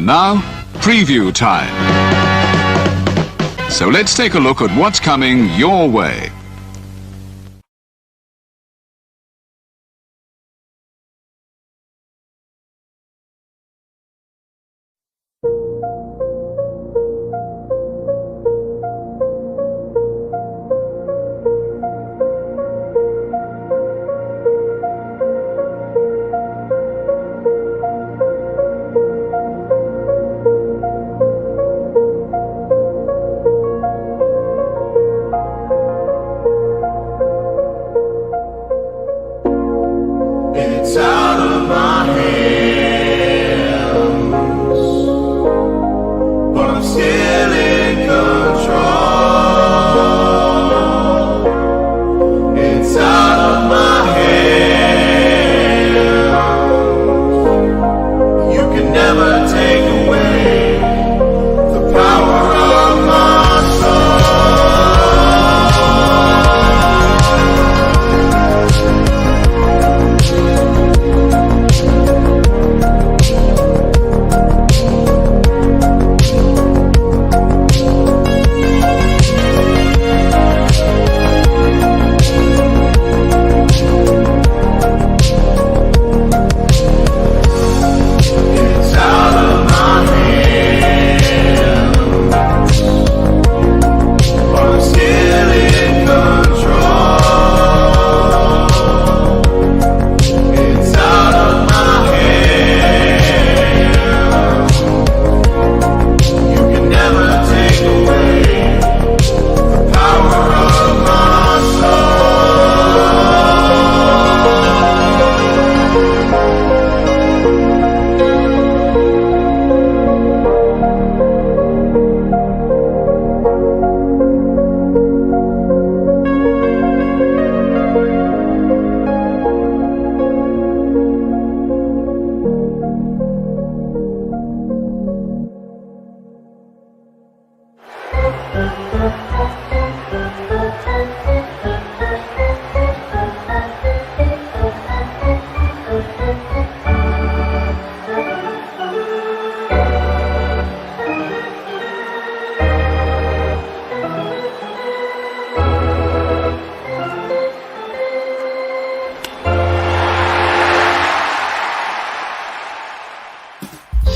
And now, preview time. So let's take a look at what's coming your way. It's out of my hands, but I'm still in control. It's out of my hands. You can never take away the power of my soul.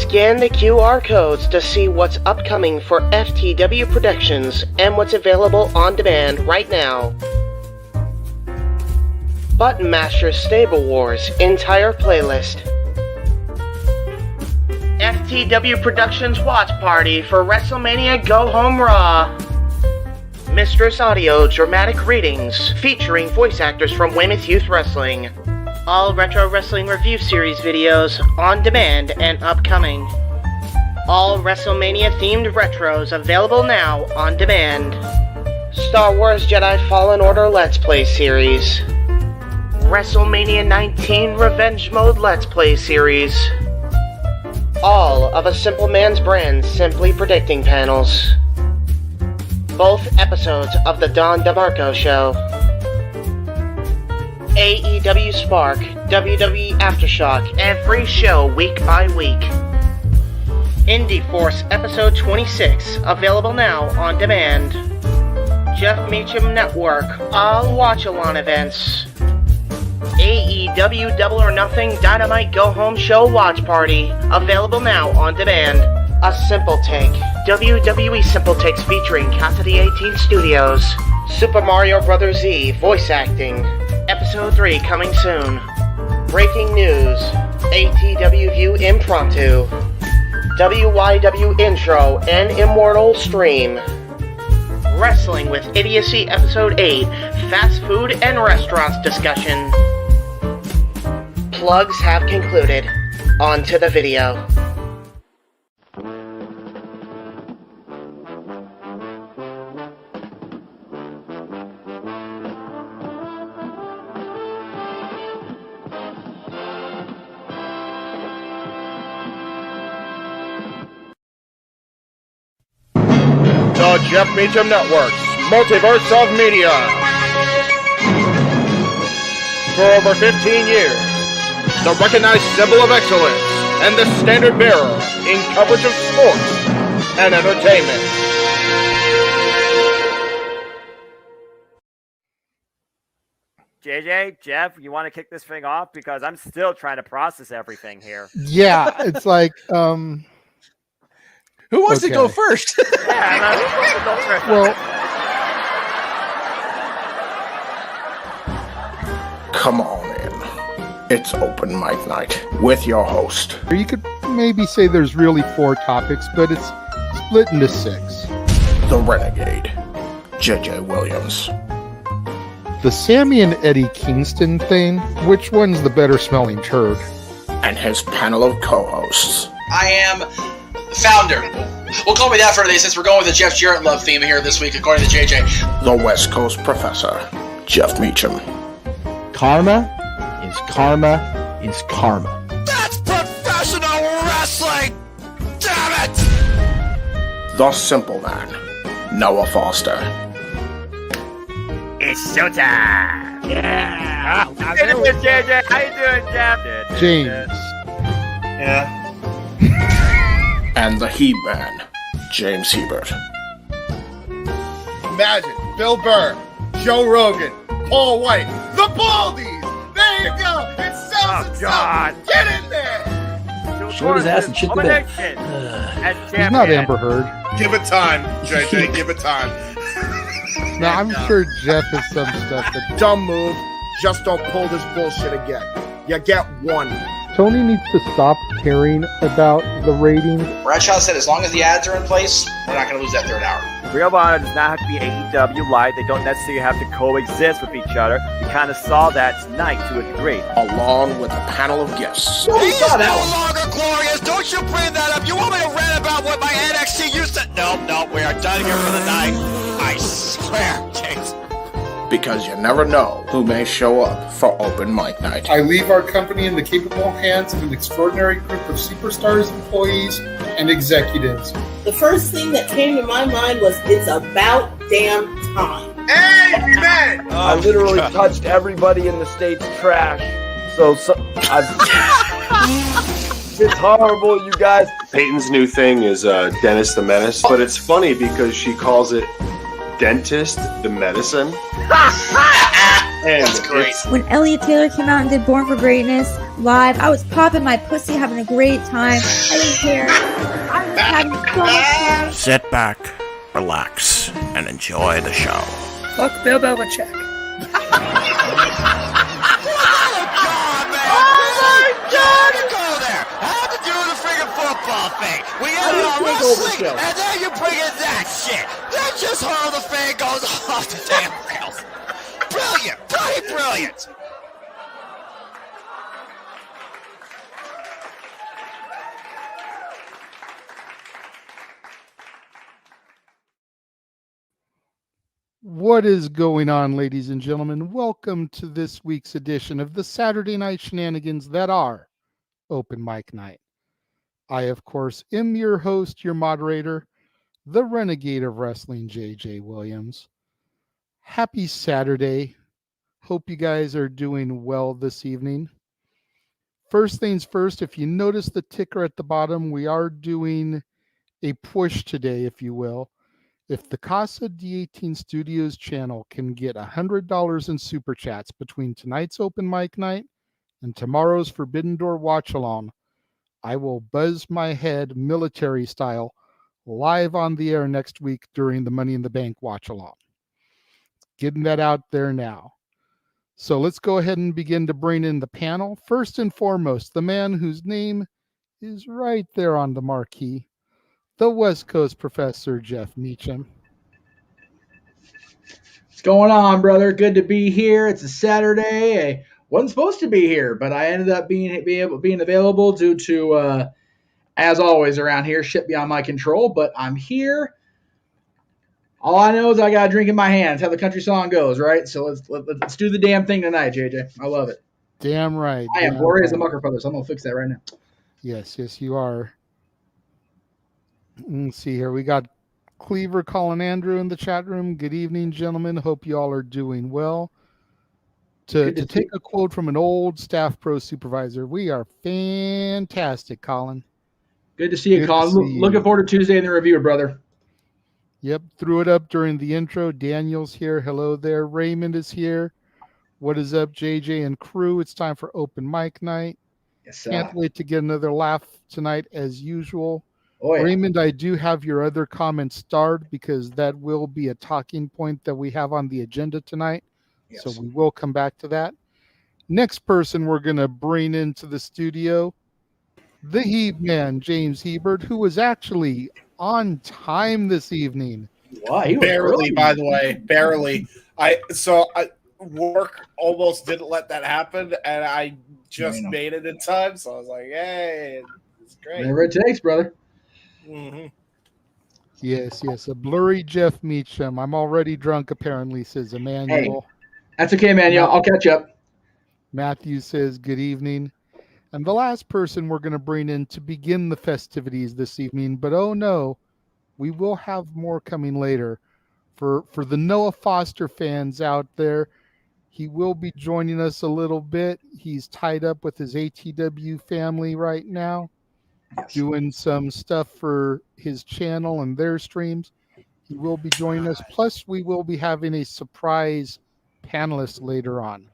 Scan the QR codes to see what's upcoming for FTW Productions and what's available on demand right now. Button Master Stable Wars entire playlist. FTW Productions Watch Party for WrestleMania Go Home Raw. Mistress Audio Dramatic Readings featuring voice actors from Weymouth Youth Wrestling. All Retro Wrestling Review Series videos on demand and upcoming. All WrestleMania-themed retros available now on demand. Star Wars Jedi Fallen Order Let's Play Series. WrestleMania 19 Revenge Mode Let's Play Series. All of A Simple Man's Brand Simply Predicting panels. Both episodes of The Don DeMarco Show. AEW Spark, WWE Aftershock, every show week by week. Indie Force Episode 26, available now on demand. Jeff Meacham Network, all watch-along events. AEW Double or Nothing Dynamite Go Home Show Watch Party, available now on demand. A Simple Take, WWE Simple Takes featuring Casa D18 Studios. Super Mario Bros. Z voice acting. Episode 3 coming soon. Breaking news. ATW View Impromptu. WYW Intro and Immortal Stream. Wrestling with Idiocy Episode 8. Fast Food and Restaurants discussion. Plugs have concluded. On to the video. The Jeff Meacham Network's Multiverse of Media. For over 15 years, the recognized symbol of excellence and the standard bearer in coverage of sports and entertainment. JJ, Jeff, you want to kick this thing off? Because I'm still trying to process everything here. Yeah, it's like, who wants to go first? Well, come on in. It's open mic night with your host. you could maybe say there's really 4 topics, but it's split into 6. The Renegade, JJ Williams. The Sammy and Eddie Kingston thing, which one's the better smelling turd? And his panel of co-hosts. I am founder. We'll call me that for today since we're going with the Jeff Jarrett love theme here this week, according to JJ. The West Coast Professor, Jeff Meacham. Karma is karma is karma. That's professional wrestling! Damn it! The Simple Man, Noah Foster. It's showtime! Yeah! How you doing, JJ? How you doing, Jeff? James. Yeah. And the He-Man, James Hebert. Imagine Bill Burr, Joe Rogan, Paul White, the Baldies. There you go. It sells itself. God. Get in there. Short his ass and shit the bed. He's not Amber Heard. Give it time, JJ. Give it time. Now, I'm sure Jeff has some stuff that... Dumb move. Just don't pull this bullshit again. You get one. Tony needs to stop caring about the ratings. Bradshaw said as long as the ads are in place, we're not going to lose that third hour. Ring of Honor does not have to be AEW Live. They don't necessarily have to coexist with each other. We kind of saw that tonight to a degree. Along with a panel of guests. He is no longer glorious. Don't you bring that up. You want me to rant about what my NXT used to... No, we are done here for the night. I swear, James. Because you never know who may show up for open mic night. I leave our company in the capable hands of an extraordinary group of superstars, employees, and executives. The first thing that came to my mind was, it's about damn time. Amen! I literally touched everybody in the state's trash. So it's horrible, you guys. Peyton's new thing is Dennis the Menace, but it's funny because she calls it Dentist the Medicine. And that's great. When Elliot Taylor came out and did Born for Greatness live, I was popping my pussy, having a great time. I didn't care. I was having so much fun. Sit back, relax, and enjoy the show. Fuck Bill Belichick. Football thing. We got it on wrestling, and then you bring in that shit. That just how the fan goes off the damn rails. Brilliant, brilliant. What is going on, ladies and gentlemen? Welcome to this week's edition of the Saturday Night Shenanigans that are Open Mic Night. I, of course, am your host, your moderator, the Renegade of Wrestling, JJ Williams. Happy Saturday. Hope you guys are doing well this evening. First things first, if you notice the ticker at the bottom, we are doing a push today, if you will. If the Casa D18 Studios Channel can get $100 in Superchats between tonight's Open Mic Night and tomorrow's Forbidden Door Watch-Along, I will buzz my head military style live on the air next week during the Money in the Bank watch-along. Getting that out there now. So let's go ahead and begin to bring in the panel. First and foremost, the man whose name is right there on the marquee, the West Coast Professor, Jeff Meacham. What's going on, brother? Good to be here. It's a Saturday. I wasn't supposed to be here, but I ended up being available due to, as always around here, shit beyond my control. But I'm here. All I know is I got a drink in my hand. That's how the country song goes, right? So let's do the damn thing tonight, JJ. I love it. Damn right. I am boring as a mucker brother, so I'm gonna fix that right now. Yes, you are. Let's see here. We got Cleaver calling Andrew in the chat room. Good evening, gentlemen. Hope you all are doing well. To take a quote from an old Staff Pro supervisor, we are fantastic, Colin. Good to see you, Colin. Looking forward to Tuesday in the review, brother. Yep, threw it up during the intro. Daniel's here. Hello there. Raymond is here. What is up, JJ and crew? It's time for open mic night. Yes, sir. Can't wait to get another laugh tonight as usual. Oh, yeah. Raymond, I do have your other comments starred because that will be a talking point that we have on the agenda tonight. Yes. So we will come back to that. Next person we're going to bring into the studio, the Heeb Man, James Hebert, who was actually on time this evening. Wow, he was barely, early. by the way, barely. Work almost didn't let that happen, and I just made it in time. So I was like, "Hey, it's great." Whatever it takes, brother. Mm-hmm. Yes, a blurry Jeff Meacham. I'm already drunk, apparently, says Emmanuel. Hey, that's okay, Emmanuel. I'll catch up. Matthew says, good evening. And the last person we're going to bring in to begin the festivities this evening, but oh no, we will have more coming later. For the Noah Foster fans out there, he will be joining us a little bit. He's tied up with his ATW family right now, doing some stuff for his channel and their streams. He will be joining us. Plus, we will be having a surprise panelist later on.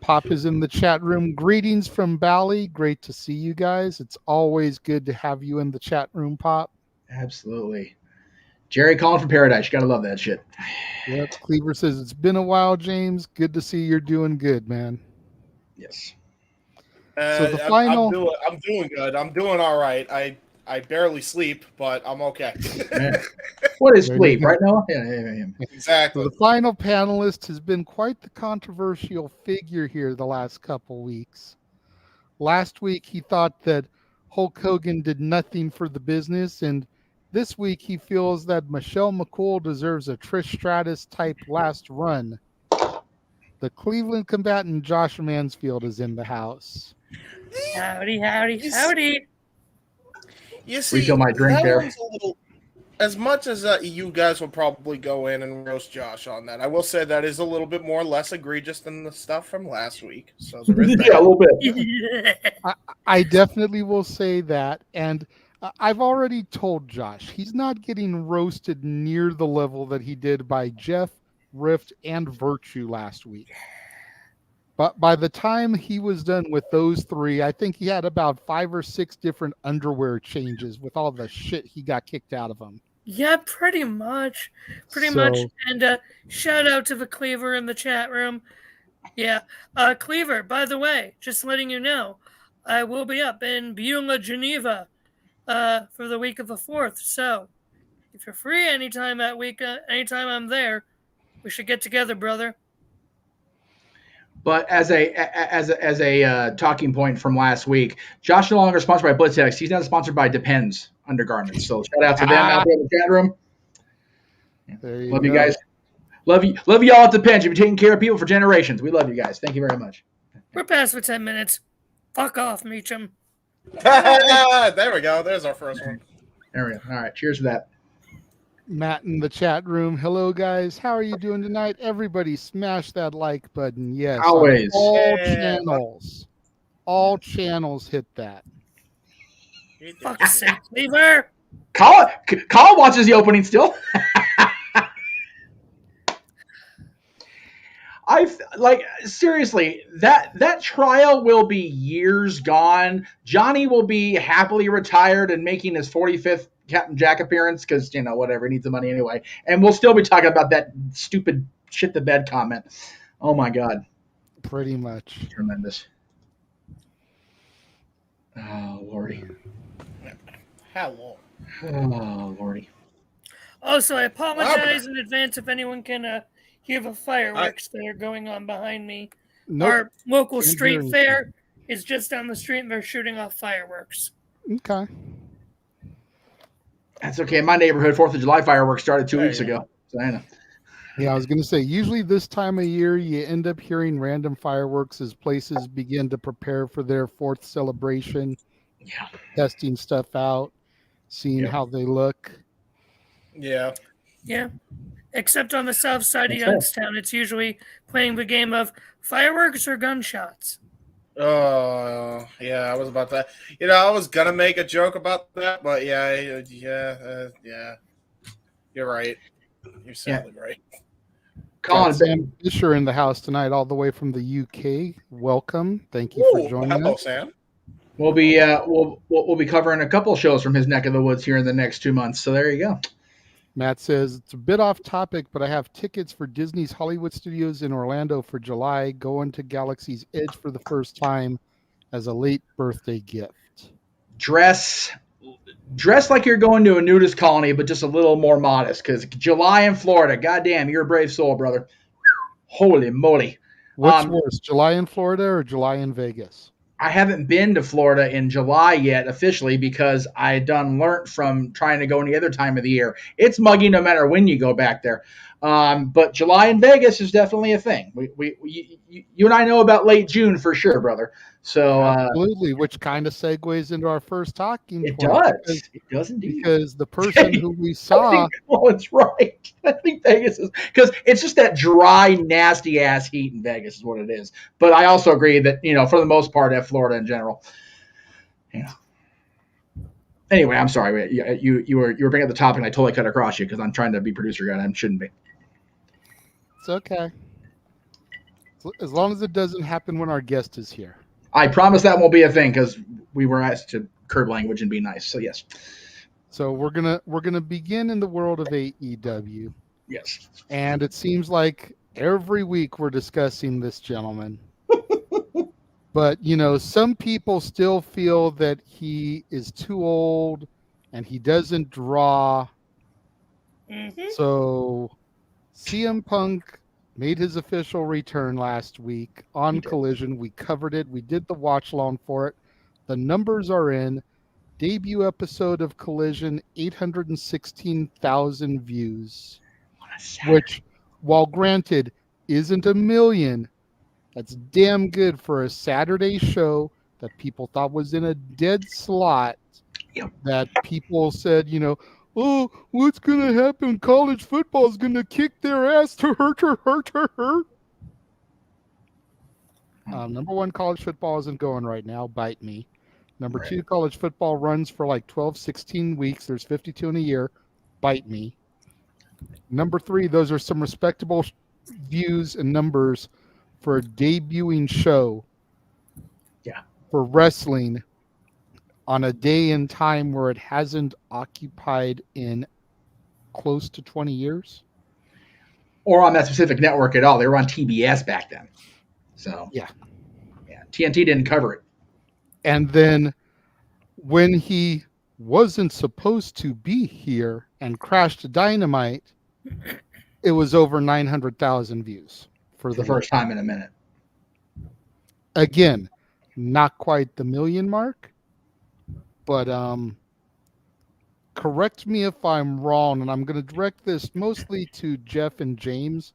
Pop is in the chat room. Greetings from Bali. Great to see you guys. It's always good to have you in the chat room, Pop. Absolutely. Jerry calling from Paradise. You got to love that shit. Yep. Cleaver says, it's been a while, James. Good to see you're doing good, man. Yes. So the final... I'm doing good. I'm doing all right. I barely sleep, but I'm okay. What is sleep, right now? Yeah. Exactly. So the final panelist has been quite the controversial figure here the last couple weeks. Last week, he thought that Hulk Hogan did nothing for the business, and this week he feels that Michelle McCool deserves a Trish Stratus type last run. The Cleveland combatant Josh Mansfield is in the house. Howdy. You see, refill my drink there. As much as you guys will probably go in and roast Josh on that, I will say that is a little bit less egregious than the stuff from last week. So there is yeah, a little bit. I definitely will say that, and I've already told Josh he's not getting roasted near the level that he did by Jeff, Rift, and Virtue last week. But by the time he was done with those three, I think he had about 5 or 6 different underwear changes with all the shit he got kicked out of them. Yeah, pretty much. And shout out to the Cleaver in the chat room. Yeah. Cleaver, by the way, just letting you know, I will be up in Beulah, Geneva for the week of the 4th. So if you're free anytime that week, anytime I'm there, we should get together, brother. But as a talking point from last week, Josh no longer sponsored by Blitzx. He's now sponsored by Depends Undergarments. So shout out to them out there in the chat room. Love you guys. Love you all at Depends. You've been taking care of people for generations. We love you guys. Thank you very much. We're past for 10 minutes. Fuck off, Meacham. There we go. There's our first one. There we go. All right. Cheers for that. Matt in the chat room. Hello, guys. How are you doing tonight? Everybody smash that like button. Yes. Always. All channels hit that. Fuck's sake, Cleaver. Colin watches the opening still. Seriously, that trial will be years gone. Johnny will be happily retired and making his 45th Captain Jack appearance because, whatever, he needs the money anyway. And we'll still be talking about that stupid shit the bed comment. Oh, my God. Pretty much. Tremendous. Oh, Lordy. Hello. Oh, Lordy. Also, I apologize in advance if anyone can hear the fireworks that are going on behind me. Nope. Our local street fair is just down the street and they're shooting off fireworks. Okay. That's okay. In my neighborhood, 4th of July fireworks started 2 weeks ago. So I know. Yeah, I was going to say, usually this time of year, you end up hearing random fireworks as places begin to prepare for their 4th celebration. Yeah. Testing stuff out, seeing how they look. Yeah. Yeah. Except on the south side of That's fair. Youngstown, it's usually playing the game of fireworks or gunshots. Oh, yeah, I was about that. I was gonna make a joke about that, but yeah. You're right. You're sadly right. Got Sam Fisher in the house tonight, all the way from the UK. Welcome. Thank you for joining hello, us. Sam. We'll be we'll be covering a couple shows from his neck of the woods here in the next 2 months. So there you go. Matt says it's a bit off topic, but I have tickets for Disney's Hollywood Studios in Orlando for July. Going to Galaxy's Edge for the first time as a late birthday gift. Dress like you're going to a nudist colony, but just a little more modest. Because July in Florida, goddamn, you're a brave soul, brother. Holy moly! What's worse, July in Florida or July in Vegas? I haven't been to Florida in July yet officially because I done learnt from trying to go any other time of the year. It's muggy no matter when you go back there. But July in Vegas is definitely a thing. You and I know about late June for sure, brother. So absolutely, which kind of segues into our first talking point. It does indeed. Because the person who we saw, it's right. I think Vegas is because it's just that dry, nasty ass heat in Vegas is what it is. But I also agree that for the most part, at Florida in general. Anyway, I'm sorry. You were bringing up the topic, and I totally cut across you because I'm trying to be producer guy, and I shouldn't be. It's okay. As long as it doesn't happen when our guest is here. I promise that won't be a thing because we were asked to curb language and be nice. So yes. So we're gonna begin in the world of AEW. Yes. And it seems like every week we're discussing this gentleman. But some people still feel that he is too old and he doesn't draw. Mm-hmm. So CM Punk made his official return last week on Collision. We covered it. We did the watch along for it. The numbers are in. Debut episode of Collision, 816,000 views, which, while granted, isn't a million, that's damn good for a Saturday show that people thought was in a dead slot. Yep. That people said, oh, what's going to happen? College football is going to kick their ass to hurt. Number one, college football isn't going right now. Bite me. Number two, college football runs for like 12, 16 weeks. There's 52 in a year. Bite me. Number three, those are some respectable views and numbers for a debuting show. Yeah. For wrestling on a day and time where it hasn't occupied in close to 20 years. Or on that specific network at all. They were on TBS back then. So yeah. TNT didn't cover it. And then when he wasn't supposed to be here and crashed Dynamite, it was over 900,000 views for the first time in a minute. Again, not quite the million mark, but correct me if I'm wrong, and I'm going to direct this mostly to Jeff and James,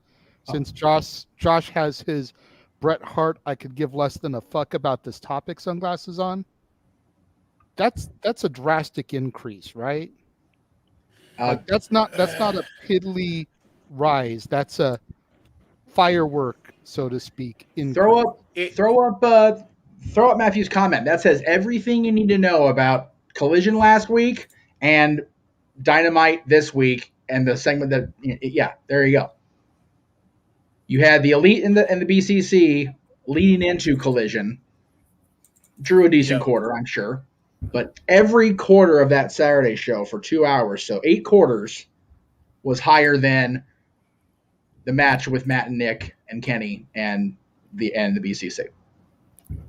since Josh has his Bret Hart, I could give less than a fuck about this topic sunglasses on. That's a drastic increase, right? That's not a piddly rise. That's a firework, so to speak. Throw up Matthew's comment. That says everything you need to know about Collision last week and Dynamite this week, and the segment that there you go. You had the Elite and the BCC leading into Collision. Drew a decent quarter, I'm sure. But every quarter of that Saturday show for 2 hours, so 8 quarters, was higher than the match with Matt and Nick and Kenny and the BCC.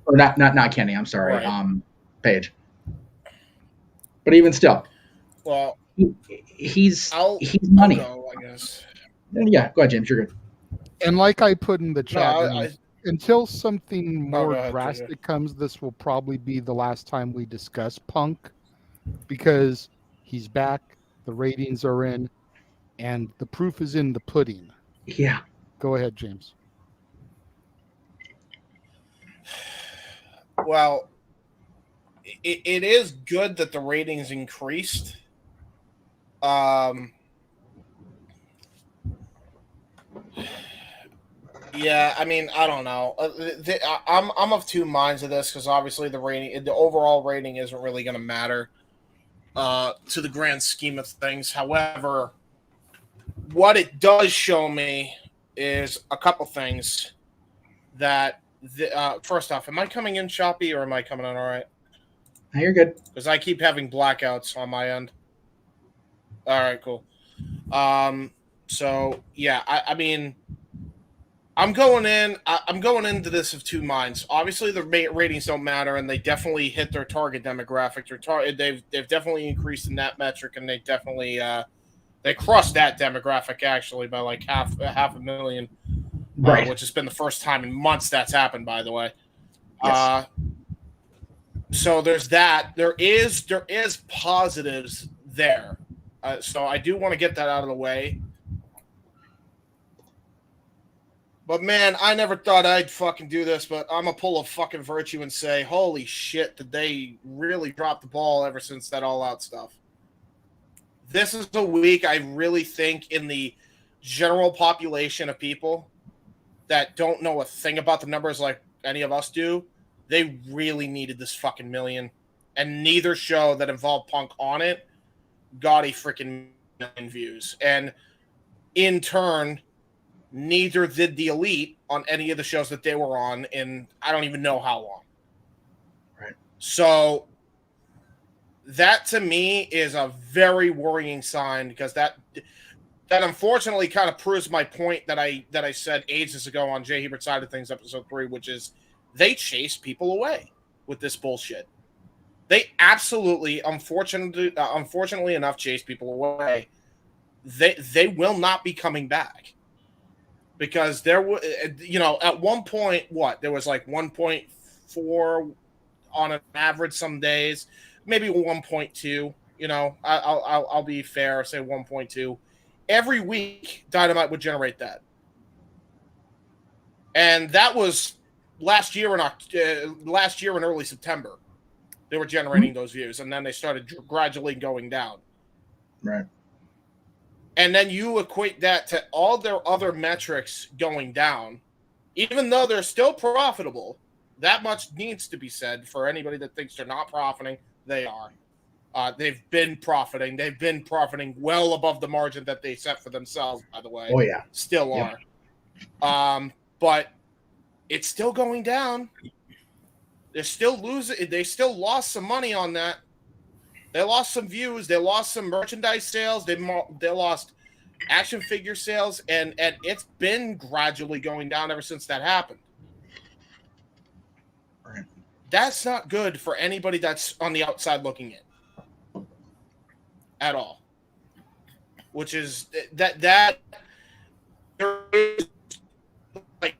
Or not Kenny, I'm sorry, right. Paige. But even still, well, he's money. I'll go, I guess. Yeah, go ahead, James. You're good. And like I put in the chat, until something more drastic comes, this will probably be the last time we discuss Punk, because he's back, the ratings are in, and the proof is in the pudding. Yeah. Go ahead, James. Well, it is good that the ratings increased. Yeah, I mean, I don't know. I'm of two minds of this because obviously the overall rating isn't really going to matter to the grand scheme of things. However, what it does show me is a couple things. That first off, am I coming in choppy or am I coming in all right? You're good. Because I keep having blackouts on my end. All right, cool. So yeah, I mean, I'm going into this of two minds. Obviously, the ratings don't matter, and they definitely hit their target demographic. They've definitely increased in that metric, and they definitely they crossed that demographic actually by like half a million, right? Which has been the first time in months that's happened, by the way. Yes. So there's that. There is positives there. So I do want to get that out of the way. But man, I never thought I'd fucking do this, but I'm gonna pull a fucking virtue and say, holy shit, did they really drop the ball ever since that All Out stuff? This is a week I really think in the general population of people that don't know a thing about the numbers like any of us do, they really needed this fucking million. And neither show that involved Punk on it got a freaking million views. And in turn, neither did the Elite on any of the shows that they were on in I don't even know how long. Right. So that to me is a very worrying sign because that unfortunately kind of proves my point that I said ages ago on Jay Hebert's Side of Things, episode 3, which is they chase people away with this bullshit. They absolutely, unfortunately enough, chase people away. They will not be coming back because there at one point, there was like 1.4 on an average some days, maybe 1.2. I'll be fair, say 1.2. Every week, Dynamite would generate that, and that was last year in early September. They were generating those views, and then they started gradually going down. Right. And then you equate that to all their other metrics going down, even though they're still profitable. That much needs to be said for anybody that thinks they're not profiting. They are. They've been profiting. They've been profiting well above the margin that they set for themselves, by the way. Oh, yeah. Still are. But it's still going down. They're still losing. They still lost some money on that. They lost some views. They lost some merchandise sales. They lost action figure sales. And it's been gradually going down ever since that happened. Right. That's not good for anybody that's on the outside looking in. At all. Which is that there is like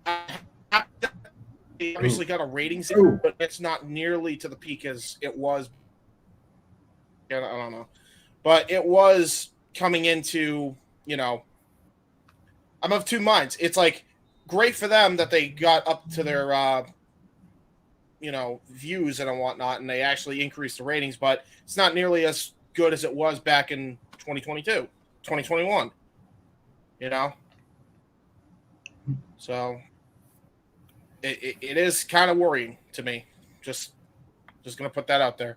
obviously got a ratings, but it's not nearly to the peak as it was. I don't know, but it was coming into, I'm of two minds. It's like great for them that they got up to their, views and whatnot, and they actually increased the ratings, but it's not nearly as good as it was back in 2022, 2021, So it is kind of worrying to me. Just going to put that out there.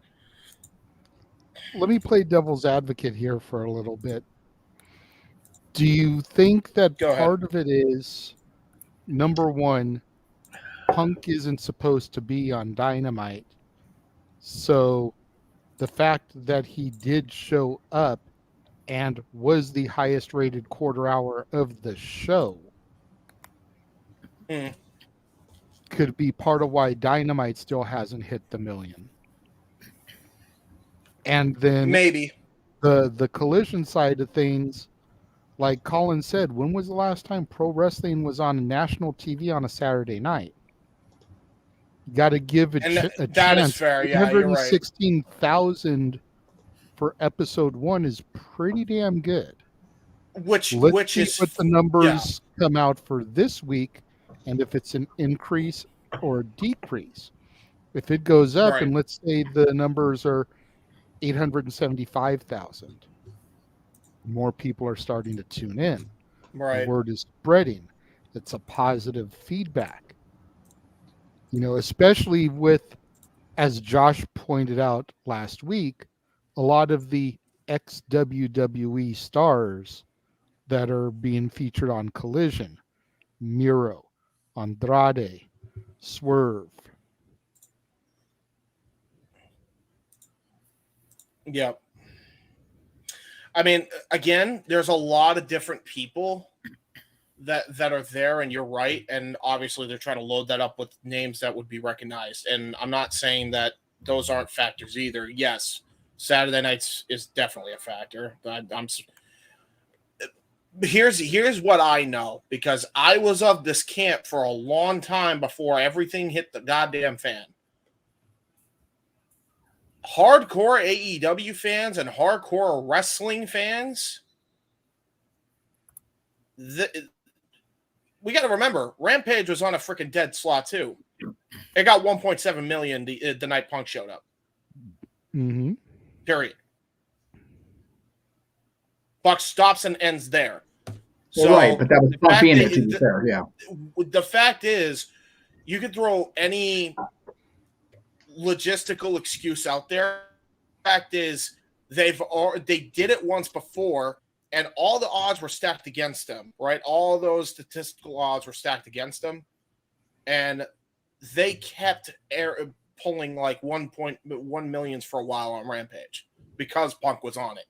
Let me play devil's advocate here for a little bit. Do you think that part of it is, number one, Punk isn't supposed to be on Dynamite, so the fact that he did show up and was the highest rated quarter hour of the show could be part of why Dynamite still hasn't hit the million. And then maybe the Collision side of things, like Colin said, when was the last time pro wrestling was on national TV on a Saturday night? You got to give a chance. That is fair. Yeah, you're right. 116,000 for episode 1 is pretty damn good. Let's see is what the numbers come out for this week, and if it's an increase or a decrease. If it goes up, and let's say the numbers are It's a positive feedback. You know, especially with, as Josh pointed out last week, a lot of the ex-WWE stars that are being featured on Collision. Miro, Andrade, Swerve. Yep. I mean, again, there's a lot of different people that are there, and you're right. And obviously, they're trying to load that up with names that would be recognized. And I'm not saying that those aren't factors either. Yes, Saturday nights is definitely a factor. Here's what I know, because I was of this camp for a long time before everything hit the goddamn fan. Hardcore AEW fans and hardcore wrestling fans, we got to remember, Rampage was on a freaking dead slot too. It got 1.7 million the night Punk showed up. Mm-hmm. Period. Buck stops and ends there. Well, so right, but that was Punk being there, to be fair, yeah. The fact is, you could throw any logistical excuse out there. The fact is, they did it once before, and all the odds were stacked against them, right? All those statistical odds were stacked against them, and they kept pulling like 1.1 millions for a while on Rampage because Punk was on it.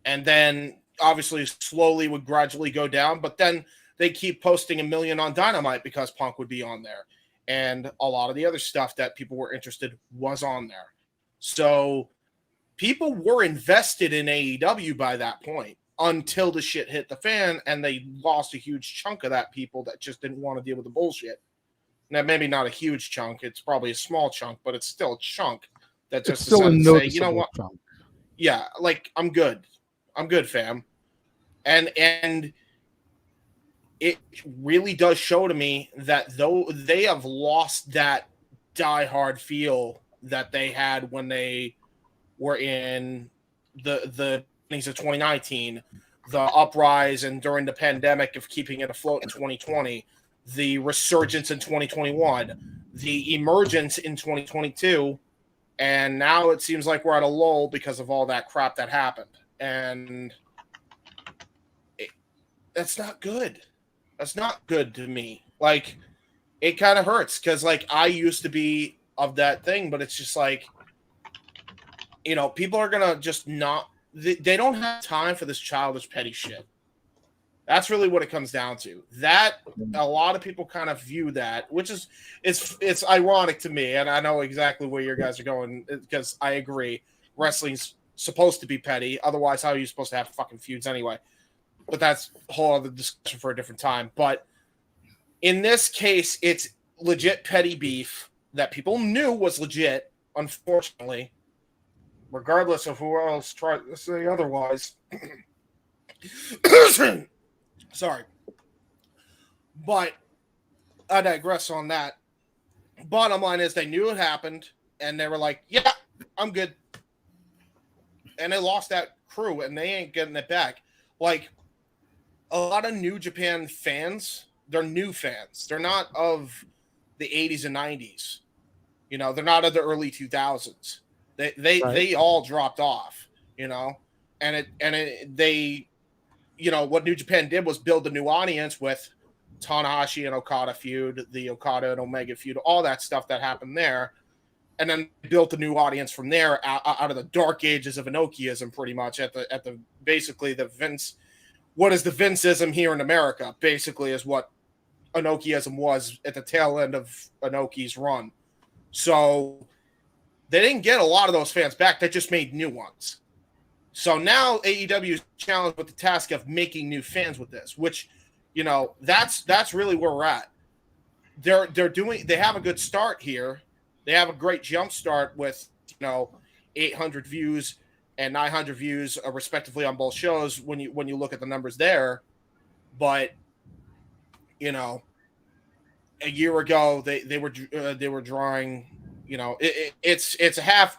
And then obviously slowly would gradually go down, but then they keep posting 1 million on Dynamite because Punk would be on there. And a lot of the other stuff that people were interested was on there. So people were invested in AEW by that point until the shit hit the fan, and they lost a huge chunk of that people that just didn't want to deal with the bullshit. Now, maybe not a huge chunk. It's probably a small chunk, but it's still a chunk that just decided to say, you know what? Chunk. Yeah, like, I'm good. I'm good, fam. And it really does show to me that though they have lost that diehard feel that they had when they were in the beginnings of 2019, the uprise and during the pandemic of keeping it afloat in 2020, the resurgence in 2021, the emergence in 2022, and now it seems like we're at a lull because of all that crap that happened. And that's not good. That's not good to me. Like, it kind of hurts because, like, I used to be of that thing, but it's just like, you know, people are going to just not, they don't have time for this childish, petty shit. That's really what it comes down to. That, a lot of people kind of view that, which is, it's ironic to me, and I know exactly where you guys are going, because I agree. Wrestling's supposed to be petty. Otherwise, how are you supposed to have fucking feuds anyway? But that's a whole other discussion for a different time. But in this case, it's legit petty beef that people knew was legit, unfortunately, regardless of who else tried to say otherwise. Sorry. But I digress on that. Bottom line is they knew it happened, and they were like, yeah, I'm good. And they lost that crew, and they ain't getting it back. Like, a lot of New Japan fans, they're new fans. They're not of the 80s and 90s. You know, they're not of the early 2000s. They all dropped off, you know. And they, you know, what New Japan did was build a new audience with Tanahashi and Okada feud, the Okada and Omega feud, all that stuff that happened there. And then built a new audience from there out of the dark ages of Enochiism, pretty much at the basically the Vince. What is the Vinceism here in America? Basically, is what Enochiism was at the tail end of Enochi's run. So they didn't get a lot of those fans back. They just made new ones. So now AEW is challenged with the task of making new fans with this, which, you know, that's really where we're at. They have a good start here. They have a great jump start with, you know, 800 views and 900 views respectively on both shows when you look at the numbers there. But, you know, a year ago they were drawing, you know, it's a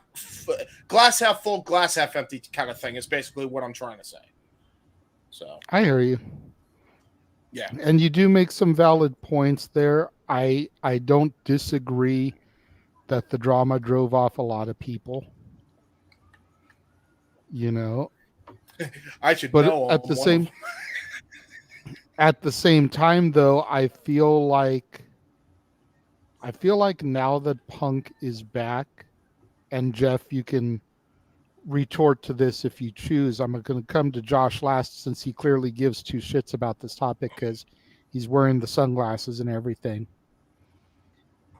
glass half full, glass half empty kind of thing is basically what I'm trying to say. So I hear you. Yeah. And you do make some valid points there. I don't disagree that the drama drove off a lot of people. I should but know at the one of same time, though, I feel like now that Punk is back, and Jeff, you can retort to this if you choose. I'm going to come to Josh last, since he clearly gives two shits about this topic because he's wearing the sunglasses and everything.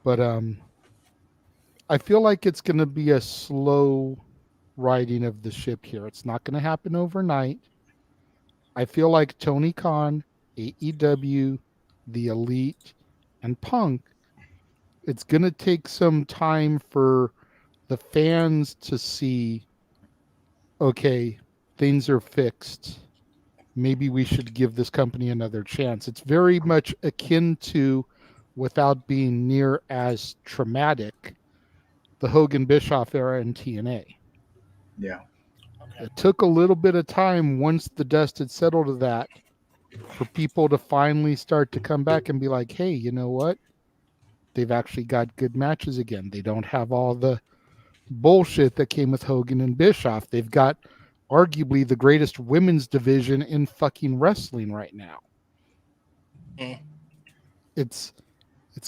But I feel like it's going to be a slow riding of the ship here. It's not going to happen overnight. I feel like Tony Khan, AEW, The Elite, and Punk, it's going to take some time for the fans to see, okay, things are fixed. Maybe we should give this company another chance. It's very much akin to, without being near as traumatic, the Hogan Bischoff era in TNA. Yeah. It took a little bit of time, once the dust had settled to that, for people to finally start to come back and be like, hey, you know what? They've actually got good matches again. They don't have all the bullshit that came with Hogan and Bischoff. They've got arguably the greatest women's division in fucking wrestling right now. It's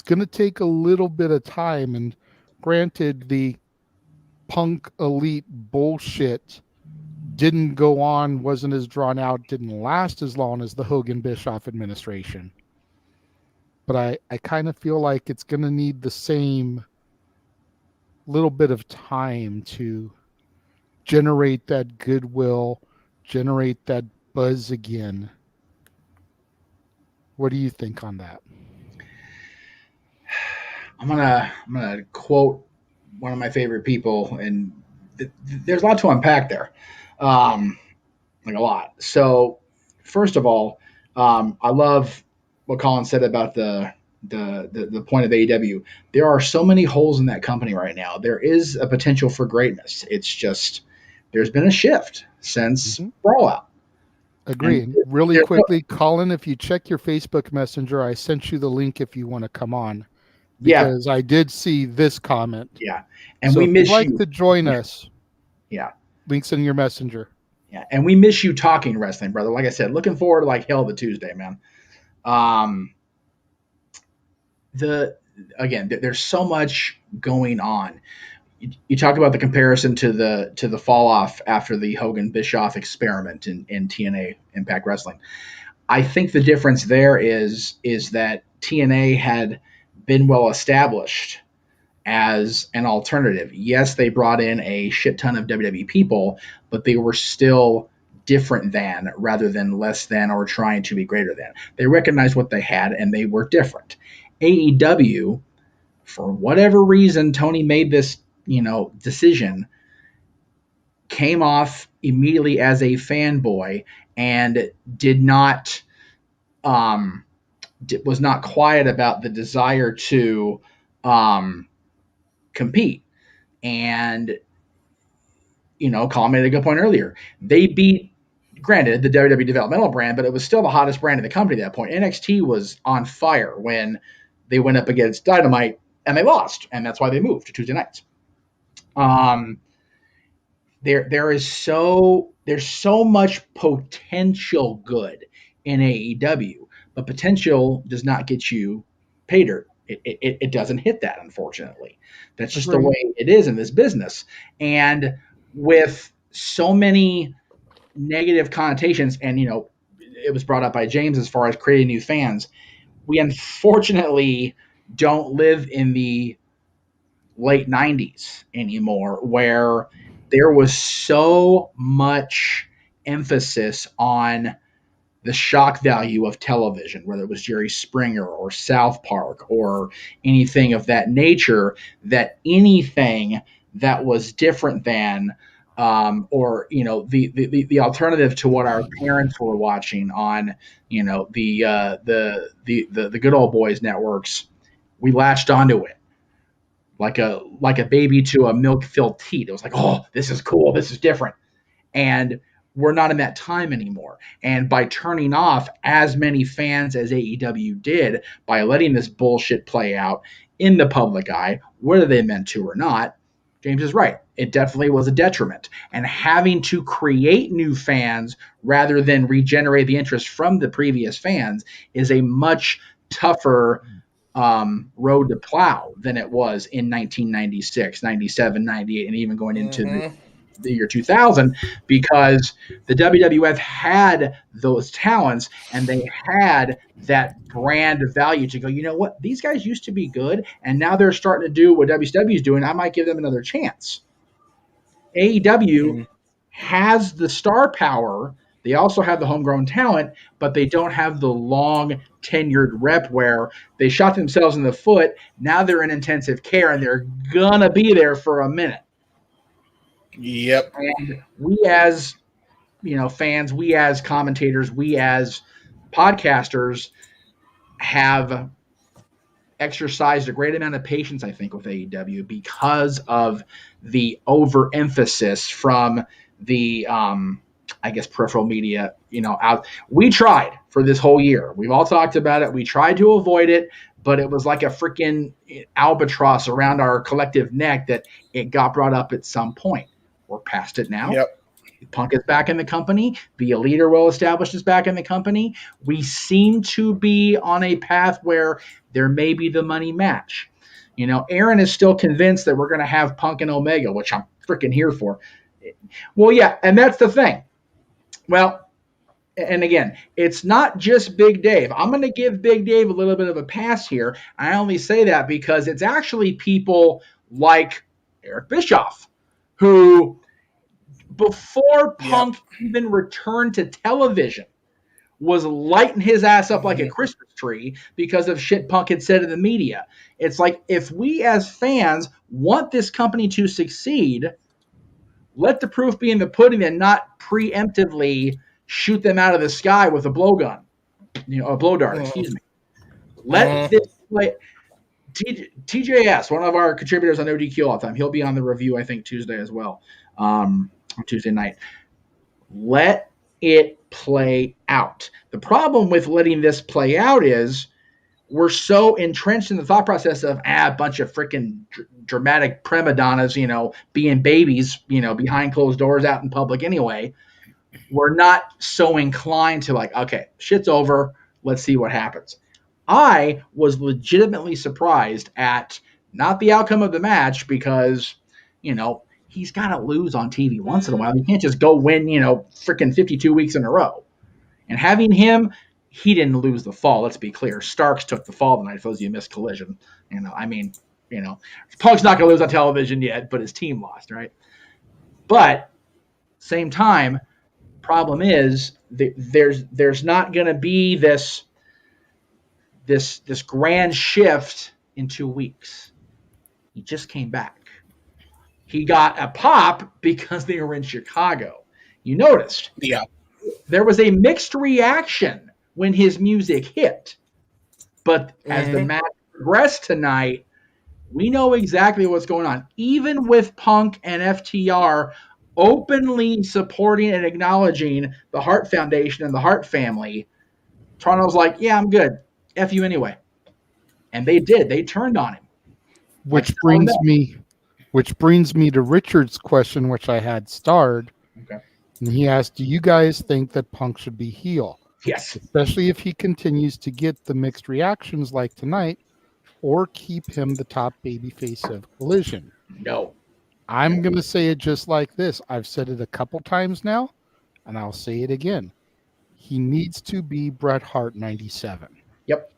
going to take a little bit of time, and granted, the Punk Elite bullshit didn't go on, wasn't as drawn out, didn't last as long as the Hogan Bischoff administration. But I kind of feel like it's going to need the same little bit of time to generate that goodwill, generate that buzz again. What do you think on that? I'm gonna quote one of my favorite people, and there's a lot to unpack there, like a lot. So, first of all, I love what Colin said about the point of AEW. There are so many holes in that company right now. There is a potential for greatness. It's just there's been a shift since Brawlout. Agreed. Really quickly, Colin, if you check your Facebook Messenger, I sent you the link if you want to come on. Because I did see this comment. Yeah. And so we if miss you'd like you to join us. Yeah. Links in your messenger. Yeah. And we miss you talking wrestling, brother. Like I said, looking forward to like hell to Tuesday, man. There's so much going on. You talk about the comparison to the fall off after the Hogan Bischoff experiment in TNA Impact Wrestling. I think the difference there is that TNA had been well established as an alternative. Yes, they brought in a shit ton of WWE people, but they were still different than rather than less than or trying to be greater than. They recognized what they had and they were different. AEW, for whatever reason, Tony made this, decision, came off immediately as a fanboy and did not was not quiet about the desire to compete. And, Colin made a good point earlier. They beat, granted, the WWE developmental brand, but it was still the hottest brand in the company at that point. NXT was on fire when they went up against Dynamite and they lost. And that's why they moved to Tuesday nights. There's so much potential good in AEW, but potential does not get you pay dirt. It doesn't hit that, unfortunately. That's just the way it is in this business. And with so many negative connotations, and it was brought up by James as far as creating new fans, we unfortunately don't live in the late 90s anymore, where there was so much emphasis on the shock value of television, whether it was Jerry Springer or South Park or anything of that nature, that anything that was different than or the alternative to what our parents were watching on the good old boys networks, we latched onto it like a baby to a milk filled teat. It was like, oh, this is cool, this is different. And we're not in that time anymore. And by turning off as many fans as AEW did, by letting this bullshit play out in the public eye, whether they meant to or not, James is right. It definitely was a detriment. And having to create new fans rather than regenerate the interest from the previous fans is a much tougher road to plow than it was in 1996, 97, 98, and even going into the year 2000, because the WWF had those talents and they had that brand value to go, you know what, these guys used to be good and now they're starting to do what WCW is doing. I might give them another chance. AEW has the star power. They also have the homegrown talent, but they don't have the long tenured rep where they shot themselves in the foot. Now they're in intensive care and they're going to be there for a minute. Yep. And we as, fans, we as commentators, we as podcasters have exercised a great amount of patience, I think, with AEW because of the overemphasis from the, peripheral media, out. We tried for this whole year. We've all talked about it. We tried to avoid it, but it was like a freaking albatross around our collective neck that it got brought up at some point. We're past it now. Yep. Punk is back in the company. The Elite well established is back in the company. We seem to be on a path where there may be the money match. Aaron is still convinced that we're going to have Punk and Omega, which I'm freaking here for. Well, yeah, and that's the thing. Well, and again, it's not just Big Dave. I'm going to give Big Dave a little bit of a pass here. I only say that because it's actually people like Eric Bischoff, who before Punk even returned to television was lighting his ass up like a Christmas tree because of shit Punk had said in the media. It's like, if we as fans want this company to succeed, let the proof be in the pudding and not preemptively shoot them out of the sky with a blowgun, a blow dart, excuse me. Let this play. TJS, one of our contributors on ODQ all the time, he'll be on the review, I think, Tuesday as well, on Tuesday night. Let it play out. The problem with letting this play out is we're so entrenched in the thought process of a bunch of freaking dramatic prima donnas, being babies, behind closed doors out in public anyway. We're not so inclined to like, okay, shit's over. Let's see what happens. I was legitimately surprised at not the outcome of the match because, he's got to lose on TV once in a while. You can't just go win, freaking 52 weeks in a row. And having him, he didn't lose the fall. Let's be clear. Starks took the fall tonight for those of you missed Collision. Punk's not going to lose on television yet, but his team lost, right? But same time, problem is there's not going to be this grand shift in 2 weeks. He just came back. He got a pop because they were in Chicago. You noticed. Yeah. There was a mixed reaction when his music hit. But as the match progressed tonight, we know exactly what's going on. Even with Punk and FTR openly supporting and acknowledging the Hart Foundation and the Hart family, Toronto's like, yeah, I'm good. F you anyway. And they did. They turned on him. Which brings me to Richard's question, which I had starred. Okay. And he asked, do you guys think that Punk should be heel? Yes. Especially if he continues to get the mixed reactions like tonight, or keep him the top babyface of Collision? No. I'm going to say it just like this. I've said it a couple times now, and I'll say it again. He needs to be Bret Hart 97. Yep.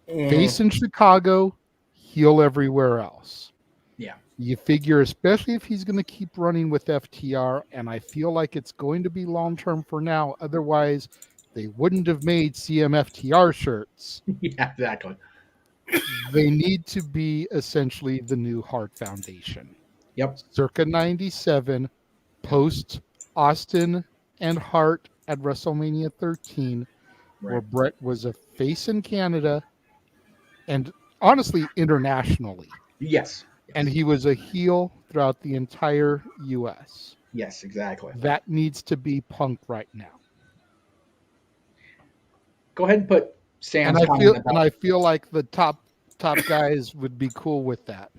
Face in Chicago, heel everywhere else. Yeah. You figure, especially if he's going to keep running with FTR, and I feel like it's going to be long-term for now. Otherwise, they wouldn't have made CMFTR shirts. Yeah, exactly. They need to be essentially the new Hart Foundation. Yep. Circa 97, post Austin and Hart at WrestleMania 13, where Bret was a face in Canada and honestly internationally. Yes. And he was a heel throughout the entire U.S. Yes, exactly. That needs to be Punk right now. Go ahead and put Sam's and comment about. I feel like the top guys would be cool with that.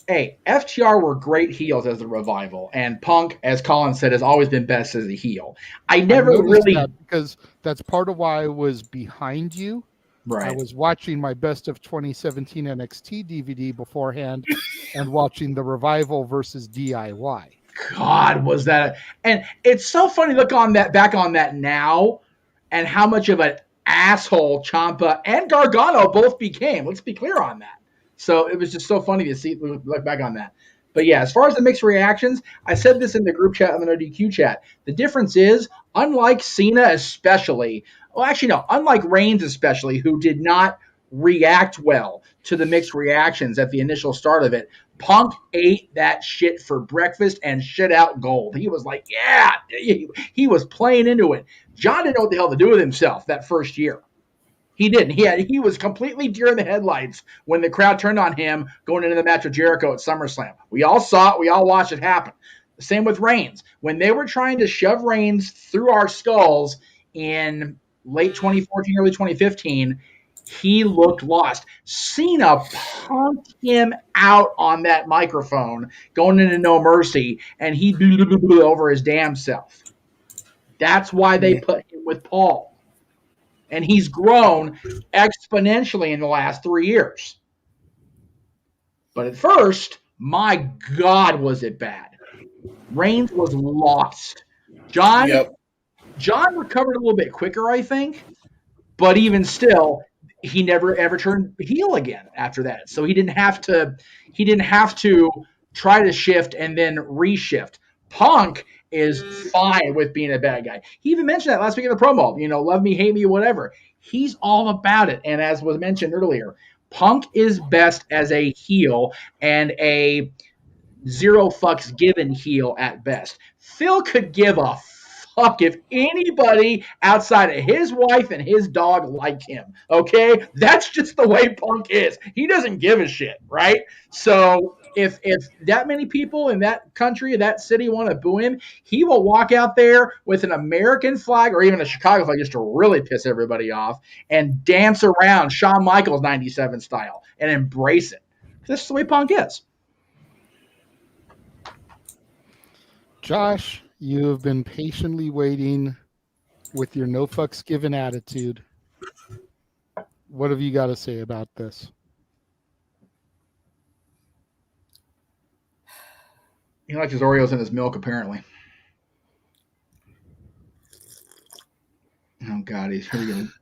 Hey, FTR were great heels as the Revival, and Punk, as Colin said, has always been best as a heel. I never really that because that's part of why I was behind you. Right. I was watching my best of 2017 NXT DVD beforehand, and watching the Revival versus DIY. God, was that? And it's so funny to look on that back on that now, and how much of an asshole Ciampa and Gargano both became. Let's be clear on that. So it was just so funny to see look back on that. But yeah, as far as the mixed reactions, I said this in the group chat and the No DQ chat. The difference is, unlike Cena especially, well, actually no, unlike Reigns especially, who did not react well to the mixed reactions at the initial start of it, Punk ate that shit for breakfast and shit out gold. He was like, yeah, he was playing into it. John didn't know what the hell to do with himself that first year. He didn't. He was completely deer in the headlights when the crowd turned on him going into the match with Jericho at SummerSlam. We all saw it. We all watched it happen. The same with Reigns. When they were trying to shove Reigns through our skulls in late 2014, early 2015, he looked lost. Cena punked him out on that microphone going into No Mercy, and he blew over his damn self. That's why they put him with Paul. And he's grown exponentially in the last 3 years. But at first, my God, was it bad. Reigns was lost. John recovered a little bit quicker, I think. But even still, he never ever turned heel again after that. So he didn't have to try to shift and then reshift. Punk is fine with being a bad guy. He even mentioned that last week in the promo, love me, hate me, whatever. He's all about it. And as was mentioned earlier, Punk is best as a heel and a zero fucks given heel at best. Phil could give a fuck if anybody outside of his wife and his dog liked him. Okay? That's just the way Punk is. He doesn't give a shit, right? So if that many people in that country, that city want to boo him, he will walk out there with an American flag or even a Chicago flag just to really piss everybody off and dance around Shawn Michaels 97 style and embrace it. This is the way Punk is. Josh, you have been patiently waiting with your no fucks given attitude. What have you got to say about this? He likes his Oreos and his milk, apparently. Oh, God, he's really going to...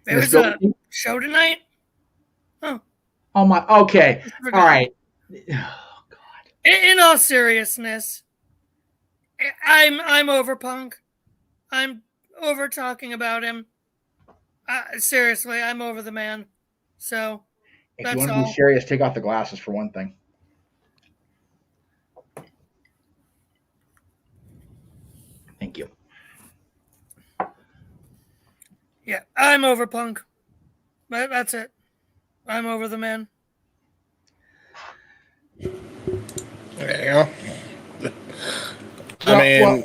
There's a show tonight? Oh. Oh, my... Okay. All right. In all seriousness, I'm over Punk. I'm over talking about him. Seriously, I'm over the man. So, if you want to be serious, take off the glasses for one thing. Thank you. Yeah, I'm over Punk. That's it. I'm over the man. There you go.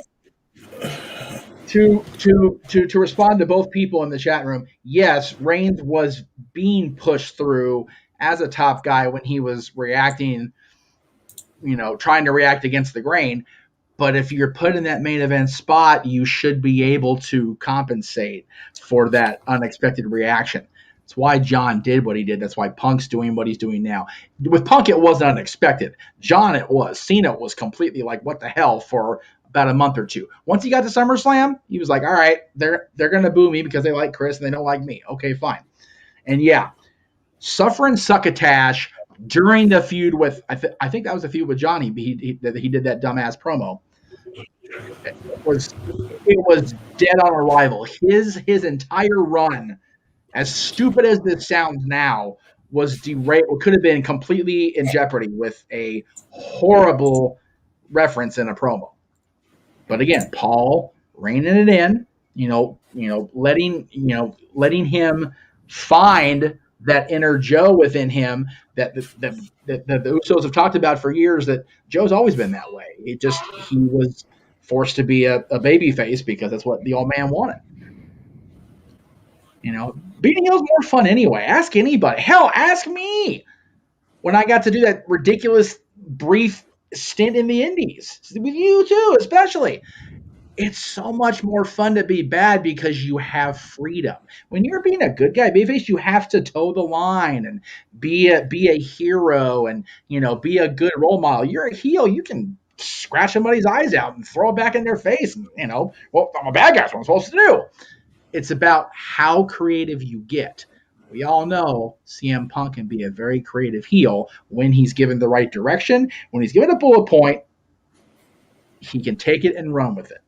To respond to both people in the chat room, yes, Reigns was being pushed through as a top guy when he was reacting, trying to react against the grain. But if you're put in that main event spot, you should be able to compensate for that unexpected reaction. That's why John did what he did. That's why Punk's doing what he's doing now. With Punk, it wasn't unexpected. John, it was. Cena was completely like, what the hell, for about a month or two. Once he got to SummerSlam, he was like, all right, they're going to boo me because they like Chris and they don't like me. Okay, fine. And yeah, suffering succotash during the feud with, I think that was a feud with Johnny. He did that dumbass promo. It was dead on arrival. His entire run, as stupid as this sounds now, was derailed. Could have been completely in jeopardy with a horrible reference in a promo. But again, Paul reining it in, letting him find that inner Joe within him that the Usos have talked about for years, that Joe's always been that way. He was forced to be a baby face because that's what the old man wanted. Beating heel's more fun anyway. Ask anybody. Hell, ask me. When I got to do that ridiculous brief stint in the Indies, with you too, especially. It's so much more fun to be bad because you have freedom. When you're being a good guy, babyface, you have to toe the line and be a hero and be a good role model. You're a heel, you can scratch somebody's eyes out and throw it back in their face. And, well, I'm a bad guy. That's what I'm supposed to do. It's about how creative you get. We all know CM Punk can be a very creative heel when he's given the right direction. When he's given a bullet point, he can take it and run with it.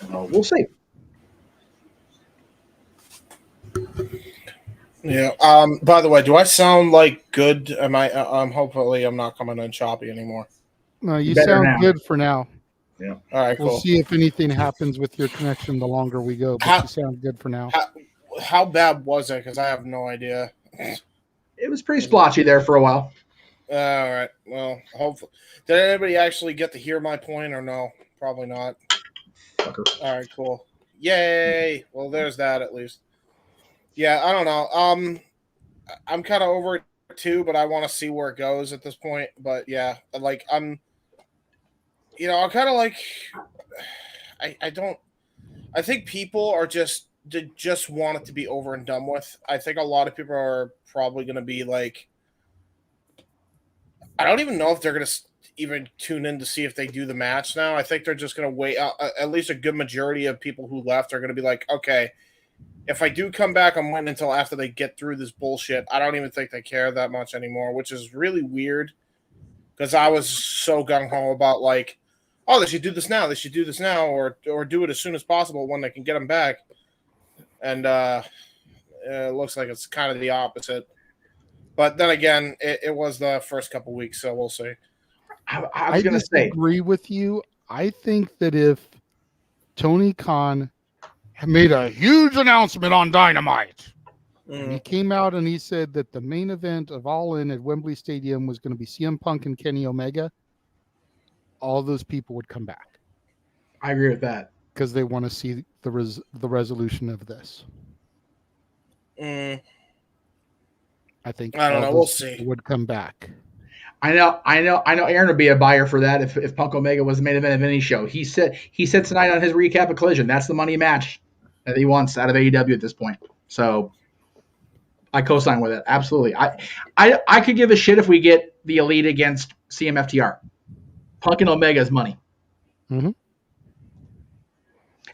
We'll see. Yeah. By the way, do I sound like good? Am I? Hopefully, I'm not coming in choppy anymore. No, you sound good for now. Yeah. All right. We'll cool. see if anything happens with your connection the longer we go. But you sound good for now. How bad was it? Because I have no idea. It was pretty splotchy there for a while. All right. Well, hopefully, did anybody actually get to hear my point or no? Probably not. Fucker. All right. Cool. Yay. Well, there's that at least. Yeah, I don't know. I'm kind of over it too, but I want to see where it goes at this point. But yeah, like I'm kind of like, I think people are just want it to be over and done with. I think a lot of people are probably going to be like, I don't even know if they're going to even tune in to see if they do the match now. I think they're just going to wait. At least a good majority of people who left are going to be like, okay, if I do come back, I'm waiting until after they get through this bullshit. I don't even think they care that much anymore, which is really weird because I was so gung-ho about like, oh, they should do this now. They should do this now or do it as soon as possible when they can get them back. And it looks like it's kind of the opposite. But then again, it was the first couple weeks, so we'll see. I was going to say, agree with you. I think that if Tony Khan made a huge announcement on Dynamite, and he came out and he said that the main event of All In at Wembley Stadium was going to be CM Punk and Kenny Omega, all those people would come back. I agree with that. Because they want to see the resolution of this. I think I don't know. We'll see. Would come back. I know. Aaron would be a buyer for that if Punk Omega was the main event of any show. He said tonight on his recap of Collision, that's the money match that he wants out of AEW at this point. So I co-sign with it. Absolutely. I could give a shit if we get the Elite against CMFTR. Punk and Omega's money. Mm-hmm.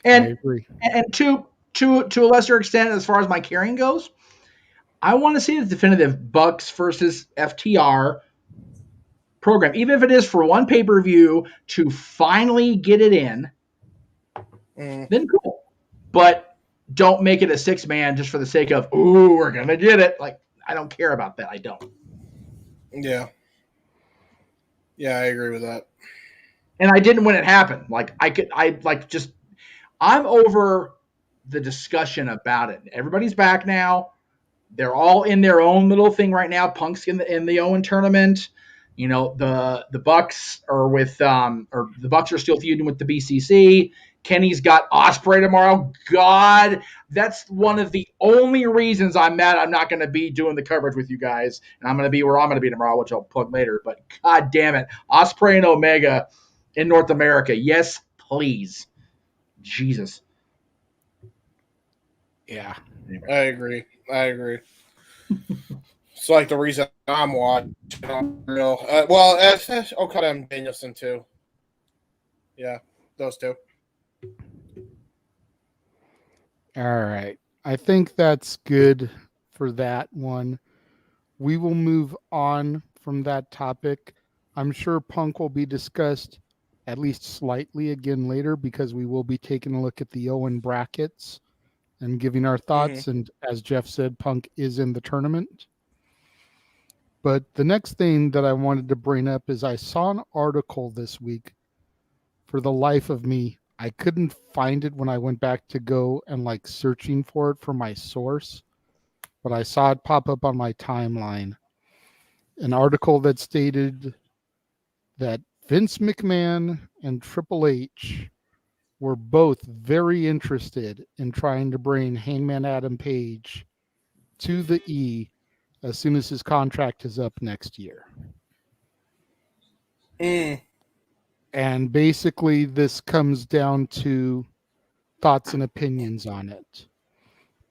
And I agree. And to a lesser extent, as far as my caring goes, I want to see the definitive Bucks versus FTR program, even if it is for one pay-per-view to finally get it in. Then cool, but don't make it a 6-man just for the sake of we're gonna get it. Like, I don't care about that. I don't. Yeah, I agree with that. And I didn't when it happened. I'm over the discussion about it. Everybody's back now. They're all in their own little thing right now. Punk's in the Owen tournament. The Bucks are with or the Bucks are still feuding with the BCC. Kenny's got Ospreay tomorrow. God, that's one of the only reasons I'm mad I'm not going to be doing the coverage with you guys. And I'm going to be where I'm going to be tomorrow, which I'll plug later. But God damn it. Ospreay and Omega in North America. Yes, please. Jesus. Yeah. I agree. It's like the reason I'm watching real. Okada and Danielson too. Yeah, those two. All right. I think that's good for that one. We will move on from that topic. I'm sure Punk will be discussed at least slightly again later because we will be taking a look at the Owen brackets and giving our thoughts. Mm-hmm. And as Jeff said, Punk is in the tournament. But the next thing that I wanted to bring up is I saw an article this week. For the life of me, I couldn't find it when I went back to go and searching for it for my source. but I saw it pop up on my timeline. An article that stated that Vince McMahon and Triple H were both very interested in trying to bring Hangman Adam Page to the E as soon as his contract is up next year. And basically this comes down to thoughts and opinions on it.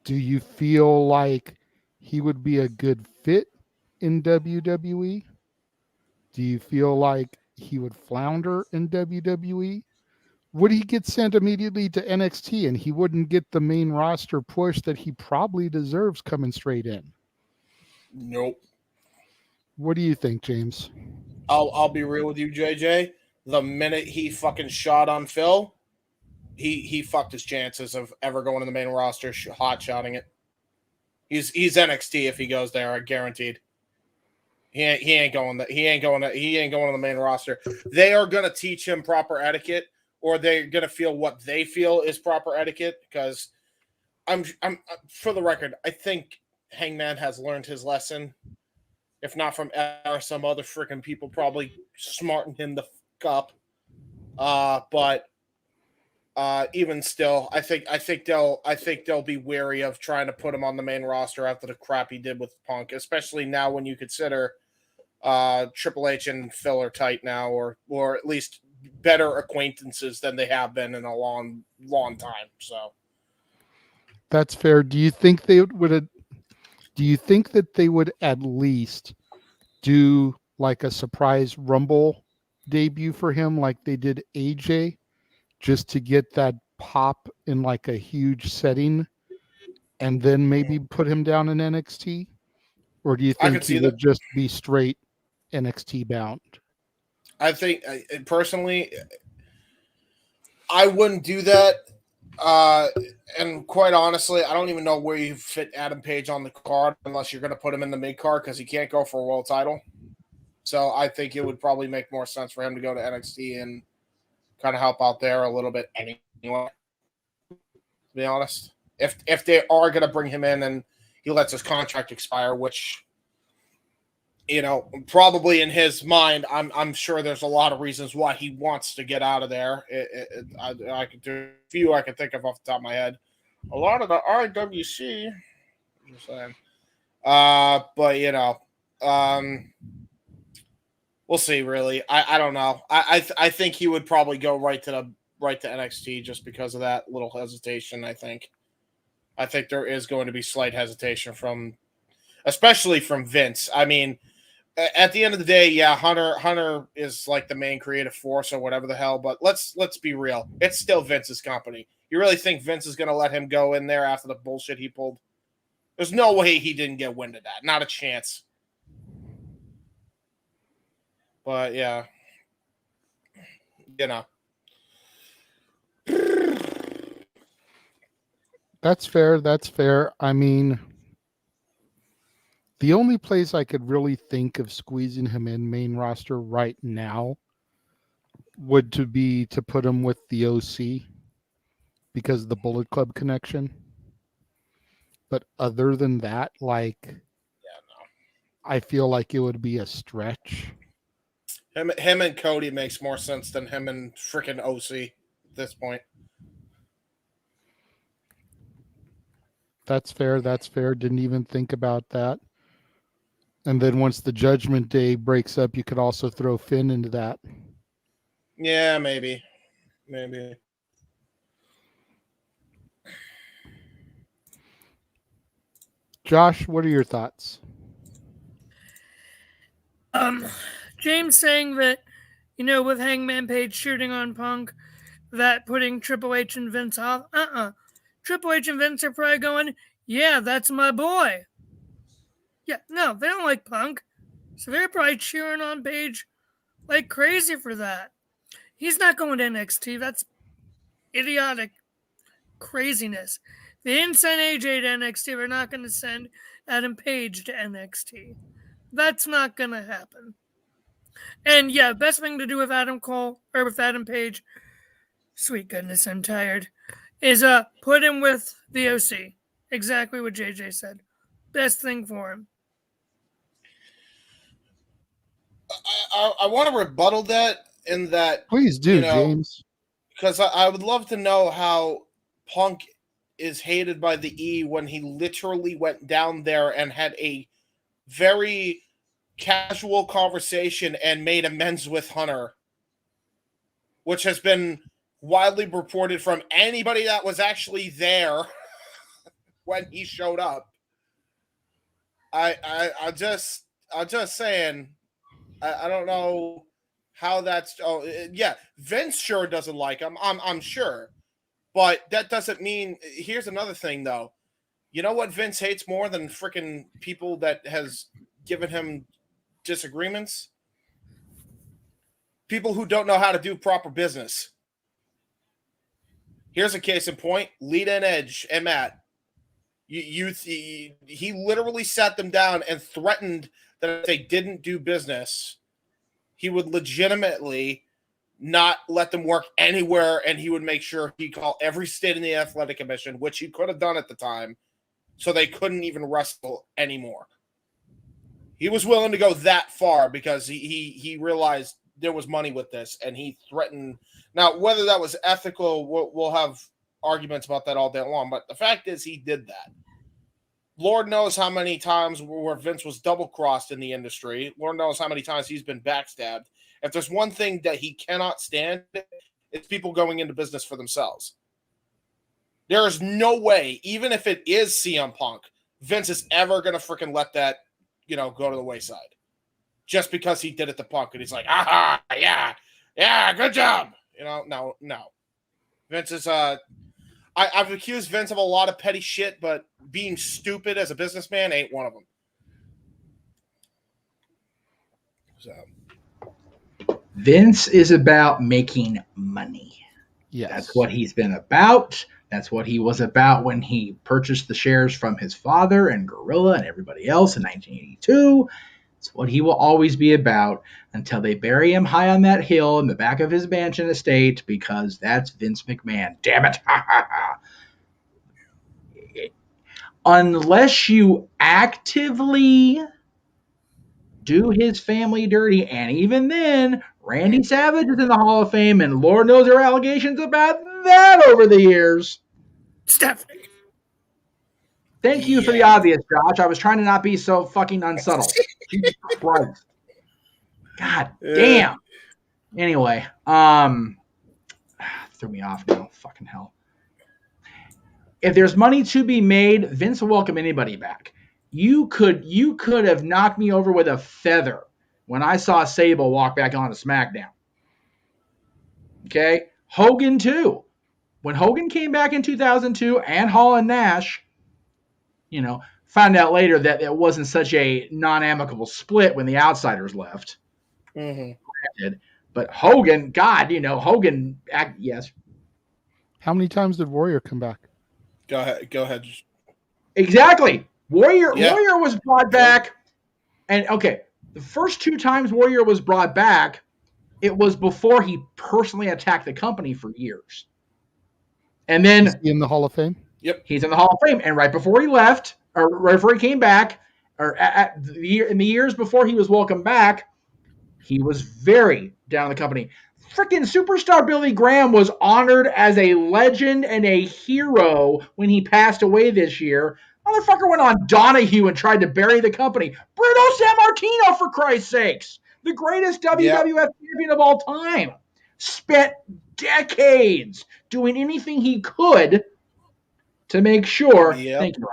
Do you feel like he would be a good fit in WWE? Do you feel like he would flounder in WWE? Would he get sent immediately to NXT and he wouldn't get the main roster push that he probably deserves coming straight in? Nope. What do you think, James? I'll be real with you, JJ. The minute he fucking shot on Phil, he fucked his chances of ever going to the main roster, hot shotting it. He's NXT if he goes there, I guaranteed. He ain't going to the main roster. They are gonna teach him proper etiquette, or they're gonna feel what they feel is proper etiquette. Because I'm for the record, I think Hangman has learned his lesson. If not from some other freaking people, probably smarten him the fuck up. But even still, I think they'll be wary of trying to put him on the main roster after the crap he did with Punk, especially now when you consider Triple H and Phil are tight now, or at least better acquaintances than they have been in a long time. So that's fair. Do you think they would? Do you think that they would at least do like a surprise Rumble debut for him, like they did AJ, just to get that pop in like a huge setting, and then maybe put him down in NXT? Or do you think he would just be straight NXT bound? I think personally, I wouldn't do that. And quite honestly, I don't even know where you fit Adam Page on the card unless you're going to put him in the mid card, because he can't go for a world title. So I think it would probably make more sense for him to go to NXT and kind of help out there a little bit anyway. To be honest, if they are going to bring him in and he lets his contract expire, which, you know, probably in his mind, I'm sure there's a lot of reasons why he wants to get out of there. I could do a few I can think of off the top of my head. A lot of the IWC, I'm just saying. But you know, we'll see. Really, I don't know. I think he would probably go right to NXT just because of that little hesitation. I think there is going to be slight hesitation especially from Vince. I mean, at the end of the day, yeah, Hunter is like the main creative force or whatever the hell, but let's be real. It's still Vince's company. You really think Vince is going to let him go in there after the bullshit he pulled? There's no way he didn't get wind of that. Not a chance. But yeah, you know. That's fair. That's fair. I mean, the only place I could really think of squeezing him in main roster right now would be to put him with the OC because of the Bullet Club connection. But other than that, like, I feel like it would be a stretch. Him and Cody makes more sense than him and freaking OC at this point. That's fair. That's fair. Didn't even think about that. And then once the Judgment Day breaks up, you could also throw Finn into that. Yeah, maybe. Josh, what are your thoughts? James saying that, you know, with Hangman Page shooting on Punk, that putting Triple H and Vince off. Triple H and Vince are probably going, yeah, that's my boy. Yeah, no, they don't like Punk. So they're probably cheering on Page like crazy for that. He's not going to NXT. That's idiotic craziness. They didn't send AJ to NXT. They're not going to send Adam Page to NXT. That's not going to happen. And yeah, best thing to do with Adam Page, sweet goodness, I'm tired, is put him with the OC. Exactly what JJ said. best thing for him. I want to rebuttal that in that. Please do, James. Because I would love to know how Punk is hated by the E when he literally went down there and had a very casual conversation and made amends with Hunter, which has been widely reported from anybody that was actually there when he showed up. I'm just saying, I don't know how that's. Oh yeah, Vince sure doesn't like him. I'm sure, but that doesn't mean. Here's another thing though. You know what Vince hates more than freaking people that has given him disagreements? People who don't know how to do proper business. Here's a case in point: Lita and Edge and Matt. He literally sat them down and threatened that if they didn't do business, he would legitimately not let them work anywhere, and he would make sure he called every state in the athletic commission, which he could have done at the time, so they couldn't even wrestle anymore. He was willing to go that far because he realized there was money with this, and he threatened. Now, whether that was ethical, we'll have arguments about that all day long, but the fact is he did that. Lord knows how many times where Vince was double-crossed in the industry. Lord knows how many times he's been backstabbed. If there's one thing that he cannot stand, it's people going into business for themselves. There is no way, even if it is CM Punk, Vince is ever going to freaking let that, go to the wayside. Just because he did it to Punk. And he's like, aha, yeah, good job. No. Vince is, I've accused Vince of a lot of petty shit, but being stupid as a businessman ain't one of them. So, Vince is about making money. Yes. That's what he's been about. That's what he was about when he purchased the shares from his father and Gorilla and everybody else in 1982. It's what he will always be about until they bury him high on that hill in the back of his mansion estate, because that's Vince McMahon. Damn it. Unless you actively do his family dirty, and even then, Randy Savage is in the Hall of Fame, and Lord knows there are allegations about that over the years. Stephanie. Thank you for the obvious, Josh. I was trying to not be so fucking unsubtle. Jesus Christ. God damn. Anyway, threw me off now. Fucking hell. If there's money to be made, Vince will welcome anybody back. You could have knocked me over with a feather when I saw Sable walk back on to SmackDown. Okay? Hogan too. When Hogan came back in 2002 and Hall and Nash, found out later that it wasn't such a non-amicable split when the Outsiders left. Mm-hmm. But Hogan, God, Hogan, yes. How many times did Warrior come back? Go ahead. Exactly. Warrior was brought back. And, okay, the first 2 times Warrior was brought back, it was before he personally attacked the company for years. And then... Is he in the Hall of Fame? Yep. He's in the Hall of Fame. And right before he left, or right before he came back, or in the years before he was welcomed back, he was very down on the company. Freaking superstar Billy Graham was honored as a legend and a hero when he passed away this year. Motherfucker went on Donahue and tried to bury the company. Bruno Sammartino, for Christ's sakes. The greatest WWF champion of all time. Spent decades doing anything he could to make sure, thank you,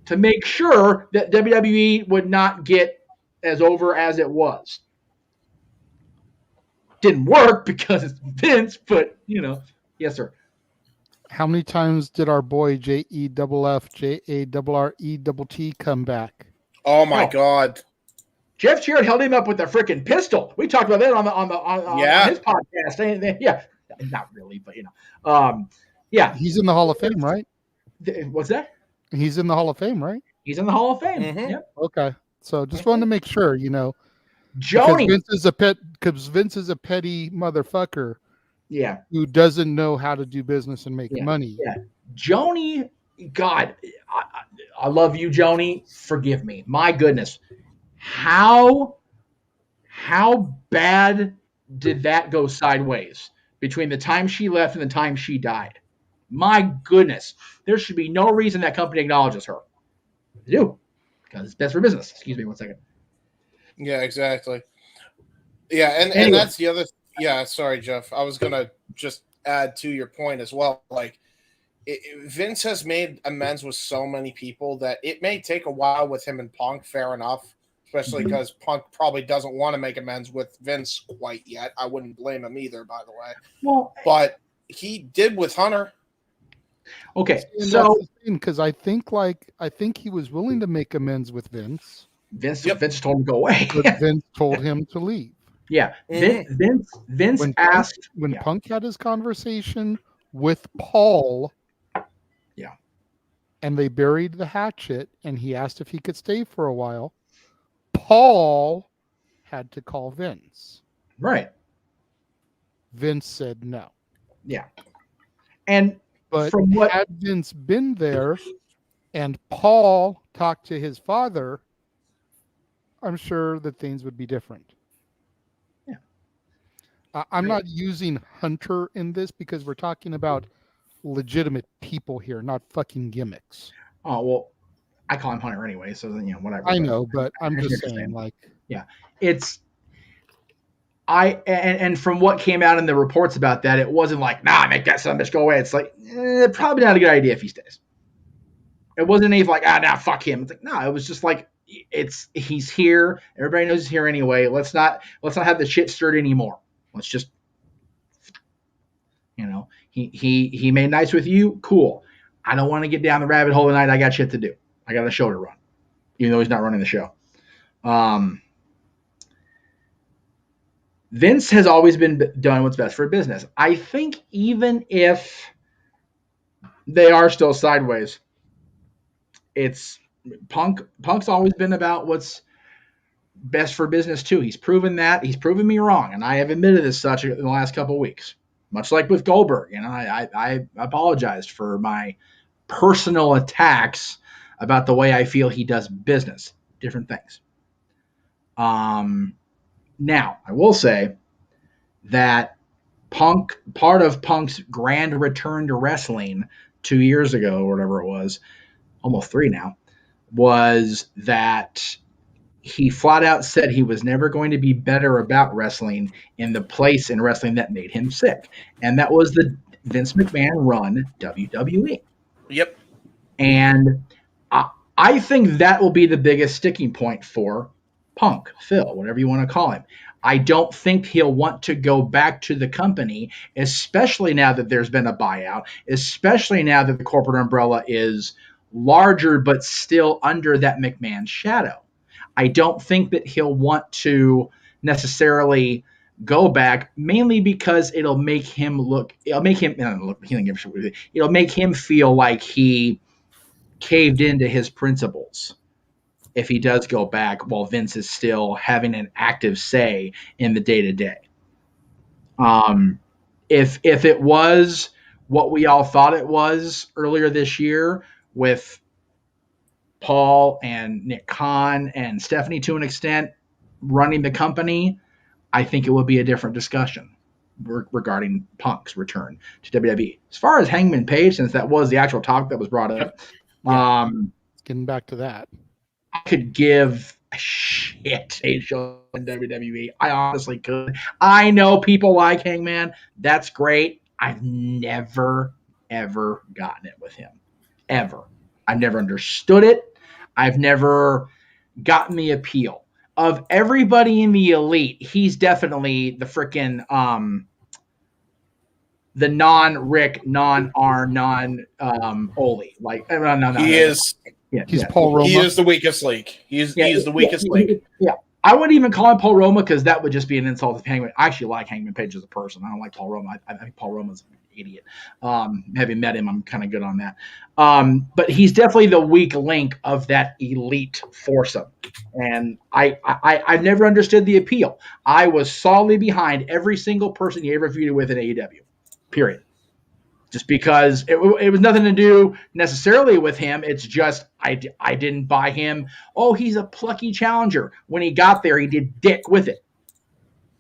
to make sure that WWE would not get as over as it was. Didn't work because it's Vince, but yes, sir. How many times did our boy JEFF JARRETT come back? Oh my God! Jeff Jarrett held him up with a freaking pistol. We talked about that on his podcast. Yeah, not really, but yeah. He's in the Hall of Fame, right? What's that? He's in the Hall of Fame, right? He's in the Hall of Fame. Mm-hmm. Yep. Okay, so just wanted to make sure, Joni. Because Vince is a petty motherfucker. Yeah. Who doesn't know how to do business and make money. Yeah. Joni God, I love you, Joni. Forgive me. My goodness. How bad did that go sideways between the time she left and the time she died? My goodness. There should be no reason that company acknowledges her. They do. Because it's best for business. Excuse me one second. Yeah, exactly. Yeah, and Anyway. that's the other. Yeah, sorry, Jeff. I was gonna just add to your point as well. Like, Vince has made amends with so many people that it may take a while with him and Punk. Fair enough, especially because Punk probably doesn't want to make amends with Vince quite yet. I wouldn't blame him either, by the way. Well, but he did with Hunter. Okay, And so because I think he was willing to make amends with Vince. Vince told him to go away. But Vince told him to leave. Yeah, Vince asked when Punk had his conversation with Paul. Yeah, and they buried the hatchet, and he asked if he could stay for a while. Paul had to call Vince. Right. Vince said no. Yeah, and but from what had Vince been there, and Paul talked to his father, I'm sure that things would be different. I'm not using Hunter in this because we're talking about legitimate people here, not fucking gimmicks. Oh, well, I call him Hunter anyway, so then, whatever. I know, but I'm just saying, like... Yeah, it's... And from what came out in the reports about that, it wasn't like, nah, make that son of a bitch go away. It's like, probably not a good idea if he stays. It wasn't anything like, nah, fuck him. It's like, no, it was just like, he's here. Everybody knows he's here anyway. Let's not have the shit stirred anymore. Let's just, he made nice with you. Cool. I don't want to get down the rabbit hole tonight. I got shit to do. I got a show to run, even though he's not running the show. Vince has always been done what's best for business. I think even if they are still sideways, it's Punk's always been about what's best for business too. He's proven that. He's proven me wrong, and I have admitted as such in the last couple of weeks. Much like with Goldberg, I apologized for my personal attacks about the way I feel he does business. Different things. Now, I will say that part of Punk's grand return to wrestling 2 years ago, or whatever it was, almost 3 now, was that he flat out said he was never going to be better about wrestling in the place in wrestling that made him sick. And that was the Vince McMahon run WWE. Yep. And I think that will be the biggest sticking point for Punk, Phil, whatever you want to call him. I don't think he'll want to go back to the company, especially now that there's been a buyout, especially now that the corporate umbrella is larger but still under that McMahon shadow. I don't think that he'll want to necessarily go back, mainly because it'll make him feel like he caved into his principles if he does go back while Vince is still having an active say in the day-to-day. If it was what we all thought it was earlier this year with Paul and Nick Khan and Stephanie to an extent running the company, I think it would be a different discussion regarding Punk's return to WWE. As far as Hangman Page, since that was the actual topic that was brought up, getting back to that, I could give a shit a show in WWE. I honestly could. I know people like Hangman. That's great. I've never, ever gotten it with him. Ever. I've never understood it. I've never gotten the appeal. Of everybody in the elite, he's definitely the freaking the non-Rick, non-R, non-Oli. Like, no. He is. Yeah, he's Paul Roma. He is the weakest link. He is the weakest link. Yeah. I wouldn't even call him Paul Roma because that would just be an insult to Hangman. I actually like Hangman Page as a person. I don't like Paul Roma. I think Paul Roma's an idiot. Having met him, I'm kind of good on that. But he's definitely the weak link of that elite foursome. And I've never understood the appeal. I was solidly behind every single person he ever feuded with in AEW. Period. just because it was nothing to do necessarily with him. It's just I didn't buy him. Oh, he's a plucky challenger. When he got there, he did dick with it.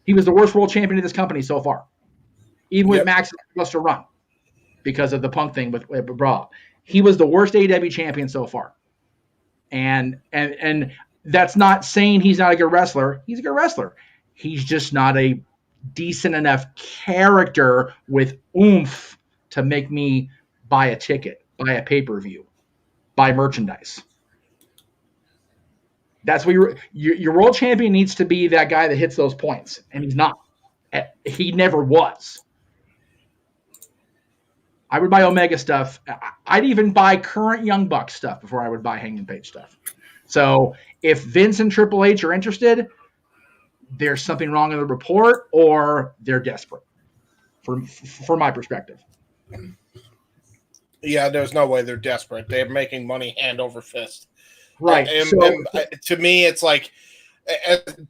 He was the worst world champion of this company so far, even with Max Buster Run, because of the Punk thing with Raw. He was the worst AEW champion so far, and that's not saying he's not a good wrestler. He's a good wrestler. He's just not a decent enough character with oomph to make me buy a ticket, buy a pay-per-view, buy merchandise. That's what your world champion needs to be, that guy that hits those points, and he's not. He never was. I would buy Omega stuff. I'd even buy current Young Bucks stuff before I would buy Hangman Page stuff. So if Vince and Triple H are interested, there's something wrong in the report, or they're desperate, from my perspective. Yeah, there's no way they're desperate. They're making money hand over fist. Right. And to me, it's like,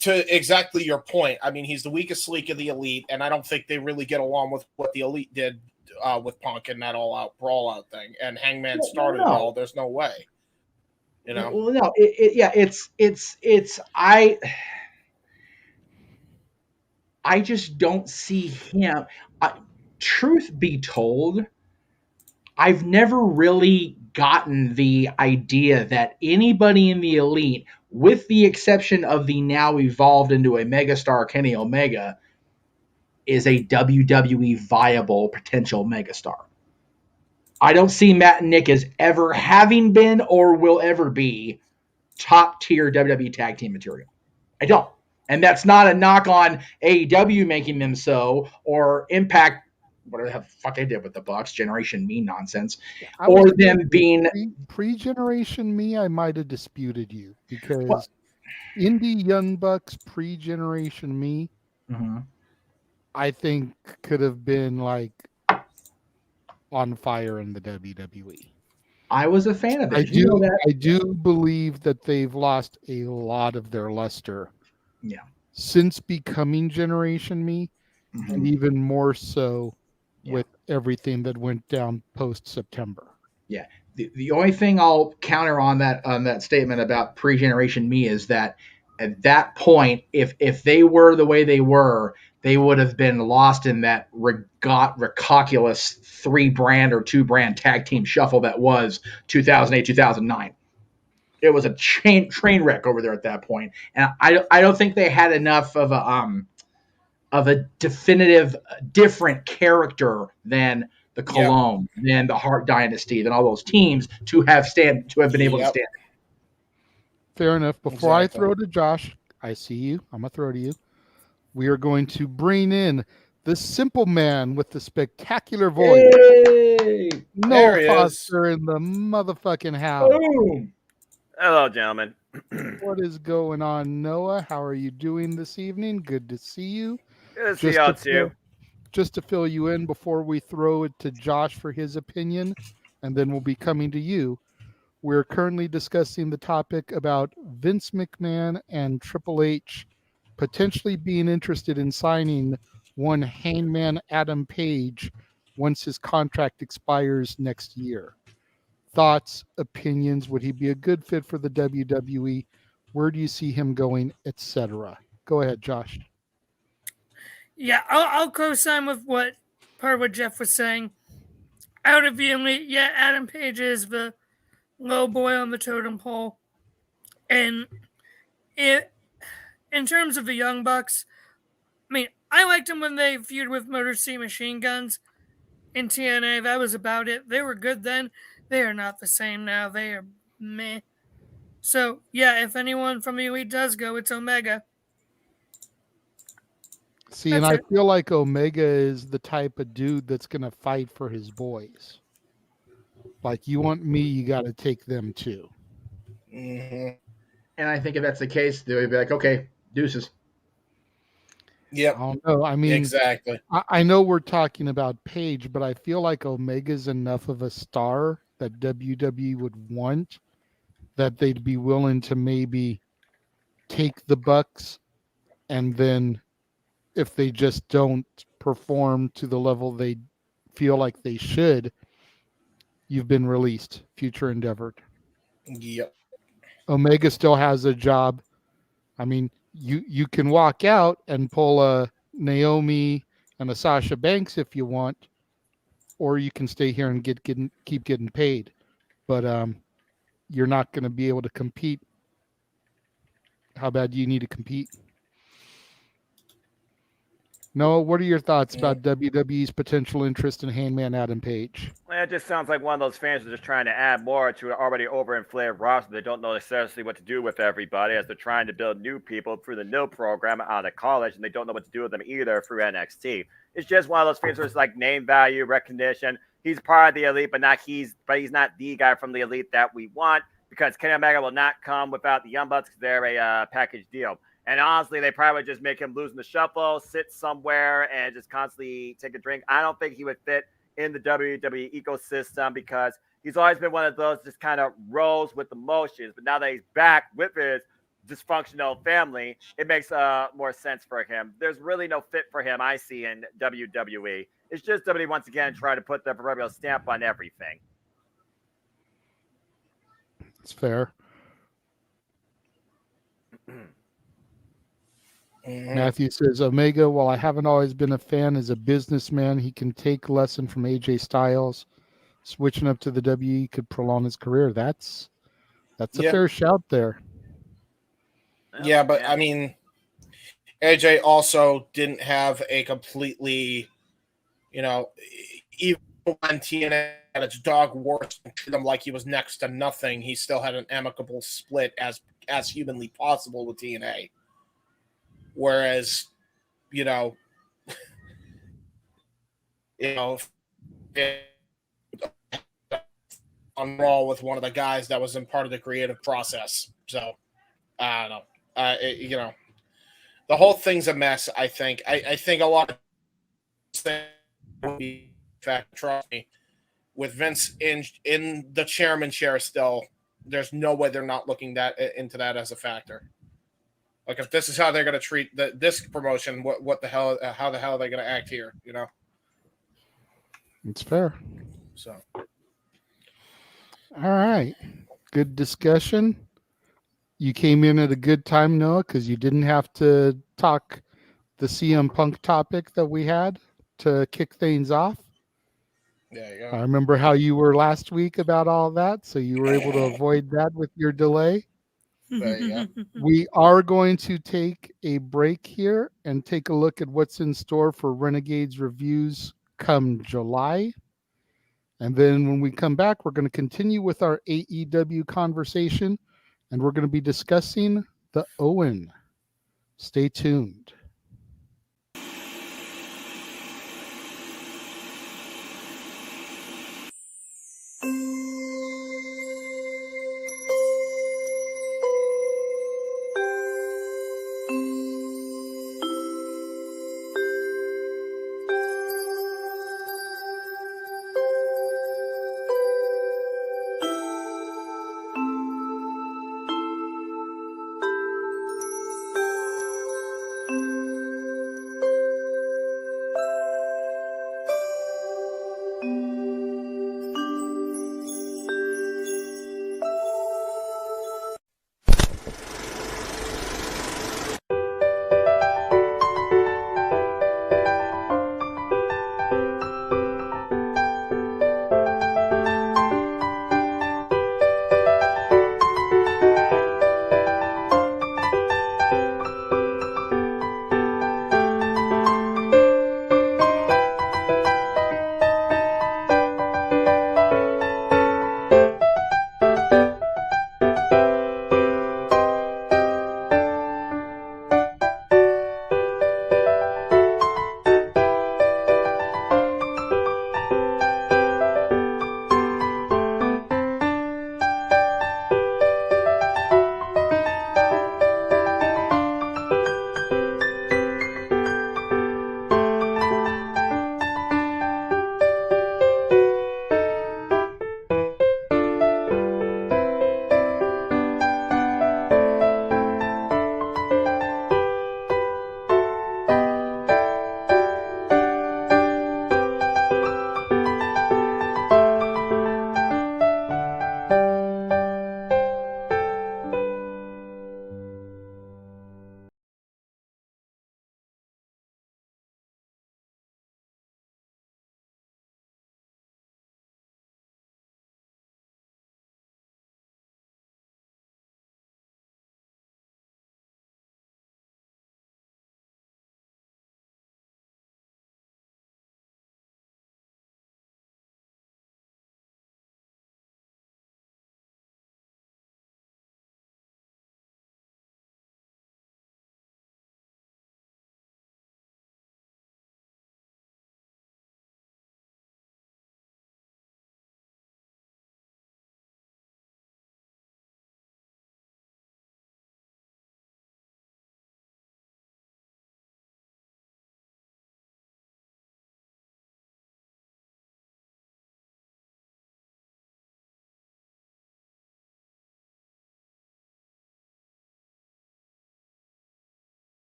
to exactly your point, I mean, he's the weakest link of the Elite, and I don't think they really get along with what the Elite did with Punk and that all-out brawl-out thing. And Hangman started it all. There's no way. You know? Well, no. It's I just don't see him. Truth be told, I've never really gotten the idea that anybody in the Elite, with the exception of the now evolved into a megastar Kenny Omega, is a WWE viable potential megastar. I don't see Matt and Nick as ever having been or will ever be top tier WWE tag team material. I don't. And that's not a knock on AEW making them so, or Impact, whatever the fuck they did with the Bucks, Generation Me nonsense, or them being pre-Generation Me. I might have disputed you, because Indie Young Bucks pre-Generation Me, I think could have been like on fire in the WWE. I was a fan of it. I do believe that they've lost a lot of their luster. Yeah. Since becoming Generation Me, and even more so with everything that went down post-September. Yeah. The only thing I'll counter on that statement about pre-Generation Me is that at that point, if they were the way they were, they would have been lost in that recalculous 3-brand or 2-brand tag team shuffle that was 2008, 2009. It was a train wreck over there at that point, and I don't think they had enough of a definitive different character than the Cologne, than the Hart Dynasty, than all those teams to have been able to stand. Fair enough. Before I throw to Josh, I see you. I'm gonna throw to you. We are going to bring in the simple man with the spectacular voice. Hey! Noah Foster in the motherfucking house. Boom. Hello, gentlemen. What is going on, Noah? How are you doing this evening? Good to see you. Good to see y'all too. Just to fill you in before we throw it to Josh for his opinion, and then we'll be coming to you. We're currently discussing the topic about Vince McMahon and Triple H potentially being interested in signing one Hangman Adam Page once his contract expires next year. Thoughts, opinions, would he be a good fit for the WWE? Where do you see him going, etc.? Go ahead, Josh. Yeah, I'll co-sign with what Jeff was saying. Out of the Elite, Adam Page is the low boy on the totem pole. And in terms of the Young Bucks, I mean, I liked them when they feuded with Motor City Machine Guns in TNA. That was about it. They were good then. They are not the same now. They are meh. So, yeah, if anyone from the Elite does go, it's Omega. See, and I feel like Omega is the type of dude that's going to fight for his boys. Like, you want me, you got to take them too. And I think if that's the case, they'll be like, okay, deuces. Yeah. I don't know. I mean, exactly. I know we're talking about Page, but I feel like Omega's enough of a star that WWE would want that they'd be willing to maybe take the Bucks, and then if they just don't perform to the level they feel like they should, you've been released. Future endeavored. Yep. Omega still has a job. I mean, you can walk out and pull a Naomi and a Sasha Banks if you want, or you can stay here and keep getting paid. But you're not going to be able to compete. How bad do you need to compete? Noah, what are your thoughts about WWE's potential interest in Hangman Adam Page? It just sounds like one of those fans are just trying to add more to an already overinflated roster. They don't know necessarily what to do with everybody as they're trying to build new people through the NIL program out of college, and they don't know what to do with them either through NXT. It's just one of those fans where it's like name value, recognition. He's part of the elite, but he's not the guy from the elite that we want, because Kenny Omega will not come without the Young Bucks because they're a package deal. And honestly, they probably would just make him lose in the shuffle, sit somewhere, and just constantly take a drink. I don't think he would fit in the WWE ecosystem because he's always been one of those just kind of rolls with emotions. But now that he's back with his dysfunctional family, it makes more sense for him. There's really no fit for him, I see, in WWE. It's just WWE once again trying to put the proverbial stamp on everything. It's fair. Matthew says, Omega, while I haven't always been a fan, as a businessman, he can take a lesson from AJ Styles. Switching up to the WE could prolong his career. That's a fair shout there. Yeah, but I mean, AJ also didn't have a completely, even when TNA had its dog worse and treated him like he was next to nothing, he still had an amicable split as humanly possible with TNA. Whereas, on Raw with one of the guys that was in part of the creative process. So, I don't know. The whole thing's a mess, I think. I think a lot of things will be, in fact, trust me, with Vince in the chairman chair still, there's no way they're not looking into that as a factor. Like, if this is how they're going to treat this promotion, what the hell? How the hell are they going to act here? It's fair. So, all right, good discussion. You came in at a good time, Noah, because you didn't have to talk the CM Punk topic that we had to kick things off. There you go. I remember how you were last week about all that, so you were able to avoid that with your delay. There you go. We are going to take a break here and take a look at what's in store for Renegade's reviews come July. And then when we come back, we're going to continue with our AEW conversation, and we're going to be discussing the Owen. Stay tuned.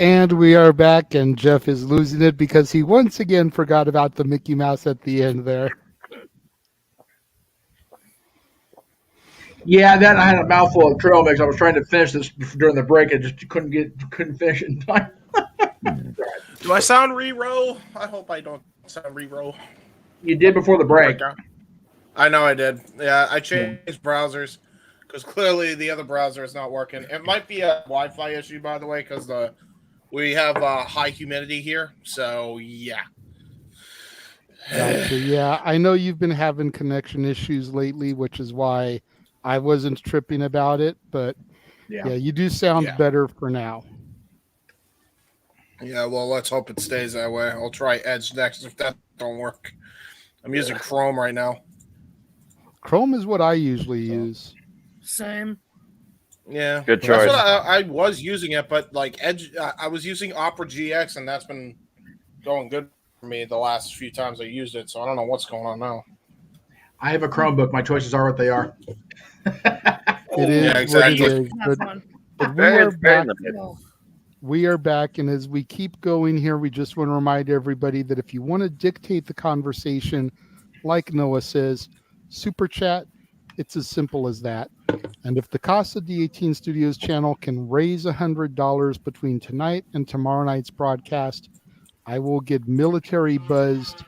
And we are back, and Jeff is losing it because he once again forgot about the Mickey Mouse at the end there. Yeah, then I had a mouthful of trail mix. I was trying to finish this during the break. I just couldn't finish it in time. Do I sound re-roll? I hope I don't sound re-roll. You did before the break. I know I did. Yeah, I changed browsers because clearly the other browser is not working. It might be a Wi-Fi issue, by the way, because we have high humidity here. So yeah. Gotcha. Yeah, I know you've been having connection issues lately, which is why I wasn't tripping about it. But yeah, you do sound better for now. Yeah, well, let's hope it stays that way. I'll try Edge next if that don't work. I'm using Chrome right now. Chrome is what I usually use. Same. Yeah, good choice. That's what I was using it, but like Edge, I was using Opera GX, and that's been going good for me the last few times I used it. So I don't know what's going on now. I have a Chromebook. My choices are what they are. It is exactly. what it is. But we are back. We are back, and as we keep going here, we just want to remind everybody that if you want to dictate the conversation, like Noah says, super chat, it's as simple as that. And if the Casa D18 Studios channel can raise $100 between tonight and tomorrow night's broadcast, I will get military buzzed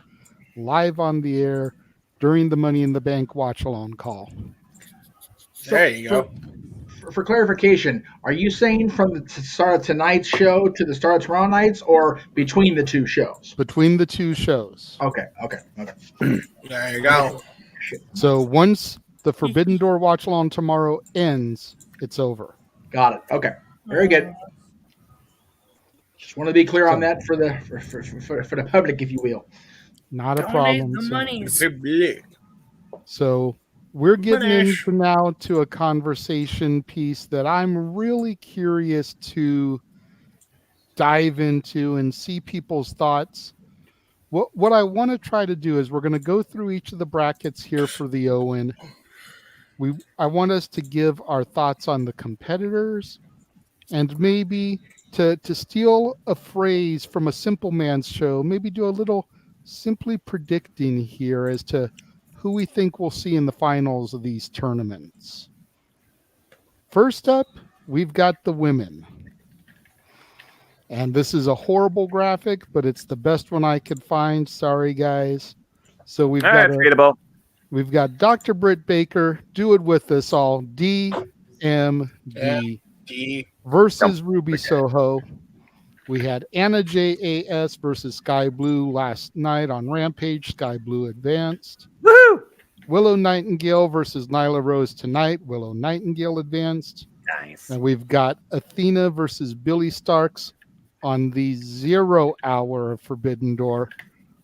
live on the air during the Money in the Bank watch-along call. There you go. For clarification, are you saying from the start of tonight's show to the start of tomorrow night's, or between the two shows? Between the two shows. Okay. There you go. So once the Forbidden Door watch along tomorrow ends, it's over. Got it. Okay. Very good. Just want to be clear on that for the public, if you will. Not a problem. The monies. So we're getting into now to a conversation piece that I'm really curious to dive into and see people's thoughts. What I want to try to do is we're going to go through each of the brackets here for the Owen. I want us to give our thoughts on the competitors, and maybe to steal a phrase from a Simple Man's show, maybe do a little simply predicting here as to who we think we'll see in the finals of these tournaments. First up, we've got the women. And this is a horrible graphic, but it's the best one I could find. Sorry, guys. So we've got Dr. Britt Baker, do it with us all, DMD versus Ruby Soho. We had Anna JAS versus Sky Blue last night on Rampage. Sky Blue advanced. Woo! Willow Nightingale versus Nyla Rose tonight. Willow Nightingale advanced. Nice. And we've got Athena versus Billy Starks on the 0 hour of Forbidden Door.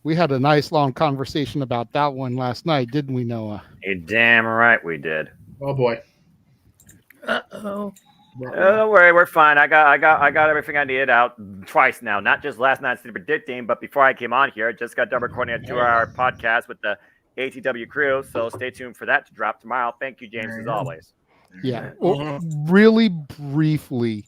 We had a nice long conversation about that one last night, didn't we, Noah? You're damn right we did. Oh, boy. Uh-oh. Don't worry, we're fine. I got everything I needed out twice now. Not just last night's predicting, but before I came on here, I just got done recording a 2-hour podcast with the ATW crew. So stay tuned for that to drop tomorrow. Thank you, James, as always. Yeah. Well, really briefly,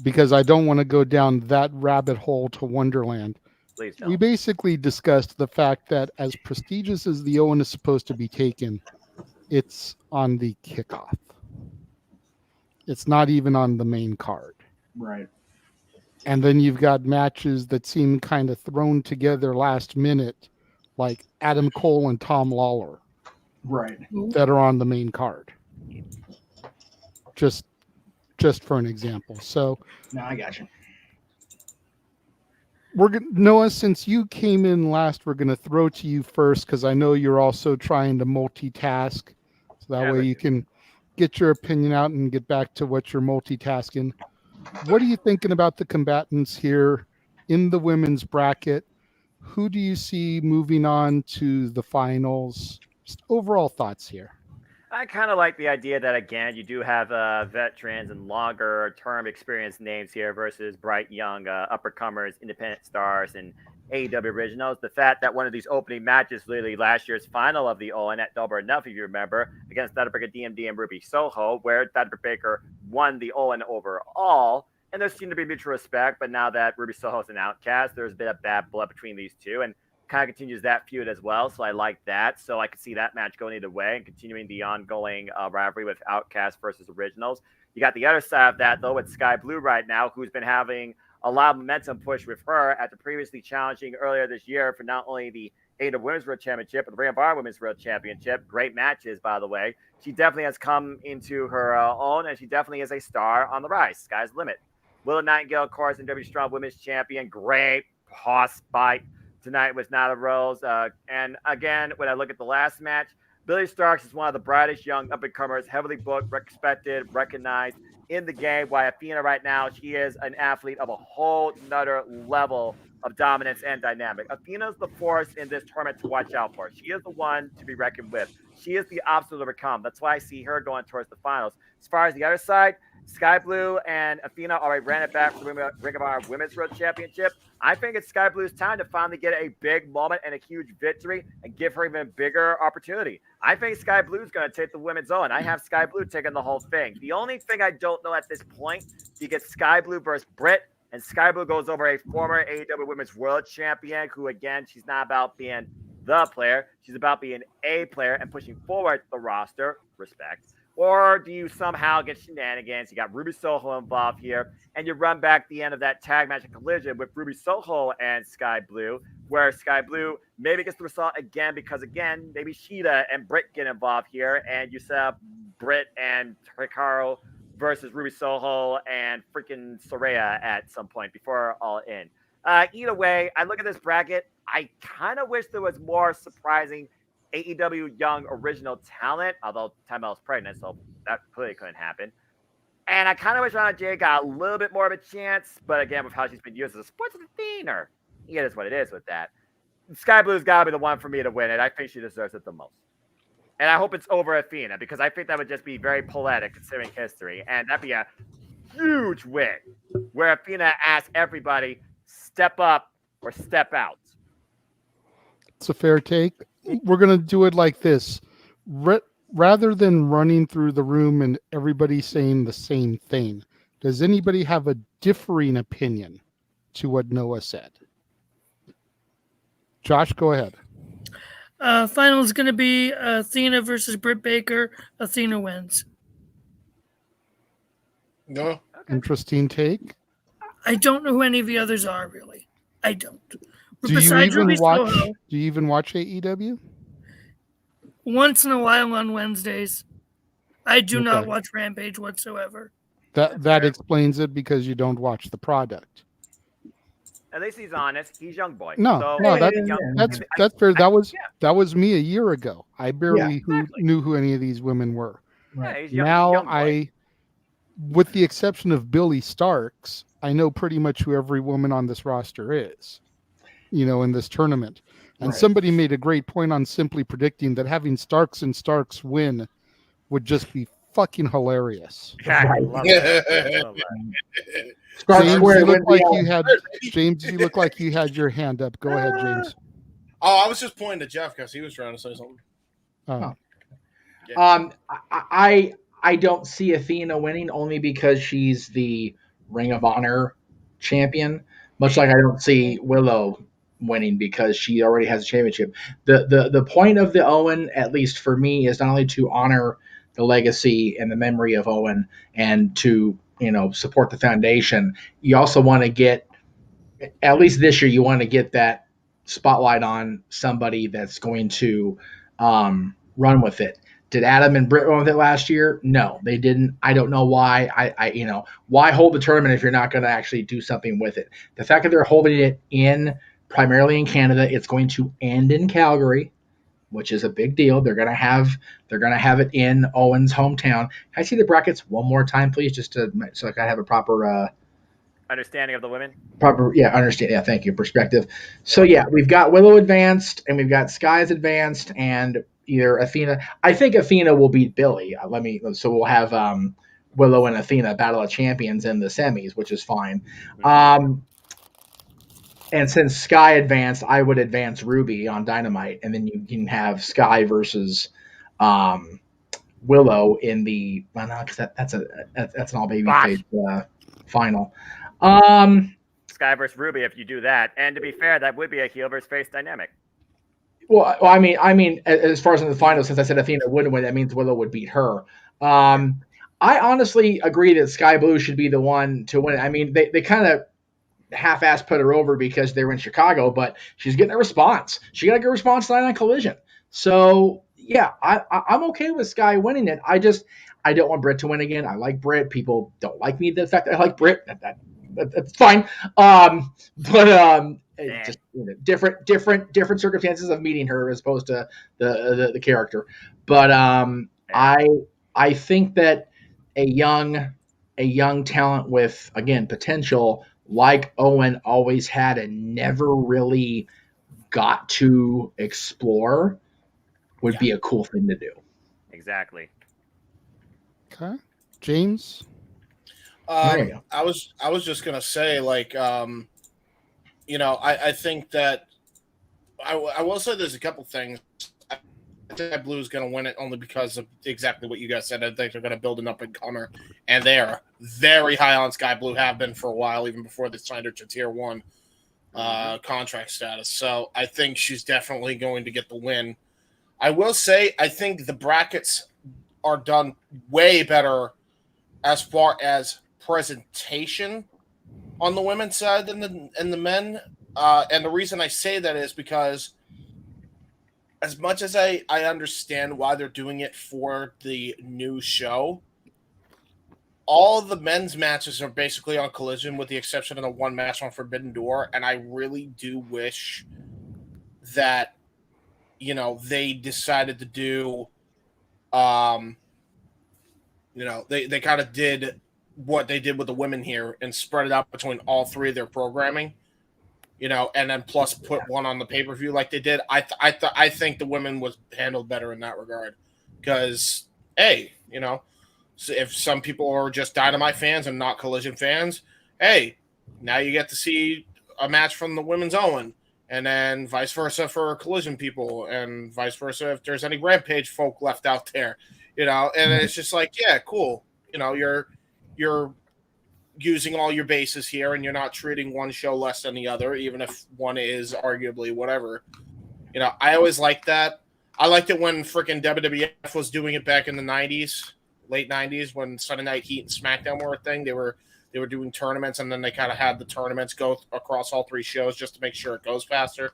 because I don't want to go down that rabbit hole to Wonderland. Please don't. We basically discussed the fact that as prestigious as the Owen is supposed to be taken, it's on the kickoff. It's not even on the main card. Right. And then you've got matches that seem kind of thrown together last minute, like Adam Cole and Tom Lawler. Right. That are on the main card. Just for an example. So no, I got you. We're gonna, Noah, since you came in last, we're going to throw to you first because I know you're also trying to multitask. So that way you can get your opinion out and get back to what you're multitasking. What are you thinking about the combatants here in the women's bracket? Who do you see moving on to the finals? Just overall thoughts here. I kind of like the idea that, again, you do have veterans and longer-term experienced names here versus bright, young uppercomers, independent stars, and AEW originals. The fact that one of these opening matches, literally last year's final of the Owen at Double or Nothing, if you remember, against Dr. Baker DMD and Ruby Soho, where Dr. Baker won the Owen overall. And there seemed to be mutual respect, but now that Ruby Soho is an outcast, there's been a bad blood between these two. And kind of continues that feud as well, so I like that. So I could see that match going either way and continuing the ongoing rivalry with Outcast versus Originals. You got the other side of that, though, with Sky Blue right now, who's been having a lot of momentum push with her after previously challenging earlier this year for not only the AEW Women's World Championship, but the Ring of Honor Women's World Championship. Great matches, by the way. She definitely has come into her own, and she definitely is a star on the rise. Sky's the limit. Willow Nightingale, of course, and W Strong Women's Champion. Great boss fight tonight with Nyla Rose. And again, when I look at the last match, Billy Starks is one of the brightest young up-and-comers, heavily booked, respected, recognized in the game. While Athena right now, she is an athlete of a whole nother level of dominance and dynamic. Athena's the force in this tournament to watch out for. She is the one to be reckoned with. She is the obstacle to overcome. That's why I see her going towards the finals. As far as the other side, Sky Blue and Athena already ran it back for the Ring of Honor Women's World Championship. I think it's Sky Blue's time to finally get a big moment and a huge victory and give her even a bigger opportunity. I think Sky Blue's going to take the women's own. I have Sky Blue taking the whole thing. The only thing I don't know at this point, you get Sky Blue versus Britt, and Sky Blue goes over a former AEW Women's World Champion who, again, she's not about being the player. She's about being a player and pushing forward the roster. Respect. Or do you somehow get shenanigans? You got Ruby Soho involved here, and you run back the end of that tag match collision with Ruby Soho and Sky Blue, where Sky Blue maybe gets the result again because, again, maybe Sheeta and Britt get involved here, and you set up Britt and Hikaru versus Ruby Soho and freaking Soraya at some point before all in. Either way, I look at this bracket. I kind of wish there was more surprising AEW young original talent, although Timel's pregnant, so that clearly couldn't happen. And I kind of wish Anna Jay got a little bit more of a chance, but again, with how she's been used as a sports entertainer, it is what it is with that. Sky Blue's got to be the one for me to win it. I think she deserves it the most. And I hope it's over Athena, because I think that would just be very poetic considering history, and that'd be a huge win, where Athena asks everybody, step up or step out. It's a fair take. We're going to do it like this. Rather than running through the room and everybody saying the same thing, does anybody have a differing opinion to what Noah said? Josh, go ahead. Final is going to be Athena versus Britt Baker. Athena wins. No. Interesting take. I don't know who any of the others are, really. I don't. Do you even watch AEW? Once in a while on Wednesdays. I do not watch Rampage whatsoever. That explains it, because you don't watch the product. At least he's honest. He's young boy. No, that's fair. That was me a year ago. I barely knew who any of these women were. Right. Now with the exception of Billy Starks, I know pretty much who every woman on this roster is, in this tournament. And somebody made a great point on simply predicting that having Starks and Starks win would just be fucking hilarious. I love that. I love that. James, you look like you had your hand up. Go ahead, James. Oh, I was just pointing to Jeff because he was trying to say something. Oh. I don't see Athena winning only because she's the Ring of Honor champion, much like I don't see Willow winning because she already has a championship. The point of the Owen, at least for me, is not only to honor the legacy and the memory of Owen and to, support the foundation. You also want to get, at least this year, you want to get that spotlight on somebody that's going to run with it. Did Adam and Britt run with it last year? No, they didn't. I don't know why. Why hold the tournament if you're not going to actually do something with it? The fact that they're holding it primarily in Canada, it's going to end in Calgary, which is a big deal. They're going to have it in Owen's hometown. Can I see the brackets one more time, please, so I can have a proper understanding of the women. Understand. Yeah, thank you. Perspective. So we've got Willow advanced, and we've got Skies advanced, and either Athena. I think Athena will beat Billy. So we'll have Willow and Athena battle of champions in the semis, which is fine. And since Sky advanced, I would advance Ruby on Dynamite, and then you can have Sky versus Willow in the because that's an all baby face final. Sky versus Ruby, if you do that, and to be fair, that would be a heel versus face dynamic. Well, I mean, as far as in the final, since I said Athena wouldn't win, that means Willow would beat her. I honestly agree that Sky Blue should be the one to win. I mean, they kind of half-ass put her over because they were in Chicago, but she's getting a response. She got a good response tonight on Collision. So yeah, I'm okay with Sky winning it. I don't want Britt to win again. I like Britt. People don't like me the fact that I like Britt. That's fine. Just different circumstances of meeting her as opposed to the character. But I think that a young talent with, again, potential like Owen always had and never really got to explore would be a cool thing to do. Exactly. Okay. James? I was just gonna say, I think that I will say there's a couple things. I think Blue is going to win it only because of exactly what you guys said. I think they're going to build an up and comer, and they are very high on Sky Blue. Have been for a while, even before they signed her to Tier 1 contract status. So I think she's definitely going to get the win. I will say I think the brackets are done way better as far as presentation on the women's side than the men. And the reason I say that is because as much as I understand why they're doing it for the new show, all the men's matches are basically on Collision with the exception of the one match on Forbidden Door. And I really do wish that, they decided to do, they kind of did what they did with the women here and spread it out between all three of their programming. And then plus put one on the pay-per-view like they did. I think the women was handled better in that regard because, so if some people are just Dynamite fans and not Collision fans, now you get to see a match from the women's Owen, and then vice versa for Collision people, and vice versa if there's any Rampage folk left out there, and it's just like, yeah, cool. You're using all your bases here, and you're not treating one show less than the other, even if one is arguably whatever. I always liked that. I liked it when freaking WWF was doing it back in the 90s, late 90s, when Sunday Night Heat and SmackDown were a thing. They were doing tournaments, and then they kind of had the tournaments go across all three shows just to make sure it goes faster.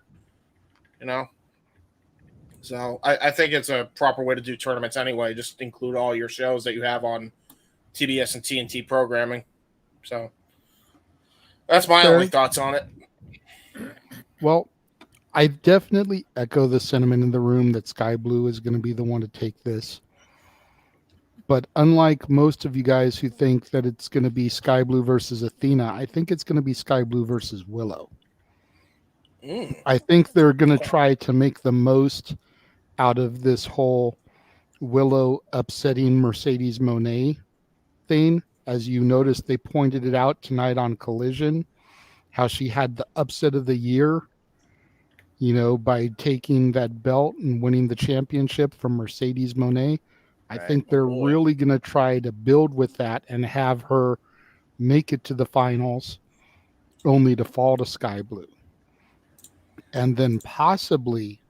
So I think it's a proper way to do tournaments anyway. Just include all your shows that you have on TBS and TNT programming. So that's my only thoughts on it. Well, I definitely echo the sentiment in the room that Sky Blue is going to be the one to take this. But unlike most of you guys who think that it's going to be Sky Blue versus Athena, I think it's going to be Sky Blue versus Willow. I think they're going to try to make the most out of this whole Willow upsetting Mercedes Moné thing. As you noticed, they pointed it out tonight on Collision, how she had the upset of the year, by taking that belt and winning the championship from Mercedes Moné. I think they're really going to try to build with that and have her make it to the finals only to fall to Sky Blue. And then possibly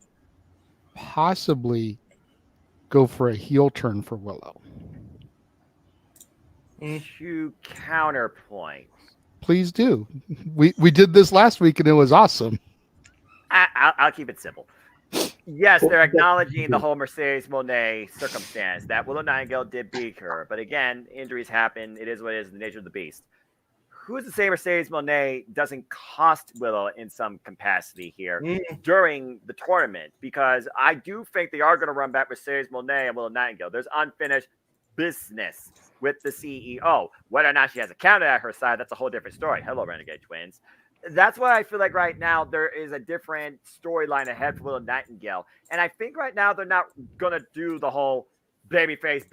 go for a heel turn for Willow. To counterpoint. Please do. We did this last week and it was awesome. I'll keep it simple. Yes, they're acknowledging the whole Mercedes Moné circumstance that Willow Nightingale did beat her. But again, injuries happen. It is what it is, the nature of the beast. Who's to say Mercedes Moné doesn't cost Willow in some capacity here during the tournament? Because I do think they are going to run back Mercedes Moné and Willow Nightingale. There's unfinished business with the CEO. Whether or not she has a counter at her side, that's a whole different story. Hello, Renegade Twins. That's why I feel like right now there is a different storyline ahead for Willow Nightingale. And I think right now they're not going to do the whole babyface,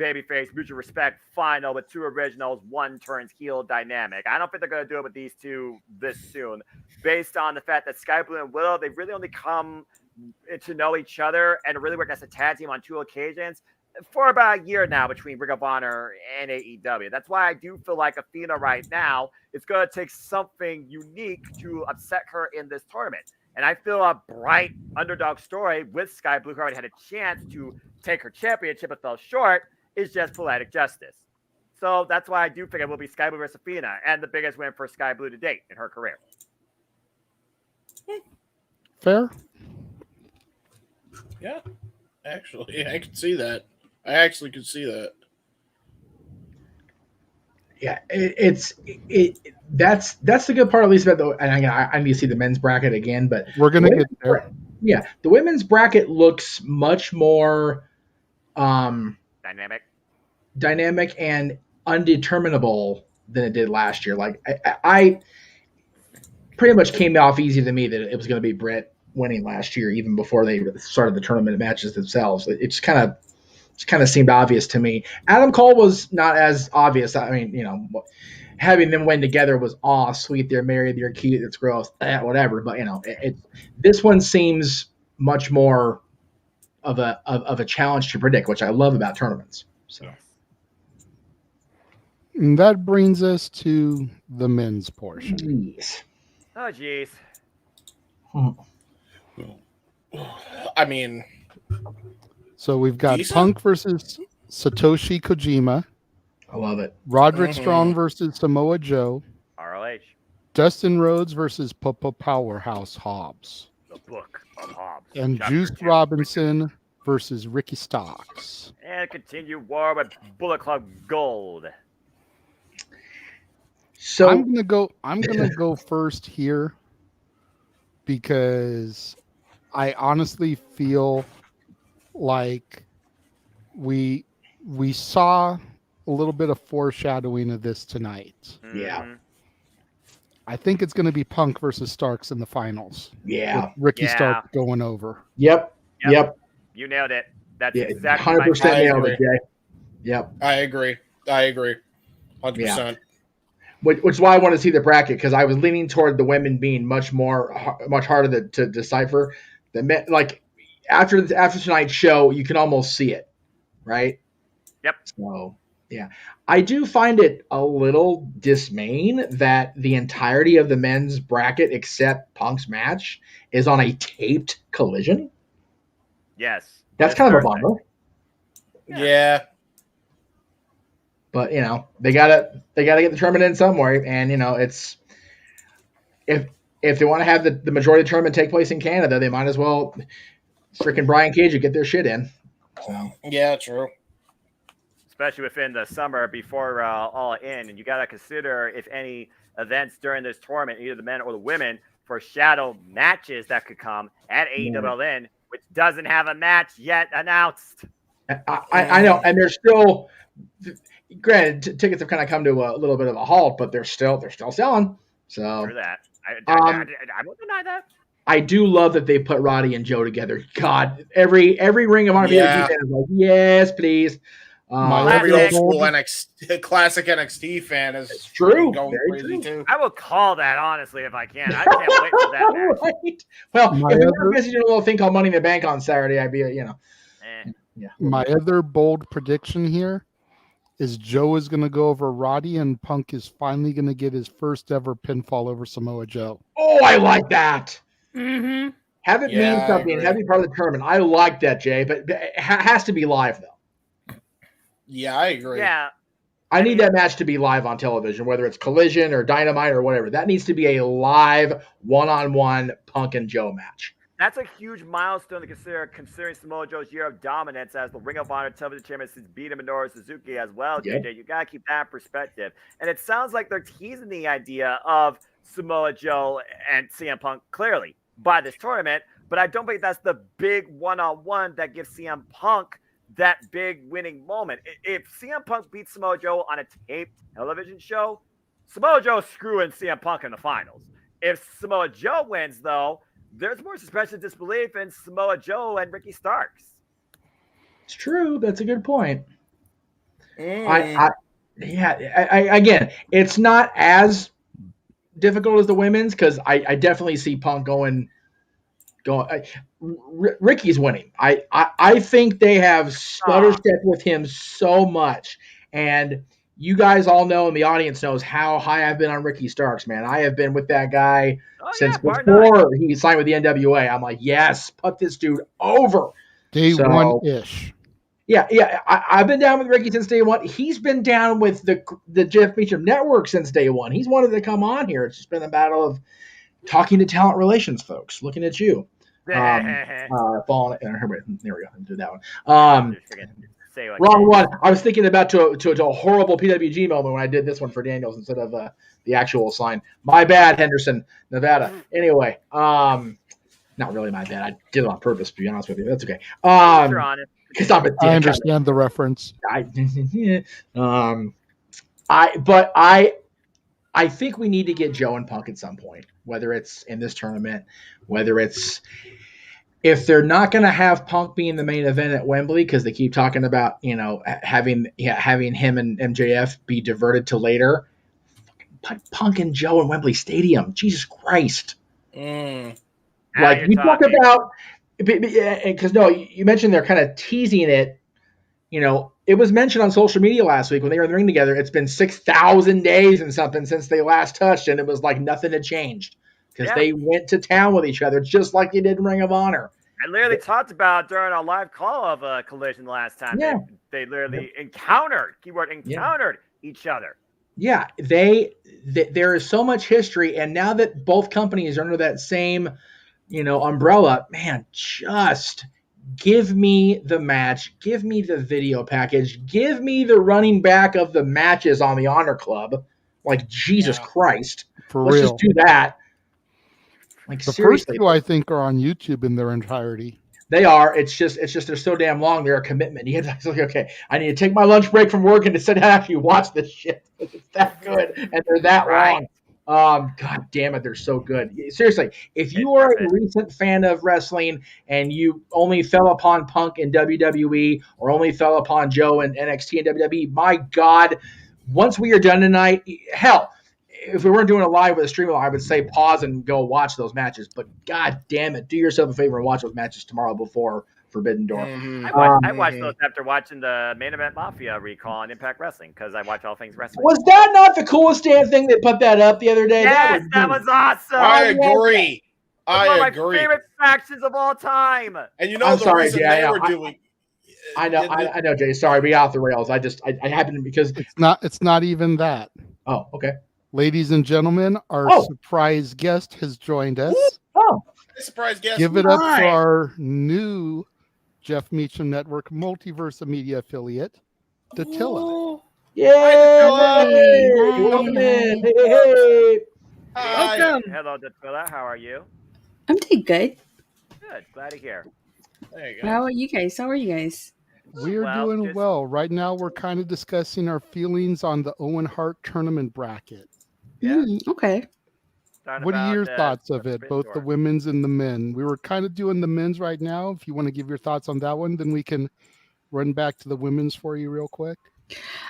mutual respect final with two originals, one turns heel dynamic. I don't think they're going to do it with these two this soon, based on the fact that Sky Blue and Willow, they've really only come to know each other and really work as a tag team on two occasions for about a year now between Ring of Honor and AEW. That's why I do feel like Athena right now is going to take something unique to upset her in this tournament. And I feel a bright underdog story with Sky Blue, who already had a chance to take her championship but fell short, is just poetic justice. So that's why I do think it will be Sky Blue versus Athena, and the biggest win for Sky Blue to date in her career. Fair? Yeah, actually, I can see that. I actually could see that. Yeah, that's the good part, at least about the. And I need to see the men's bracket again, but we're gonna get there. Yeah, the women's bracket looks much more dynamic and undeterminable than it did last year. Like I pretty much came off easy to me that it was going to be Britt winning last year, even before they started the tournament matches themselves. It just kind of seemed obvious to me. Adam Cole was not as obvious. I mean, having them win together was sweet. They're married. They're cute. It's gross. Whatever. But this one seems much more of a challenge to predict, which I love about tournaments. So. And that brings us to the men's portion. Jeez. Oh, jeez. I mean, so we've got Punk versus Satoshi Kojima. I love it. Roderick Strong versus Samoa Joe. ROH. Dustin Rhodes versus Powerhouse Hobbs. The Book of Hobbs. And Juice Robinson versus Ricky Starks. And continue war with Bullet Club Gold. So I'm gonna go first here because I honestly feel like we saw a little bit of foreshadowing of this tonight. Yeah. I think it's going to be Punk versus Starks in the finals. Yeah. With Ricky Stark going over. Yep. You nailed it. That's exactly 100% nailed it, Jay. Yep. I agree. 100%. Yeah. Which is why I want to see the bracket, because I was leaning toward the women being much harder to decipher. The men, like after tonight's show, you can almost see it, right? Yep. So yeah, I do find it a little dismaying that the entirety of the men's bracket, except Punk's match, is on a taped Collision. Yes, that's kind of a bummer. Yeah. But they gotta get the tournament in somewhere, and it's if they want to have the majority of the tournament take place in Canada, they might as well freaking Brian Cage get their shit in. So. Yeah, true. Especially within the summer before All In, and you gotta consider if any events during this tournament, either the men or the women, for shadow matches that could come at AEW All In, which doesn't have a match yet announced. I know, and there's still. Granted, tickets have kind of come to a little bit of a halt, but they're still selling. So for that, I won't deny that. I do love that they put Roddy and Joe together. God, every Ring of Honor Yeah. fan is like, yes, please. Every old school classic NXT fan is true. going Very crazy true. too. I will call that honestly if I can. I can't wait for that match. Right. Well, if we were busy doing a little thing called Money in the Bank on Saturday, I'd be, Yeah. My other bold prediction here is Joe is going to go over Roddy, and Punk is finally going to get his first ever pinfall over Samoa Joe. Oh, I like that. Mm-hmm. Have it mean something. Have it be part of the tournament. I like that, Jay, but it has to be live, though. Yeah, I agree. Yeah. I need that match to be live on television, whether it's Collision or Dynamite or whatever. That needs to be a live one-on-one Punk and Joe match. That's a huge milestone to consider, considering Samoa Joe's year of dominance as the Ring of Honor television champion since beating Minoru Suzuki as well, JJ. You got to keep that in perspective. And it sounds like they're teasing the idea of Samoa Joe and CM Punk clearly by this tournament, but I don't think that's the big one-on-one that gives CM Punk that big winning moment. If CM Punk beats Samoa Joe on a taped television show, Samoa Joe's screwing CM Punk in the finals. If Samoa Joe wins, though, there's more suspension of disbelief in Samoa Joe and Ricky Starks. It's true. That's a good point. Mm. Again, it's not as difficult as the women's because I definitely see Punk going. Ricky's winning. I think they have stutter stepped with him so much, and you guys all know, and the audience knows how high I've been on Ricky Starks, man. I have been with that guy since before he signed with the NWA. I'm like, yes, put this dude over. Day one-ish. Yeah. I've been down with Ricky since day one. He's been down with the Jeff Meacham Network since day one. He's wanted to come on here. It's just been a battle of talking to talent relations folks. Looking at you. Falling. There we go. Do that one. Wrong one. I was thinking about to a horrible PWG moment when I did this one for Daniels instead of the actual sign. My bad, Henderson, Nevada. Anyway, not really my bad. I did it on purpose, to be honest with you. That's okay. Because I'm a dick. I understand the reference. I think we need to get Joe and Punk at some point, whether it's in this tournament, whether it's if they're not going to have Punk being the main event at Wembley because they keep talking about having him and MJF be diverted to later. Put Punk and Joe in Wembley Stadium. Jesus Christ! Like you talk about, because you mentioned they're kind of teasing it. It was mentioned on social media last week when they were in the ring together. It's been 6,000 days and something since they last touched, and it was like nothing had changed because they went to town with each other just like they did in Ring of Honor. I literally talked about during our live call of Collision the last time. Yeah. They literally encountered each other. Yeah, there is so much history, and now that both companies are under that same, umbrella, man, just give me the match, give me the video package, give me the running back of the matches on the Honor Club. Like Jesus Christ, let's real. just do that. Like the seriously. first two I think are on YouTube in their entirety. They are. It's just they're so damn long. They're a commitment. You have to like, okay, I need to take my lunch break from work and to sit down after you watch this shit. It's that good and they're that long. God damn it, they're so good. Seriously, if you are a recent fan of wrestling and you only fell upon Punk in WWE or only fell upon Joe in NXT and WWE, my God, once we are done tonight, hell, if we weren't doing it live with a stream, I would say pause and go watch those matches. But God damn it, do yourself a favor and watch those matches tomorrow before Forbidden Door. I watched those after watching the Main Event Mafia recall on Impact Wrestling because I watch all things wrestling. Was that not the coolest damn thing that put that up the other day? Yes, that was awesome. I agree. One of my favorite factions of all time. And I'm sorry, reason Jay, they were doing. I know, Jay. Sorry, we got off the rails. I happened to because it's not even that. Oh, okay. Ladies and gentlemen, our surprise guest has joined us. Oh, surprise guest! Give it up for our new Jeff Meacham Network Multiverse Media affiliate, Datilla. Yay! Welcome. Hello, Datilla. How are you? I'm doing good. Good. Glad to hear. There you go. How are you guys? We're doing well. Right now, we're kind of discussing our feelings on the Owen Hart tournament bracket. Yeah. Okay. What are your thoughts of it, both the women's and the men? We were kind of doing the men's right now. If you want to give your thoughts on that one, then we can run back to the women's for you real quick.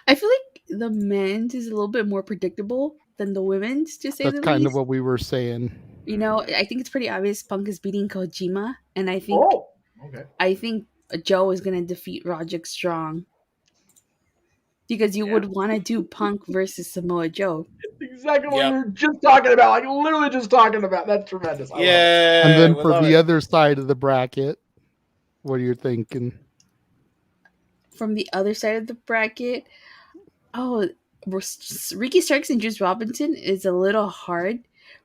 I feel like the men's is a little bit more predictable than the women's, to say the least. That's kind of what we were saying. You know, I think it's pretty obvious Punk is beating Kojima, and I think Joe is going to defeat Roderick Strong. Because you would want to do Punk versus Samoa Joe. Exactly what we were just talking about. Like, literally just talking about. That's tremendous. Yeah. And then for the other side of the bracket, what are you thinking? From the other side of the bracket, Ricky Starks and Juice Robinson is a little hard,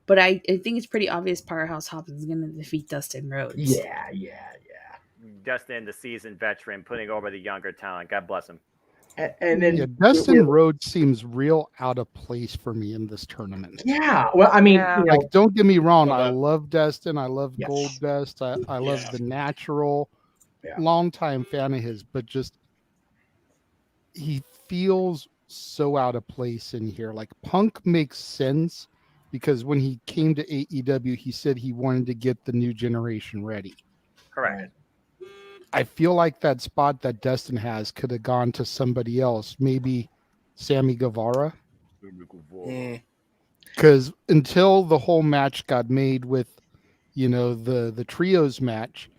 but I think it's pretty obvious Powerhouse Hobbs is going to defeat Dustin Rhodes. Yeah. Dustin, the seasoned veteran, putting over the younger talent. God bless him. And then Dustin Rhodes seems real out of place for me in this tournament. Yeah, well, I mean, like, don't get me wrong. I love Dustin. I love Goldust. I love the natural. Longtime fan of his, but just he feels so out of place in here. Like, Punk makes sense because when he came to AEW, he said he wanted to get the new generation ready. Correct. I feel like that spot that Dustin has could have gone to somebody else, maybe Sammy Guevara. Because until the whole match got made with, the trios match,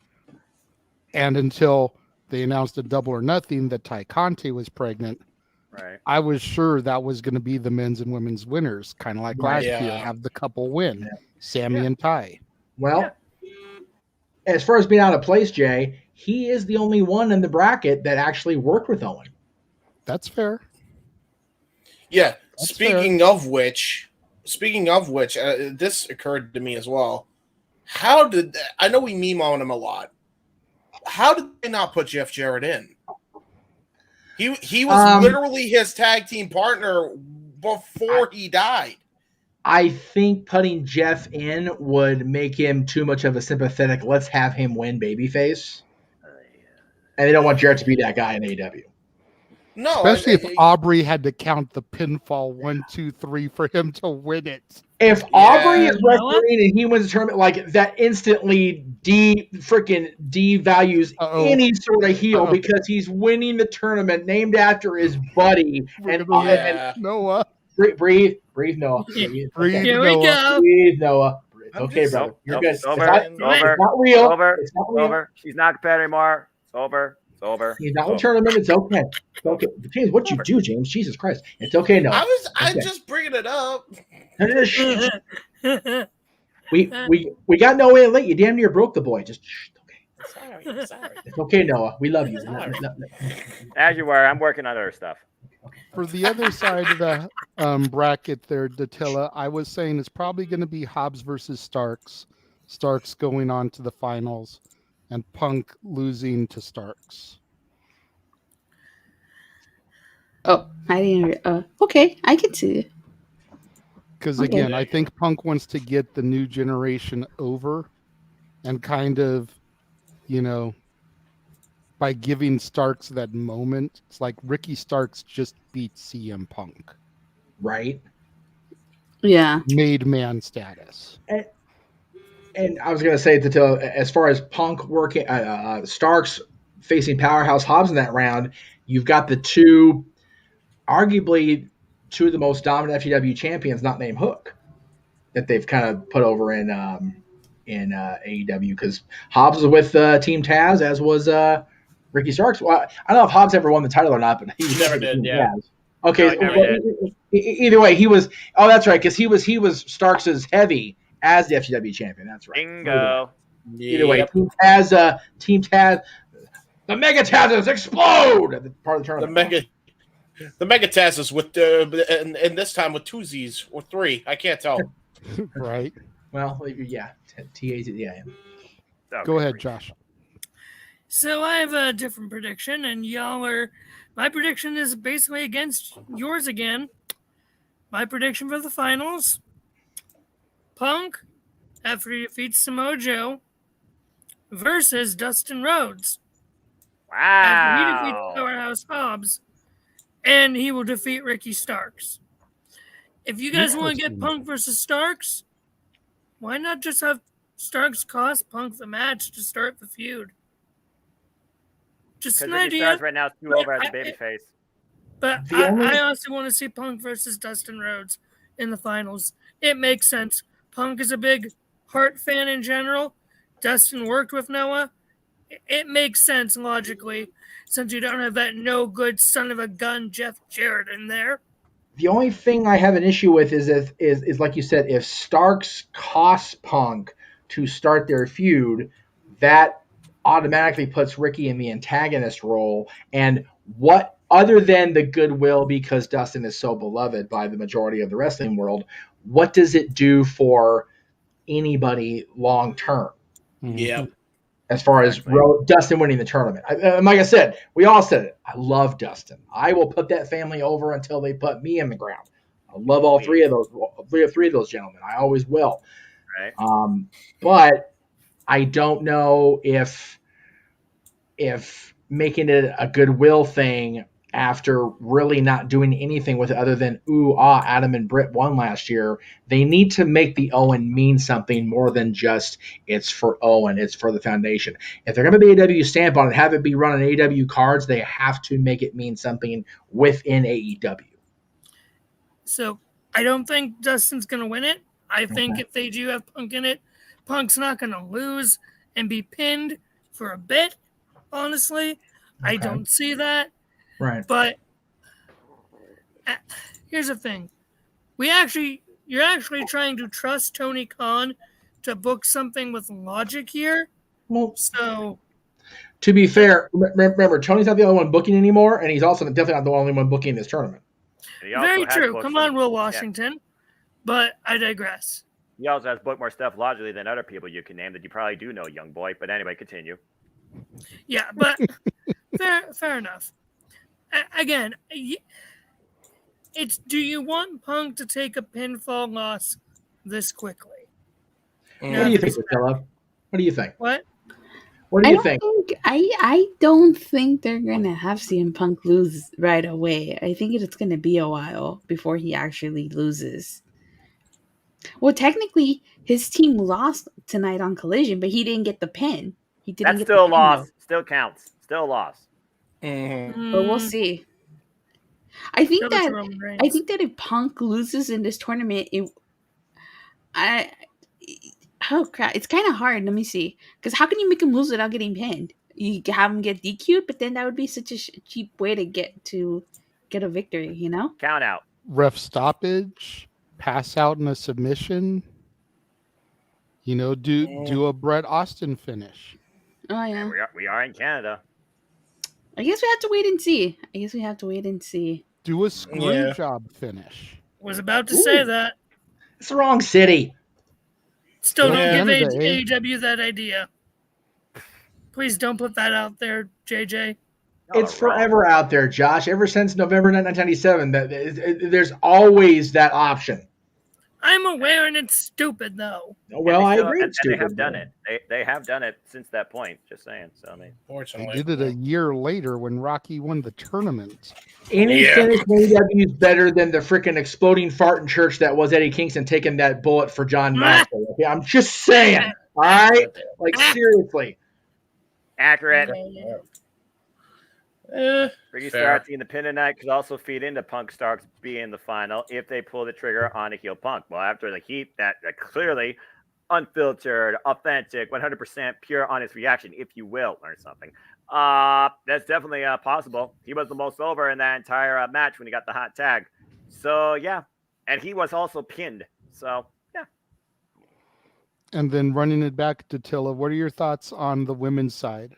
and until they announced a Double or Nothing that Ty Conte was pregnant, right? I was sure that was going to be the men's and women's winners, kind of like last year, have the couple win, Sammy and Ty. Well, as far as being out of place, Jay, he is the only one in the bracket that actually worked with Owen. That's fair. Yeah. Speaking of which, this occurred to me as well. I know we meme on him a lot. How did they not put Jeff Jarrett in? He was literally his tag team partner before he died. I think putting Jeff in would make him too much of a sympathetic, let's have him win babyface. And they don't want Jarrett to be that guy in AEW. No, especially if Aubrey had to count the pinfall 1, 2, 3 for him to win it. If Aubrey is refereeing and he wins the tournament, like, that instantly devalues any sort of heel because he's winning the tournament named after his buddy. And Noah. Breathe, Noah. Breathe, Here Noah. we go. Breathe, Noah. Okay, brother. You're good. It's not real. It's not real. Over. She's not competitive anymore. It's over. It's over. He's not in the tournament. It's okay. It's okay. James, what you do, James? Jesus Christ. It's okay, Noah. I'm just bringing it up. We got Noah in late. You damn near broke the boy. Just Sorry. It's okay, Noah. We love you. As you were, I'm working on other stuff. For the other side of the bracket there, Datilla, I was saying it's probably going to be Hobbs versus Starks. Starks going on to the finals, and Punk losing to Starks. Oh, I didn't. Okay, I can see it. Because again, I think Punk wants to get the new generation over, and kind of, by giving Starks that moment. It's like Ricky Starks just beat CM Punk. Right? Yeah. Made man status. And I was going to say that as far as Punk working, Starks facing Powerhouse Hobbs in that round, you've got arguably two of the most dominant FTW champions, not named Hook, that they've kind of put over in AEW, because Hobbs was with Team Taz, as was Ricky Starks. Well, I don't know if Hobbs ever won the title or not, but he never did. Yeah. Taz. Okay. No, either way, he was. Oh, that's right, because he was Starks' heavy as the FTW champion. That's right. Bingo. Either way, Team Taz, the Mega Tazes explode at the part of the tournament. The Mega Tazes with and this time with 2 Z's or 3. I can't tell. Right. Well, yeah. T-A-Z, yeah. Go ahead, Josh. So I have a different prediction, and my prediction is basically against yours again. My prediction for the finals: Punk, after he defeats Samoa Joe, versus Dustin Rhodes. Wow. After he defeats Powerhouse Hobbs, and he will defeat Ricky Starks. If you guys want to get Punk versus Starks, Why not just have Starks cost Punk the match to start the feud? Just an Because Ricky idea. Starks right now is too over as a babyface. But I also want to see Punk versus Dustin Rhodes in the finals. It makes sense. Punk is a big Hart fan in general. Dustin worked with Noah. It makes sense logically, since you don't have that no good son of a gun Jeff Jarrett in there. The only thing I have an issue with is like you said, if Starks costs Punk to start their feud, that automatically puts Ricky in the antagonist role. And what other than the goodwill, because Dustin is so beloved by the majority of the wrestling world, what does it do for anybody long term? Yeah. As far as Dustin winning the tournament. Like I said, we all said it. I love Dustin. I will put that family over until they put me in the ground. I love all three of those gentlemen. I always will. Right. But I don't know if making it a goodwill thing after really not doing anything with it other than Adam and Britt won last year, they need to make the Owen mean something more than just it's for Owen, it's for the foundation. If they're going to be AEW stamp on it, have it be run on AEW cards, they have to make it mean something within AEW. So I don't think Dustin's going to win it. I think if they do have Punk in it, Punk's not going to lose and be pinned for a bit, honestly. I don't see that. Right. But here's the thing. You're actually trying to trust Tony Khan to book something with logic here. Well, so to be fair, remember, Tony's not the only one booking anymore, and he's also definitely not the only one booking this tournament. Very true. Come on, Will Washington. Yeah. But I digress. He also has booked more stuff logically than other people you can name that you probably do know, young boy. But anyway, continue. Yeah, but fair enough. Again, it's do you want Punk to take a pinfall loss this quickly? What do you think, Attila? What do you think? What? What do you think? I don't think they're gonna have CM Punk lose right away. I think it's gonna be a while before he actually loses. Well, technically, his team lost tonight on Collision, but he didn't get the pin. He didn't. That's get still the a loss. Still counts. Still a loss. Mm-hmm. But we'll see. I think that if Punk loses in this tournament, oh crap, it's kind of hard. Let me see, because how can you make him lose without getting pinned? You have him get DQ'd, but then that would be such a cheap way to get a victory. You know, count out, ref stoppage, pass out in a submission. You know, do a Bret Austin finish. Oh yeah, we are in Canada. I guess we have to wait and see. Do a screw job finish. Was about to say that. It's the wrong city. Still don't give AEW that idea. Please don't put that out there, JJ. It's forever out there, Josh. Ever since November 1997, there's always that option. I'm aware, and it's stupid, though. Well, I agree. It's stupid. They have done it. They have done it since that point. Just saying. So I mean, they did it a year later when Rocky won the tournament. Any finish AEW is better than the freaking exploding fart in church that was Eddie Kingston taking that bullet for John Maxwell. Okay, I'm just saying. All right, like seriously. Accurate. Ricky Starks in the pin tonight could also feed into Punk Starks being in the final if they pull the trigger on a heel Punk. Well, after the heat, that clearly unfiltered, authentic, 100% pure, honest reaction, if you will, learn something. That's definitely possible. He was the most over in that entire match when he got the hot tag. So yeah, and he was also pinned. So yeah. And then running it back to Tilla, what are your thoughts on the women's side?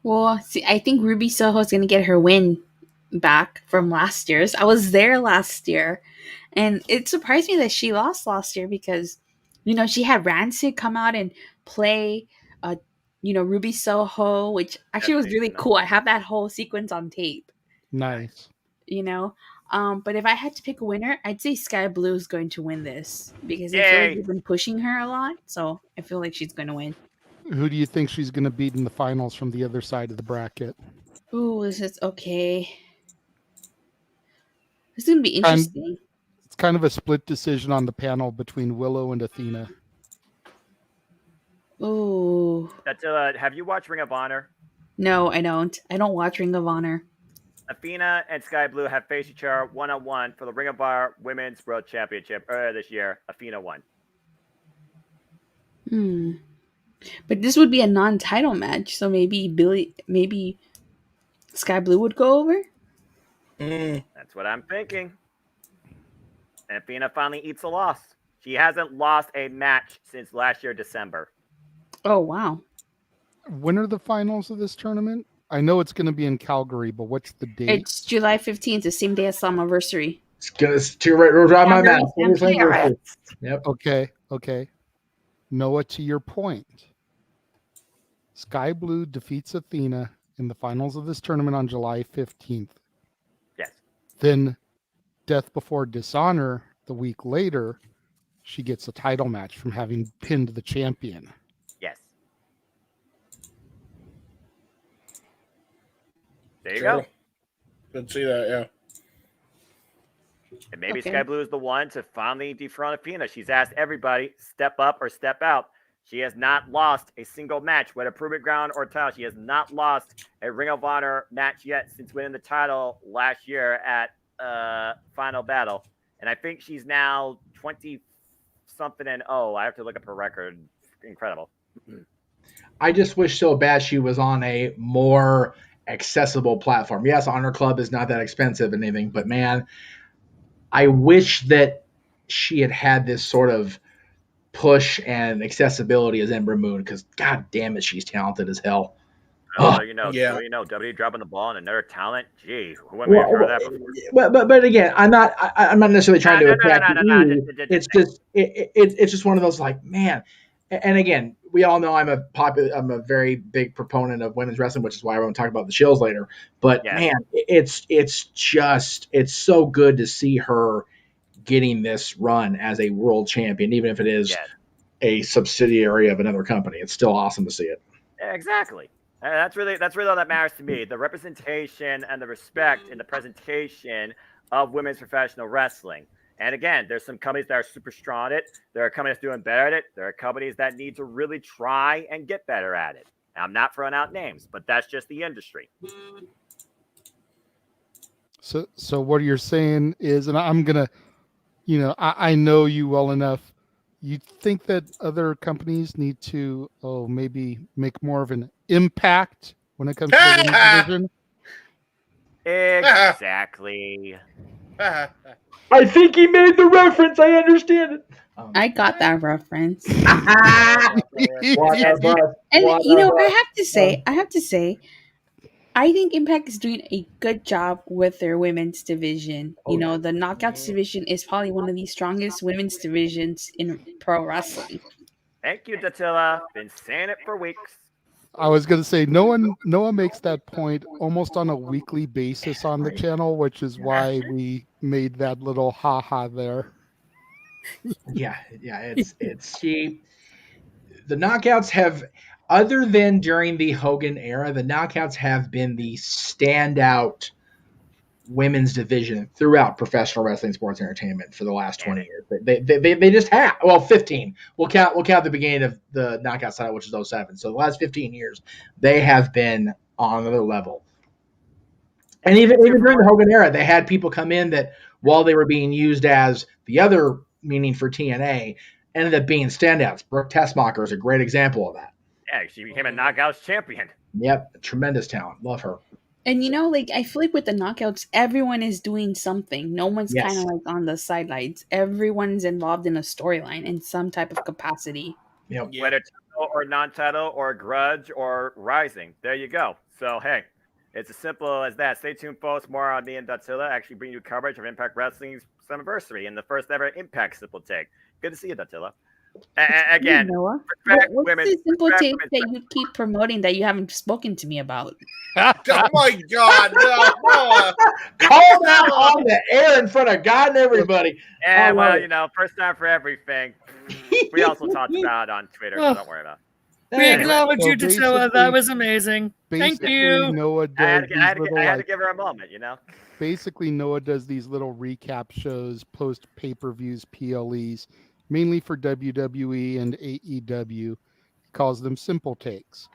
Well, see, I think Ruby Soho is going to get her win back from last year's. I was there last year, and it surprised me that she lost last year because, you know, she had Rancid come out and play, Ruby Soho, which actually was really cool. I have that whole sequence on tape. Nice. You know, but if I had to pick a winner, I'd say Sky Blue is going to win this because I feel like they've been pushing her a lot, so I feel like she's going to win. Who do you think she's going to beat in the finals from the other side of the bracket? Ooh, this is okay. It's going to be interesting. It's kind of a split decision on the panel between Willow and Athena. Ooh. Have you watched Ring of Honor? No, I don't. I don't watch Ring of Honor. Athena and Sky Blue have faced each other 1-on-1 for the Ring of Honor Women's World Championship earlier this year. Athena won. But this would be a non-title match, so maybe Sky Blue would go over? That's what I'm thinking. And Athena finally eats a loss. She hasn't lost a match since last year, December. Oh, wow. When are the finals of this tournament? I know it's going to be in Calgary, but what's the date? It's July 15th, the same day as Slammiversary. It's too right my mouth. Yep. Okay. Noah, to your point, Sky Blue defeats Athena in the finals of this tournament on July 15th. Yes. Then Death Before Dishonor, the week later, she gets a title match from having pinned the champion. Yes. There you go. Didn't see that, yeah. And maybe Sky Blue is the one to finally dethrone Athena. She's asked everybody, step up or step out. She has not lost a single match, whether Prove It Ground or title. She has not lost a Ring of Honor match yet since winning the title last year at Final Battle. And I think she's now 20-something and I have to look up her record. Incredible. I just wish so bad she was on a more accessible platform. Yes, Honor Club is not that expensive and anything, but man, I wish that she had this sort of push and accessibility as Ember Moon, because god damn it, she's talented as hell. WWE dropping the ball and another talent. Gee, who wouldn't have heard that before? But again, I'm not necessarily trying to attack you. It's just it's just one of those like, man. And again, we all know I'm a very big proponent of women's wrestling, which is why I won't talk about the Shills later. But man, it's so good to see her getting this run as a world champion, even if it is a subsidiary of another company. It's still awesome to see it. Exactly. That's really all that matters to me. The representation and the respect and the presentation of women's professional wrestling. And again, there's some companies that are super strong at it. There are companies doing better at it. There are companies that need to really try and get better at it. And I'm not throwing out names, but that's just the industry. So what you're saying is, and I'm going to, I know you well enough. You think that other companies need to, maybe make more of an impact when it comes to the division? Exactly. I think he made the reference. I understand it. I got that reference. And I have to say, I think Impact is doing a good job with their women's division. The Knockouts division is probably one of the strongest women's divisions in pro wrestling. Thank you, Datilla. Been saying it for weeks. I was going to say, Noah makes that point almost on a weekly basis on the channel, which is why we made that little ha-ha there. Yeah, it's cheap. The Knockouts have, other than during the Hogan era, the Knockouts have been the standout women's division throughout professional wrestling sports entertainment for the last 20 years. They just have, 15. We'll count the beginning of the Knockouts title, which is 07. So the last 15 years, they have been on another level. And even during the Hogan era, they had people come in that, while they were being used as the other meaning for TNA, ended up being standouts. Brooke Tessmacher is a great example of that. Yeah, she became a Knockouts champion. Yep, tremendous talent. Love her. And I feel like with the Knockouts, everyone is doing something. No one's kind of like on the sidelines. Everyone's involved in a storyline in some type of capacity. Yep. Whether title or non-title or grudge or rising. There you go. So, hey, it's as simple as that. Stay tuned, folks. More on me and Datilla actually bring you coverage of Impact Wrestling's anniversary and the first ever Impact Simple Take. Good to see you, Datilla. Again, Noah, what's the simple take that you keep promoting that you haven't spoken to me about? Oh my God! No. Call that on the air in front of God and everybody. Yeah, well, first time for everything. We also talked about it on Twitter, so don't worry about it. We acknowledge you, Datilla. That was amazing. Thank you. Noah I had to give her a moment, basically Noah does these little recap shows, post pay-per-views, PLEs, mainly for WWE and AEW. He calls them simple takes.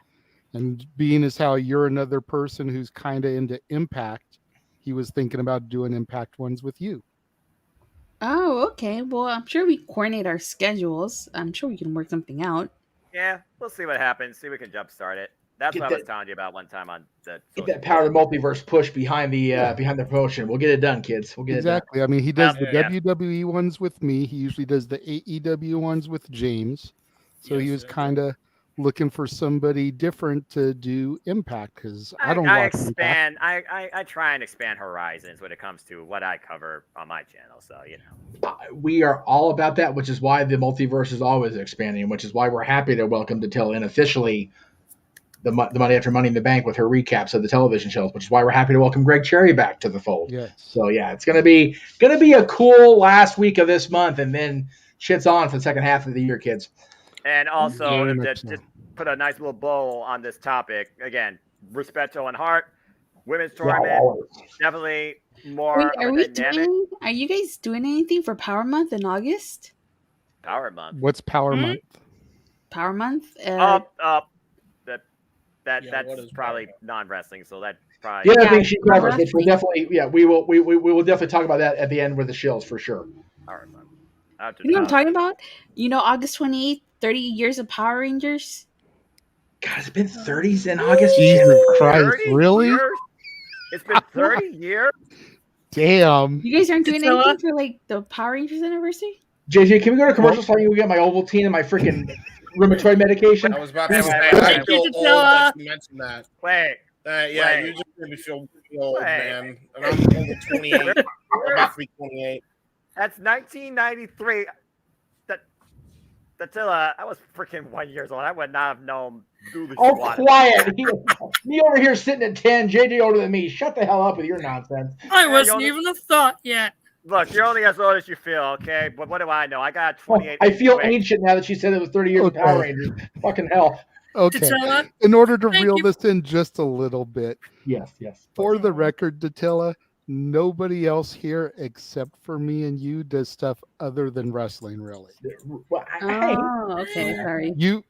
And being as how you're another person who's kind of into Impact, he was thinking about doing Impact ones with you. Oh, okay. Well, I'm sure we coordinate our schedules. I'm sure we can work something out. Yeah, we'll see what happens. See if we can jumpstart it. That's what I was telling you about one time on the. Get that Power of the Multiverse push behind the promotion. We'll get it done, kids. We'll get Exactly. it done. I mean, he does the WWE ones with me. He usually does the AEW ones with James. So he was kind of looking for somebody different to do Impact because I don't watch expand. Impact. I try and expand horizons when it comes to what I cover on my channel. So We are all about that, which is why the multiverse is always expanding, which is why we're happy to welcome Datilla unofficially the Monday After Money in the Bank with her recaps of the television shows, which is why we're happy to welcome Greg Cherry back to the fold. Yes. So yeah, it's gonna be a cool last week of this month, and then shit's on for the second half of the year, kids. And also, just put a nice little bow on this topic. Again, Respetto and Hart, women's tournament, definitely more. Wait, are you guys doing anything for Power Month in August? Power Month. What's Power Month? Power Month. That's probably non-wrestling, so that probably. The other thing she covers, which we'll definitely, we will definitely talk about that at the end with the shills for sure. Power Month. You know what I'm talking about? You know, August 28th, 30 years of Power Rangers. God, it's been 30s in August. Jesus Christ, really? Years? It's been 30 years? Damn. You guys aren't doing anything for like the Power Rangers anniversary? JJ, can we go to commercial so I can go get my Ovaltine and my freaking rheumatoid medication? I was about to say, I feel old that you mentioned that. Wait. Yeah, you just made me feel old, man. And I'm only 28. I'm about to be 28. That's 1993. Datilla, I was freaking 1 year old. I would not have known. Oh, quiet. Me over here sitting at 10, JJ older than me. Shut the hell up with your nonsense. I wasn't even a thought yet. Look, you're only as old as you feel, okay? But what do I know? I got 28. I feel ancient now that she said it was 30 years of Power Rangers. Fucking hell. Okay. Datilla, in order to reel this in just a little bit. Yes. For the record, Datilla, nobody else here except for me and you does stuff other than wrestling, really. Oh, okay. Sorry. You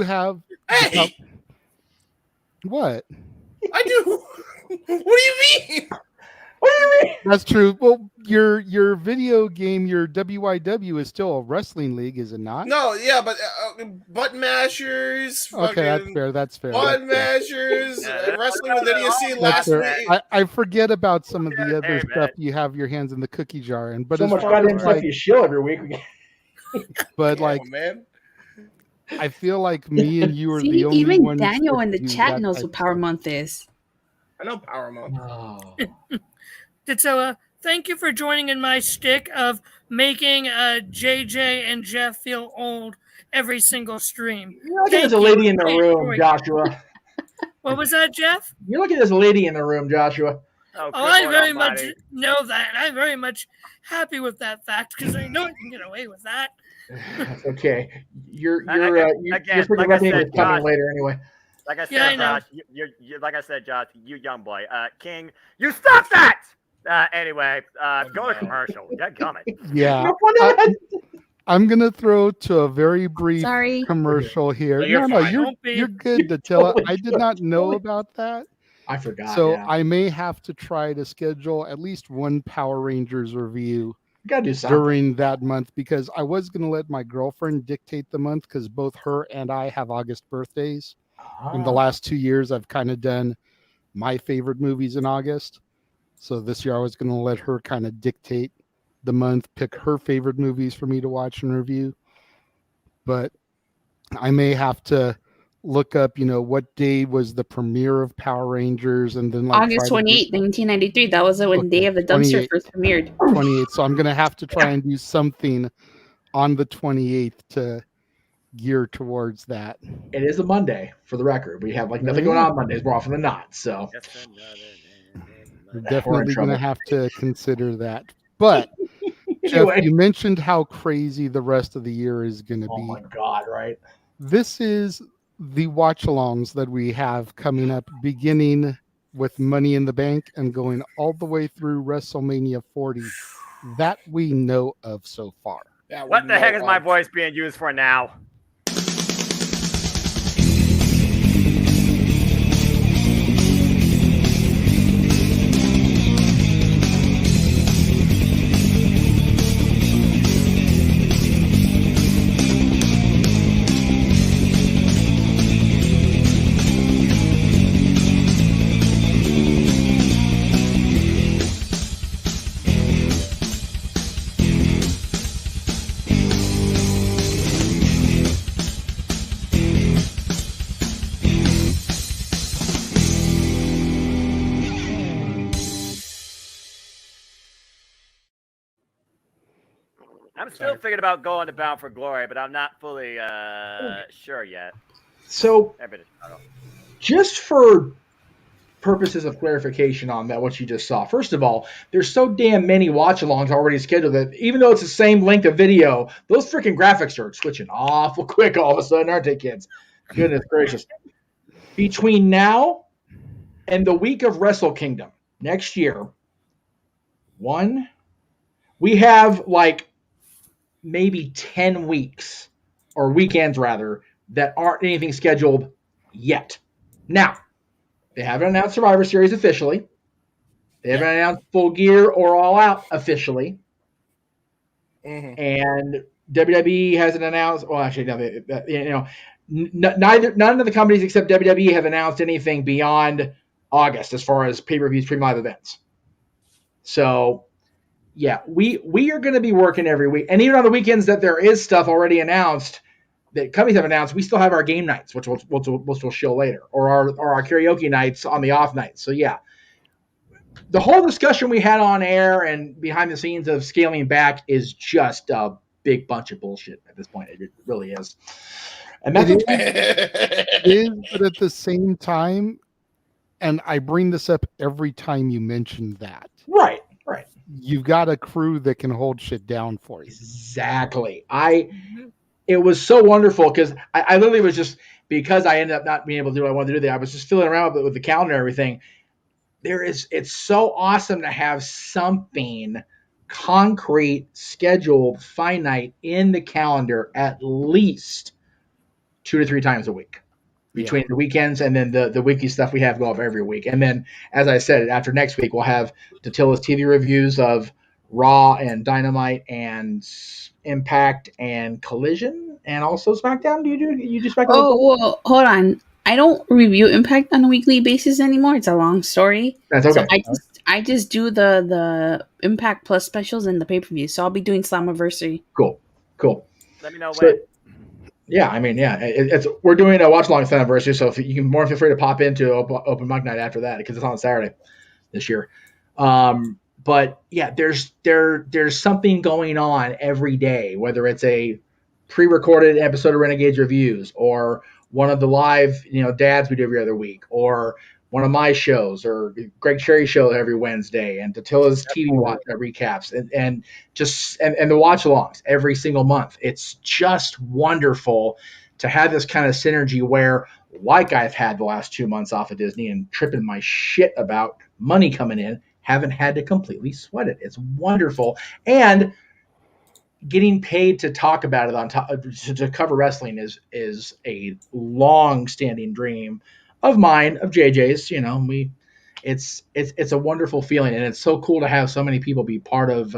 have what? I do. What do you mean? That's true. Well, your video game, your WIW is still a wrestling league, is it not? No, yeah, but button mashers. Okay, that's fair. Button mashers. Wrestling with idiocy last week. I forget about some of the other stuff you have your hands in the cookie jar in. But so much goddamn stuff you shill every week. But man. I feel like me and you are the only even ones. Even Daniel in the chat knows what Power Month is. I know Power Month. Oh. So, thank you for joining in my shtick of making JJ and Jeff feel old every single stream. You're looking at a lady in the room, Joshua. What was that, Jeff? You're looking at this lady in the room, Joshua. Oh, I very much know that. I'm very much happy with that fact because I know I can get away with that. That's okay. Your freaking revenue is coming later anyway. Like I said, Josh, like I said, Josh, you young boy, King, you stop that. Anyway, go to commercial. Get coming. Yeah. I'm gonna throw to a very brief commercial here. No, you're good, Datilla. I did not know about that. I forgot. So I may have to try to schedule at least one Power Rangers review during that month because I was gonna let my girlfriend dictate the month because both her and I have August birthdays. In the last 2 years, I've kind of done my favorite movies in August. So this year I was going to let her kind of dictate the month, pick her favorite movies for me to watch and review. But I may have to look up, what day was the premiere of Power Rangers and then August 28th, 1993. That was when Day of the Dumpster first premiered. 28th. So I'm going to have to try and do something on the 28th to gear towards that. It is a Monday, for the record. We have nothing going on Mondays more often than not. So we're definitely going to have to consider that. But Jeff, you mentioned how crazy the rest of the year is going to be. Oh my God, right? This is the watch-alongs that we have coming up beginning with Money in the Bank and going all the way through WrestleMania 40 that we know of so far. What the heck is my voice being used for now? I'm still thinking about going to Bound for Glory, but I'm not fully sure yet. So, just for purposes of clarification on that, what you just saw. First of all, there's so damn many watch-alongs already scheduled that even though it's the same length of video, those freaking graphics are switching awful quick all of a sudden, aren't they, kids? Goodness gracious. Between now and the week of Wrestle Kingdom next year, we have like maybe 10 weeks or weekends rather that aren't anything scheduled yet. Now, they haven't announced Survivor Series officially. They haven't announced Full Gear or All Out officially. And WWE hasn't announced. Well, actually, no. None of the companies except WWE have announced anything beyond August as far as pay-per-views, premium live events. So, yeah, we are going to be working every week, and even on the weekends that there is stuff already announced that companies have announced, we still have our game nights, which we'll show later, or our karaoke nights on the off nights. So yeah, the whole discussion we had on air and behind the scenes of scaling back is just a big bunch of bullshit at this point. It really is. And that's it is, but at the same time, and I bring this up every time you mention that. Right. You've got a crew that can hold shit down for you. Exactly. It was so wonderful because I literally was just, because I ended up not being able to do what I wanted to do there, I was just fiddling around with the calendar and everything. It's so awesome to have something concrete, scheduled, finite in the calendar at least 2 to 3 times a week between the weekends and then the weekly stuff we have go up every week. And then, as I said, after next week, we'll have Datilla's TV reviews of Raw and Dynamite and Impact and Collision and also SmackDown. Do you do SmackDown? Oh, well, hold on. I don't review Impact on a weekly basis anymore. It's a long story. That's okay. So I just do the Impact Plus specials and the pay-per-view. So I'll be doing Slammiversary. Cool. Let me know when. Yeah, we're doing a watch along Slammiversary, so if you can feel free to pop into Open Mic Night after that because it's on Saturday this year. But yeah, there's something going on every day, whether it's a pre-recorded episode of Renegades Reviews or one of the live, dads we do every other week, or one of my shows, or Greg Cherry's show every Wednesday, and Datilla's TV recaps, and the watch-alongs every single month. It's just wonderful to have this kind of synergy where, like I've had the last 2 months off of Disney and tripping my shit about money coming in, haven't had to completely sweat it. It's wonderful. And getting paid to talk about it on top to cover wrestling is a long-standing dream of mine, of JJ's. It's a wonderful feeling, and it's so cool to have so many people be part of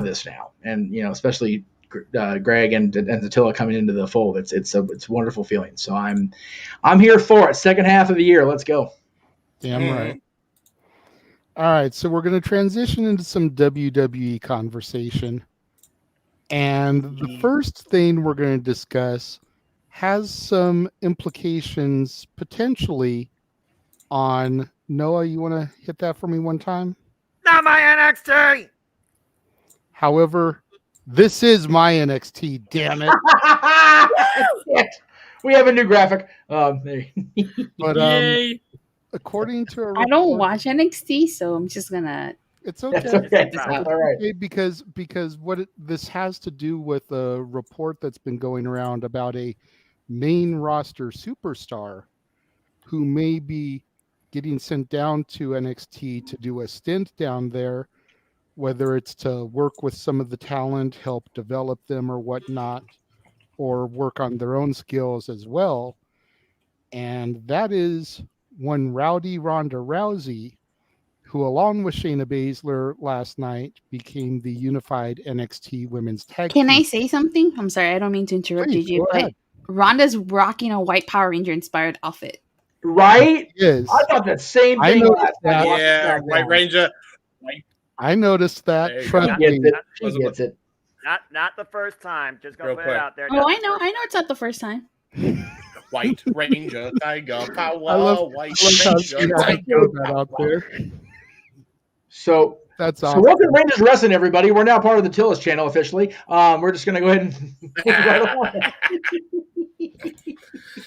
this now, and especially Greg and Attila coming into the fold. It's a wonderful feeling. So I'm here for it. Second half of the year, let's go. Damn right. All right, so we're going to transition into some WWE conversation. And the first thing we're going to discuss has some implications potentially on Noah. You want to hit that for me one time? Not my NXT! However, this is my NXT, damn it. We have a new graphic. But according to I don't watch NXT, so I'm just gonna. It's okay. That's okay. All right. Okay, because this has to do with a report that's been going around about a main roster superstar who may be getting sent down to NXT to do a stint down there, whether it's to work with some of the talent, help develop them or whatnot, or work on their own skills as well. And that is one Rowdy Ronda Rousey, who along with Shayna Baszler last night became the unified NXT Women's Tag Can Team. I say something? I'm sorry, I don't mean to interrupt Please, JJ, go but ahead. Rhonda's rocking a white Power Ranger inspired outfit. Right? Yes. I thought the same I thing noticed last that. night. watching Yeah, SmackDown. White Ranger. I noticed that. There you Trust go. He me. gets it. She gets it. Not the first time. Just gonna Real put quick. it out there. Oh, not I the know. first I know it's not the first time. White Ranger, Tiger Power. I love White how Ranger, she had to Tiger throw that out there. So That's So awesome. welcome to Rangers Wrestling, everybody. We're now part of the Tillis channel officially. We're just going to go ahead and move right along.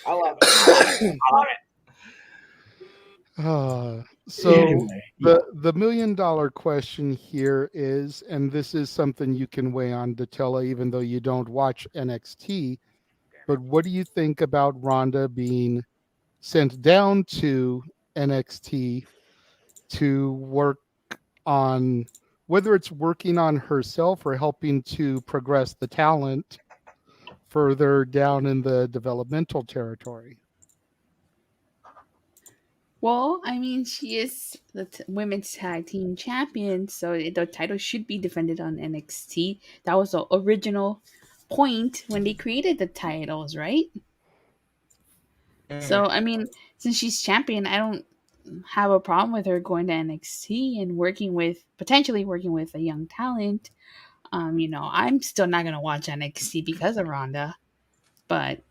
I love it. I love it. So Anyway, the $1 million question here is, and this is something you can weigh on, Datella, even though you don't watch NXT, but what do you think about Ronda being sent down to NXT to work on, whether it's working on herself or helping to progress the talent further down in the developmental territory? Well, I mean, she is the women's tag team champion, so the title should be defended on NXT. That was the original point when they created the titles, right? So, I mean, since she's champion, I don't have a problem with her going to NXT and potentially working with a young talent. I'm still not gonna watch NXT because of Ronda, but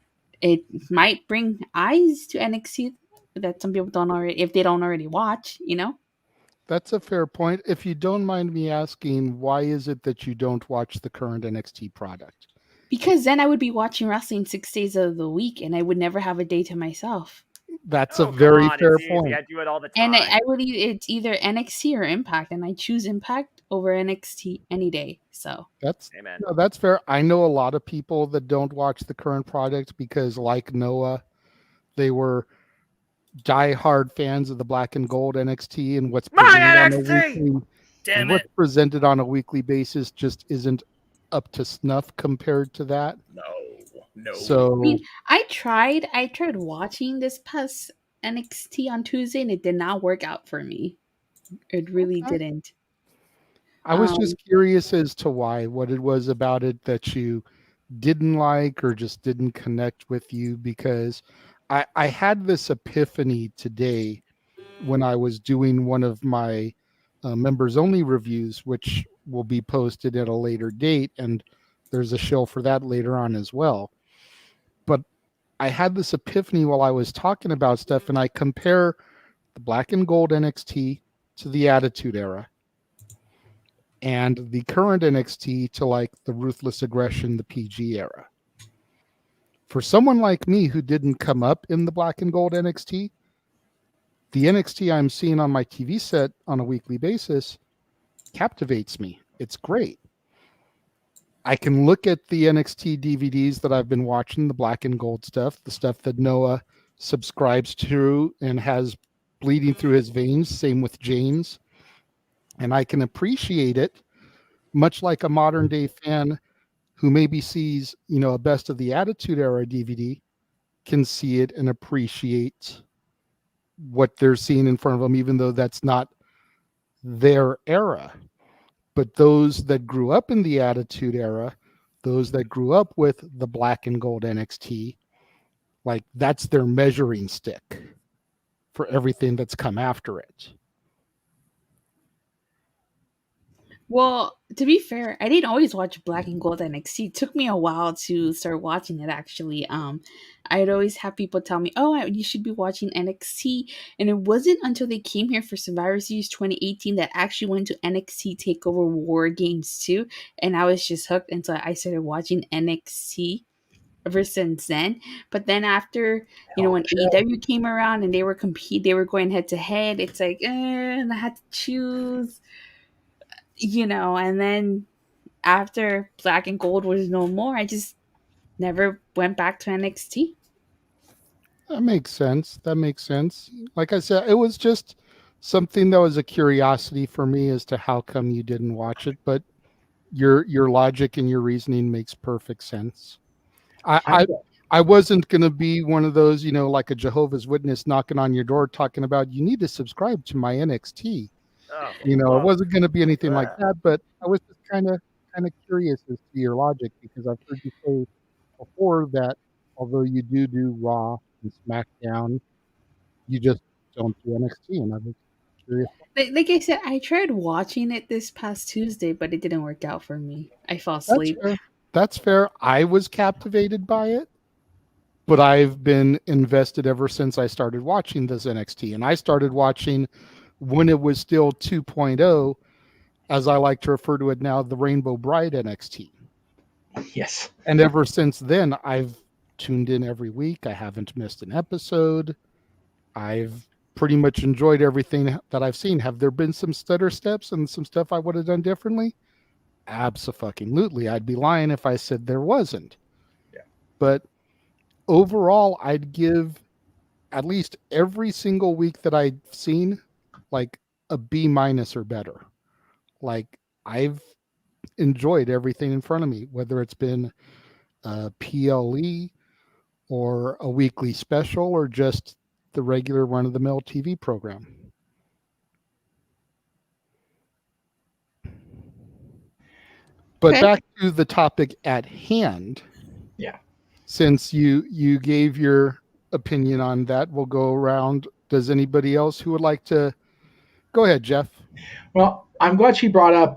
it might bring eyes to NXT that some people don't already, if they don't already watch. That's a fair point. If you don't mind me asking, why is it that you don't watch the current NXT product? Because then I would be watching wrestling 6 days of the week, and I would never have a day to myself. That's a very fair point. I do it all the time. And I would it's either NXT or Impact, and I choose Impact over NXT any day. So That's Amen. No, that's fair. I know a lot of people that don't watch the current product because, like Noah, they were diehard fans of the Black and Gold NXT, and what's presented on a weekly basis just isn't up to snuff compared to that. No. So I mean, I tried watching this past NXT on Tuesday, and it did not work out for me. It really didn't. I was just curious as to why, what it was about it that you didn't like or just didn't connect with you, because I had this epiphany today when I was doing one of my members only reviews, which will be posted at a later date, and there's a show for that later on as well. But I had this epiphany while I was talking about stuff, and I compare the Black and Gold NXT to the Attitude Era, and the current NXT to like the Ruthless Aggression, the PG era. For someone like me who didn't come up in the Black and Gold NXT, the NXT I'm seeing on my TV set on a weekly basis captivates me. It's great. I can look at the NXT DVDs that I've been watching, the Black and Gold stuff, the stuff that Noah subscribes to and has bleeding through his veins, same with James. And I can appreciate it, much like a modern day fan who maybe sees, a Best of the Attitude Era DVD can see it and appreciate what they're seeing in front of them, even though that's not their era. But those that grew up in the Attitude Era, those that grew up with the Black and Gold NXT, like that's their measuring stick for everything that's come after it. Well, to be fair, I didn't always watch Black and Gold NXT. It took me a while to start watching it, actually. I'd always have people tell me, oh, you should be watching NXT. And it wasn't until they came here for Survivor Series 2018 that I actually went to NXT TakeOver War Games 2. And I was just hooked until I started watching NXT ever since then. But then after, when AEW came around and they were going head to head, it's like, and I had to choose. And then after Black and Gold was no more, I just never went back to NXT. That makes sense. That makes sense. Like I said, it was just something that was a curiosity for me as to how come you didn't watch it, but your logic and your reasoning makes perfect sense. I wasn't going to be one of those, like a Jehovah's Witness knocking on your door talking about you need to subscribe to my NXT. Oh, It wasn't going to be anything like that, but I was just kind of curious as to your logic because I've heard you say before that although you do Raw and SmackDown, you just don't do NXT, and I was curious. Like I said, I tried watching it this past Tuesday, but it didn't work out for me. I fell That's asleep. fair. That's fair. I was captivated by it, but I've been invested ever since I started watching this NXT, and I started watching when it was still 2.0, as I like to refer to it now, the Rainbow Bride NXT. Yes. And ever since then, I've tuned in every week. I haven't missed an episode. I've pretty much enjoyed everything that I've seen. Have there been some stutter steps and some stuff I would have done differently? Abso-fucking-lutely. I'd be lying if I said there wasn't. Yeah. But overall, I'd give at least every single week that I've seen like a B- or better. Like I've enjoyed everything in front of me, whether it's been a PLE or a weekly special or just the regular run-of-the-mill TV program. But back to the topic at hand. Yeah. Since you gave your opinion on that, we'll go around. Does anybody else who would like to go ahead, Jeff? Well, I'm glad she brought up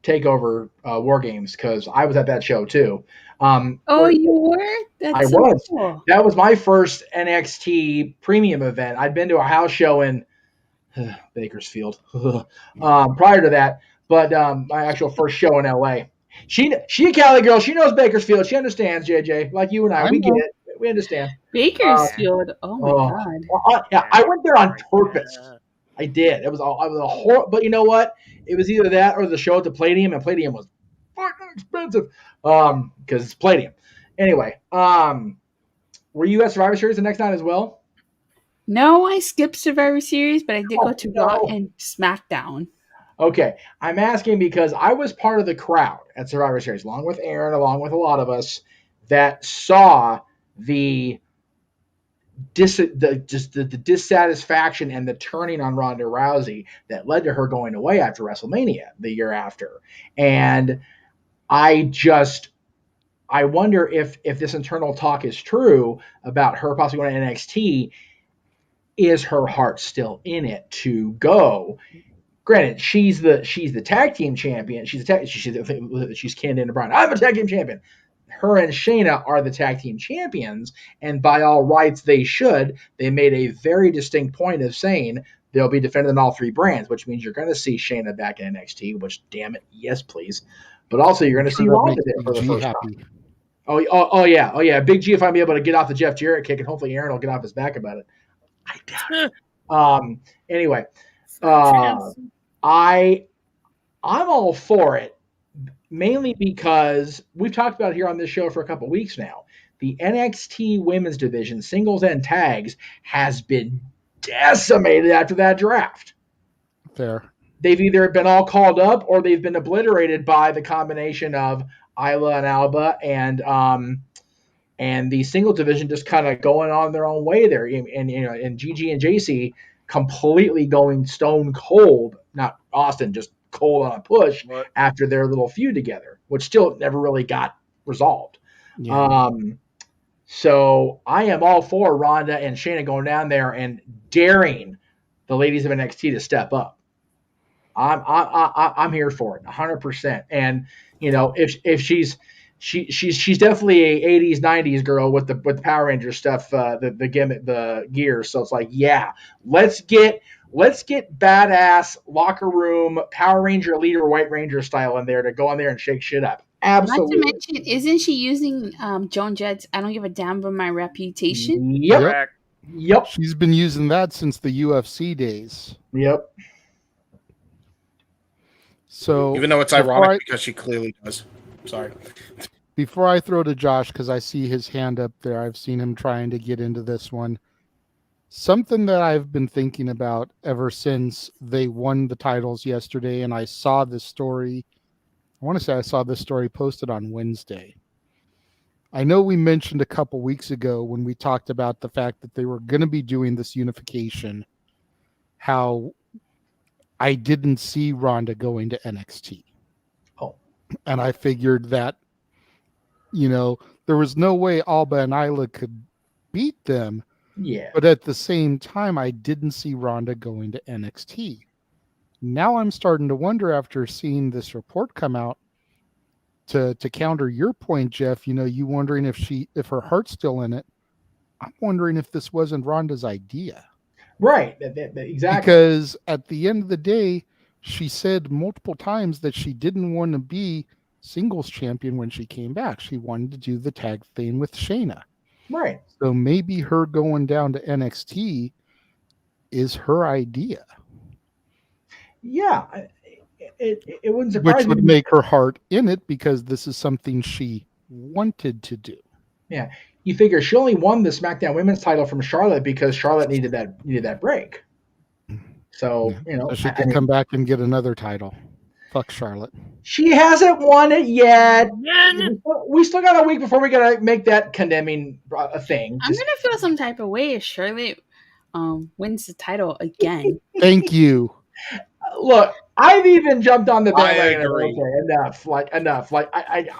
Takeover War Games because I was at that show too. You were? That's I so was. Cool. That was my first NXT premium event. I'd been to a house show in Bakersfield prior to that, but my actual first show in LA. She a Cali girl. She knows Bakersfield. She understands, JJ. Like you and I we get it. We understand. Bakersfield. Oh my God. Yeah, I went there on purpose. I did. It was a horror. But you know what? It was either that or the show at the Palladium, and Palladium was fucking expensive because it's Palladium. Anyway, were you at Survivor Series the next night as well? No, I skipped Survivor Series, but I did go to Raw and SmackDown. Okay, I'm asking because I was part of the crowd at Survivor Series, along with Aaron, along with a lot of us, that saw the dissatisfaction and the turning on Ronda Rousey that led to her going away after WrestleMania the year after. And I wonder if this internal talk is true about her possibly going to NXT. Is her heart still in it to go? Granted, she's the tag team champion. She's Candice Bryan. I'm a tag team champion. Her and Shayna are the tag team champions, and by all rights, they should. They made a very distinct point of saying they'll be defending all three brands, which means you're going to see Shayna back in NXT, which, damn it, yes, please. But also, you're going to see Ronda there for the first time. Oh, yeah. Big G, if I'm able to get off the Jeff Jarrett kick, and hopefully Aaron will get off his back about it. I doubt it. Anyway, I'm all for it. Mainly because we've talked about it here on this show for a couple of weeks now. The NXT women's division, singles and tags, has been decimated after that draft. Fair. They've either been all called up or they've been obliterated by the combination of Isla and Alba and the single division just kind of going on their own way there. And Gigi and JC completely going stone cold. Not Austin, just cold on a push after their little feud together, which still never really got resolved. Yeah. So I am all for Ronda and Shayna going down there and daring the ladies of NXT to step up. I'm here for it 100%. And if she's definitely a 80s 90s girl with the Power Ranger stuff, the gimmick, the gears. So it's like, yeah, let's get badass locker room Power Ranger leader White Ranger style in there to go in there and shake shit up. Absolutely. Not to mention, isn't she using Joan Jett's I don't give a damn about my reputation? Yep. She's been using that since the UFC days. Yep. So even though it's ironic because she clearly does. Sorry. before I throw to Josh, because I see his hand up there, I've seen him trying to get into this one. Something that I've been thinking about ever since they won the titles yesterday, and I saw this story. I want to say I saw this story posted on Wednesday. I know we mentioned a couple weeks ago when we talked about the fact that they were going to be doing this unification, how I didn't see Ronda going to NXT. Oh. And I figured that, there was no way Alba and Isla could beat them. Yeah. But at the same time, I didn't see Ronda going to NXT. Now I'm starting to wonder, after seeing this report come out, to counter your point, Jeff, you wondering if her heart's still in it. I'm wondering if this wasn't Ronda's idea. Right. Exactly. Because at the end of the day, she said multiple times that she didn't want to be singles champion when she came back. She wanted to do the tag thing with Shayna. Right. So maybe her going down to NXT is her idea. Yeah. It wouldn't surprise me. Which would make her heart in it, because this is something she wanted to do. Yeah. You figure she only won the SmackDown Women's title from Charlotte because Charlotte needed that break. So, So she could come back and get another title. Fuck Charlotte. She hasn't won it yet. We still got a week before we got to make that condemning a thing. I'm going to feel some type of way if Charlotte wins the title again. Thank you. Look, I've even jumped on the bandwagon. I agree. Okay, enough. Like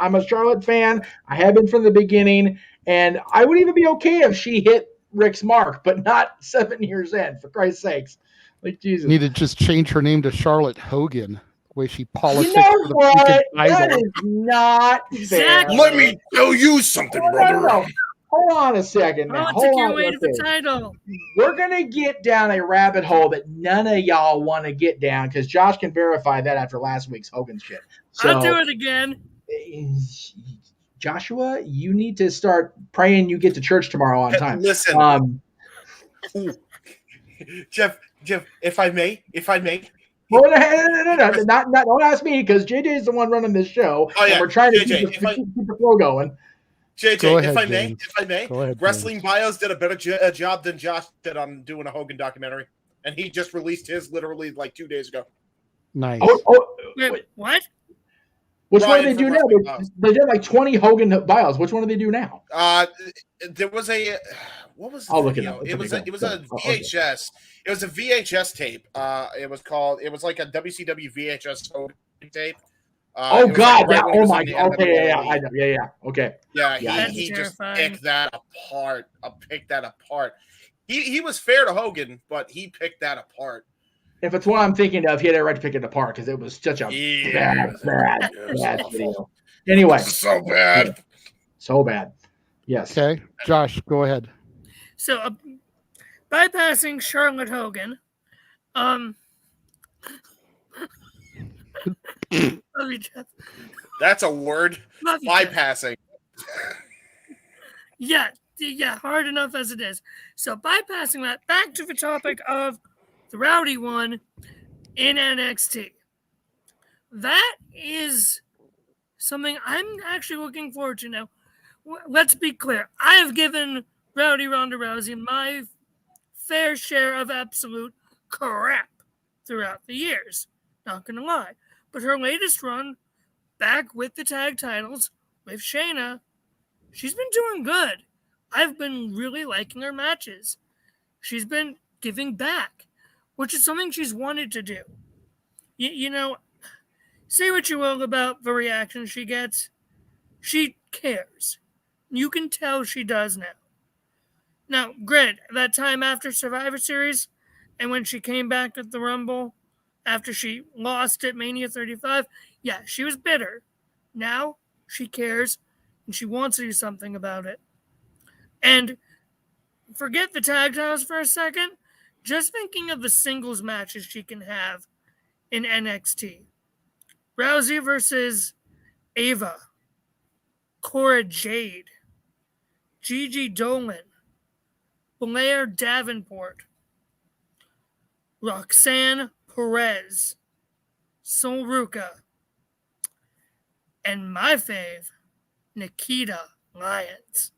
I'm a Charlotte fan. I have been from the beginning, and I would even be okay if she hit Rick's mark, but not 7 years in. For Christ's sakes, like Jesus. Need to just change her name to Charlotte Hogan. The way she politics. You know what? That is not fair. Let me tell you something, brother. No. Hold on a second now. Politics your way to the title. We're going to get down a rabbit hole that none of y'all want to get down, because Josh can verify that after last week's Hogan shit. So, I'll do it again. Joshua, you need to start praying you get to church tomorrow on time. Listen. Jeff, if I may. Well, no, don't ask me, because JJ is the one running this show. Oh, yeah. And we're trying to JJ, keep the flow going. JJ, if I may, Wrestling Bios did a better job than Josh did on doing a Hogan documentary, and he just released his literally like 2 days ago. Nice. Wait, what? Which one do they do now? They did like 20 Hogan bios. Which one do they do now? There was a what was the I'll video? look it up. It was a VHS. It was a VHS tape. It was like a WCW VHS Hogan tape. Oh God! Like Oh my God! Okay, I know. Yeah. Okay. Yeah, he just picked that apart. He was fair to Hogan, but he picked that apart. If it's what I'm thinking of, he had a right to pick it apart, because it was such a bad video. Anyway, so bad. So bad. Yes. Okay, Josh, go ahead. So, bypassing Charlotte Hogan, love you, Jeff. That's a word. Bypassing. Yeah, hard enough as it is. So, bypassing that, back to the topic of the Rowdy one in NXT. That is something I'm actually looking forward to now. Let's be clear. I have given Rowdy Ronda Rousey my fair share of absolute crap throughout the years. Not going to lie. But her latest run back with the tag titles with Shayna, she's been doing good. I've been really liking her matches. She's been giving back, which is something she's wanted to do. Say what you will about the reaction she gets. She cares. You can tell she does now. Now, granted, that time after Survivor Series, and when she came back at the Rumble, after she lost at Mania 35, yeah, she was bitter. Now, she cares, and she wants to do something about it. And forget the tag titles for a second. Just thinking of the singles matches she can have in NXT. Rousey versus Ava. Cora Jade. Gigi Dolan. Blair Davenport. Roxanne Perez. Sol Ruca. And my fave, Nikita Lyons.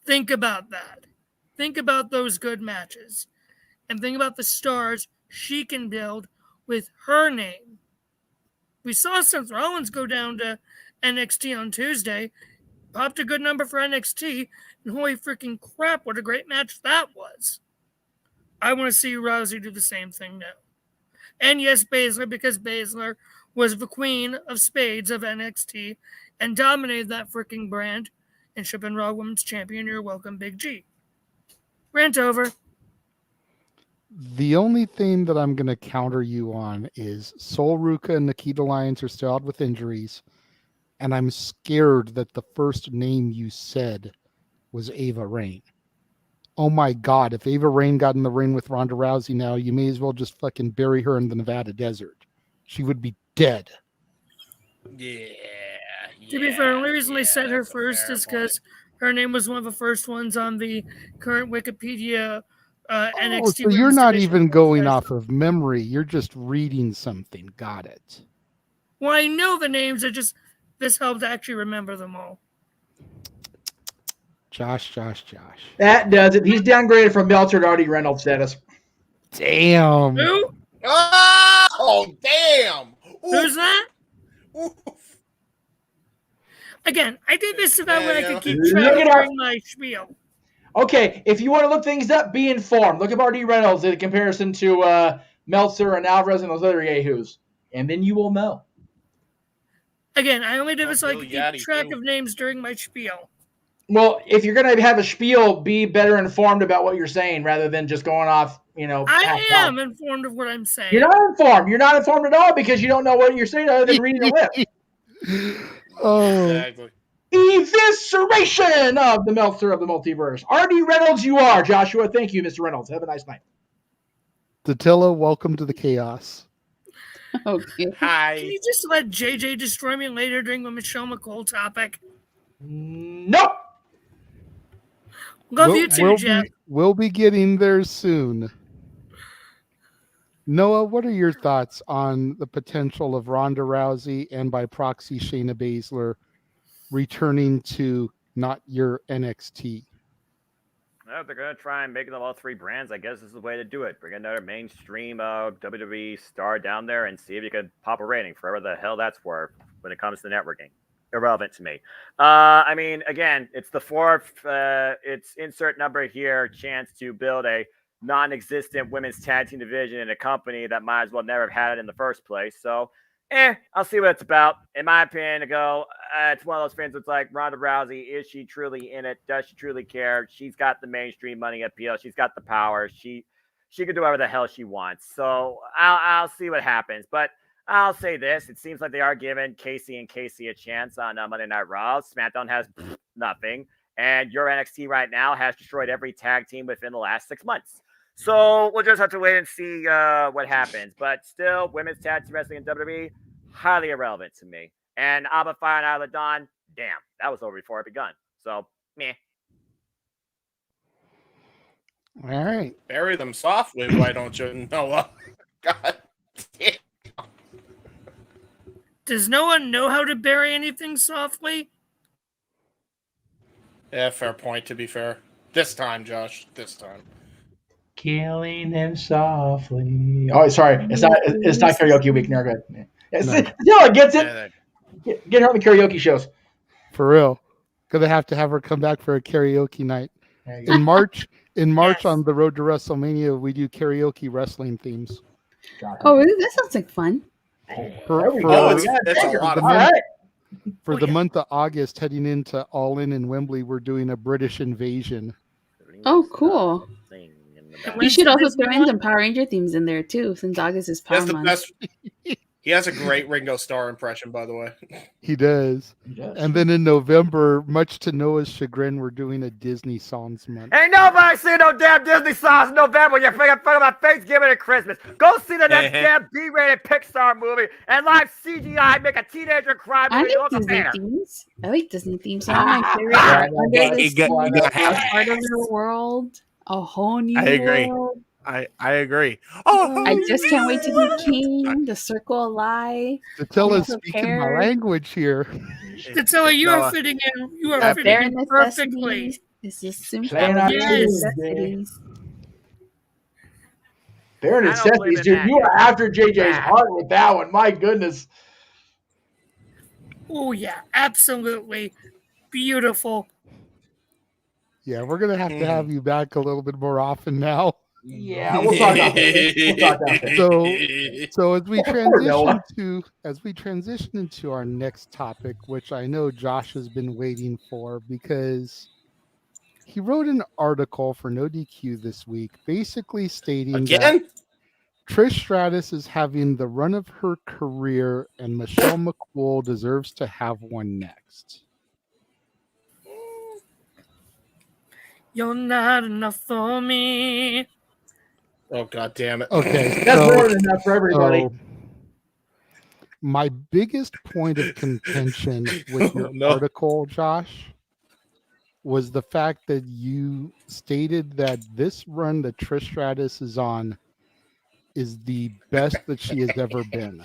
Think about that. Think about those good matches. And think about the stars she can build with her name. We saw Seth Rollins go down to NXT on Tuesday, popped a good number for NXT, and holy freaking crap, what a great match that was. I want to see Rousey do the same thing now. And yes, Baszler, because Baszler was the queen of spades of NXT and dominated that freaking brand and should have been Raw Women's Champion. You're welcome, Big G. Rant over. The only thing that I'm going to counter you on is Sol Ruka and Nikita Lyons are still out with injuries. And I'm scared that the first name you said was Ava Raine. Oh my God, if Ava Raine got in the ring with Ronda Rousey now, you may as well just fucking bury her in the Nevada desert. She would be dead. Yeah. To be fair, the only reason they said her first is because her name was one of the first ones on the current Wikipedia NXT. So you're not even going off of memory. You're just reading something. Got it. Well, I know the names. This helped actually remember them all. Josh. That does it. He's downgraded from Meltzer to Artie Reynolds status. Damn. Who? Oh, damn. Who's that? Again, I did this so that way I could keep track during my spiel. Okay, if you want to look things up, be informed. Look up Artie Reynolds in comparison to Meltzer and Alvarez and those other yahoos, and then you will know. Again, I only did this so I could keep track of names during my spiel. Well, if you're going to have a spiel, be better informed about what you're saying rather than just going off, I am informed of what I'm saying. You're not informed. You're not informed at all because you don't know what you're saying other than reading the list. Oh. Exactly. Evisceration of the Meltzer of the multiverse. Artie Reynolds, you are. Joshua, thank you, Mr. Reynolds. Have a nice night. Datilla, welcome to the chaos. Okay. Hi. Can you just let JJ destroy me later during the Michelle McCool topic? Nope. Love you too, Jeff. We'll be getting there soon. Noah, what are your thoughts on the potential of Ronda Rousey and by proxy Shayna Baszler returning to not your NXT? Well, if they're going to try and make them all three brands, I guess this is the way to do it. Bring another mainstream WWE star down there and see if you can pop a rating, for whatever the hell that's worth when it comes to networking. Irrelevant to me. I mean, again, it's the fourth, it's insert number here, chance to build a non-existent women's tag team division in a company that might as well never have had it in the first place. So, I'll see what it's about. In my opinion, it's one of those things that's like Ronda Rousey, is she truly in it? Does she truly care? She's got the mainstream money appeal. She's got the power. She can do whatever the hell she wants. So I'll see what happens. But I'll say this. It seems like they are giving Casey a chance on Monday Night Raw. SmackDown has nothing. And your NXT right now has destroyed every tag team within the last 6 months. So we'll just have to wait and see what happens. But still, women's tag team wrestling in WWE, highly irrelevant to me. And Abba Fire and Isla Dawn, damn, that was over before it begun. So, meh. All right. Bury them softly, why don't you, Noah? God damn. Does no one know how to bury anything softly? Yeah, fair point, to be fair. This time, Josh. This time. Killing them softly. Oh, sorry. It's not karaoke week. No, good. No, it gets it. Get her on the karaoke shows. For real. Gonna have to have her come back for a karaoke night. In March, yes. On the road to WrestleMania, we do karaoke wrestling themes. Oh, really? That sounds like fun. For the month of August, heading into All In Wembley, we're doing a British invasion. Oh, cool. You should also throw in some Power Ranger themes in there too, since August is Power Month. He has a great Ringo Starr impression, by the way. He does. And then in November, much to Noah's chagrin, we're doing a Disney songs month. Ain't nobody seen no damn Disney songs in November. You're fucking about Thanksgiving and Christmas. Go see the next damn B-rated Pixar movie and live CGI make a teenager cry. I like Disney themes. I like Disney themes. Some of my favorite are Under the Part of the World, A Whole New World. I agree. Oh, I just can't wait to be king. The circle of life. Datilla's Prince of speaking my Paris. language here. Datilla, you are fitting in. You are The fitting bare in perfectly. necessities. It's just simple Playing on necessities. Bare I don't believe necessities, in dude. that. You are after JJ's heart with that one. My goodness. Oh yeah, absolutely beautiful. Yeah, we're gonna have to have you back a little bit more often now. Yeah, we'll talk about that. We'll talk about that. So as we Poor Noah. transition into our next topic, which I know Josh has been waiting for because he wrote an article for No DQ this week, basically stating that Trish Stratus is having the run of her career and Michelle McCool deserves to have one next. You're not enough for me. Oh, God damn it. Okay. That's more than enough for everybody. So my biggest point of contention with your article, Josh, was the fact that you stated that this run that Trish Stratus is on is the best that she has ever been.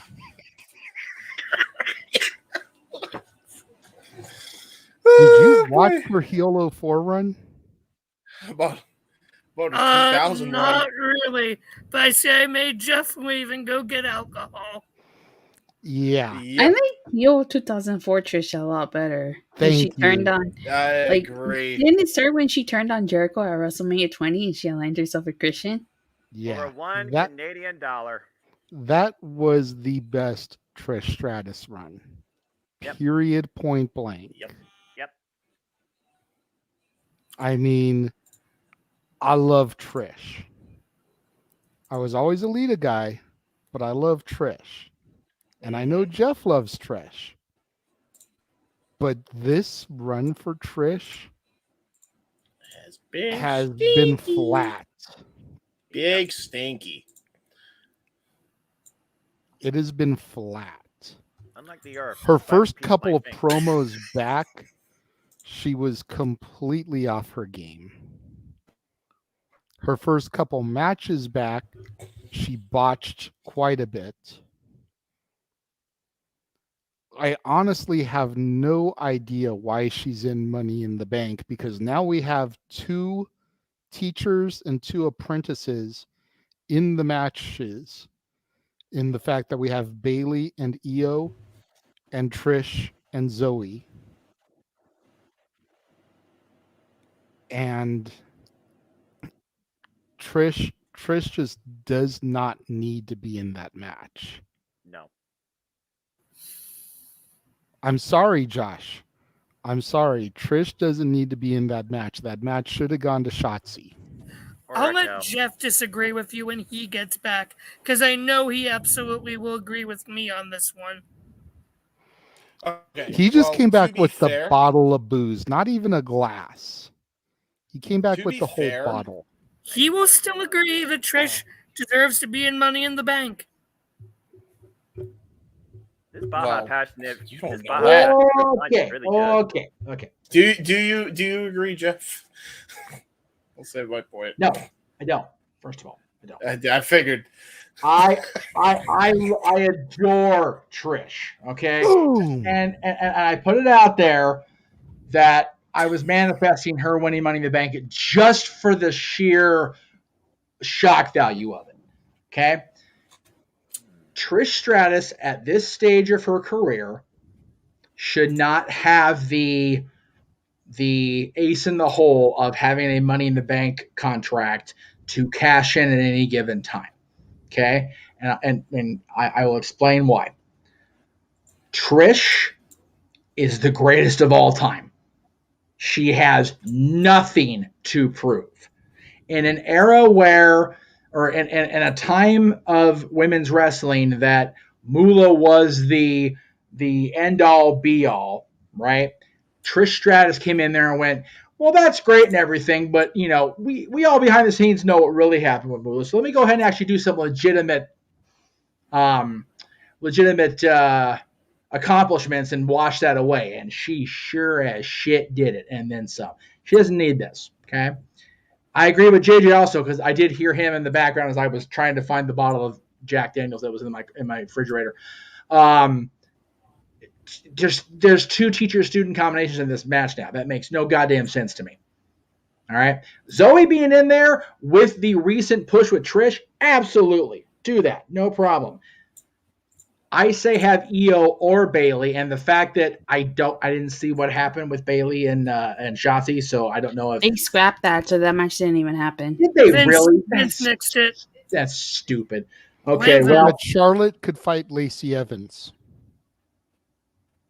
Did you watch her Heel 04 run? About a 2000 Not really. But I say I made Jeff leave and go get alcohol. Yeah. I like Yo 2004 Trish a lot better. Thank she you. turned on. I Like, agree. didn't it start when she turned on Jericho at WrestleMania 20 and she aligned herself with Christian? Yeah. For $1 That- Canadian dollar. That was the best Trish Stratus run. Yep. Period, point blank. Yep. I mean, I love Trish. I was always a Lita guy, but I love Trish. And I know Jeff loves Trish. But this run for Trish has been flat. Big stinky. It has been flat. Unlike the Earth. Her first couple of promos back, she was completely off her game. Her first couple matches back, she botched quite a bit. I honestly have no idea why she's in Money in the Bank, because now we have 2 teachers and 2 apprentices in the matches, in the fact that we have Bailey and Io and Trish and Zoe. And Trish just does not need to be in that match. No. I'm sorry, Josh. I'm sorry. Trish doesn't need to be in that match. That match should have gone to Shotzi. I'll let Jeff disagree with you when he gets back, because I know he absolutely will agree with me on this one. Okay. He just came back with the bottle of booze, not even a glass. He came back with the whole bottle. He will still agree that Trish deserves to be in Money in the Bank. This Baja passionate. You don't this know Baja that. passionate is really good. Okay. Do you agree, Jeff? I'll say my point. No, I don't. First of all, I don't. I figured. I adore Trish. Okay, and I put it out there that I was manifesting her winning Money in the Bank just for the sheer shock value of it. Okay, Trish Stratus at this stage of her career should not have the ace in the hole of having a Money in the Bank contract to cash in at any given time. Okay, and I will explain why. Trish is the greatest of all time. She has nothing to prove. In an era where, or in a time of women's wrestling that Moolah was the end all be all, right? Trish Stratus came in there and went, well, that's great and everything, but we all behind the scenes know what really happened with Moolah. So let me go ahead and actually do some legitimate accomplishments and wash that away. And she sure as shit did it, and then some. She doesn't need this, okay? I agree with JJ also because I did hear him in the background as I was trying to find the bottle of Jack Daniels that was in my refrigerator. There's two teacher-student combinations in this match now. That makes no goddamn sense to me. All right. Zoe being in there with the recent push with Trish, absolutely. Do that. No problem. I say have Io or Bailey, and the fact that I didn't see what happened with Bailey and Shotzi, so I don't know if they scrapped that, so that match didn't even happen. Did they really? Vince mixed it. That's stupid. Okay, well, Charlotte could fight Lacey Evans.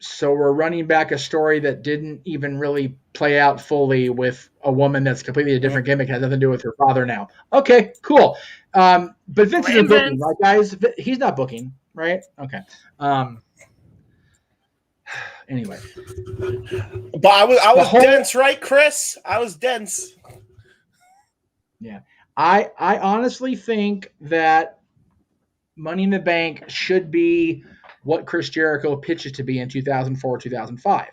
So we're running back a story that didn't even really play out fully with a woman that's completely a different gimmick, has nothing to do with her father now. Okay, cool. But Vince isn't booking, right, guys? He's not booking, right? Okay. Anyway. But I was dense, right, Chris? I was dense. Yeah. I honestly think that Money in the Bank should be what Chris Jericho pitched it to be in 2004, 2005.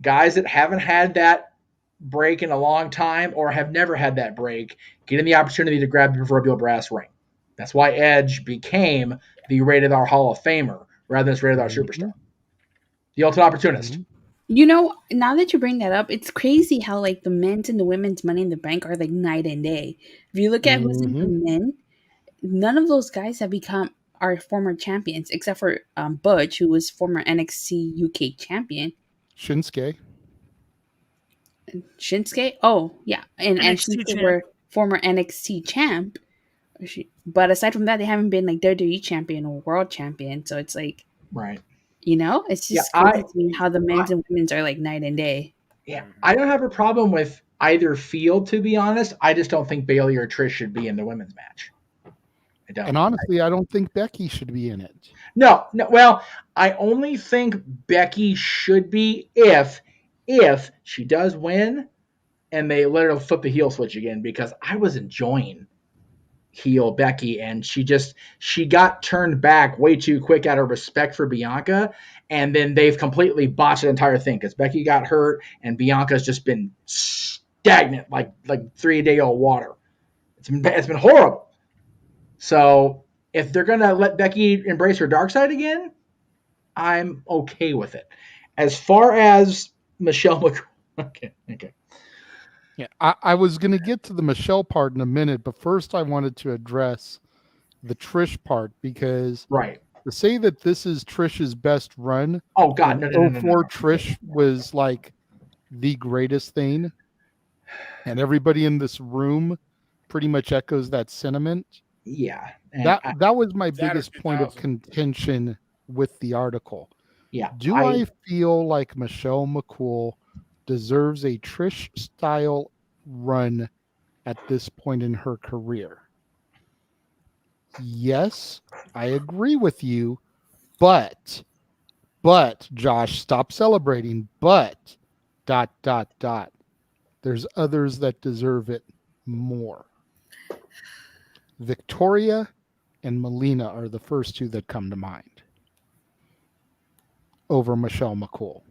Guys that haven't had that break in a long time or have never had that break, getting the opportunity to grab the proverbial brass ring. That's why Edge became the Rated R Hall of Famer rather than Rated R Superstar. The ultimate opportunist. You know, now that you bring that up, it's crazy how like the men's and the women's Money in the Bank are like night and day. If you look at who's in the men, none of those guys have become our former champions, except for Butch, who was former NXT UK champion. Shinsuke. Oh, yeah. And Shinsuke were former NXT champ. But aside from that, they haven't been like WWE champion or world champion. So it's like, right. You know, it's just crazy to me how the men's and women's are like night and day. Yeah. I don't have a problem with either field, to be honest. I just don't think Bailey or Trish should be in the women's match. I don't. And honestly, I don't think Becky should be in it. No. Well, I only think Becky should be if she does win and they let her flip the heel switch again, because I was enjoying heel Becky and she got turned back way too quick out of respect for Bianca, and then they've completely botched the entire thing because Becky got hurt and Bianca's just been stagnant like 3-day-old water. It's been horrible. So if they're going to let Becky embrace her dark side again, I'm okay with it. As far as Michelle McCool. Okay. Yeah, I was going to get to the Michelle part in a minute, but first I wanted to address the Trish part because to say that this is Trish's best run. Oh, God. No. Trish was like the greatest thing. And everybody in this room pretty much echoes that sentiment. Yeah. That was my biggest point of contention with the article. Yeah. Do I feel like Michelle McCool deserves a Trish style run at this point in her career? Yes, I agree with you, but Josh, stop celebrating. But ... There's others that deserve it more. Victoria and Melina are the first two that come to mind over Michelle McCool.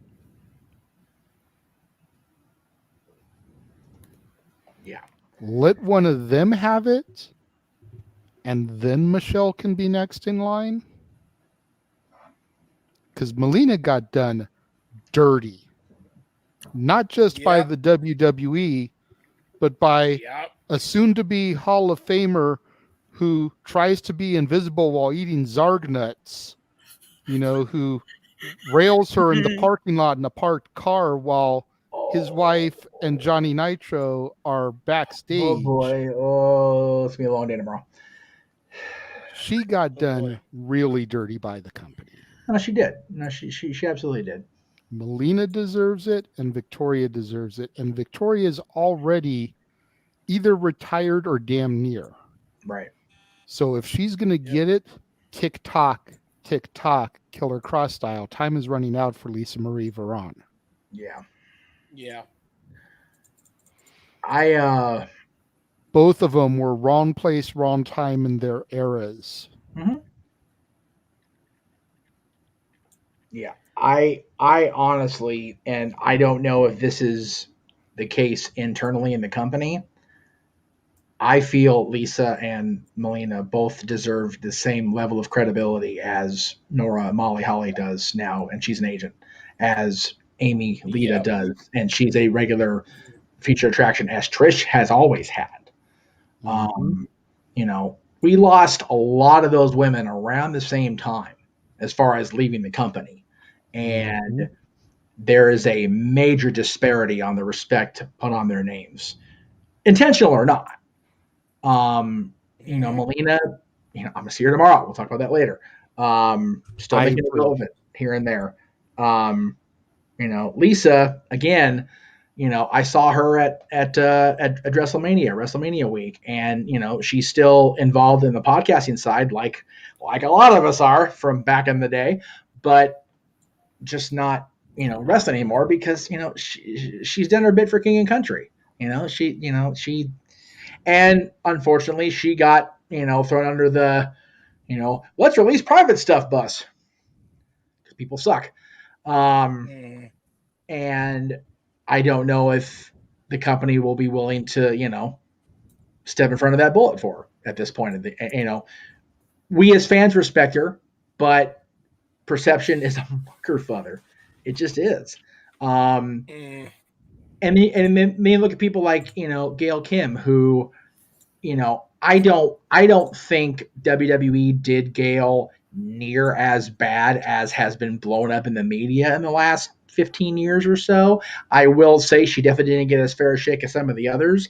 Yeah. Let one of them have it, and then Michelle can be next in line. Because Melina got done dirty. Not just by the WWE, but by a soon-to-be Hall of Famer who tries to be invisible while eating Zarg nuts, who rails her in the parking lot in a parked car while his wife and Johnny Nitro are backstage. Oh, boy. Oh, it's going to be a long day tomorrow. She got done really dirty by the company. No, she did. No, she absolutely did. Melina deserves it, and Victoria deserves it. And Victoria is already either retired or damn near. Right. So if she's going to get it, tick-tock, Killer Cross style, time is running out for Lisa Marie Varon. Yeah. Yeah. Both of them were wrong place, wrong time in their eras. Mm-hmm. Yeah. I honestly, and I don't know if this is the case internally in the company, I feel Lisa and Melina both deserve the same level of credibility as Nora Molly Holly does now, and she's an agent, as Amy Lita does, and she's a regular feature attraction as Trish has always had. We lost a lot of those women around the same time as far as leaving the company. And there is a major disparity on the respect put on their names, intentional or not. Melina, I'm gonna see her tomorrow. We'll talk about that later. Still making it relevant here and there. Lisa, again, I saw her at WrestleMania week, and she's still involved in the podcasting side, like a lot of us are from back in the day, but just not wrestling anymore because she's done her bit for King and Country. She and unfortunately she got thrown under the let's release private stuff bus because people suck. And I don't know if the company will be willing to step in front of that bullet for her at this point. We as fans respect her, but perception is a mucker father. It just is. And then look at people like Gail Kim, who I don't think WWE did Gail near as bad as has been blown up in the media in the last 15 years or so. I will say she definitely didn't get as fair a shake as some of the others,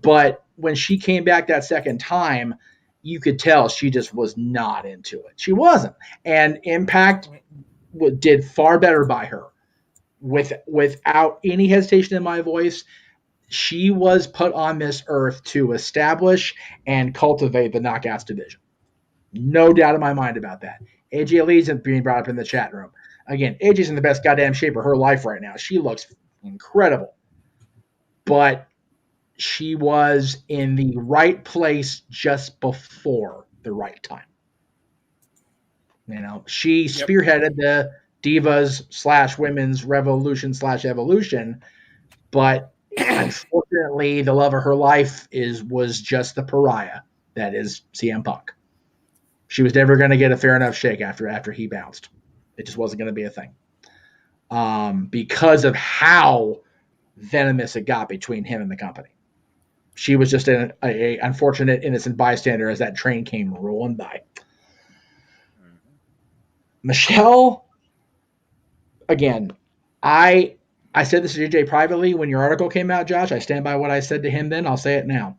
but when she came back that second time, you could tell she just was not into it. She wasn't. And Impact did far better by her. Without any hesitation in my voice, she was put on this earth to establish and cultivate the Knockouts division. No doubt in my mind about that. AJ Lee's being brought up in the chat room. Again, AJ's in the best goddamn shape of her life right now. She looks incredible. But she was in the right place just before the right time. She spearheaded the Divas / Women's Revolution / Evolution, but unfortunately, the love of her life was just the pariah that is CM Punk. She was never going to get a fair enough shake after he bounced. It just wasn't going to be a thing because of how venomous it got between him and the company. She was just an unfortunate innocent bystander as that train came rolling by. Michelle, again, I said this to JJ privately when your article came out, Josh. I stand by what I said to him then. I'll say it now.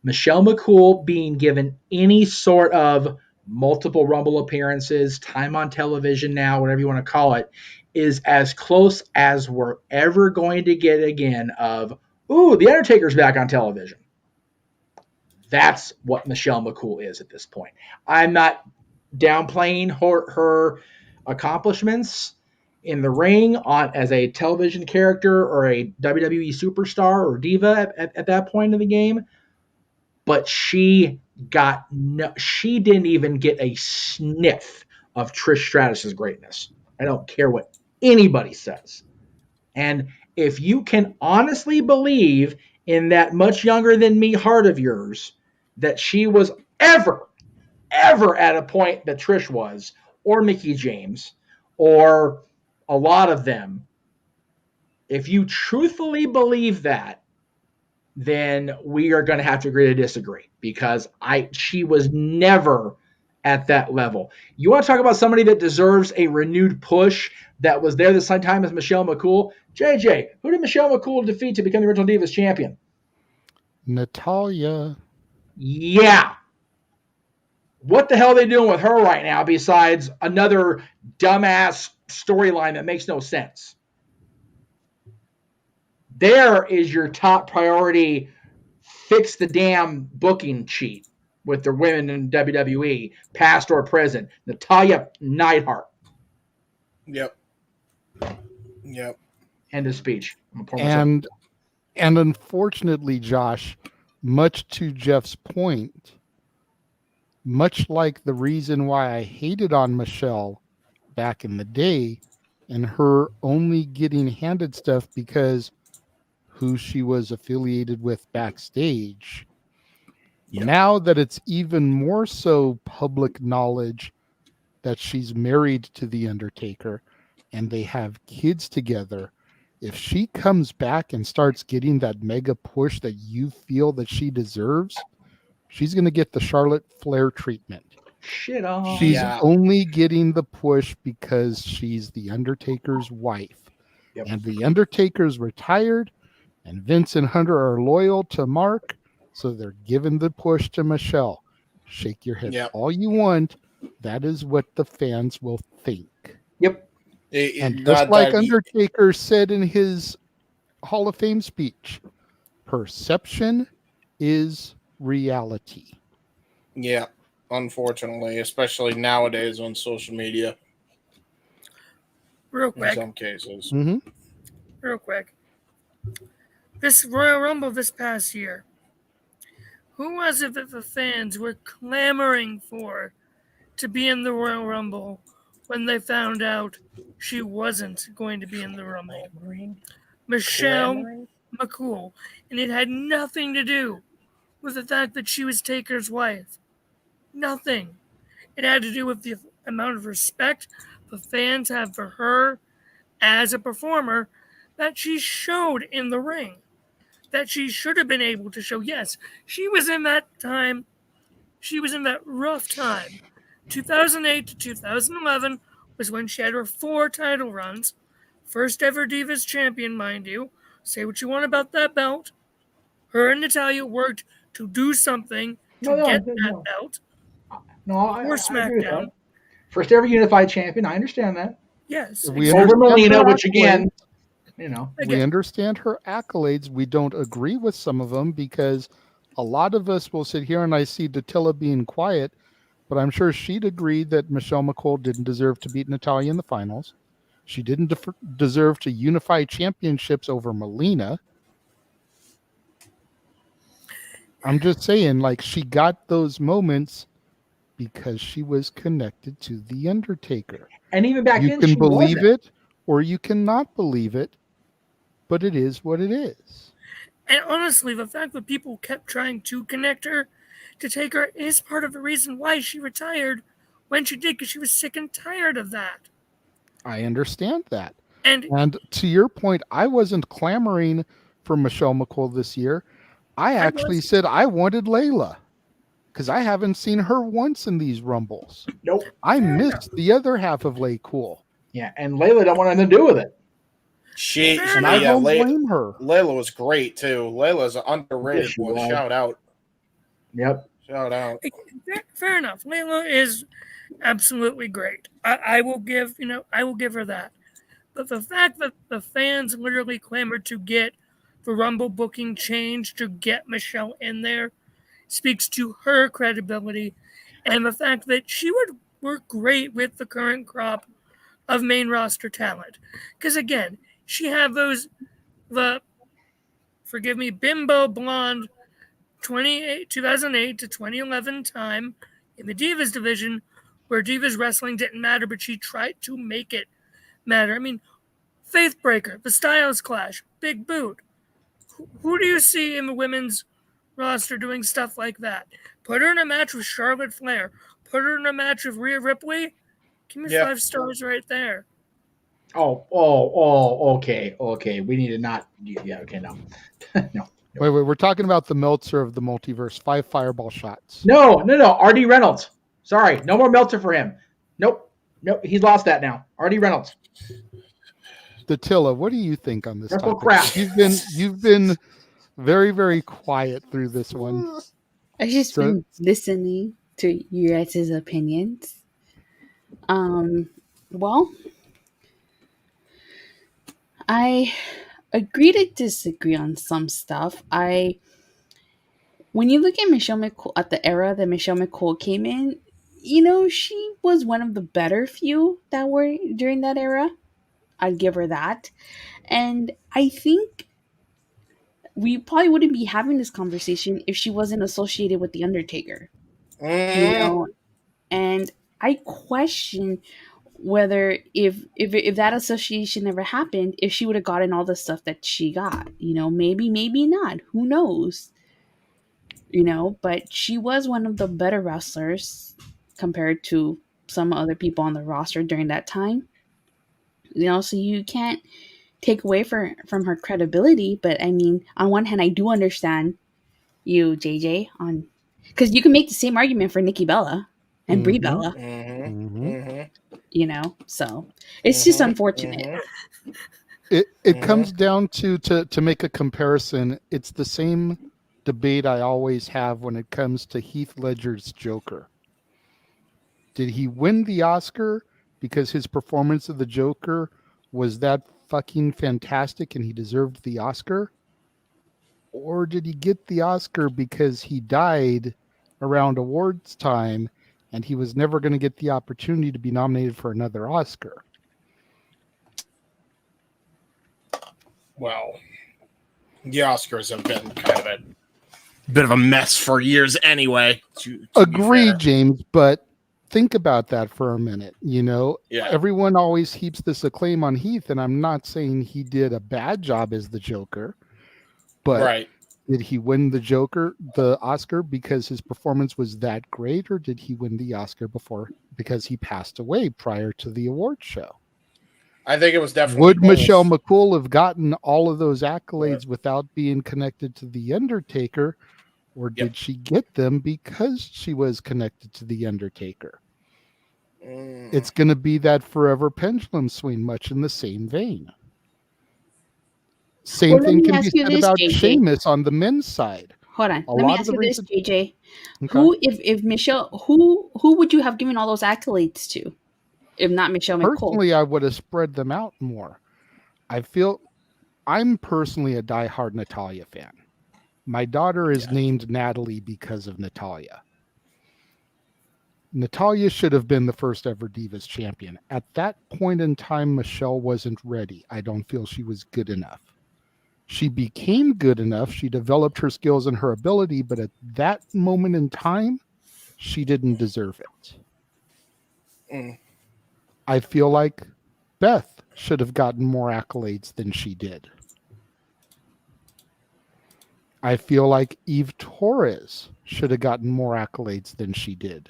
Michelle McCool being given any sort of multiple Rumble appearances, time on television now, whatever you want to call it, is as close as we're ever going to get again of, ooh, The Undertaker's back on television. That's what Michelle McCool is at this point. I'm not downplaying her accomplishments in the ring as a television character or a WWE superstar or diva at that point in the game, but she didn't even get a sniff of Trish Stratus's greatness. I don't care what anybody says. And if you can honestly believe in that much younger than me heart of yours that she was ever at a point that Trish was, or Mickie James, or a lot of them, if you truthfully believe that, then we are going to have to agree to disagree because she was never at that level. You want to talk about somebody that deserves a renewed push that was there the same time as Michelle McCool? JJ, who did Michelle McCool defeat to become the original Divas champion? Natalya. Yeah. What the hell are they doing with her right now besides another dumbass storyline that makes no sense? There is your top priority, fix the damn booking cheat with the women in WWE, past or present. Natalya Neidhart. Yep. End of speech. And unfortunately, Josh, much to Jeff's point, much like the reason why I hated on Michelle back in the day and her only getting handed stuff because who she was affiliated with backstage, Now that it's even more so public knowledge that she's married to The Undertaker and they have kids together, if she comes back and starts getting that mega push that you feel that she deserves, she's going to get the Charlotte Flair treatment. Shit on. She's only getting the push because she's The Undertaker's wife. Yep. And The Undertaker's retired, and Vince and Hunter are loyal to Mark, so they're giving the push to Michelle. Shake your head all you want. That is what the fans will think. Yep. And just like Undertaker said in his Hall of Fame speech, perception is reality. Yeah, unfortunately, especially nowadays on social media. Real quick. In some cases. Real quick. This Royal Rumble this past year, who was it that the fans were clamoring for to be in the Royal Rumble when they found out she wasn't going to be in the Rumble? Michelle McCool. And it had nothing to do with the fact that she was Taker's wife. Nothing. It had to do with the amount of respect the fans have for her as a performer that she showed in the ring. That she should have been able to show. Yes, she was in that time. She was in that rough time. 2008 to 2011 was when she had her 4 title runs. First ever Divas champion, mind you. Say what you want about that belt. Her and Natalya worked to do something to get that belt. No, I agree with SmackDown. that. First ever unified champion. I understand that. Yes. Over Melina, which again, you know. We understand her accolades. We don't agree with some of them because a lot of us will sit here and I see Dattila being quiet, but I'm sure she'd agree that Michelle McCool didn't deserve to beat Natalya in the finals. She didn't deserve to unify championships over Melina. I'm just saying, like, she got those moments because she was connected to The Undertaker. And even back then, you can believe it or you cannot believe it, but it is what it is. And honestly, the fact that people kept trying to connect her to Taker is part of the reason why she retired when she did, because she was sick and tired of that. I understand that. And to your point, I wasn't clamoring for Michelle McCool this year. I actually said I wanted Layla because I haven't seen her once in these Rumbles. Nope. I missed the other half of Lay Cool. Yeah, and Layla don't want anything to do with it. I don't blame her. Layla was great too. Layla's an underrated one. Shout out. Yep. Shout out. Fair enough. Layla is absolutely great. I will give her that. But the fact that the fans literally clamored to get the Rumble booking changed to get Michelle in there speaks to her credibility and the fact that she would work great with the current crop of main roster talent. Because again, she had forgive me, bimbo blonde 2008 to 2011 time in the Divas division where Divas wrestling didn't matter, but she tried to make it matter. I mean, Faithbreaker, the Styles Clash, Big Boot. Who do you see in the women's roster doing stuff like that? Put her in a match with Charlotte Flair. Put her in a match with Rhea Ripley. Give me 5 stars right there. Okay. We need to not. Yeah, okay, no. No. Wait, we're talking about the Meltzer of the multiverse. 5 fireball shots. No. R.D. Reynolds. Sorry, no more Meltzer for him. Nope, he's lost that now. R.D. Reynolds. Dattila, what do you think on this topic? Crap. You've been very, very quiet through this one. I've just been listening to you guys' opinions. Well, I agree to disagree on some stuff. When you look at Michelle McCool, at the era that Michelle McCool came in, she was one of the better few that were during that era. I'd give her that. And I think we probably wouldn't be having this conversation if she wasn't associated with The Undertaker. And I question whether if that association never happened, if she would have gotten all the stuff that she got. Maybe not. Who knows? but she was one of the better wrestlers compared to some other people on the roster during that time. So you can't take away from her credibility. But I mean, on one hand, I do understand you, JJ, because you can make the same argument for Nikki Bella and Brie Bella. So it's just unfortunate. It comes down to make a comparison. It's the same debate I always have when it comes to Heath Ledger's Joker. Did he win the Oscar because his performance of the Joker was that fucking fantastic and he deserved the Oscar? Or did he get the Oscar because he died around awards time and he was never going to get the opportunity to be nominated for another Oscar? Well, the Oscars have been kind of a bit of a mess for years anyway. Agreed, James, but think about that for a minute. Everyone always heaps this acclaim on Heath, and I'm not saying he did a bad job as the Joker, but did he win the Oscar because his performance was that great, or did he win the Oscar because he passed away prior to the award show? I think it was definitely Would both. Michelle McCool have gotten all of those accolades without being connected to The Undertaker, or did she get them because she was connected to The Undertaker? It's going to be that forever pendulum swing, much in the same vein. Same thing can be said about Sheamus on the men's side. Hold on. Let me ask you this, JJ. Okay. Who, if Michelle, who would you have given all those accolades to? If not Michelle McCool. Personally, I would have spread them out more. I'm personally a diehard Natalya fan. My daughter is named Natalie because of Natalya. Natalya should have been the first ever Divas champion. At that point in time, Michelle wasn't ready. I don't feel she was good enough. She became good enough. She developed her skills and her ability, but at that moment in time, she didn't deserve it. I feel like Beth should have gotten more accolades than she did. I feel like Eve Torres should have gotten more accolades than she did.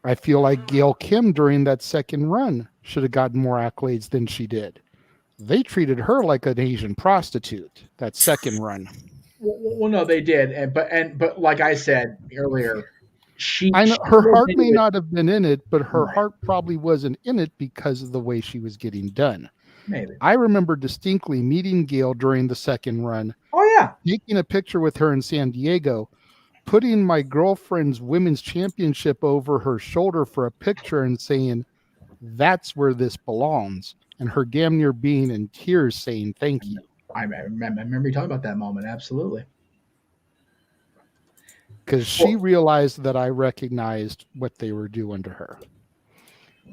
I feel like Gail Kim during that second run should have gotten more accolades than she did. They treated her like an Asian prostitute, that second run. Well, no, they did. But like I said earlier, her heart may not have been in it, but her heart probably wasn't in it because of the way she was getting done. Maybe. I remember distinctly meeting Gail during the second run. Oh, yeah. Taking a picture with her in San Diego, putting my girlfriend's women's championship over her shoulder for a picture and saying, "That's where this belongs." And her damn near being in tears saying, "Thank you." I remember you talking about that moment. Absolutely. Because she realized that I recognized what they were doing to her.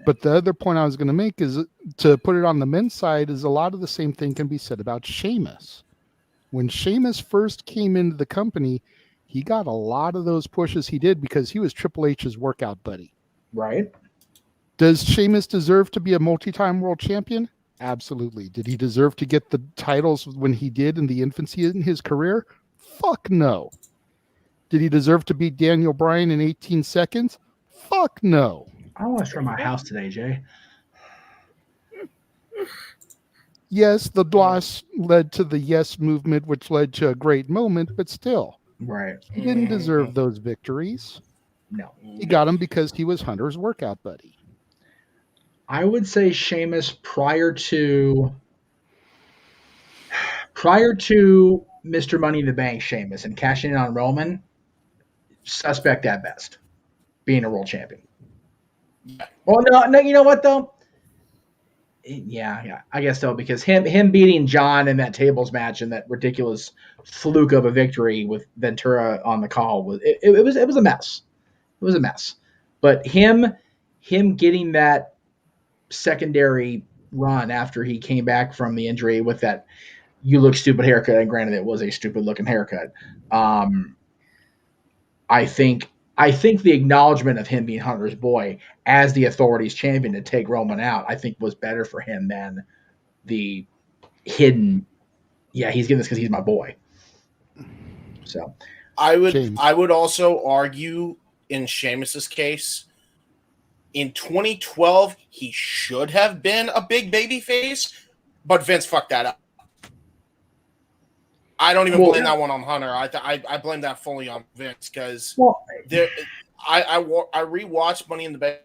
But the other point I was going to make is, to put it on the men's side, is a lot of the same thing can be said about Sheamus. When Sheamus first came into the company, he got a lot of those pushes he did because he was Triple H's workout buddy. Right. Does Sheamus deserve to be a multi-time world champion? Absolutely. Did he deserve to get the titles when he did in the infancy in his career? Fuck no. Did he deserve to beat Daniel Bryan in 18 seconds? Fuck no. I want to destroy my house today, Jay. Yes, the loss led to the Yes movement, which led to a great moment, but still. Right. He didn't deserve those victories. No. He got them because he was Hunter's workout buddy. I would say Sheamus prior to Mr. Money in the Bank Sheamus and cashing in on Roman, suspect at best, being a world champion. Well, no, you know what though? Yeah, I guess so, because him beating John in that tables match and that ridiculous fluke of a victory with Ventura on the call was a mess. It was a mess. But him getting that secondary run after he came back from the injury with that "you look stupid" haircut, and granted it was a stupid looking haircut. I think the acknowledgement of him being Hunter's boy as the Authority's champion to take Roman out, I think was better for him than the hidden, he's getting this because he's my boy. So I would also argue in Sheamus's case, in 2012 he should have been a big baby face, but Vince fucked that up. I don't even blame that one on Hunter. I blame that fully on Vince because I rewatched Money in the Bank.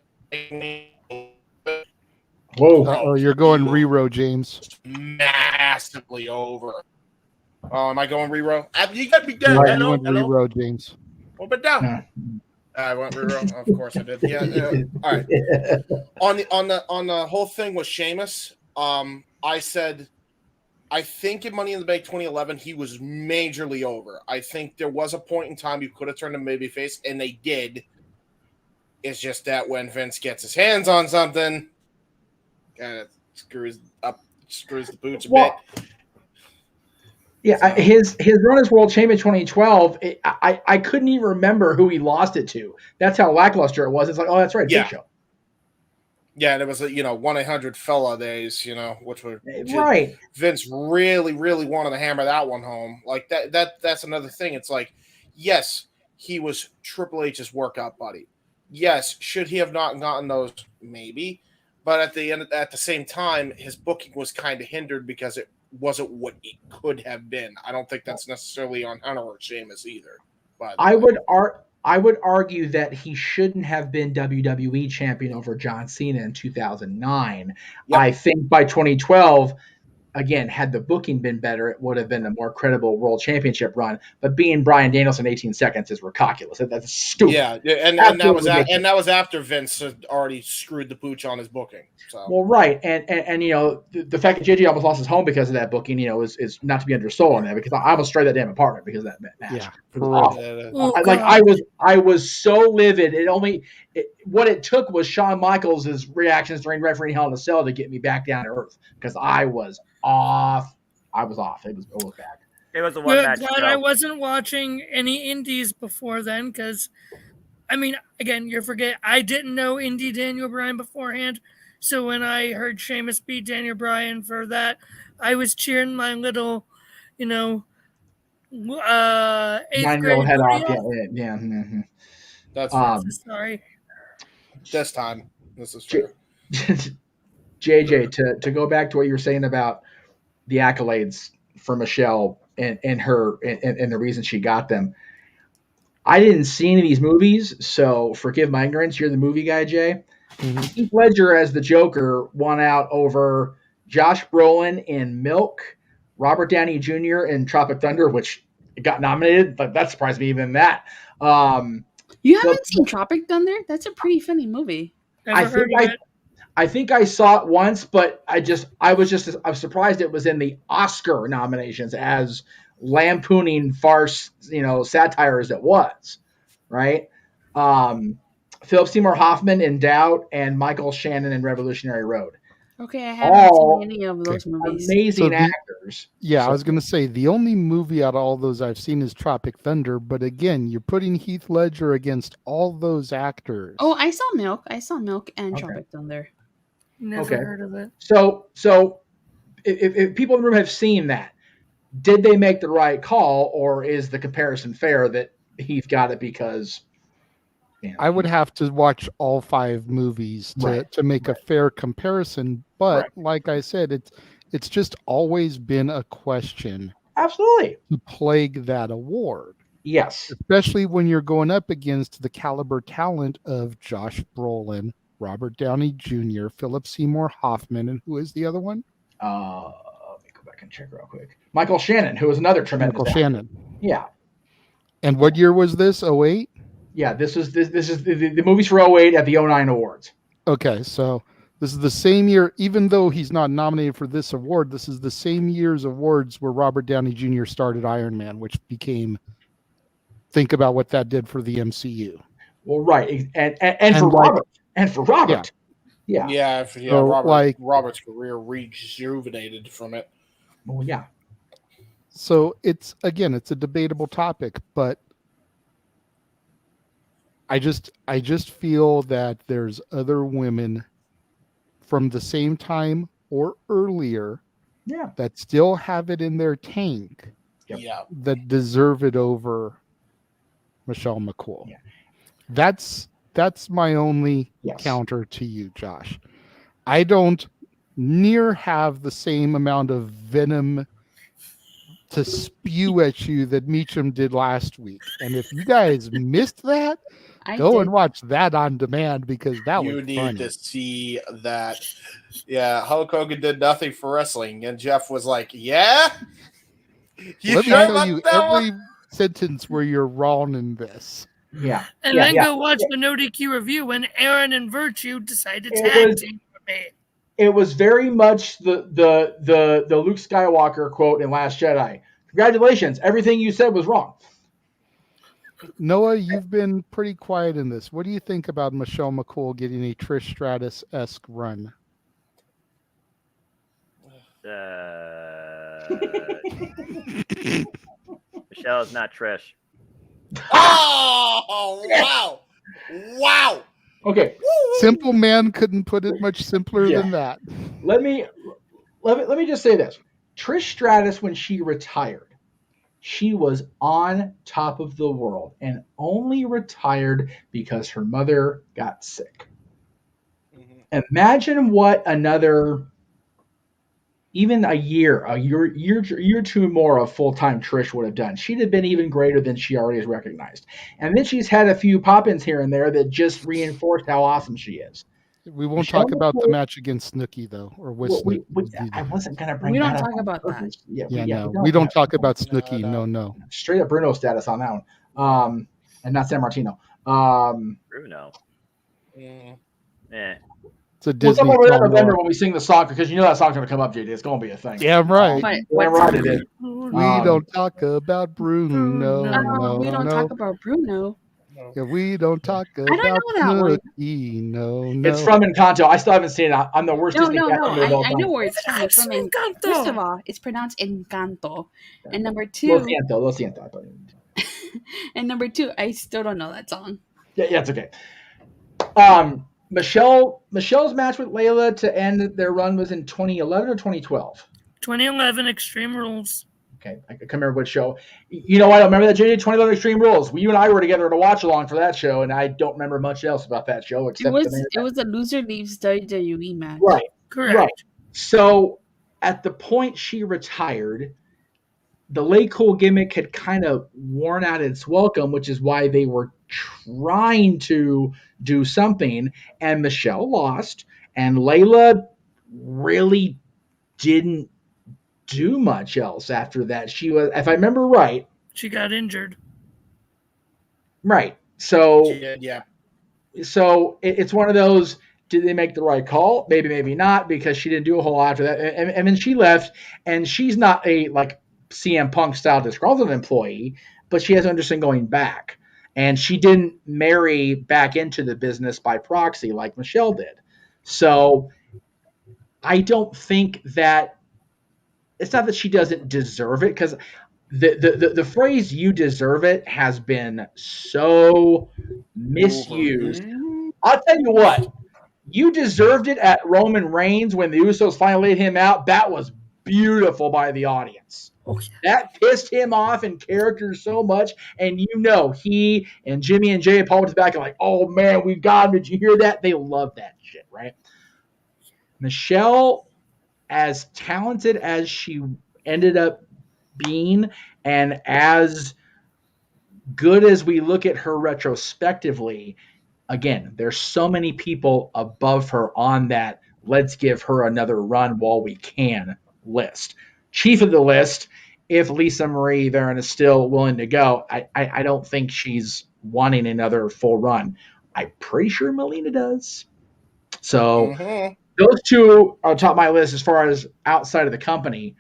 Whoa! You're going rero, James. Massively over. Oh, am I going rero? You got to be done. Right, you went rero, James. Well, but down. I went rero. Of course I did. Yeah. All right. On the whole thing with Sheamus, I said, I think in Money in the Bank 2011 he was majorly over. I think there was a point in time you could have turned him babyface, and they did. It's just that when Vince gets his hands on something, kind of screws the boots a bit. Yeah, his run as world champion 2012, I couldn't even remember who he lost it to. That's how lackluster it was. It's like, oh, that's right, Big Show. Yeah, and it was 1-800-fella days, which were right. Vince really, really wanted to hammer that one home. Like that's another thing. It's like, yes, he was Triple H's workout buddy. Yes, should he have not gotten those? Maybe, but at the same time, his booking was kind of hindered because it wasn't what it could have been. I don't think that's necessarily on Hunter or Sheamus either. I would argue that he shouldn't have been WWE champion over John Cena in 2009. Yep. I think by 2012, again, had the booking been better, it would have been a more credible world championship run. But being Bryan Danielson 18 seconds is ridiculous. That's stupid. Yeah, and that was after Vince had already screwed the pooch on his booking. So. Well, right, and the fact that JJ almost lost his home because of that booking, is not to be undersold on that because I almost straight that damn apartment because of that match. Yeah, it was awful. I was so livid. What it took was Shawn Michaels' reactions during refereeing Hell in a Cell to get me back down to earth because I was off. It was bad. It was a one match. Glad I wasn't watching any indies before then because, again, you forget I didn't know indie Daniel Bryan beforehand. So when I heard Sheamus beat Daniel Bryan for that, I was cheering my little, 8th 9-year-old head off. Yeah. Mm-hmm. That's sorry. This time, this is fair. JJ, to go back to what you were saying about the accolades for Michelle and the reason she got them. I didn't see any of these movies, so forgive my ignorance. You're the movie guy, Jay. Mm-hmm. Heath Ledger as the Joker won out over Josh Brolin in Milk, Robert Downey Jr. in Tropic Thunder, which got nominated, but that surprised me even that. You haven't seen Tropic Thunder? That's a pretty funny movie. I think I saw it once, but I was surprised it was in the Oscar nominations as lampooning farce, satire as it was, right? Philip Seymour Hoffman in Doubt and Michael Shannon in Revolutionary Road. Okay, I haven't seen any of those movies. Amazing actors. Yeah, I was going to say the only movie out of all those I've seen is Tropic Thunder, but again, you're putting Heath Ledger against all those actors. Oh, I saw Milk. And Tropic Thunder. Never heard of it. So if people in the room have seen that, did they make the right call, or is the comparison fair that Heath got it because? I would have to watch all 5 movies to make a fair comparison, but like I said, it's just always been a question. Absolutely. To plague that award. Yes. Especially when you're going up against the caliber talent of Josh Brolin, Robert Downey Jr., Philip Seymour Hoffman, and who is the other one? Let me go back and check real quick. Michael Shannon, who was another tremendous actor. Shannon. Yeah. And what year was this? 2008? Yeah, this is the movies for 2008 at the 2009 awards. Okay, so this is the same year, even though he's not nominated for this award, this is the same year's awards where Robert Downey Jr. started Iron Man, which became, think about what that did for the MCU. Well, right. And for Robert. And for Robert. Yeah. So, Robert's career rejuvenated from it. Well, yeah. So it's a debatable topic, but I just feel that there's other women from the same time or earlier that still have it in their tank that deserve it over Michelle McCool. Yeah. That's my only counter to you, Josh. I don't near have the same amount of venom to spew at you that Meacham did last week. And if you guys missed that, go and watch that on demand because that was funny. You need to see that. Yeah, Hulk Hogan did nothing for wrestling, and Jeff was like, "Yeah." Let me tell you every sentence where you're wrong in this. Yeah. And then go watch the No DQ review when Aaron and Virtue decided to tag team with me. It was very much the Luke Skywalker quote in Last Jedi. Congratulations, everything you said was wrong. Noah, you've been pretty quiet in this. What do you think about Michelle McCool getting a Trish Stratus-esque run? Michelle is not Trish. Oh, wow. Wow. Okay. Simple man couldn't put it much simpler than that. Let me just say this. Trish Stratus, when she retired, she was on top of the world and only retired because her mother got sick. Mm-hmm. Imagine what another, even a year or two more of full-time Trish would have done. She'd have been even greater than she already is recognized. And then she's had a few pop-ins here and there that just reinforced how awesome she is. We won't talk about the match against Snooki, though, or with Snooki. I wasn't going to bring that up. We don't talk about that. We don't talk about Snooki. No. Straight up Bruno status on that one. And not San Martino. Bruno. It's a Disney song. November when we sing the song, because you know that song's going to come up, JD. It's going to be a thing. Yeah, right. Damn right it is. We don't talk about Bruno. No, we don't talk about Bruno. Yeah, we don't talk about Snooki. No. It's from Encanto. I still haven't seen it. I'm the worst Disney No. I know where it's from. It's from Encanto. First of all, it's pronounced Encanto. And number two... Lo siento. And number two, I still don't know that song. Yeah, it's okay. Michelle's match with Layla to end their run was in 2011 or 2012? 2011 Extreme Rules. Okay, I can't remember what show. You know, I don't remember that, JD. 2011 Extreme Rules. You and I were together to watch along for that show, and I don't remember much else about that show except it was a loser leaves WWE match. Right. Correct. Right. So at the point she retired, the Lay Cool gimmick had kind of worn out its welcome, which is why they were trying to do something. And Michelle lost, and Layla really didn't do much else after that. She was, if I remember right, she got injured. Right. So yeah. So it's one of those. Did they make the right call? Maybe, maybe not, because she didn't do a whole lot after that. And then she left, and she's not a like CM Punk style disgruntled employee, but she has no interest in going back. And she didn't marry back into the business by proxy like Michelle did. So I don't think that it's not that she doesn't deserve it, because the phrase "you deserve it" has been so misused. I'll tell you what, you deserved it at Roman Reigns when the Usos finally laid him out. That was beautiful by the audience. That pissed him off in character so much, and you know he and Jimmy and Jay Paul went to the back and like, oh man, we got him. Did you hear that? They love that shit, right? Michelle, as talented as she ended up being, and as good as we look at her retrospectively, again, there's so many people above her on that let's give her another run while we can list. Chief of the list, if Lisa Marie Varon is still willing to go, I don't think she's wanting another full run. I'm pretty sure Melina does. So those two are top of my list as far as outside of the company.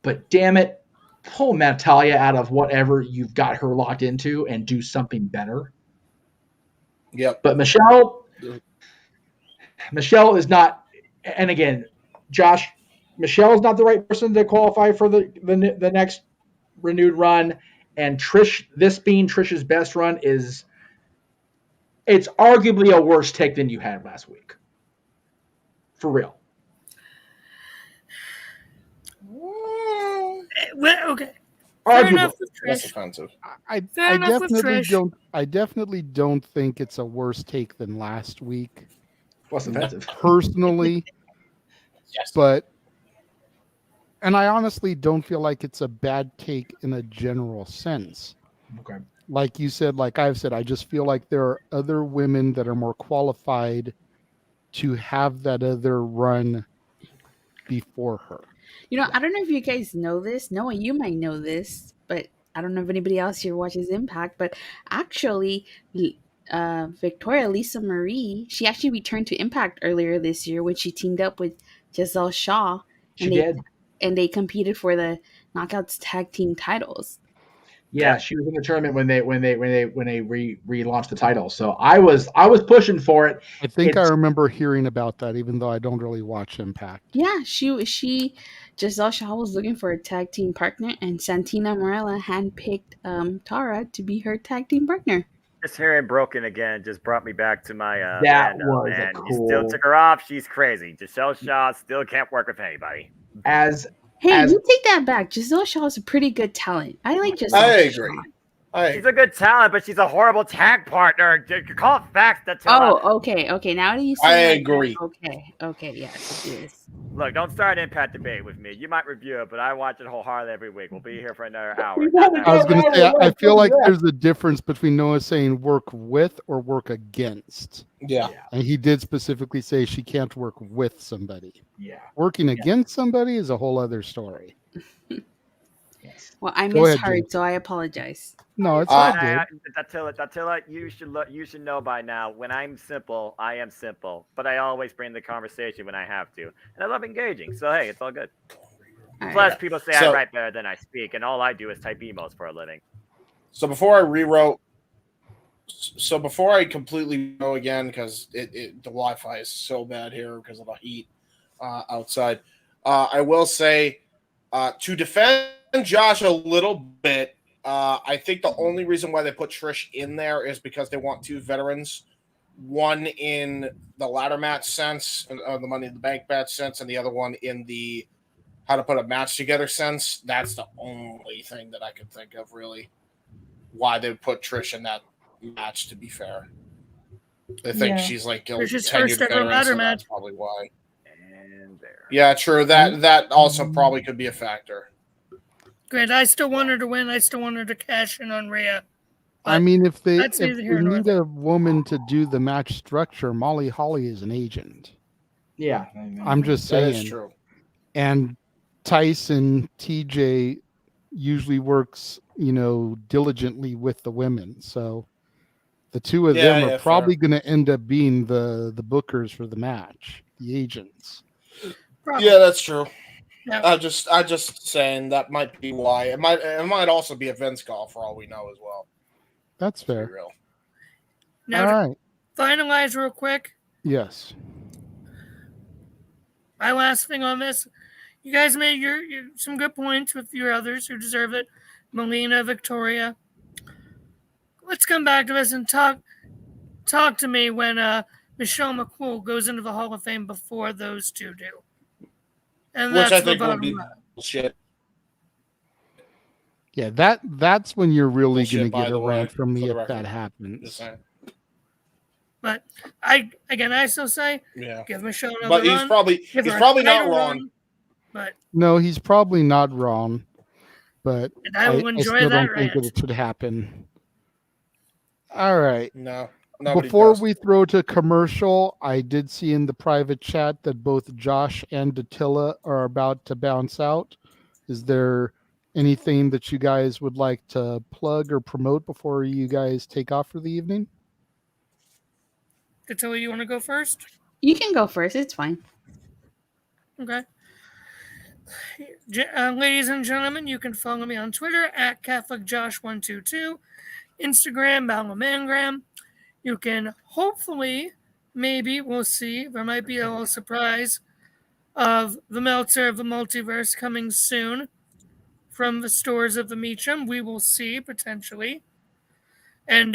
But damn it, pull Natalia out of whatever you've got her locked into and do something better. Yep. But Michelle is not, and again, Josh, Michelle is not the right person to qualify for the next renewed run. And Trish, this being Trish's best run, it's arguably a worse take than you had last week. For real. Well, okay. Fair enough with That's Trish. offensive. I Fair enough with definitely Trish. don't. I definitely don't think it's a worse take than last week. What's offensive? Personally, Yes. and I honestly don't feel like it's a bad take in a general sense. Okay. Like you said, like I've said, I just feel like there are other women that are more qualified to have that other run before her. You know, I don't know if you guys know this. Noah, you might know this, but I don't know if anybody else here watches Impact. But actually, Victoria Lisa Marie, she actually returned to Impact earlier this year when she teamed up with Giselle Shaw. She did. And they competed for the Knockouts tag team titles. Yeah, she was in the tournament when they relaunched the title. So I was pushing for it. I think I remember hearing about that, even though I don't really watch Impact. Yeah, she Giselle Shaw was looking for a tag team partner, and Santina Morella handpicked Tara to be her tag team partner. Just hearing Broken again just brought me back to my That fandom, was a and cool. you still took her off. She's crazy. Giselle Shaw still can't work with anybody. Hey, you take that back. Giselle Shaw is a pretty good talent. I like Giselle I Shaw. agree. She's a good talent, but she's a horrible tag partner. Call it facts, Datilla. Oh, okay. Now that you say I that, agree. Okay, yes, it is. Look, don't start an Impact debate with me. You might review it, but I watch it wholeheartedly every week. We'll be here for another hour. I was going to say, I feel like there's a difference between Noah saying work with or work against. Yeah. And he did specifically say she can't work with somebody. Yeah. Working against somebody is a whole other story. Well, I Go ahead, misheard, James. so I apologize. No, it's all good. Datilla, you should know by now. When I'm simple, I am simple, but I always bring the conversation when I have to, and I love engaging. So hey, it's all good. Plus, people say I write better than I speak, and all I do is type emos for a living. So before I completely go again, because the Wi-Fi is so bad here because of the heat outside, I will say to defend Josh a little bit. I think the only reason why they put Trish in there is because they want two veterans, one in the ladder match sense, the Money in the Bank match sense, and the other one in the how to put a match together sense. That's the only thing that I could think of, really, why they put Trish in that match, to be fair. They think she's like a Trish's tenured first ever veteran, ladder so match. that's probably why. And there. Yeah, true. That also probably could be a factor. Great. I still want her to win. I still want her to cash in on Rhea. I mean, if they that's neither here nor need a woman to do the match structure, Molly Holly is an agent. Yeah. I'm just saying. That is true. And Tyson TJ usually works, diligently with the women. So the two of them are probably going to end up being the bookers for the match, the agents. Probably. Yeah, that's true. Yeah. I just saying that might be why. It might also be a Vince call for all we know as well. That's fair. Be real. Now, all right. Finalize real quick. Yes. My last thing on this, you guys made your some good points with your others who deserve it. Melina, Victoria. Let's come back to this and talk to me when Michelle McCool goes into the Hall of Fame before those two do. And Which that's I think the would bottom be line. bullshit. Yeah, that's when you're really going to Bullshit, by get the a way, run from me for the if record. that happens. Just saying. But I still say, Yeah. give Michelle another But run. he's Give her a probably not title wrong. run, but No, he's probably not wrong, but and I will enjoy still that don't think rant. that it should happen. All right. No. Nobody Before does. we throw to commercial, I did see in the private chat that both Josh and Datilla are about to bounce out. Is there anything that you guys would like to plug or promote before you guys take off for the evening? Datilla, you want to go first? You can go first. It's fine. Okay. Ladies and gentlemen, you can follow me on Twitter at CatholicJosh122, Instagram, Balamangram. You can hopefully, maybe, we'll see, there might be a little surprise of the Meltzer of the Multiverse coming soon from the stores of the Meacham. We will see, potentially. And,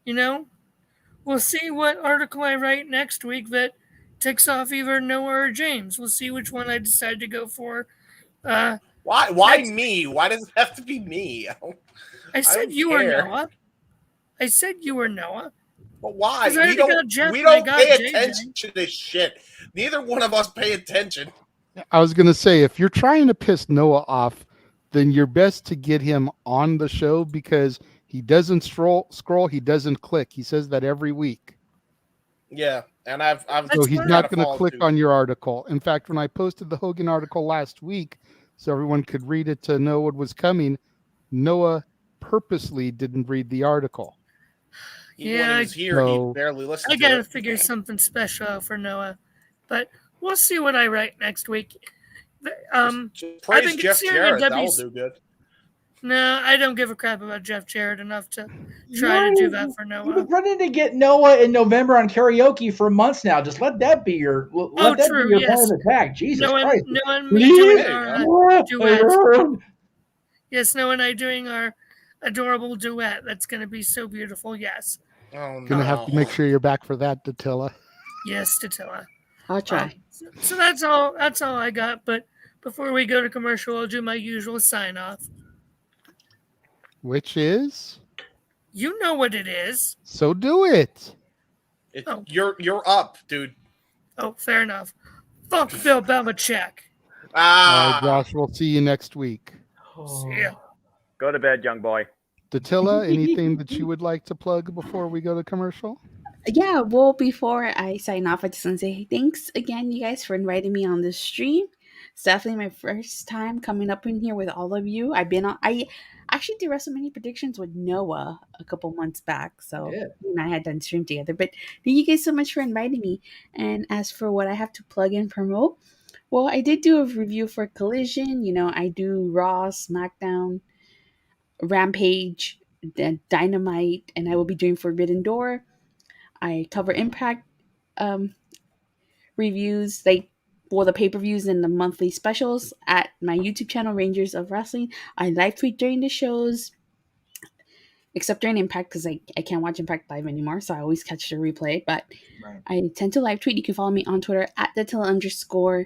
we'll see what article I write next week that ticks off either Noah or James. We'll see which one I decide to go for Why me? Why does it have to be me? I said don't you were care. Noah. I said you were Noah. But why? 'Cause I already got Jeff We and I don't got pay JJ. attention to this shit. Neither one of us pay attention. I was going to say, if you're trying to piss Noah off, then you're best to get him on the show because he doesn't scroll, he doesn't click. He says that every week. Yeah, and I've so he's not going to follow click suit. on your article. In fact, when I posted the Hogan article last week, so everyone could read it to know what was coming, Noah purposely didn't read the article. When he was here, he barely listened. I gotta figure something special out for Noah, but we'll see what I write next week. Just praise Jeff Jarrett. That'll do good. No, I don't give a crap about Jeff Jarrett enough to try to do that for Noah. You've been running to get Noah in November on karaoke for months now. Just let that be your point of attack. Jesus Christ! Noah and me doing our duet. Yes, Noah and I doing our adorable duet. That's going to be so beautiful. Yes. Oh, no. Gonna have to make sure you're back for that, Datilla. Yes, Datilla. I'll try. So that's all. That's all I got. But before we go to commercial, I'll do my usual sign off. Which is? You know what it is. So do it. You're up, dude. Oh, fair enough. Fuck Phil Belichick. All right, Josh. We'll see you next week. See ya. Go to bed, young boy. Datilla, anything that you would like to plug before we go to commercial? Yeah, well, before I sign off, I just want to say thanks again, you guys, for inviting me on this stream. It's definitely my first time coming up in here with all of you. I actually did WrestleMania predictions with Noah a couple months back, so he and I had done stream together. But thank you guys so much for inviting me. And as for what I have to plug and promote, well, I did do a review for Collision. You know, I do Raw, SmackDown, Rampage, Dynamite, and I will be doing Forbidden Door. I cover Impact reviews, the pay-per-views and the monthly specials at my YouTube channel, Rangers of Wrestling. I live tweet during the shows, except during Impact because I can't watch Impact live anymore, so I always catch the replay. But I tend to live tweet. You can follow me on Twitter at @Datilla_.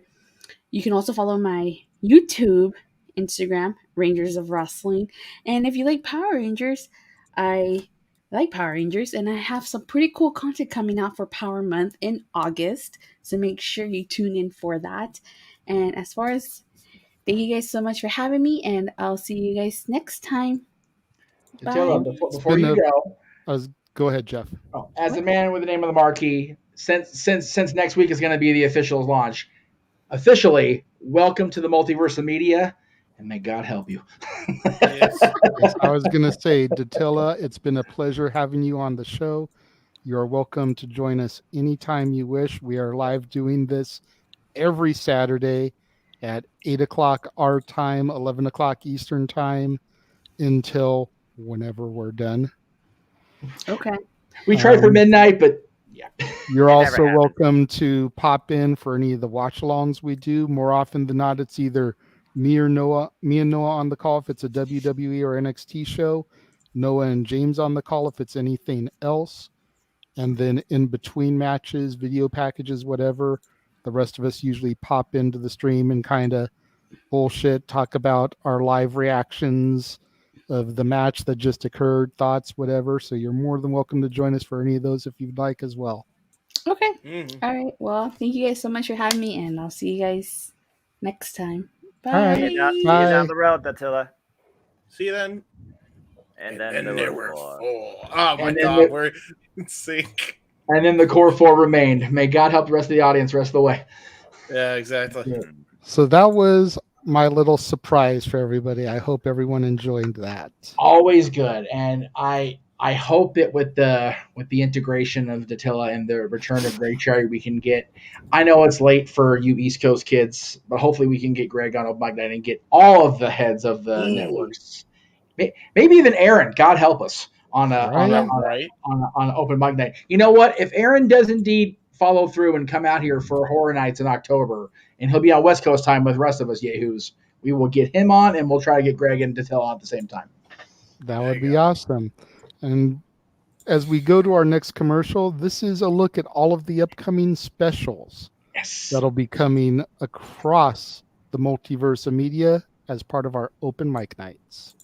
You can also follow my YouTube, Instagram, Rangers of Wrestling. And if you like Power Rangers, I like Power Rangers, and I have some pretty cool content coming out for Power Month in August, so make sure you tune in for that. And as far as, thank you guys so much for having me, and I'll see you guys next time. Bye. Before you go, go ahead, Jeff. As the man with the name of the marquee, since next week is going to be the official launch, officially, welcome to the multiverse of media. And may God help you. Yes, I was going to say, Datilla, it's been a pleasure having you on the show. You're welcome to join us anytime you wish. We are live doing this every Saturday at 8 o'clock our time, 11 o'clock Eastern time, until whenever we're done. Okay. We try for midnight, but yeah. You're also welcome to pop in for any of the watch-alongs we do. More often than not, it's either me and Noah on the call if it's a WWE or NXT show, Noah and James on the call if it's anything else, and then in between matches, video packages, whatever, the rest of us usually pop into the stream and kind of bullshit, talk about our live reactions of the match that just occurred, thoughts, whatever. So you're more than welcome to join us for any of those if you'd like as well. Okay. All right. Well, thank you guys so much for having me, and I'll see you guys next time. Bye. All right. See you down the road, Datilla. See you then. And then there were four. Oh my God, we're in sync. And then the core four remained. May God help the rest of the audience the rest of the way. Yeah, exactly. So that was my little surprise for everybody. I hope everyone enjoyed that. Always good, and I hope that with the integration of Datilla and the return of Greg Cherry, we can get. I know it's late for you East Coast kids, but hopefully we can get Greg on Open Mic Night and get all of the heads of the networks. Maybe even Aaron. God help us on Open Mic Night. You know what? If Aaron does indeed follow through and come out here for Horror Nights in October, and he'll be on West Coast time with the rest of us yahoos, we will get him on, and we'll try to get Greg and Datilla on at the same time. That would be awesome. And as we go to our next commercial, this is a look at all of the upcoming specials that'll be coming across the multiverse of media as part of our open mic nights.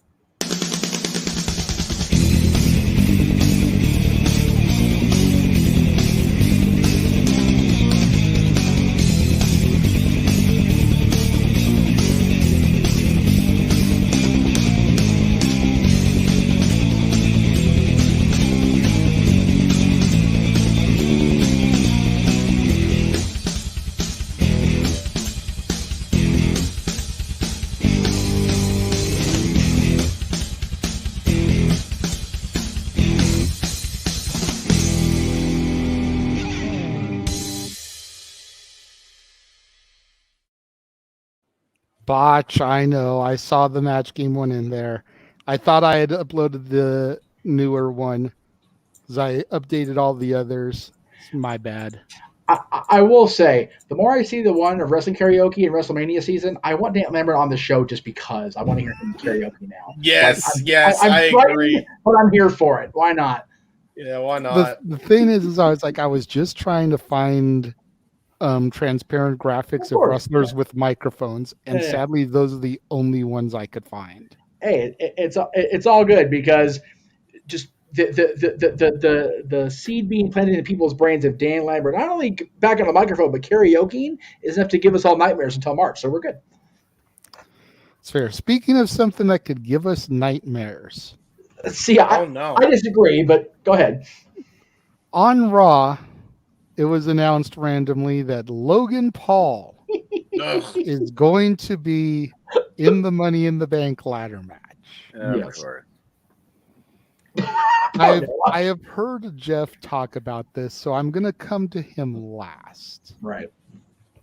Botch, I know. I saw the match game one in there. I thought I had uploaded the newer one because I updated all the others. It's my bad. I will say, the more I see the one of Wrestling Karaoke and WrestleMania season, I want Dan Lambert on the show just because I want to hear him karaoke now. Yes, I agree. But I'm here for it. Why not? Yeah, why not? The thing is I was just trying to find transparent graphics of wrestlers with microphones, and sadly, those are the only ones I could find. Hey, it's all good because just the seed being planted in people's brains of Dan Lambert, not only back on the microphone but karaokeing, is enough to give us all nightmares until March. So we're good. It's fair. Speaking of something that could give us nightmares. See, I disagree, but go ahead. On Raw, it was announced randomly that Logan Paul is going to be in the Money in the Bank ladder match. Yes. I have heard Jeff talk about this, so I'm going to come to him last. Right.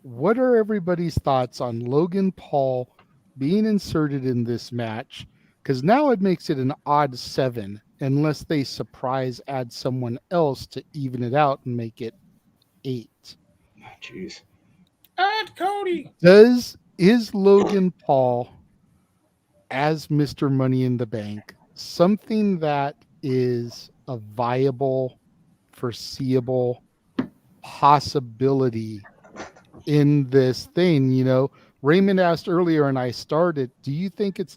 What are everybody's thoughts on Logan Paul being inserted in this match? Because now it makes it an odd 7, unless they surprise add someone else to even it out and make it 8. Jeez. Add Cody. Is Logan Paul as Mr. Money in the Bank something that is a viable, foreseeable possibility in this thing? You know, Raymond asked earlier, and I started, do you think it's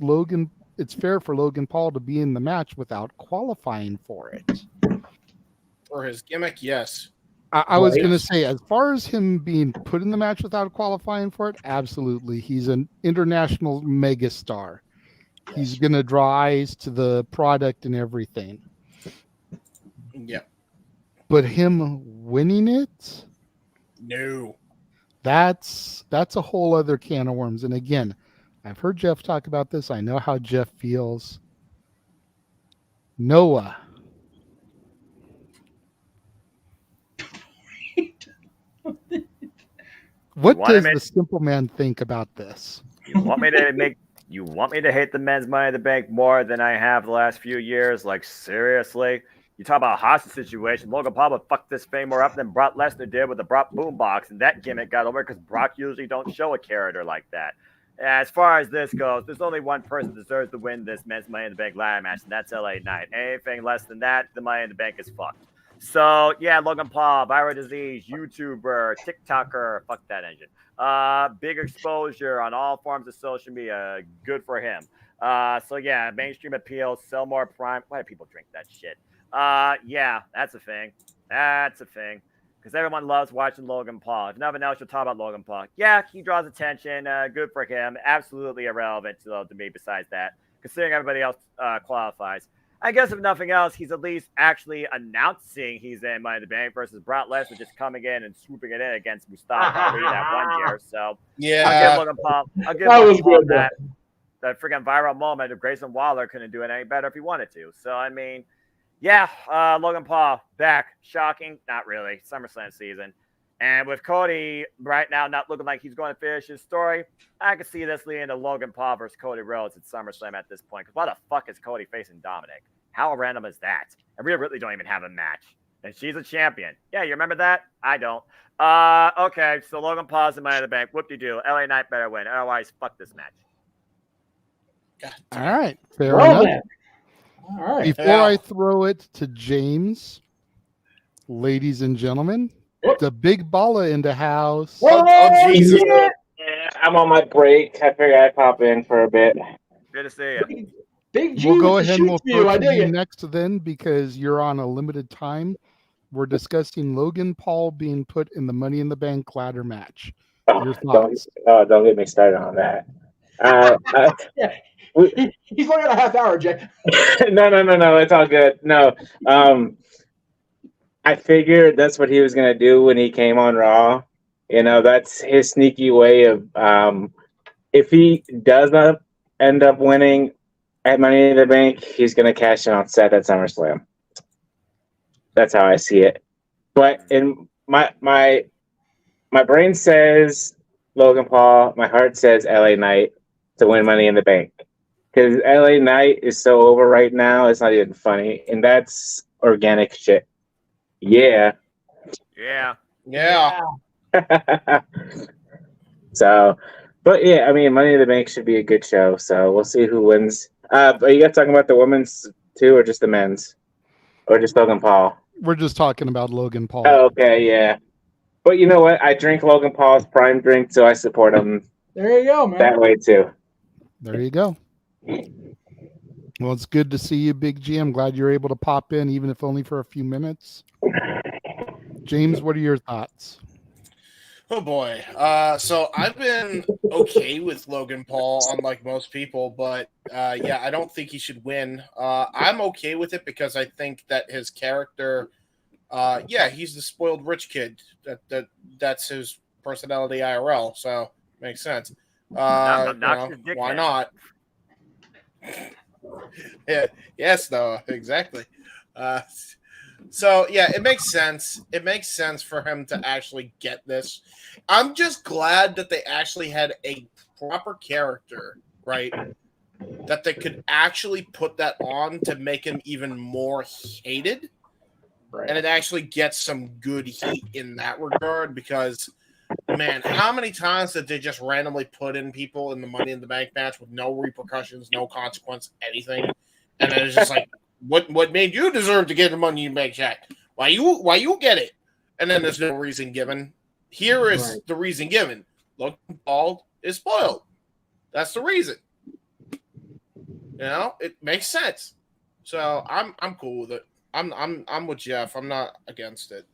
fair for Logan Paul to be in the match without qualifying for it? For his gimmick, yes. I was going to say, as far as him being put in the match without qualifying for it, absolutely. He's an international megastar. Yes. He's going to draw eyes to the product and everything. Yeah. But him winning it? No. That's a whole other can of worms. And again, I've heard Jeff talk about this. I know how Jeff feels. Noah. What does the simple man think about this? You want me to hate the men's Money in the Bank more than I have the last few years? Like, seriously? You talk about a hostage situation. Logan Paul would fuck this thing more up than Brock Lesnar did with the Brock Boombox, and that gimmick got over because Brock usually don't show a character like that. As far as this goes, there's only one person that deserves to win this men's Money in the Bank ladder match, and that's LA Knight. Anything less than that, the Money in the Bank is fucked. So, yeah, Logan Paul, viral disease, YouTuber, TikToker, fuck that engine. Big exposure on all forms of social media. Good for him. So, yeah, mainstream appeal, sell more Prime. Why do people drink that shit? Yeah, that's a thing. That's a thing. Because everyone loves watching Logan Paul. If nothing else, you'll talk about Logan Paul. Yeah, he draws attention. Good for him. Absolutely irrelevant to me besides that, considering everybody else qualifies. I guess if nothing else, he's at least actually announcing he's in Money in the Bank versus Brock Lesnar just coming in and swooping it in against Mustafa Ali that one year. So yeah, I'll give Logan Paul that freaking viral moment of Grayson Waller couldn't do it any better if he wanted to. So I mean, yeah, Logan Paul back. Shocking? Not really. SummerSlam season. And with Cody right now not looking like he's going to finish his story, I can see this leading to Logan Paul versus Cody Rhodes at SummerSlam at this point. Because why the fuck is Cody facing Dominic? How random is that? And we really don't even have a match. And she's a champion. Yeah, you remember that? I don't. Okay, so Logan Paul's in Money in the Bank. Whoop-de-doo. LA Knight better win. Otherwise, fuck this match. All right. Fair enough. All right. Before I throw it to James, ladies and gentlemen, the big baller in the house. Oh, Jesus. I'm on my break. I figured I'd pop in for a bit. Good to see you. Big G We'll go with the ahead and shit we'll view. throw I to dig you it. next then because you're on a limited time. We're discussing Logan Paul being put in the Money in the Bank ladder match. Your thoughts? Don't get me started on that. Yeah, he's only got a half hour, Jay. No. It's all good. No, I figured that's what he was gonna do when he came on Raw. You know, that's his sneaky way of if he does not end up winning at Money in the Bank, he's gonna cash in on Seth at SummerSlam. That's how I see it. But in my brain says Logan Paul, my heart says LA Knight to win Money in the Bank. Because LA Knight is so over right now, it's not even funny. And that's organic shit. Yeah. Yeah. So, but yeah, I mean, Money in the Bank should be a good show. So we'll see who wins. Are you guys talking about the women's too, or just the men's? Or just Logan Paul? We're just talking about Logan Paul. Oh, okay, yeah. But you know what? I drink Logan Paul's prime drink, so I support him. There you go, man. That way too. There you go. Well, it's good to see you, Big G. I'm glad you're able to pop in, even if only for a few minutes. James, what are your thoughts? Oh boy. So I've been okay with Logan Paul, unlike most people, but yeah, I don't think he should win. I'm okay with it because I think that his character, yeah, he's the spoiled rich kid. That's his personality IRL, so makes sense. Why not? Yeah. Yes. No. Exactly. So yeah, it makes sense. It makes sense for him to actually get this. I'm just glad that they actually had a proper character, right? That they could actually put that on to make him even more hated. Right. And it actually gets some good heat in that regard because, man, how many times did they just randomly put in people in the Money in the Bank match with no repercussions, no consequence, anything? And then it's just like, what made you deserve to get the Money in the Bank shot? Why you get it? And then there's no reason given. Here is the reason given. Logan Paul is spoiled. That's the reason. You know, it makes sense. So I'm cool with it. I'm with Jeff. I'm not against it.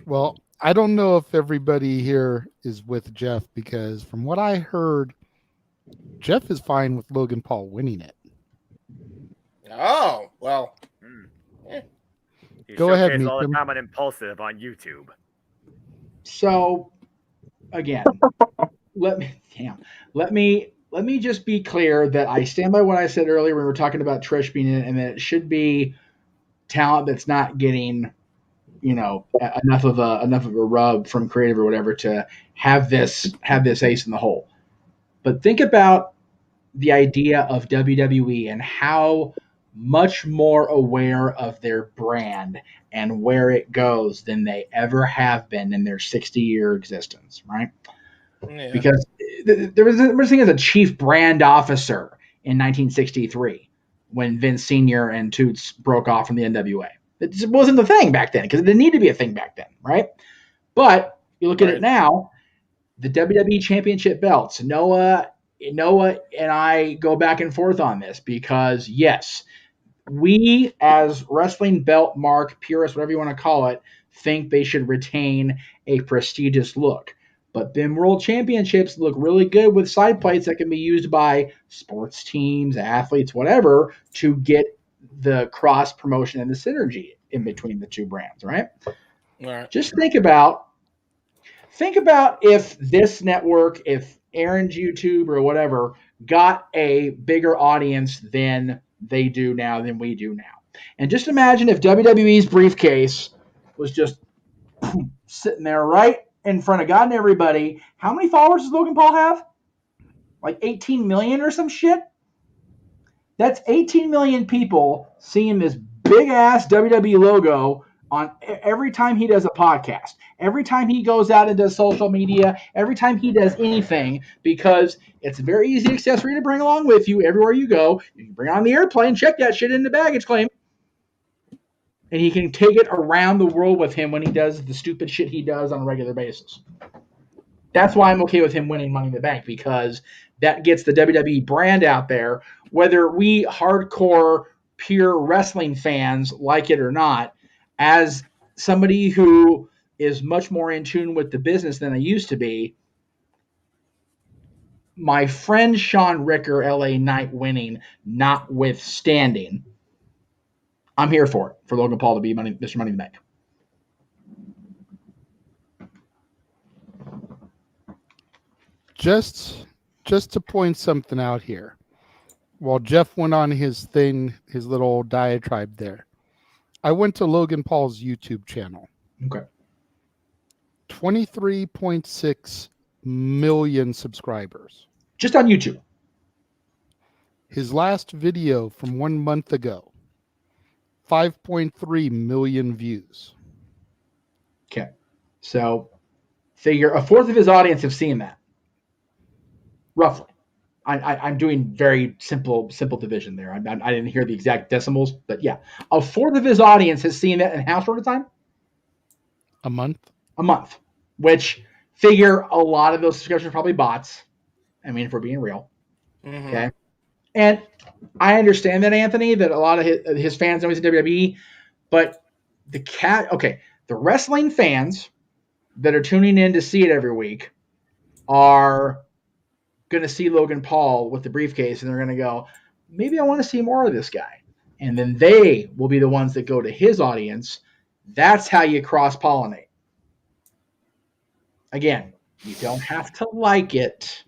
Well, I don't know if everybody here is with Jeff because from what I heard, Jeff is fine with Logan Paul winning it. Oh, well. Go ahead, all the Meekum. time on Impulsive on YouTube. So, again, let me just be clear that I stand by what I said earlier when we were talking about Trish being in it, and that it should be talent that's not getting, enough of a rub from creative or whatever to have this ace in the hole. But think about the idea of WWE and how much more aware of their brand and where it goes than they ever have been in their 60-year existence, right? Yeah. Because there was a thing as a chief brand officer in 1963 when Vince Sr. and Toots broke off from the NWA. It just wasn't the thing back then because it didn't need to be a thing back then, right? But you look at it now, the WWE Championship belts, Noah and I go back and forth on this because, yes, we as wrestling belt mark purists, whatever you want to call it, think they should retain a prestigious look. But BIM World Championships look really good with side plates that can be used by sports teams, athletes, whatever, to get the cross promotion and the synergy in between the two brands, right? Right. Just think about if this network, if Aaron's YouTube or whatever, got a bigger audience than they do now, than we do now. And just imagine if WWE's briefcase was just sitting there right in front of God and everybody. How many followers does Logan Paul have? Like 18 million or some shit? That's 18 million people seeing this big-ass WWE logo on every time he does a podcast, every time he goes out and does social media, every time he does anything, because it's a very easy accessory to bring along with you everywhere you go. You can bring it on the airplane, check that shit in the baggage claim. and he can take it around the world with him when he does the stupid shit he does on a regular basis. That's why I'm okay with him winning Money in the Bank, because that gets the WWE brand out there, whether we hardcore, pure wrestling fans like it or not. As somebody who is much more in tune with the business than I used to be, my friend Sean Ricker, LA Knight winning, notwithstanding, I'm here for it, for Logan Paul to be Mr. Money in the Bank. Just to point something out here, while Jeff went on his thing, his little diatribe there, I went to Logan Paul's YouTube channel. Okay. 23.6 million subscribers. Just on YouTube. His last video from 1 month ago, 5.3 million views. Okay. So figure a fourth of his audience have seen that. Roughly. I'm doing very simple division there. I didn't hear the exact decimals, but yeah. A fourth of his audience has seen that in how short a time? A month. A month. Which, figure a lot of those subscriptions are probably bots. I mean, if we're being real. Mm-hmm. Okay. And I understand that, Anthony, that a lot of his fans know he's in WWE, but the wrestling fans that are tuning in to see it every week are going to see Logan Paul with the briefcase, and they're going to go, maybe I want to see more of this guy. And then they will be the ones that go to his audience. That's how you cross-pollinate. Again, you don't have to like it,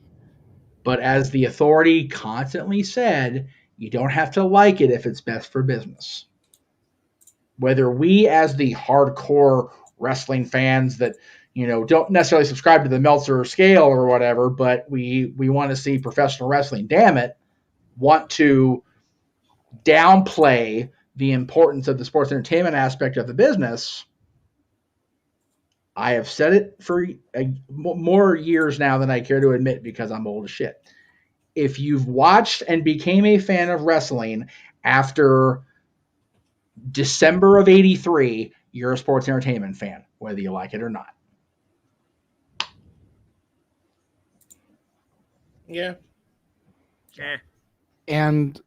but as the authority constantly said, you don't have to like it if it's best for business. Whether we, as the hardcore wrestling fans that don't necessarily subscribe to the Meltzer scale or whatever, but we want to see professional wrestling, damn it, want to downplay the importance of the sports entertainment aspect of the business. I have said it for more years now than I care to admit because I'm old as shit. If you've watched and became a fan of wrestling after December of '83, you're a sports entertainment fan, whether you like it or not. Yeah. And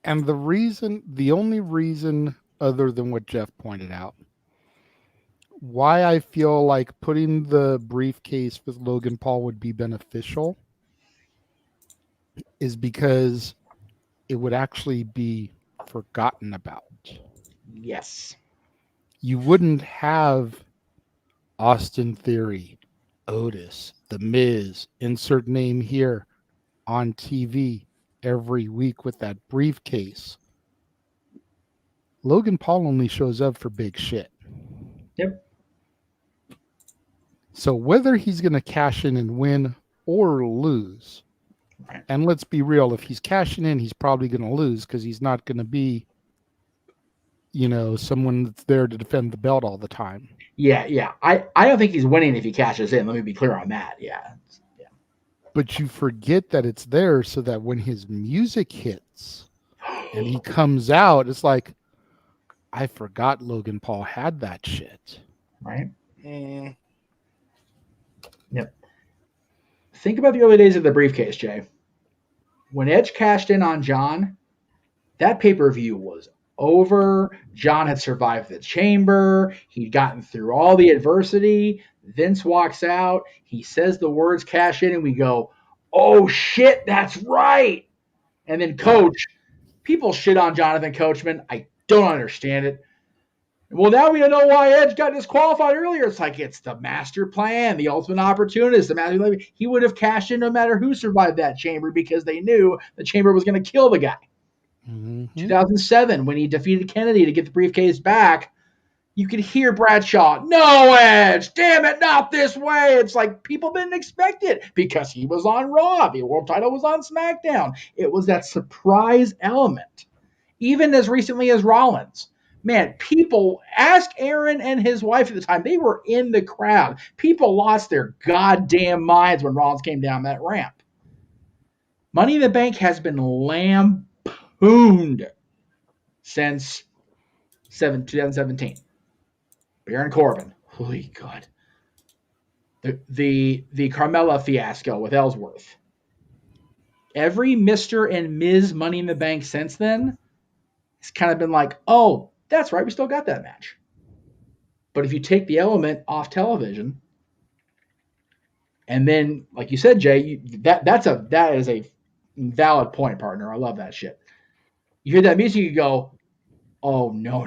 the only reason other than what Jeff pointed out, why I feel like putting the briefcase with Logan Paul would be beneficial is because it would actually be forgotten about. Yes. You wouldn't have Austin Theory, Otis, The Miz, insert name here, on TV every week with that briefcase. Logan Paul only shows up for big shit. Yep. So whether he's going to cash in and win or lose, right. And let's be real, if he's cashing in, he's probably going to lose because he's not going to be, someone that's there to defend the belt all the time. Yeah. I don't think he's winning if he cashes in. Let me be clear on that. Yeah. But you forget that it's there so that when his music hits and he comes out, it's like, I forgot Logan Paul had that shit. Right? Yep. Think about the early days of the briefcase, Jay. When Edge cashed in on John, that pay-per-view was over. John had survived the chamber. He'd gotten through all the adversity. Vince walks out. He says the words cash in, and we go, oh, shit, that's right. And then Coach, people shit on Jonathan Coachman. I don't understand it. Well, now we don't know why Edge got disqualified earlier. It's like it's the master plan, the ultimate opportunist. He would have cashed in no matter who survived that chamber because they knew the chamber was going to kill the guy. Mm-hmm. 2007, when he defeated Kennedy to get the briefcase back, you could hear Bradshaw, no, Edge, damn it, not this way. It's like people didn't expect it because he was on Raw. The world title was on SmackDown. It was that surprise element. Even as recently as Rollins. Man, people, ask Aaron and his wife at the time. They were in the crowd. People lost their goddamn minds when Rollins came down that ramp. Money in the Bank has been lampooned since 2017. Baron Corbin. Holy God. The Carmella fiasco with Ellsworth. Every Mr. and Ms. Money in the Bank since then has kind of been like, oh, that's right, we still got that match. But if you take the element off television, and then, like you said, Jay, that is a valid point, partner. I love that shit. You hear that music, you go, oh no.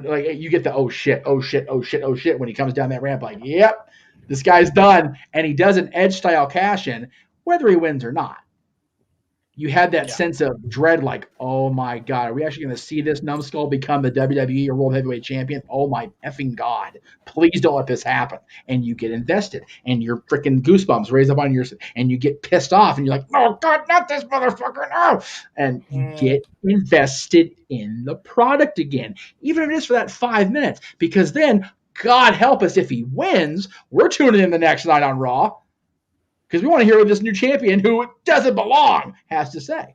Like you get the oh shit when he comes down that ramp, like, yep, this guy's done. And he does an Edge style cash in, whether he wins or not. You had that sense of dread, like, oh my God, are we actually going to see this numbskull become the WWE or World Heavyweight Champion? Oh my effing God, please don't let this happen. And you get invested, and your freaking goosebumps raise up on your, and you get pissed off, and you're like, oh God, not this motherfucker, no. And you get invested in the product again, even if it is for that 5 minutes, because then, God help us, if he wins, we're tuning in the next night on Raw. Because we want to hear what this new champion who doesn't belong has to say.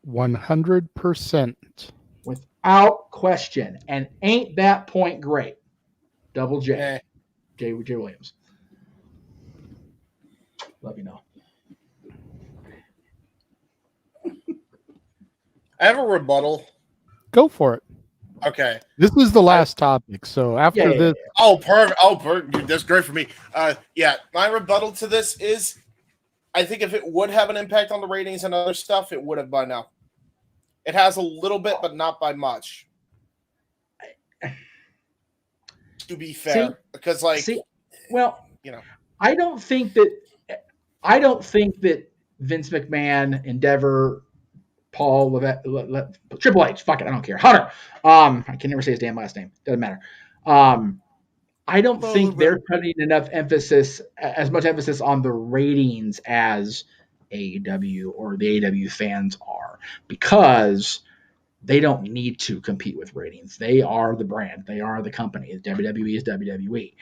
100%. Without question. And ain't that point great? Double J. J. Williams. Love you know. I have a rebuttal. Go for it. Okay. This is the last topic, so after this... Oh, perfect. Oh, perfect. Dude, that's great for me. My rebuttal to this is, I think if it would have an impact on the ratings and other stuff, it would have by now. It has a little bit, but not by much. To be fair. Because, I don't think that Vince McMahon, Endeavor, Paul Levesque, Triple H, fuck it, I don't care. Hunter. I can never say his damn last name. Doesn't matter. I don't think they're putting as much emphasis on the ratings as AEW or the AEW fans are, because they don't need to compete with ratings. They are the brand. They are the company. WWE is WWE.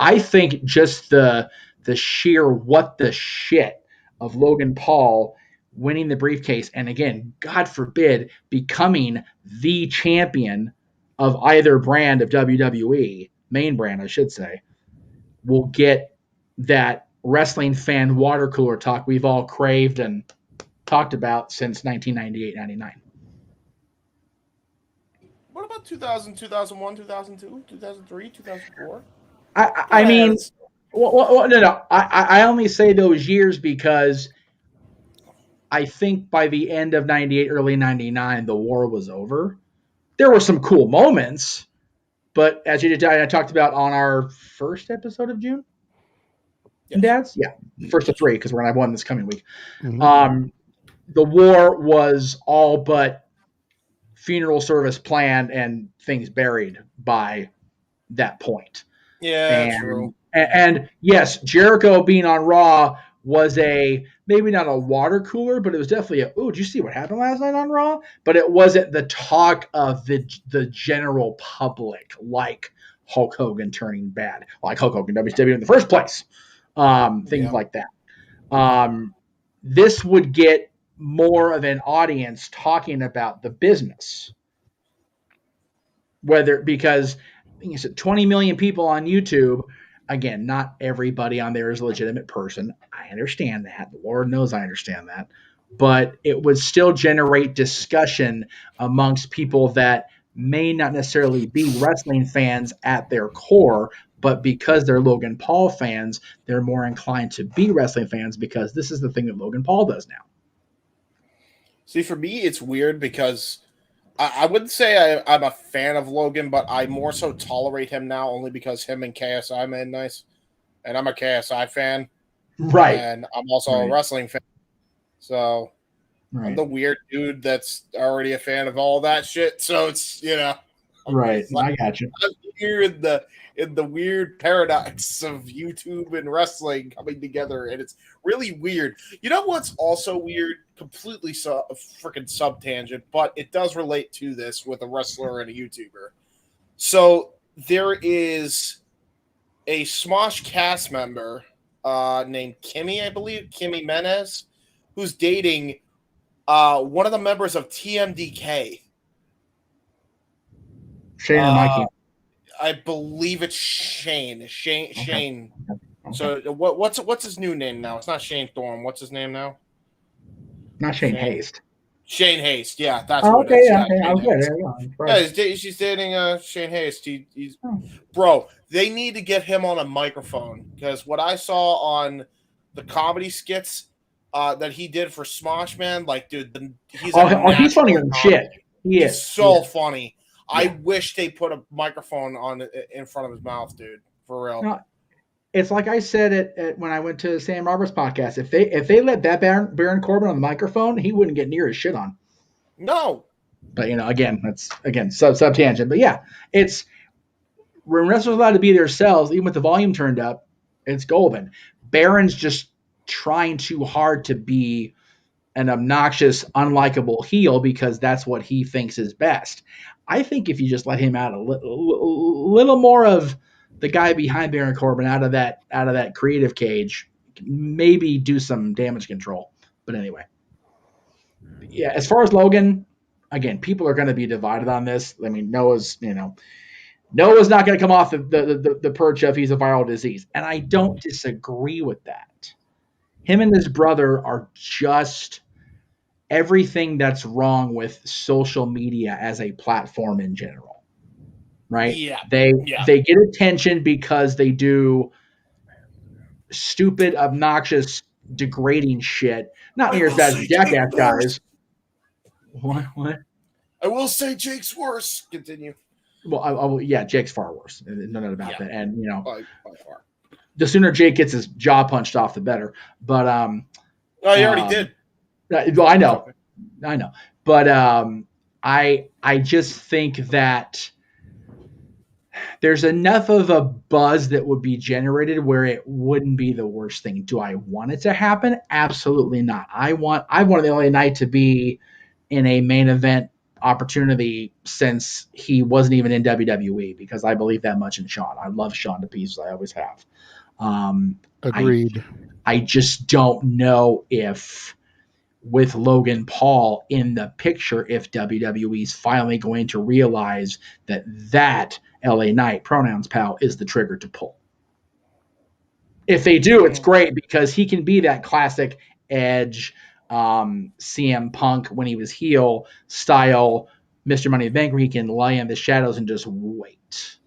I think just the sheer what the shit of Logan Paul winning the briefcase, and again, God forbid, becoming the champion of either brand of WWE, main brand, I should say, will get that wrestling fan water cooler talk we've all craved and talked about since 1998-99. What about 2000, 2001, 2002, 2003, 2004? I mean, no. I only say those years because I think by the end of 98, early 99, the war was over. There were some cool moments, but as you did, I talked about on our first episode of June. Yes. Dads? Yeah. First of 3, because we're going to have one this coming week. Mm-hmm. The war was all but funeral service planned and things buried by that point. Yeah, true. And yes, Jericho being on Raw was maybe not a water cooler, but it was definitely did you see what happened last night on Raw? But it wasn't the talk of the general public, like Hulk Hogan turning bad, like Hulk Hogan WCW in the first place. Things like that. This would get more of an audience talking about the business. Because I think you said 20 million people on YouTube. Again, not everybody on there is a legitimate person. I understand that. The Lord knows I understand that. But it would still generate discussion amongst people that may not necessarily be wrestling fans at their core, but because they're Logan Paul fans, they're more inclined to be wrestling fans because this is the thing that Logan Paul does now. See, for me, it's weird because I wouldn't say I'm a fan of Logan, but I more so tolerate him now only because him and KSI made nice. And I'm a KSI fan. Right. And I'm also a wrestling fan. So I'm the weird dude that's already a fan of all that shit. So it's, Right. I got you. I'm here in the weird paradox of YouTube and wrestling coming together, and it's really weird. You know what's also weird? Completely freaking sub-tangent, but it does relate to this with a wrestler and a YouTuber. So there is a Smosh cast member named Kimmy, I believe, Kimmy Menez, who's dating one of the members of TMDK. Shane or Mikey? I believe it's Shane. Shane. So what's his new name now? It's not Shane Thorne. What's his name now? Not Shane Haste. Shane Haste. Yeah, that's Oh, what okay, it is. Yeah, okay. I'm good. Yeah, she's dating Shane Haste. He's bro. They need to get him on a microphone because what I saw on the comedy skits that he did for Smosh Man, like, dude, he's he's funny as shit. He's so funny. I wish they put a microphone in front of his mouth, dude. For real. No, it's like I said at when I went to Sam Roberts' podcast. If they let that Baron Corbin on the microphone, he wouldn't get near his shit on. No. But that's sub tangent. But yeah, it's when wrestlers are allowed to be themselves, even with the volume turned up, it's golden. Baron's just trying too hard to be an obnoxious, unlikable heel because that's what he thinks is best. I think if you just let him out a little more of the guy behind Baron Corbin out of that creative cage, maybe do some damage control. But anyway, yeah. As far as Logan, again, people are going to be divided on this. I mean, Noah's not going to come off the perch of he's a viral disease, and I don't disagree with that. Him and his brother are just everything that's wrong with social media as a platform in general, right? Yeah. They get attention because they do stupid, obnoxious, degrading shit. Not near as bad as Jackass guys. What? I will say Jake's worse. Continue. Well, Jake's far worse. No doubt about that. And by far, the sooner Jake gets his jaw punched off, the better. But he already did. Well, I know, but I just think that there's enough of a buzz that would be generated where it wouldn't be the worst thing. Do I want it to happen? Absolutely not. I want the LA Knight to be in a main event opportunity since he wasn't even in WWE because I believe that much in Sean. I love Sean to pieces. I always have. Agreed. I just don't know if with Logan Paul in the picture, if WWE's finally going to realize that LA Knight, pronouns pal, is the trigger to pull. If they do, it's great because he can be that classic Edge, CM Punk when he was heel style, Mr. Money in the Bank, where he can lie in the shadows and just wait.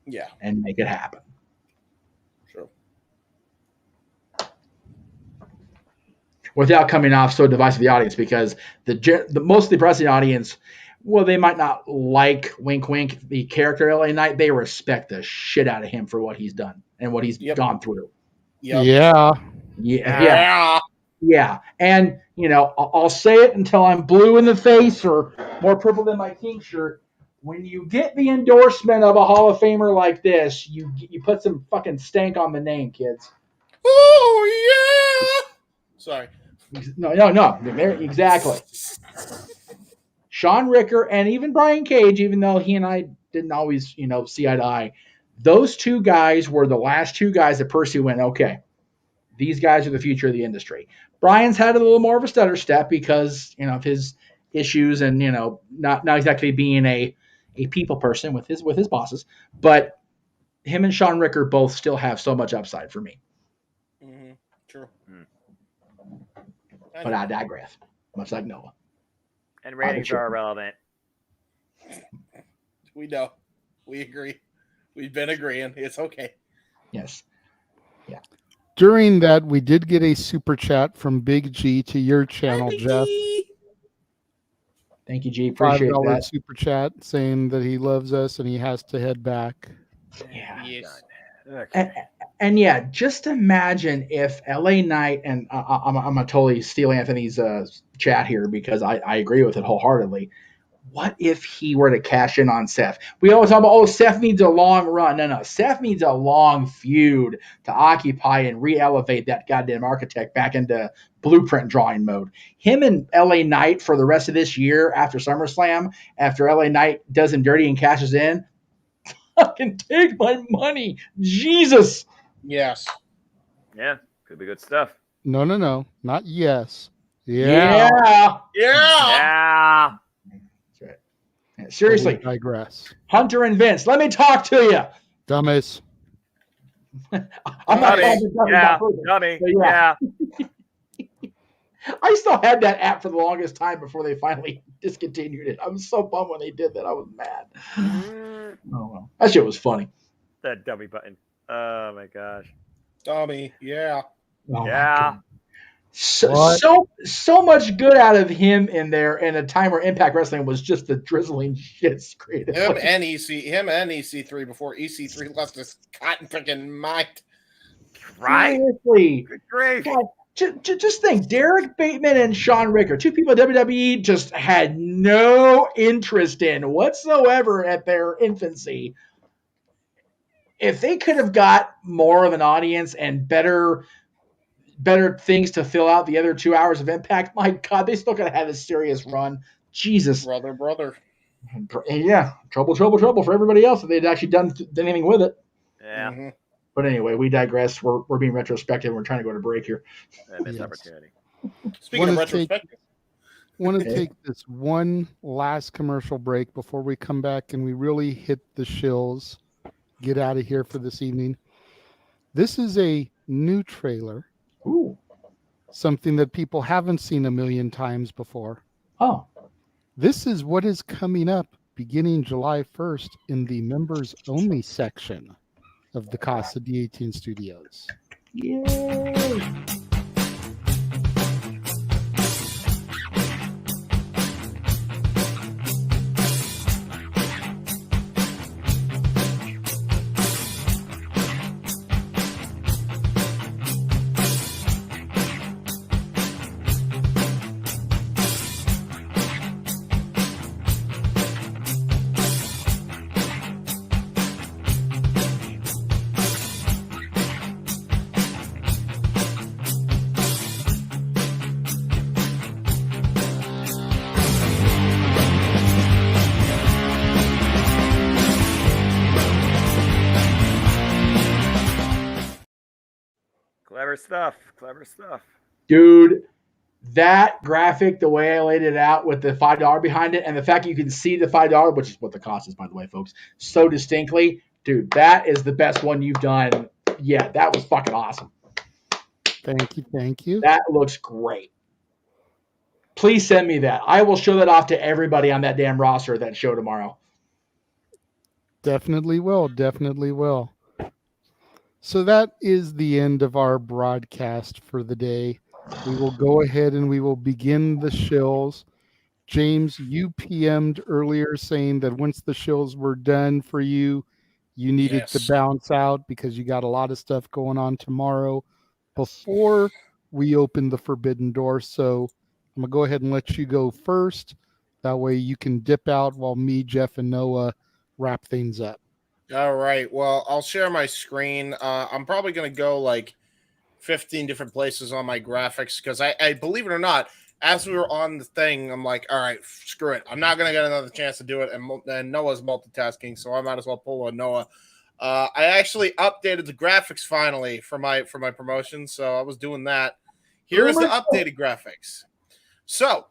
Yeah. And make it happen. Without coming off so divisive to the audience, because the most of the pressing audience, well, they might not like wink wink the character LA Knight. They respect the shit out of him for what he's done and what he's gone through. Yeah. And I'll say it until I'm blue in the face or more purple than my king shirt. When you get the endorsement of a Hall of Famer like this, you put some fucking stank on the name, kids. Oh yeah. Sorry. No. Exactly. Sean Ricker and even Brian Cage, even though he and I didn't always, see eye to eye, those two guys were the last two guys that Percy went, okay, these guys are the future of the industry. Brian's had a little more of a stutter step because, of his issues and, not exactly being a people person with his bosses, but him and Sean Ricker both still have so much upside for me. Mm-hmm. True. But I digress, much like Noah. And ratings are irrelevant. We know. We agree. We've been agreeing. It's okay. Yes. Yeah. During that, we did get a super chat from Big G to your channel, Jeff. Thank you, G. Appreciate $5 that. super chat saying that he loves us and he has to head back. Yeah. Yes. And yeah, just imagine if LA Knight, and I'm going to totally steal Anthony's chat here because I agree with it wholeheartedly. What if he were to cash in on Seth? We always talk about, Seth needs a long run. No. Seth needs a long feud to occupy and re-elevate that goddamn architect back into blueprint drawing mode. Him and LA Knight for the rest of this year after SummerSlam, after LA Knight does him dirty and cashes in, fucking take my money. Jesus. Yes. Yeah, could be good stuff. No. Not yes. Yeah. Yeah. Yeah. That's right. Seriously. We digress. Hunter and Vince, let me talk to you. Dummies. I'm not calling you dummy. Yeah. I still had that app for the longest time before they finally discontinued it. I was so bummed when they did that. I was mad. Oh, well. That shit was funny. That dummy button. Oh, my gosh. Dummy, yeah. Oh, yeah. So much good out of him in there in a time where Impact Wrestling was just the drizzling shits creative. Him and EC3 before EC3 left his cotton picking mind. Right? Seriously. Good grief. God, just think, Derek Bateman and Sean Ricker, two people WWE just had no interest in whatsoever at their infancy. If they could have got more of an audience and better things to fill out the other 2 hours of Impact, my God, they still could have had a serious run. Jesus. Brother. Yeah, trouble for everybody else if they'd actually done anything with it. Yeah. Mm-hmm. But anyway, we digress. We're being retrospective. We're trying to go to break here. Missed opportunity. Speaking of retrospective. Want to take this one last commercial break before we come back and we really hit the shills, get out of here for this evening. This is a new trailer. Ooh. Something that people haven't seen a million times before. Oh. This is what is coming up beginning July 1st in the members only section of the Casa D18 Studios. Yay! Clever stuff. Dude, that graphic, the way I laid it out with the $5 behind it, and the fact you can see the $5, which is what the cost is, by the way, folks, so distinctly, dude, that is the best one you've done. Yeah, that was fucking awesome. Thank you. That looks great. Please send me that. I will show that off to everybody on that damn roster at that show tomorrow. Definitely will. So that is the end of our broadcast for the day. We will go ahead and we will begin the shills. James, you PM'd earlier saying that once the shills were done for you, you needed to bounce out because you got a lot of stuff going on tomorrow before we open the forbidden door. So I'm going to go ahead and let you go first. That way you can dip out while me, Jeff, and Noah wrap things up. All right. Well, I'll share my screen. I'm probably going to go like 15 different places on my graphics because I believe it or not, as we were on the thing, I'm like, all right, screw it. I'm not going to get another chance to do it. And Noah's multitasking, so I might as well pull on Noah. I actually updated the graphics finally for my promotion, so I was doing that. Here is the updated graphics. So,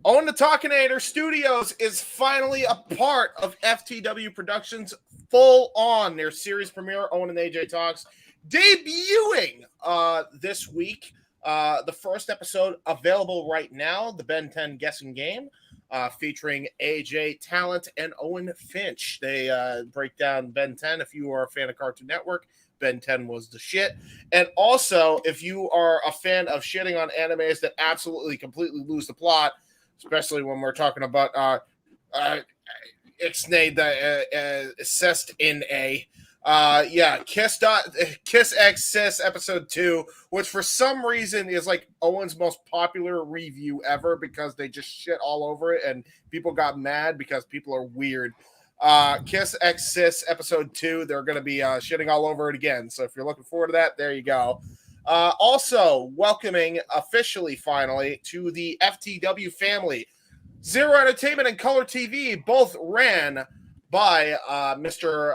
Owen the Talkinator Studios is finally a part of FTW Productions full on their series premiere, Owen and AJ Talks, debuting this week. The first episode available right now, the Ben 10 guessing game, featuring AJ Talent and Owen Finch. They break down Ben 10. If you are a fan of Cartoon Network, Ben 10 was the shit. And also, if you are a fan of shitting on animes that absolutely completely lose the plot, especially when we're talking about Ixnay the Cest in A. Kiss X Sis episode 2, which for some reason is like Owen's most popular review ever because they just shit all over it and people got mad because people are weird. Kiss X Sis episode 2, they're going to be shitting all over it again. So if you're looking forward to that, there you go. Also, welcoming officially, finally, to the FTW family. Zero Entertainment and Color TV both ran by Mr.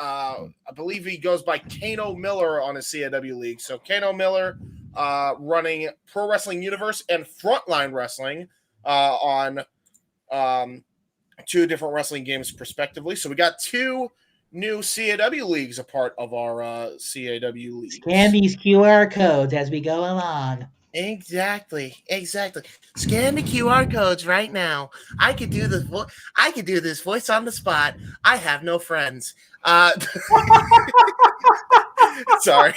I believe he goes by Kano Miller on his CAW league. So Kano Miller running Pro Wrestling Universe and Frontline Wrestling on 2 different wrestling games respectively. So we got 2 new CAW leagues a part of our CAW leagues. Scan these QR codes as we go along. Exactly. Scan the QR codes right now. I could do this. I could do this voice on the spot. I have no friends. Sorry.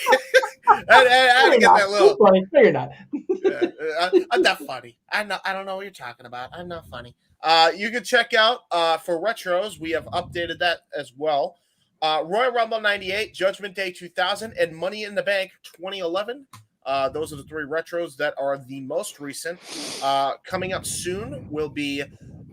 I had to get that little. Funny. No, you're not. I'm not funny. I don't know what you're talking about. I'm not funny. You can check out for retros. We have updated that as well. Royal Rumble 98, Judgment Day 2000, and Money in the Bank 2011. Those are the 3 retros that are the most recent. Coming up soon will be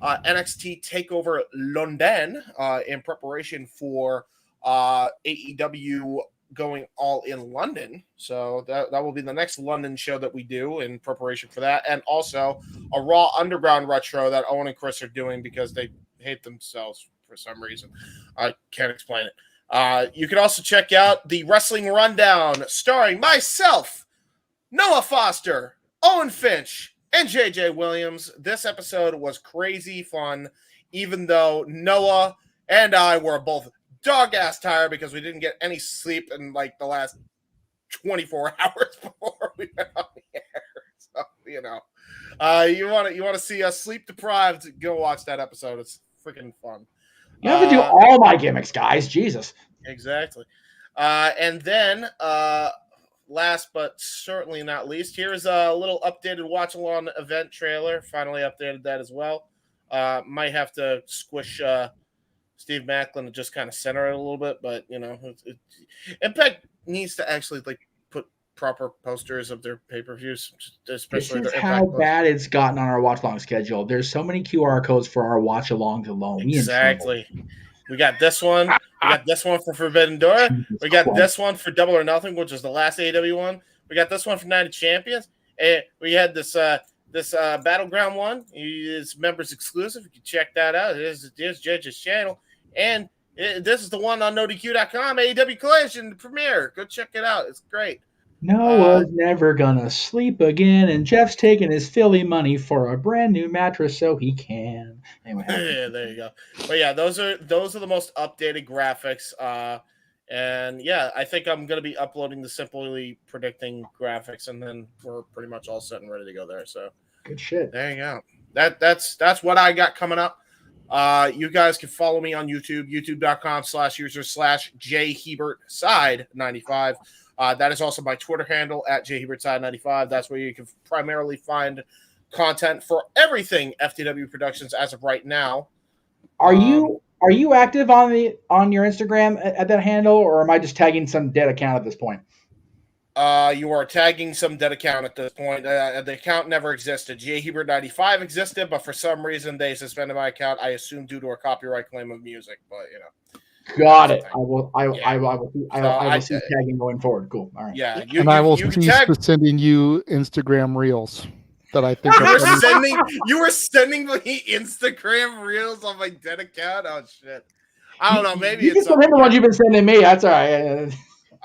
NXT TakeOver London in preparation for AEW going all in London. So that will be the next London show that we do in preparation for that. And also a Raw Underground retro that Owen and Chris are doing because they hate themselves for some reason. I can't explain it. You can also check out the Wrestling Rundown starring myself, Noah Foster, Owen Finch, and JJ Williams. This episode was crazy fun, even though Noah and I were both dog-ass tired because we didn't get any sleep in like the last 24 hours before we went on the air. So, you want to see us sleep deprived, go watch that episode. It's freaking fun. You have to do all my gimmicks, guys. Jesus. Exactly. And then last but certainly not least, here's a little updated watch-along event trailer. Finally updated that as well. Might have to squish Steve Macklin to just kind of center it a little bit, but Impact needs to actually put proper posters of their pay-per-views, especially this is their how Impact bad it's gotten on our watch-along schedule. There's so many QR codes for our watch-alongs alone. Exactly. We got this one. We got this one for Forbidden Door. We got this one for Double or Nothing, which is the last AEW one. We got this one for Night of Champions. And we had this Battleground one. It's members exclusive. You can check that out. It is Judge's channel. And this is the one on NoDQ.com, AEW Collision premiere. Go check it out. It's great. Noah's never gonna sleep again, and Jeff's taking his Philly money for a brand new mattress so he can. Anyway, yeah, there you go. But yeah, those are the most updated graphics. And yeah, I think I'm gonna be uploading the Simply Predicting graphics, and then we're pretty much all set and ready to go there. So good shit. There you go. That's what I got coming up. You guys can follow me on YouTube, youtube.com/user/jhebertside95. That is also my Twitter handle at jhebertside95. That's where you can primarily find content for everything FTW Productions as of right now. Are you active on your Instagram at that handle, or am I just tagging some dead account at this point? You are tagging some dead account at this point. The account never existed. jhebert95 existed, but for some reason they suspended my account. I assume due to a copyright claim of music, but Got it. I will see tagging going forward. Cool. All right. Yeah. I will cease sending you Instagram reels that I think are funny. You were sending me Instagram reels on my dead account? Oh, shit. I don't know. Maybe it's the ones you've been sending me. That's all right.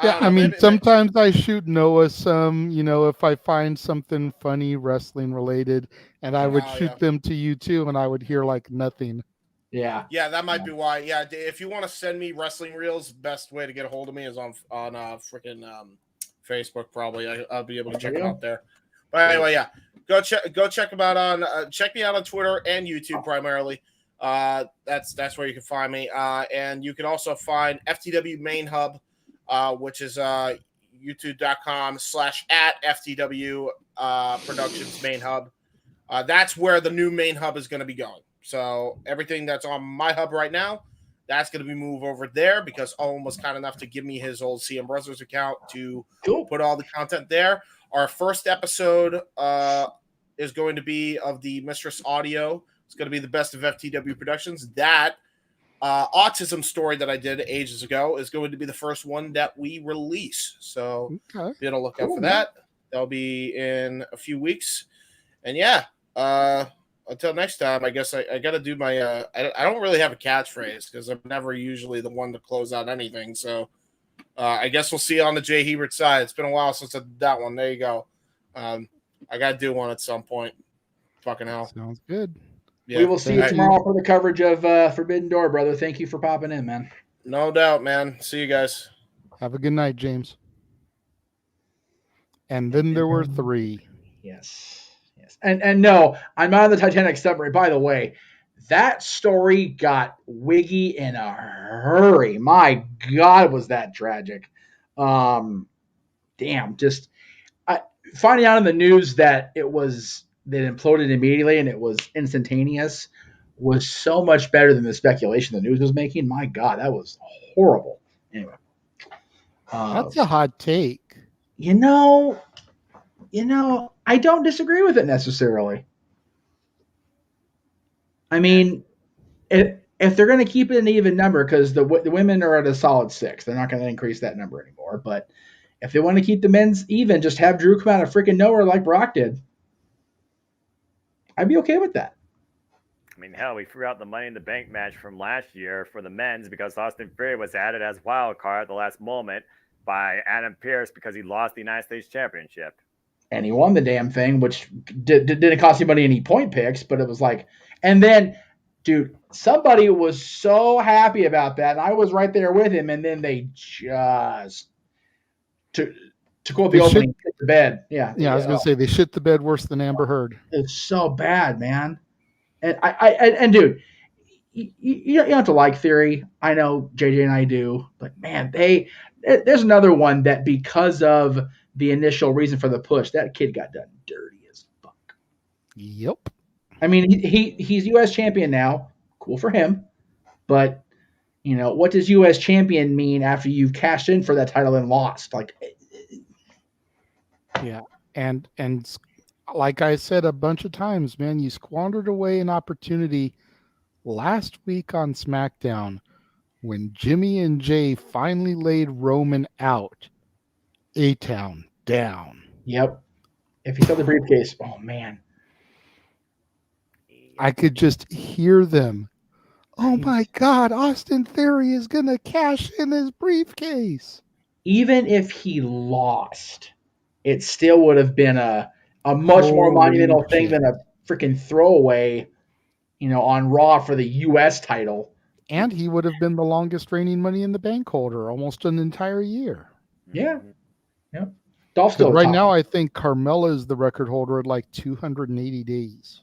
Yeah, I mean, sometimes I shoot Noah some, if I find something funny wrestling related, and I would shoot them to you too, and I would hear nothing. Yeah. Yeah, that might be why. Yeah, if you want to send me wrestling reels, best way to get a hold of me is on freaking Facebook. Probably I'll be able to check them out there. But anyway, yeah, go check them out on check me out on Twitter and YouTube primarily. That's where you can find me. And you can also find FTW Main Hub, which is youtube.com/@FTW Productions Main Hub. That's where the new Main Hub is going to be going. So everything that's on my hub right now, that's going to be moved over there because Owen was kind enough to give me his old CM Brothers account to put all the content there. Our first episode is going to be of the Mistress Audio. It's going to be the best of FTW Productions. That autism story that I did ages ago is going to be the first one that we release. So be on the lookout for that. That'll be in a few weeks. And yeah, until next time, I guess I got to do my I don't really have a catchphrase because I'm never usually the one to close out anything. So I guess we'll see on the Jay Hebert side. It's been a while since I did that one. There you go. I got to do one at some point. Fucking hell. Sounds good. Yeah. We will see you tomorrow for the coverage of Forbidden Door, brother. Thank you for popping in, man. No doubt, man. See you guys. Have a good night, James. And then there were 3. Yes. And no, I'm not on the Titanic submarine. By the way, that story got wiggy in a hurry. My God, was that tragic. Just finding out in the news that it imploded immediately and it was instantaneous was so much better than the speculation the news was making. My God, that was horrible. Anyway. That's a hot take. You know, I don't disagree with it necessarily. I mean, if they're going to keep it an even number, because the women are at a solid 6, they're not going to increase that number anymore. But if they want to keep the men's even, just have Drew come out of freaking nowhere like Brock did. I'd be okay with that. I mean, hell, we threw out the Money in the Bank match from last year for the men's because Austin Theory was added as wild card at the last moment by Adam Pearce because he lost the United States Championship. And he won the damn thing, which didn't cost anybody any point picks, but it was like, and then, dude, somebody was so happy about that, and I was right there with him, and then they just, to quote the opening, shit the bed. Yeah, I was going to say, they shit the bed worse than Amber Heard. It's so bad, man. And dude, you don't have to like Theory. I know JJ and I do, but man, there's another one that because of the initial reason for the push, that kid got done dirty as fuck. Yep. I mean, he's U.S. champion now. Cool for him. But, what does U.S. champion mean after you've cashed in for that title and lost? Yeah. And like I said a bunch of times, man, you squandered away an opportunity last week on SmackDown when Jimmy and Jay finally laid Roman out. A-Town down. Yep. If he saw the briefcase, oh man. I could just hear them. Oh my God, Austin Theory is going to cash in his briefcase. Even if he lost, it still would have been a much more monumental thing than a freaking throwaway, on Raw for the U.S. title. And he would have been the longest reigning Money in the Bank holder almost an entire year. Yeah. Yep. Dolph still right now, I think Carmella is the record holder at like 280 days.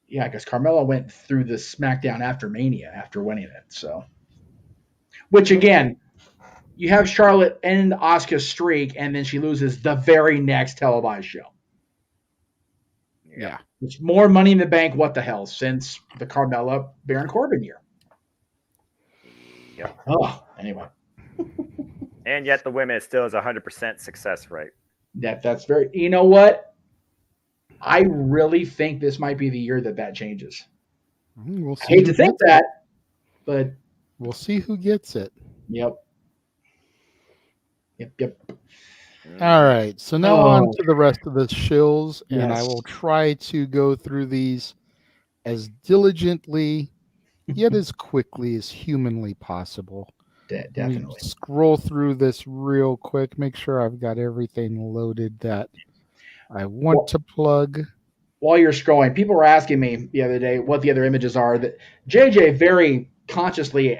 Yeah, because Carmella went through the SmackDown after Mania after winning it. So, which again, you have Charlotte end Asuka's streak, and then she loses the very next televised show. Yeah. It's more Money in the Bank, what the hell, since the Carmella Baron Corbin year. Yep. Oh, anyway. And yet the women still is 100% success rate. That's very, you know what? I really think this might be the year that changes. We'll see. I hate to think that, but we'll see who gets it. Yep. All right. So now on to the rest of the shills, and I will try to go through these as diligently yet as quickly as humanly possible. Definitely. Scroll through this real quick. Make sure I've got everything loaded that I want to plug. While you're scrolling, people were asking me the other day what the other images are. That JJ very consciously,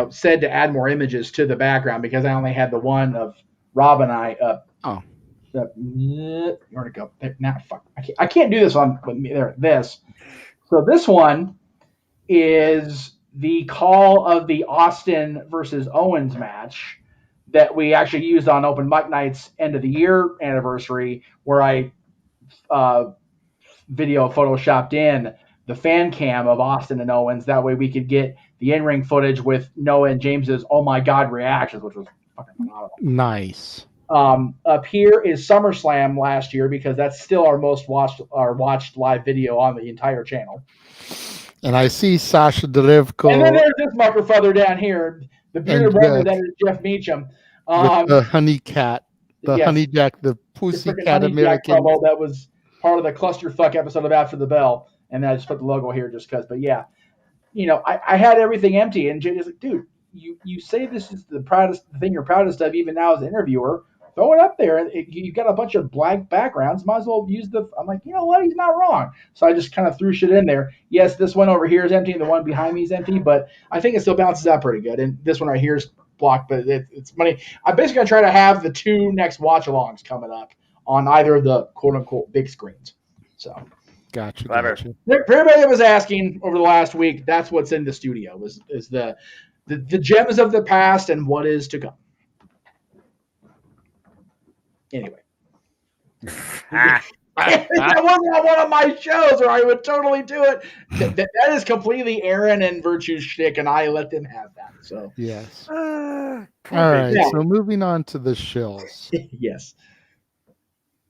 said to add more images to the background because I only had the one of Rob and I up. Oh, where'd it go? Now, fuck, I can't do this on with me there. This. So this one is the call of the Austin versus Owens match that we actually used on Open Mic Night's end of the year anniversary, where I video photoshopped in the fan cam of Austin and Owens. That way we could get the in-ring footage with Noah and James's "Oh my God" reactions, which was fucking phenomenal. Nice. Up here is SummerSlam last year because that's still our most watched live video on the entire channel. And I see Sasha Derevko. And then there's this mucker further down here, the bearded representative Jeff Meacham. With the honey cat, honey jack, the pussycat American. Promo that was part of the clusterfuck episode of After the Bell. And then I just put the logo here just because. But yeah, I had everything empty. And JJ's like, dude, you say this is the thing you're proudest of even now as an interviewer. throw it up there. You've got a bunch of blank backgrounds. Might as well use the. I'm like, you know what? He's not wrong. So I just kind of threw shit in there. Yes, this one over here is empty, and the one behind me is empty, but I think it still balances out pretty good. And this one right here is blocked, but it's funny. I'm basically gonna try to have the 2 next watch-alongs coming up on either of the quote-unquote big screens. So. Gotcha. Clever. Gotcha. For everybody that was asking over the last week, that's what's in the studio is the gems of the past and what is to come. Anyway. That wasn't on one of my shows, or I would totally do it. That is completely Aaron and Virtue's shtick, and I let them have that. So yes. All right. Yeah. So moving on to the shills. Yes.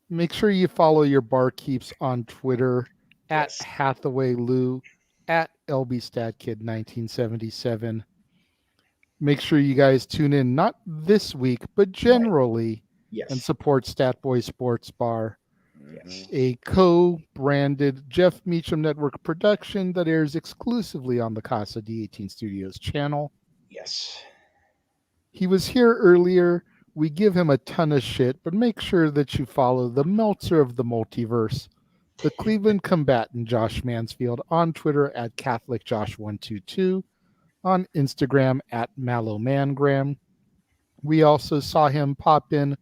Make sure you follow your barkeeps on Twitter at Hathaway Lou, at LBStatKid1977. Make sure you guys tune in, not this week, but generally, and support Statboy Sports Bar, a co-branded Jeff Meacham Network production that airs exclusively on the Casa D18 Studios channel. Yes. He was here earlier. We give him a ton of shit, but make sure that you follow the Meltzer of the Multiverse, the Cleveland combatant Josh Mansfield, on Twitter at CatholicJosh122, on Instagram at MallowMangram. We also saw him pop in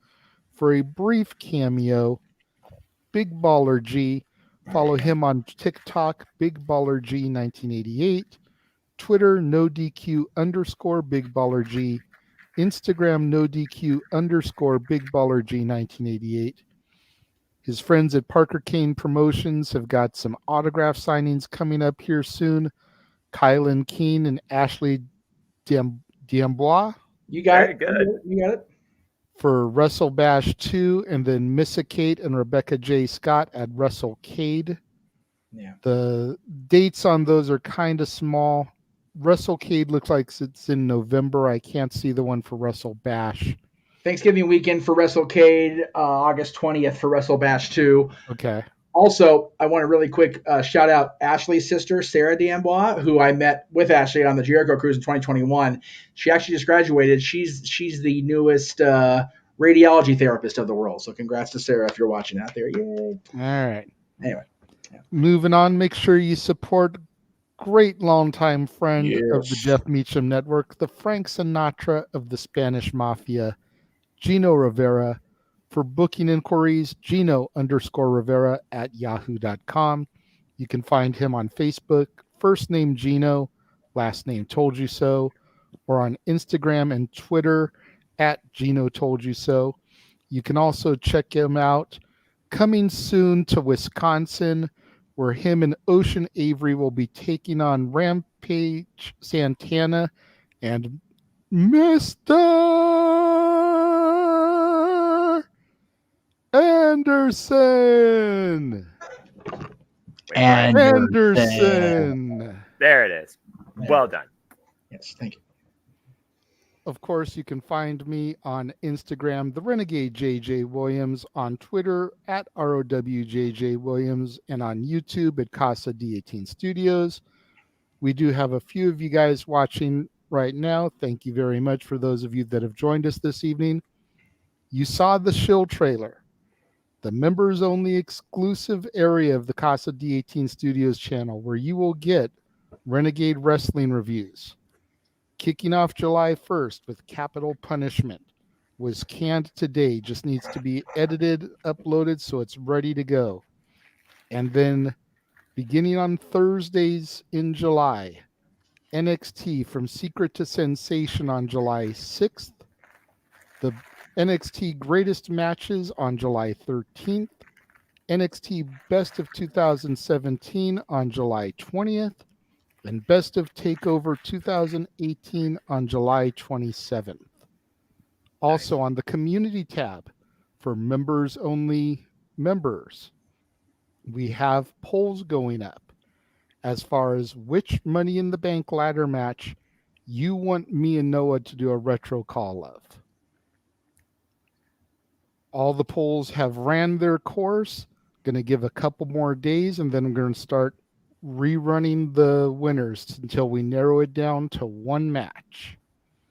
for a brief cameo, Big Baller G. Follow him on TikTok, Big Baller G 1988, Twitter, NoDQ_ Big Baller G, Instagram, NoDQ_ Big Baller G 1988. His friends at Parker Kane Promotions have got some autograph signings coming up here soon. Kylan Keene and Ashley Diambois. You got it. Good. You got it. For Wrestle Bash 2, and then Missa Kate and Rebecca J. Scott at WrestleCade. Yeah. The dates on those are kind of small. WrestleCade looks like it's in November. I can't see the one for Wrestle Bash. Thanksgiving weekend for WrestleCade, August 20th for Wrestle Bash 2. Okay. Also, I want to really quick shout out Ashley's sister, Sarah D'Ambois, who I met with Ashley on the Jericho Cruise in 2021. She actually just graduated. She's the newest radiology therapist of the world. So congrats to Sarah if you're watching out there. Yay. All right. Anyway. Yeah. Moving on, make sure you support great longtime friend of the Jeff Meacham Network, the Frank Sinatra of the Spanish Mafia, Gino Rivera. For booking inquiries, Gino_Rivera at yahoo.com. You can find him on Facebook, first name Gino, last name Told You So, or on Instagram and Twitter at Gino Told You So. You can also check him out coming soon to Wisconsin, where him and Ocean Avery will be taking on Rampage Santana and Mr. Anderson. Anderson. There it is. Well done. Yes, thank you. Of course, you can find me on Instagram, the Renegade JJ Williams, on Twitter at ROWJJ Williams, and on YouTube at Casa D18 Studios. We do have a few of you guys watching right now. Thank you very much for those of you that have joined us this evening. You saw the shill trailer, the members only exclusive area of the Casa D18 Studios channel, where you will get Renegade Wrestling reviews. Kicking off July 1st with Capital Punishment, was canned today, just needs to be edited, uploaded, so it's ready to go. And then beginning on Thursdays in July, NXT From Secret to Sensation on July 6th, the NXT Greatest Matches on July 13th, NXT Best of 2017 on July 20th, and Best of Takeover 2018 on July 27th. Also on the community tab for members only members, we have polls going up as far as which Money in the Bank ladder match you want me and Noah to do a retro call of. All the polls have ran their course. Going to give a couple more days, and then I'm going to start rerunning the winners until we narrow it down to one match.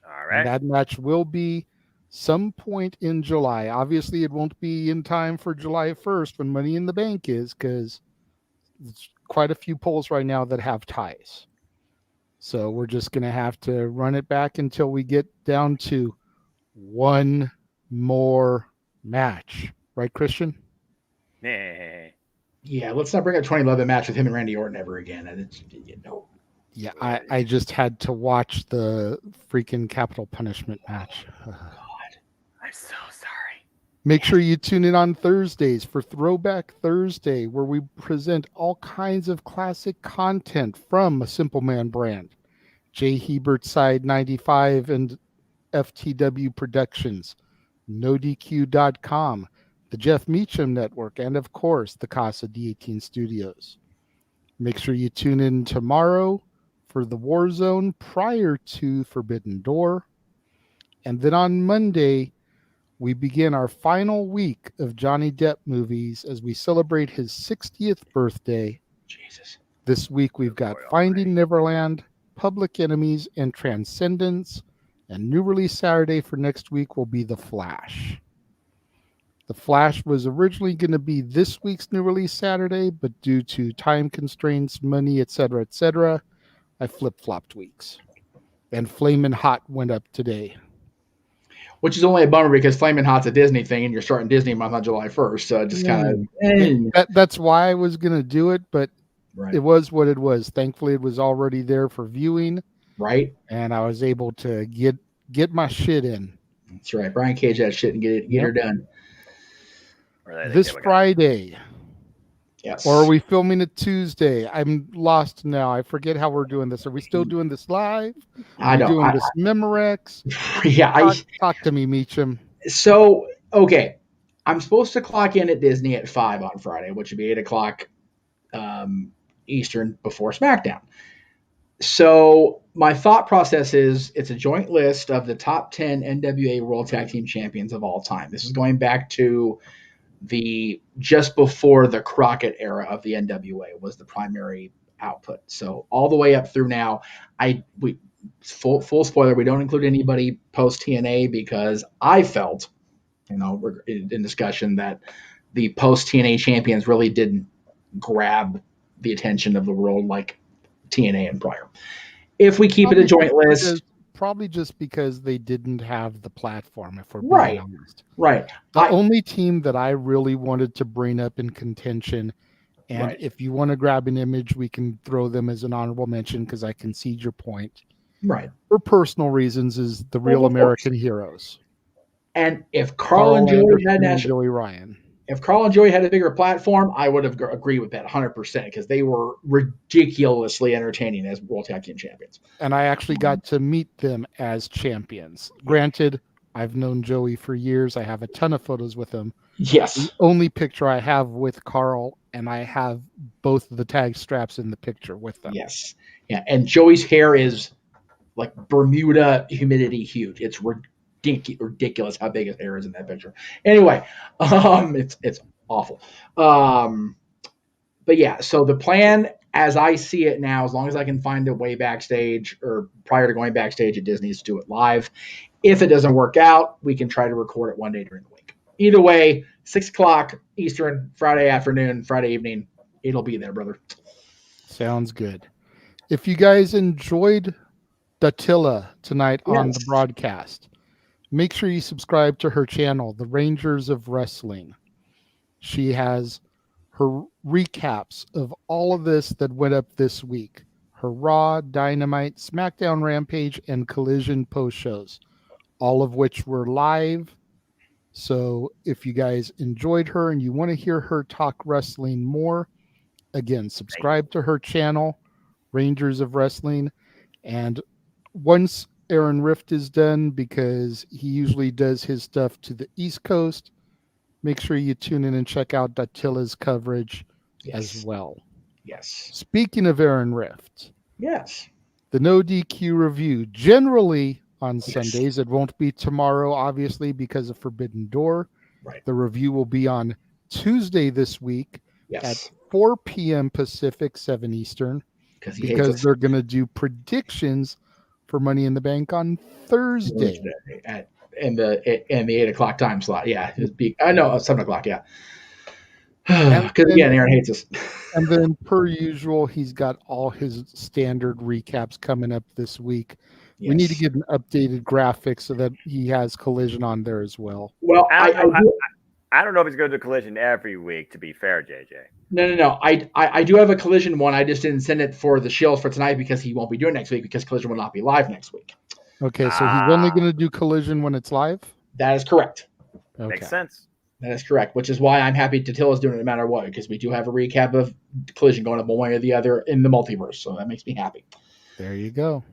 All right. And that match will be some point in July. Obviously, it won't be in time for July 1st when Money in the Bank is, because there's quite a few polls right now that have ties. So we're just going to have to run it back until we get down to one more match. Right, Christian? Yeah, let's not bring up 2011 match with him and Randy Orton ever again. And it's, Yeah, I just had to watch the freaking Capital Punishment match. God, I'm so sorry. Make sure you tune in on Thursdays for Throwback Thursday, where we present all kinds of classic content from a Simple Man brand, Jay Hebert Side 95 and FTW Productions, NoDQ.com, the Jeff Meacham Network, and of course, the Casa D18 Studios. Make sure you tune in tomorrow for the War Zone prior to Forbidden Door. And then on Monday, we begin our final week of Johnny Depp movies as we celebrate his 60th birthday. Jesus. This week we've got Finding Neverland, Public Enemies, and Transcendence. And new release Saturday for next week will be The Flash. The Flash was originally going to be this week's new release Saturday, but due to time constraints, money, etc., I flip-flopped weeks. And Flamin' Hot went up today. Which is only a bummer because Flamin' Hot's a Disney thing, and you're starting Disney month on July 1st. So just kind of... That's why I was going to do it, but it was what it was. Thankfully, it was already there for viewing. Right. And I was able to get my shit in. That's right. Brian Cage that shit and get her done. This Friday. Yes. Or are we filming it Tuesday? I'm lost now. I forget how we're doing this. Are we still doing this live? Are we doing this Memorex? Yeah. Talk to me, Meacham. So, okay. I'm supposed to clock in at Disney at 5 on Friday, which would be 8 o'clock Eastern before SmackDown. So my thought process is it's a joint list of the top 10 NWA World Tag Team Champions of all time. This is going back to the just before the Crockett era of the NWA was the primary output. So all the way up through now, full spoiler, we don't include anybody post TNA because I felt, in discussion that the post TNA champions really didn't grab the attention of the world like TNA and prior. If we keep it a joint list, probably just because they didn't have the platform, if we're being honest. Right. The only team that I really wanted to bring up in contention, and if you want to grab an image, we can throw them as an honorable mention because I concede your point. Right. For personal reasons, is the Real American Heroes. And if Carl and Joey had Joey Ryan. If Carl and Joey had a bigger platform, I would have agreed with that 100% because they were ridiculously entertaining as World Tag Team Champions. And I actually got to meet them as champions. Granted, I've known Joey for years. I have a ton of photos with him. Yes. The only picture I have with Carl, and I have both of the tag straps in the picture with them. Yes. Yeah. And Joey's hair is like Bermuda humidity huge. It's ridiculous how big his hair is in that picture. Anyway, it's awful. But yeah, so the plan as I see it now, as long as I can find a way backstage or prior to going backstage at Disney, is to do it live. If it doesn't work out, we can try to record it one day during the week. Either way, 6 o'clock Eastern, Friday afternoon, Friday evening, it'll be there, brother. Sounds good. If you guys enjoyed Dattila tonight on the broadcast, make sure you subscribe to her channel, The Rangers of Wrestling. She has her recaps of all of this that went up this week. Her Raw, Dynamite, SmackDown, Rampage, and Collision post shows, all of which were live. So if you guys enjoyed her and you want to hear her talk wrestling more, again, subscribe to her channel, Rangers of Wrestling. And once Aaron Rift is done, because he usually does his stuff to the East Coast, make sure you tune in and check out Dattila's coverage as well. Yes. Speaking of Aaron Rift. Yes. The No DQ review, generally on Sundays. It won't be tomorrow, obviously, because of Forbidden Door. Right. The review will be on Tuesday this week at 4 p.m. Pacific, 7 Eastern, because they're going to do predictions for Money in the Bank on Thursday. At in the 8 o'clock time slot. Yeah, it'd be 7 o'clock. Yeah, And because again, Aaron hates us. And then, per usual, he's got all his standard recaps coming up this week. We need to Yes. get an updated graphic so that he has Collision on there as well. Well, I don't know if he's going to do Collision every week, to be fair, JJ. No. I do have a Collision one. I just didn't send it for the Shields for tonight because he won't be doing it next week because Collision will not be live next week. Okay, so he's only going to do Collision when it's live? That is correct. Okay. Makes sense. That is correct, which is why I'm happy Tatilla's doing it no matter what, because we do have a recap of Collision going up one way or the other in the multiverse, so that makes me happy. There you go.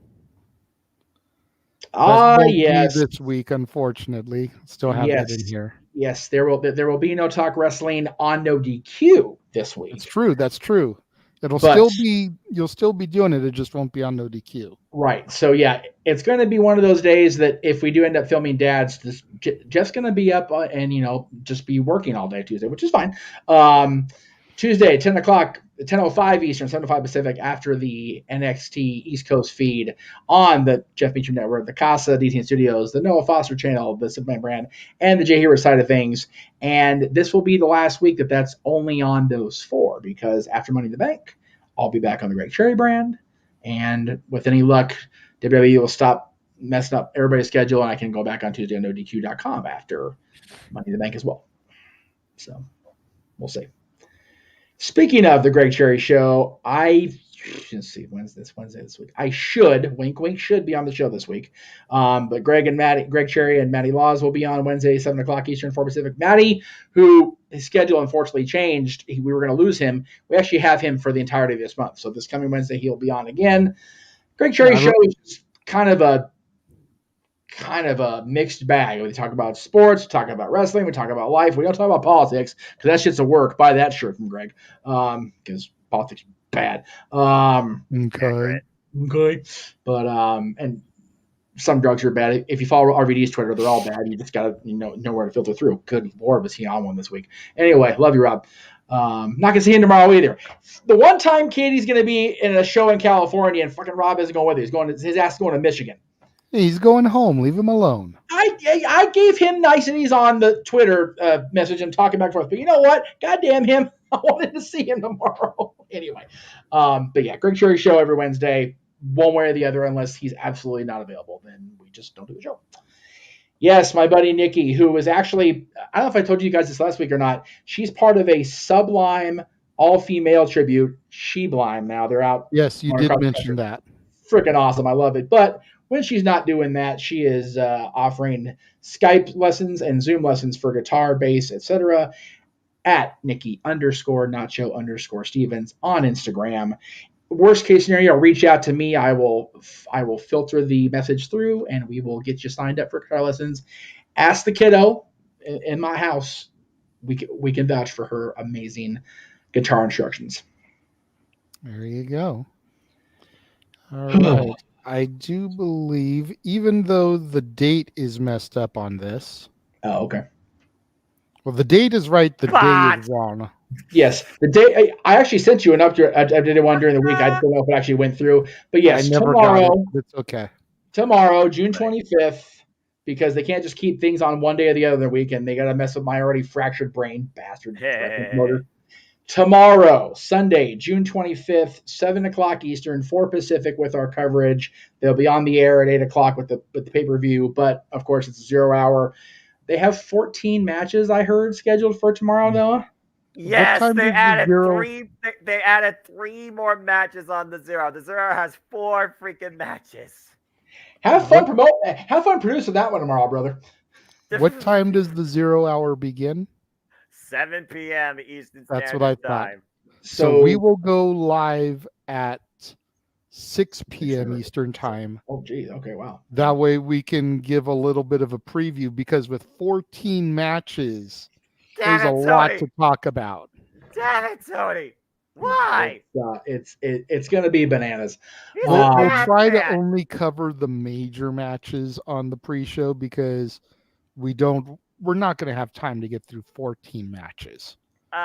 Yes. This week, unfortunately. Still have it in here. Yes, there will be no Talk Wrestling on No DQ this week. That's true. You'll still be doing it. It just won't be on No DQ. Right. So yeah, it's going to be one of those days that if we do end up filming Dad's, Jeff's going to be up and just be working all day Tuesday, which is fine. Tuesday, 10 o'clock, 10:05 Eastern, 7:05 Pacific, after the NXT East Coast feed on the Jeff Meacham Network, the Casa D18 Studios, the Noah Foster channel, the Superman brand, and the J Hero side of things. And this will be the last week that's only on those four, because after Money in the Bank, I'll be back on the Greg Cherry brand. And with any luck, WWE will stop messing up everybody's schedule, and I can go back on Tuesday on NoDQ.com after Money in the Bank as well. So we'll see. Speaking of the Greg Cherry Show, let's see, Wednesday this week. I should, wink, wink, should be on the show this week. But Greg Cherry and Matty Laws will be on Wednesday, 7 o'clock Eastern, 4 Pacific. Matty, who his schedule unfortunately changed, we were going to lose him. We actually have him for the entirety of this month. So this coming Wednesday, he'll be on again. Greg Cherry Show is kind of a mixed bag. We talk about sports, talk about wrestling, we talk about life. We don't talk about politics because that shit's a work. Buy that shirt from Greg because politics are bad. Okay. But and some drugs are bad. If you follow RVD's Twitter, they're all bad. You just gotta know where to filter through. Good Lord, was he on one this week? Anyway, love you, Rob. Not gonna see him tomorrow either. The one time Katie's gonna be in a show in California and fucking Rob isn't going with him. His ass is going to Michigan. He's going home. Leave him alone. I gave him niceties on the Twitter message and talking back and forth. But you know what? Goddamn him. I wanted to see him tomorrow. Anyway. But yeah, Greg Cherry Show every Wednesday, one way or the other, unless he's absolutely not available. Then we just don't do the show. Yes, my buddy Nikki, who was actually, I don't know if I told you guys this last week or not, she's part of a Sublime all-female tribute, Sheblime. Now they're out. Yes, you did mention that. Freaking awesome. I love it. But when she's not doing that, she is offering Skype lessons and Zoom lessons for guitar, bass, etc. at Nikki_Nacho_Stevens on Instagram. Worst case scenario, reach out to me. I will filter the message through, and we will get you signed up for guitar lessons. Ask the kiddo in my house. We can vouch for her amazing guitar instructions. There you go. All right. I do believe, even though the date is messed up on this. Oh, okay. Well, the date is right. The day is wrong. Yes, the day. I actually sent you an updated one during the week. I don't know if it actually went through, but yes, tomorrow. It's okay. Tomorrow, June 25th, because they can't just keep things on one day or the other weekend. They got to mess with my already fractured brain, bastard. Tomorrow, Sunday, June 25th, 7 o'clock Eastern, 4 Pacific with our coverage. They'll be on the air at 8 o'clock with the pay-per-view, but of course it's a 0 hour. They have 14 matches, I heard, scheduled for tomorrow, Noah. Yes, they added three. They added 3 more matches on the 0. The 0 has 4 freaking matches. Have fun producing that one tomorrow, brother. What time does the 0 hour begin? 7 p.m. Eastern Standard Time. That's what I thought. So we will go live at 6 p.m. Eastern Time. Oh, geez. Okay, wow. That way we can give a little bit of a preview, because with 14 matches, there's a lot to talk about. Damn it, Tony. Why? It's going to be bananas. We'll try to only cover the major matches on the pre-show, because we're not going to have time to get through 14 matches.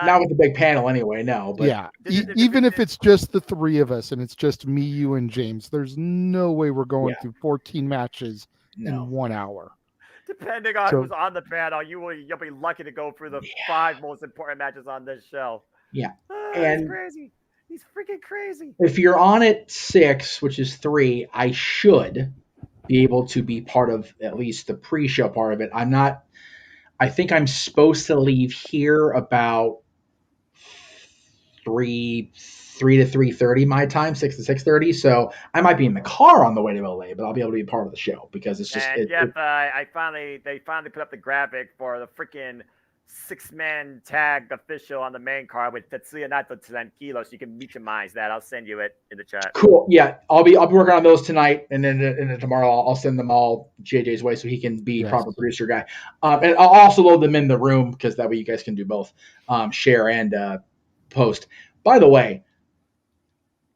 Not with the big panel anyway, no. But yeah, even if it's just the 3 of us and it's just me, you, and James, there's no way we're going through 14 matches in 1 hour. Depending on So- who's on the panel, you'll be lucky to go through the 5 most important matches on this show. Yeah. He's And crazy. He's freaking crazy. if you're on at 6, which is 3, I should be able to be part of at least the pre-show part of it. I'm not. I think I'm supposed to leave here about 3 to 3:30 my time, 6 to 6:30. So I might be in the car on the way to LA, but I'll be able to be part of the show because it's just. And they finally put up the graphic for the freaking 6-man tag official on the main card with Tetsuya Naito Tranquilo, so you can meet that. I'll send you it in the chat. Cool. Yeah, I'll be working on those tonight, and then tomorrow I'll send them all JJ's way so he can be proper producer guy. And I'll also load them in the room because that way you guys can do both, share and post. By the way,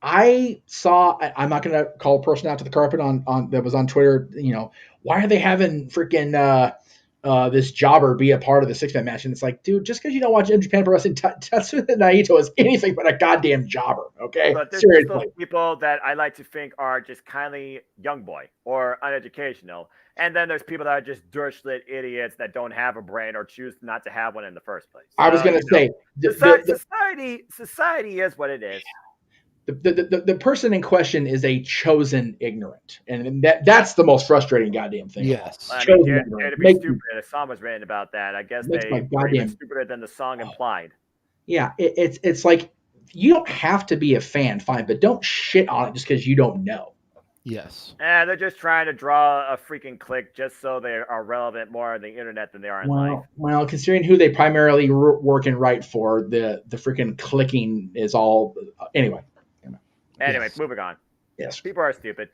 I saw. I'm not going to call a person out to the carpet on that was on Twitter. Why are they having freaking this jobber be a part of the 6-man match? And it's like, dude, just because you don't watch Japan Pro Wrestling, Tetsuya Naito is anything but a goddamn jobber. Okay, But there's seriously. those people that I like to think are just kindly young boy or uneducational, and then there's people that are just dirtlet idiots that don't have a brain or choose not to have one in the first place. I was going to say, society is what it is. The person in question is a chosen ignorant, and that's the most frustrating goddamn thing. Yes, I mean, they're to be stupid. A song was written about that. I guess Makes my they were even goddamn- stupider than the song implied. Yeah, it's like you don't have to be a fan, fine, but don't shit on it just because you don't know. Yes. And they're just trying to draw a freaking click just so they are relevant more on the internet than they are in life. Well, considering who they primarily work and write for, the freaking clicking is all anyway. Anyway, moving on. Yes. People are stupid.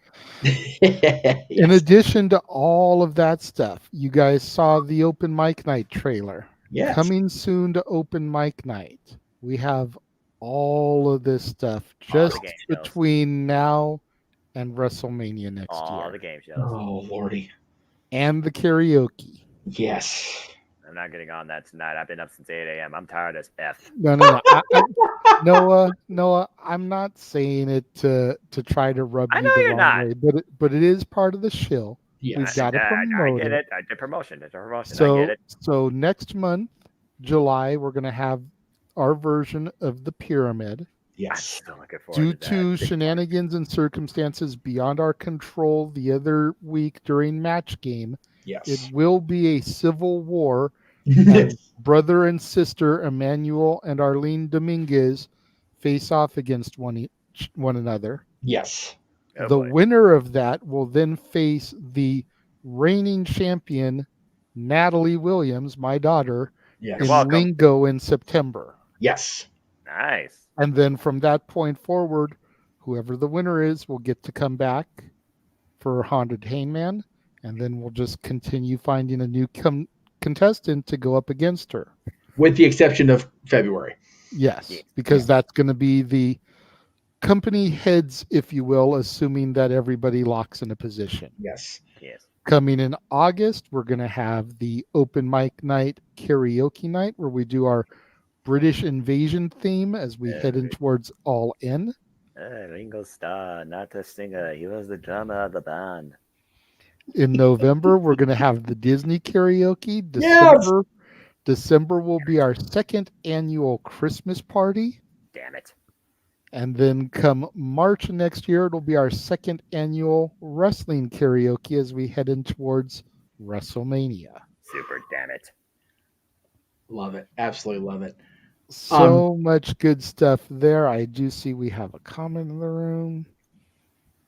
In addition to all of that stuff, you guys saw the open mic night trailer. Yes. Coming soon to open mic night. We have all of this stuff just the game shows. between now and WrestleMania next All year. the game shows. Oh, Lordy. And the karaoke. Yes. I'm not getting on that tonight. I've been up since 8 a.m. I'm tired as F. No. Noah, I'm not saying it to try to rub I you know the you're wrong not. way, but it is part of the shill. Yes. We've got to I promote get it. it. I did promotion. It's a promotion. I So, get it. so next month, July, we're going to have our version of the pyramid. Yes. I'm still looking forward Due to that. to shenanigans and circumstances beyond our control the other week during match game, Yes. it will be a civil war as brother and sister Emmanuel and Arlene Dominguez face off against one another. Yes. Oh, The boy. winner of that will then face the reigning champion Natalie Williams, my daughter, Yes. You're in welcome. Lingo in September. Yes. Nice. And then from that point forward, whoever the winner is will get to come back for Haunted Hangman, and then we'll just continue finding a new contestant to go up against her. With the exception of February. Yes, because that's going to be the company heads, if you will, assuming that everybody locks in a position. Yes. Yes. Coming in August, we're going to have the open mic night karaoke night where we do our British invasion theme as we head in towards All In. Ringo Starr, not the singer. He was the drummer of the band. In November, we're going to have the Disney karaoke. Yes! December will be our second annual Christmas party. Damn it. And then come March next year, it'll be our second annual wrestling karaoke as we head in towards WrestleMania. Super damn it. Love it. Absolutely love it. So much good stuff there. I do see we have a comment in the room.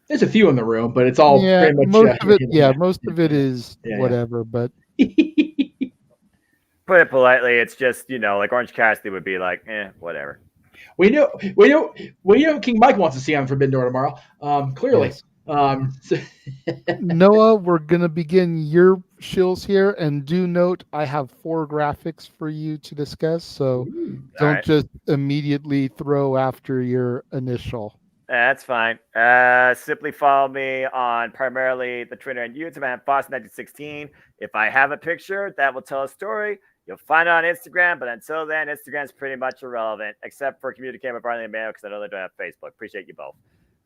There's a few in the room, but it's all pretty much most of it is whatever, but put it politely, it's just, like Orange Cassidy would be like, whatever. We know King Mike wants to see on Forbidden Door tomorrow. Clearly. Yes. Noah, we're gonna begin your shills here, and do note I have 4 graphics for you to discuss, so don't just immediately throw after your initial. That's fine. Simply follow me on primarily the Twitter and YouTube. I'm Foster1916. If I have a picture that will tell a story, you'll find it on Instagram. But until then, Instagram's pretty much irrelevant, except for communicating with Barney and Mayo because I know they don't have Facebook. Appreciate you both.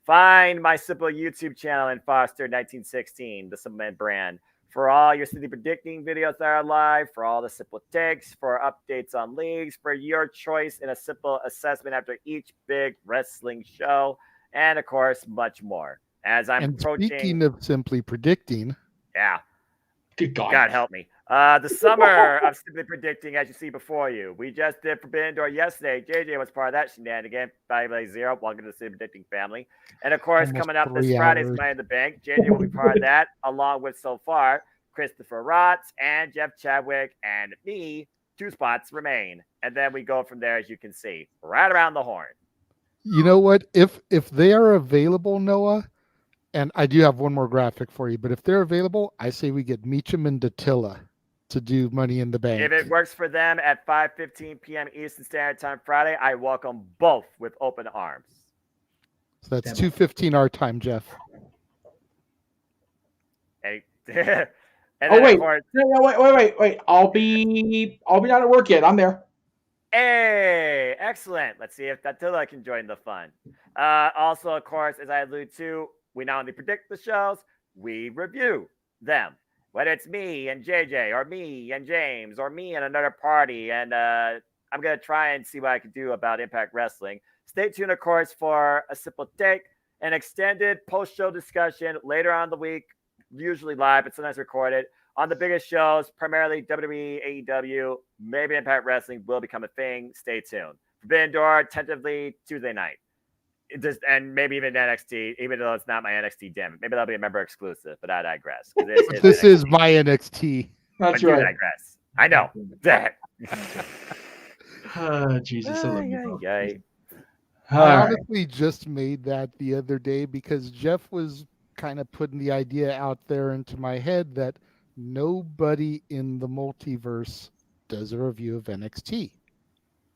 Find my simple YouTube channel in Foster1916, the Simple Man brand. For all your city predicting videos that are live, for all the simple takes, for updates on leagues, for your choice in a simple assessment after each big wrestling show, and of course, much more. As I'm approaching. Speaking of simply predicting. Yeah. Good God. God help me. The summer of simply predicting, as you see before you. We just did Forbidden Door yesterday. JJ was part of that shenanigan. Bye Zero. Welcome to the simply predicting family. And of course, Almost coming up this 3 Friday's hours. Money in the Bank. JJ will be part of that, along with so far Christopher Rotz and Jeff Chadwick and me. 2 spots remain. And then we go from there, as you can see, right around the horn. You know what? If they are available, Noah, and I do have one more graphic for you, but if they're available, I say we get Meacham and Dattila to do Money in the Bank. If it works for them at 5:15 p.m. Eastern Standard Time Friday, I welcome both with open arms. So that's 2:15 our time, Jeff. Hey. Wait. I'll be not at work yet. I'm there. Hey, excellent. Let's see if Dattila can join the fun. Also, of course, as I alluded to, we not only predict the shows, we review them. Whether it's me and JJ, or me and James, or me and another party, and I'm going to try and see what I can do about Impact Wrestling. Stay tuned, of course, for a simple take, an extended post-show discussion later on in the week, usually live, but sometimes recorded, on the biggest shows, primarily WWE, AEW, maybe Impact Wrestling will become a thing. Stay tuned. Forbidden Door, tentatively Tuesday night. And maybe even NXT, even though it's not my NXT, damn it. Maybe that'll be a member exclusive, but I digress. This is my NXT. That's right. right. I digress. I know. Jesus. I honestly just made that the other day because Jeff was kind of putting the idea out there into my head that nobody in the multiverse does a review of NXT.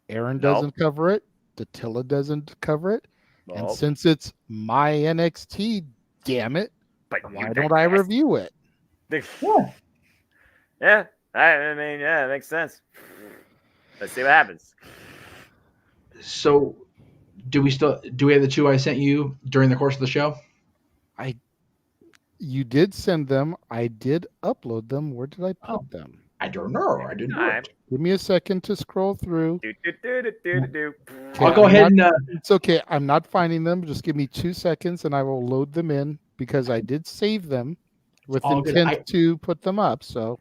Aaron doesn't cover it. Dattila doesn't cover it. And since it's my NXT, damn it, why don't I review it? Yeah. I mean, yeah, it makes sense. Let's see what happens. So, do we have the 2 I sent you during the course of the show? You did send them. I did upload them. Where did I put them? I don't know. I didn't do it. Give me a second to scroll through. I'll go ahead and... It's okay. I'm not finding them. Just give me 2 seconds and I will load them in because I did save them with intent to put them up. So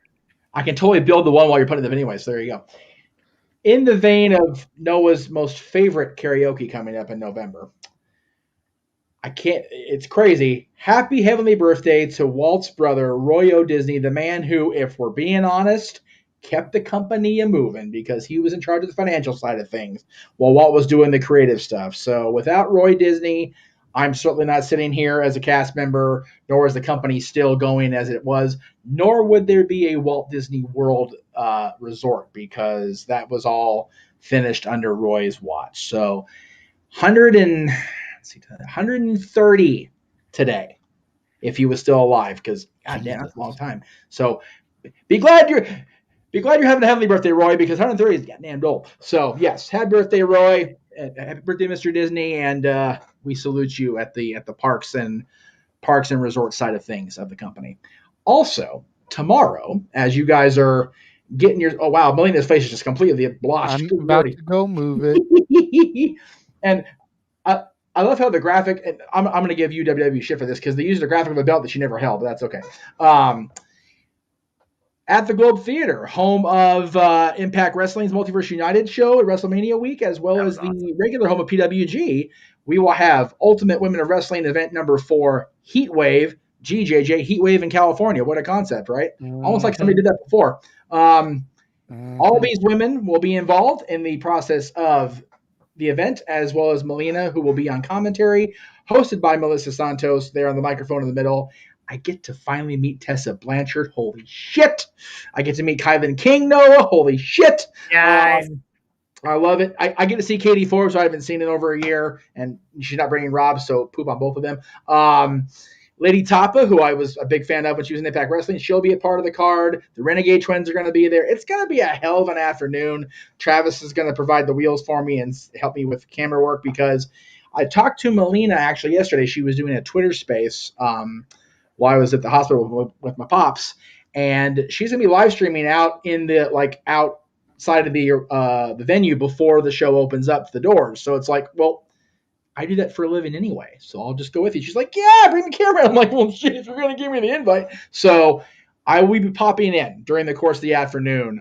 I can totally build the one while you're putting them anyway. So there you go. In the vein of Noah's most favorite karaoke coming up in November, it's crazy. Happy heavenly birthday to Walt's brother, Roy O. Disney, the man who, if we're being honest, kept the company moving because he was in charge of the financial side of things while Walt was doing the creative stuff. So without Roy Disney, I'm certainly not sitting here as a cast member, nor is the company still going as it was, nor would there be a Walt Disney World resort because that was all finished under Roy's watch. So 130 today if he was still alive because goddamn, that's a long time. So be glad you're having a heavenly birthday, Roy, because 130 is goddamn old. So yes, happy birthday, Roy. Happy birthday, Mr. Disney, and we salute you at the parks and resort side of things of the company. Also, tomorrow, as you guys are getting your Melina's face is just completely blotched. I'm about to go move it. And I love how the graphic, and I'm going to give you WWE shit for this because they used a graphic of a belt that she never held, but that's okay. At the Globe Theater, home of Impact Wrestling's Multiverse United show at WrestleMania week, as well as the regular home of PWG, we will have Ultimate Women of Wrestling event number 4, Heatwave, GJJ, Heatwave in California. What a concept, right? Almost like somebody did that before. All these women will be involved in the process of the event, as well as Melina, who will be on commentary, hosted by Melissa Santos there on the microphone in the middle. I get to finally meet Tessa Blanchard. Holy shit. I get to meet Kylan King, Noah. Holy shit. Nice. I love it. I get to see Katie Forbes, who I haven't seen in over a year, and she's not bringing Rob, so poop on both of them. Lady Tapa, who I was a big fan of when she was in Impact Wrestling, she'll be a part of the card. The Renegade twins are going to be there. It's going to be a hell of an afternoon. Travis is going to provide the wheels for me and help me with camera work because I talked to Melina actually yesterday. She was doing a Twitter space while I was at the hospital with my pops, and she's gonna be live streaming out in the outside of the venue before the show opens up the doors. So it's like, well, I do that for a living anyway, so I'll just go with you. She's like, yeah, bring the camera. I'm like, well, shit, you're going to give me the invite. So I will be popping in during the course of the afternoon.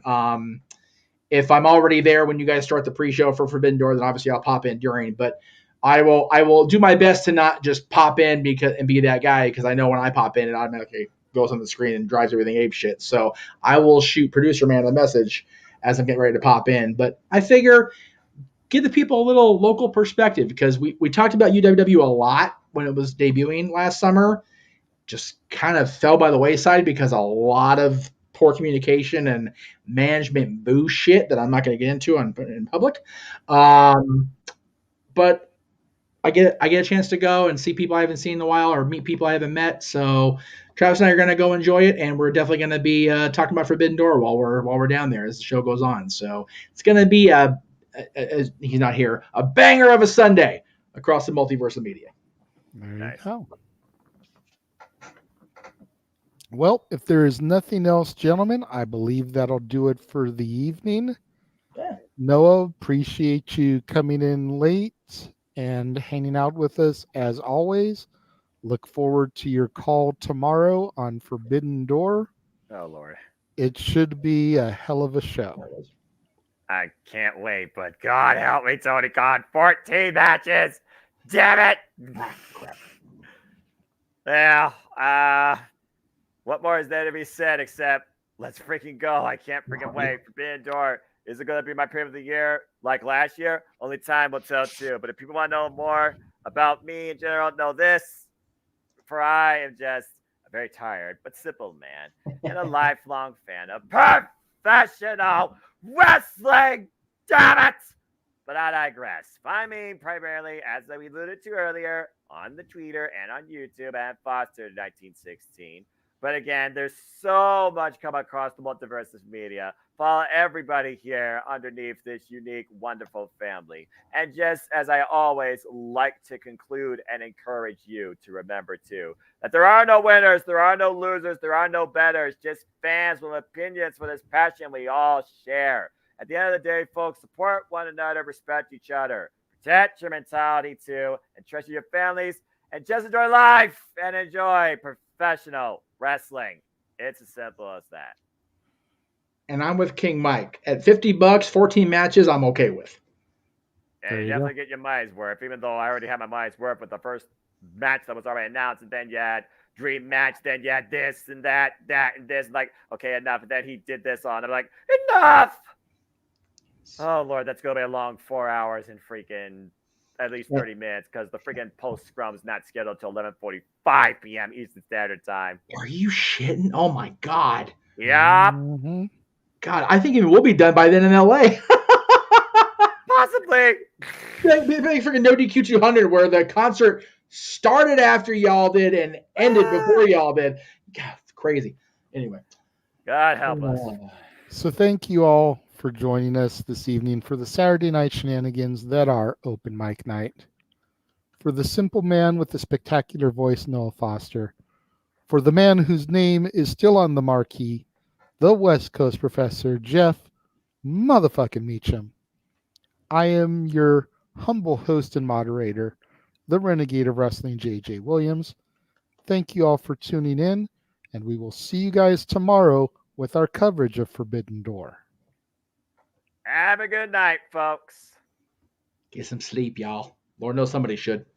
If I'm already there when you guys start the pre-show for Forbidden Door, then obviously I'll pop in during. But I will do my best to not just pop in and be that guy, because I know when I pop in, it automatically goes on the screen and drives everything ape shit. So I will shoot producer man a message as I'm getting ready to pop in. But I figure give the people a little local perspective, because we talked about UWW a lot when it was debuting last summer. Just kind of fell by the wayside because a lot of poor communication and management bullshit that I'm not going to get into in public. But I get a chance to go and see people I haven't seen in a while, or meet people I haven't met. So Travis and I are going to go enjoy it, and we're definitely going to be talking about Forbidden Door while we're down there as the show goes on. So it's going to be he's not here, a banger of a Sunday across the multiverse of media. There you go. Well, if there is nothing else, gentlemen, I believe that'll do it for the evening. Yeah. Noah, appreciate you coming in late and hanging out with us as always. Look forward to your call tomorrow on Forbidden Door. Oh, Lord. It should be a hell of a show. I can't wait, but God help me, Tony Khan. 14 matches. Damn it. Well, what more is there to be said except let's freaking go. I can't freaking wait. Forbidden Door. Is it going to be my pick of the year like last year? Only time will tell too. But if people want to know more about me in general, know this. For I am just a very tired but simple man and a lifelong fan of professional wrestling. Damn it! But I digress. Find me primarily, as we alluded to earlier, on the Twitter and on YouTube at Foster1916. But again, there's so much come across the multiverse of media. Follow everybody here underneath this unique, wonderful family. And just as I always like to conclude and encourage you to remember too, that there are no winners, there are no losers, there are no betters, just fans with opinions for this passion we all share. At the end of the day, folks, support one another, respect each other, protect your mentality too, and trust your families, and just enjoy life and enjoy professional wrestling. It's as simple as that. And I'm with King Mike. At $50, 14 matches, I'm okay with. And you definitely get your money's worth, even though I already had my money's worth with the first match that was already announced, and then you had dream match, then you had this and that and this. Like, okay, enough. And then he did this on. I'm like, enough! Oh, Lord, that's going to be a long 4 hours and freaking at least 30 minutes, because the freaking post scrum is not scheduled till 11:45 p.m. Eastern Standard Time. Are you shitting? Oh, my God. Yeah. Mm-hmm. God, I think even we'll be done by then in LA. Possibly. Big freaking No DQ 200, where the concert started after y'all did and ended before y'all did. God, it's crazy. Anyway. God help us. So thank you all for joining us this evening for the Saturday night shenanigans that are Open Mic Night. For the simple man with the spectacular voice, Noah Foster. For the man whose name is still on the marquee, the West Coast Professor, Jeff motherfucking Meacham. I am your humble host and moderator, the Renegade of Wrestling, JJ Williams. Thank you all for tuning in, and we will see you guys tomorrow with our coverage of Forbidden Door. Have a good night, folks. Get some sleep, y'all. Lord knows somebody should.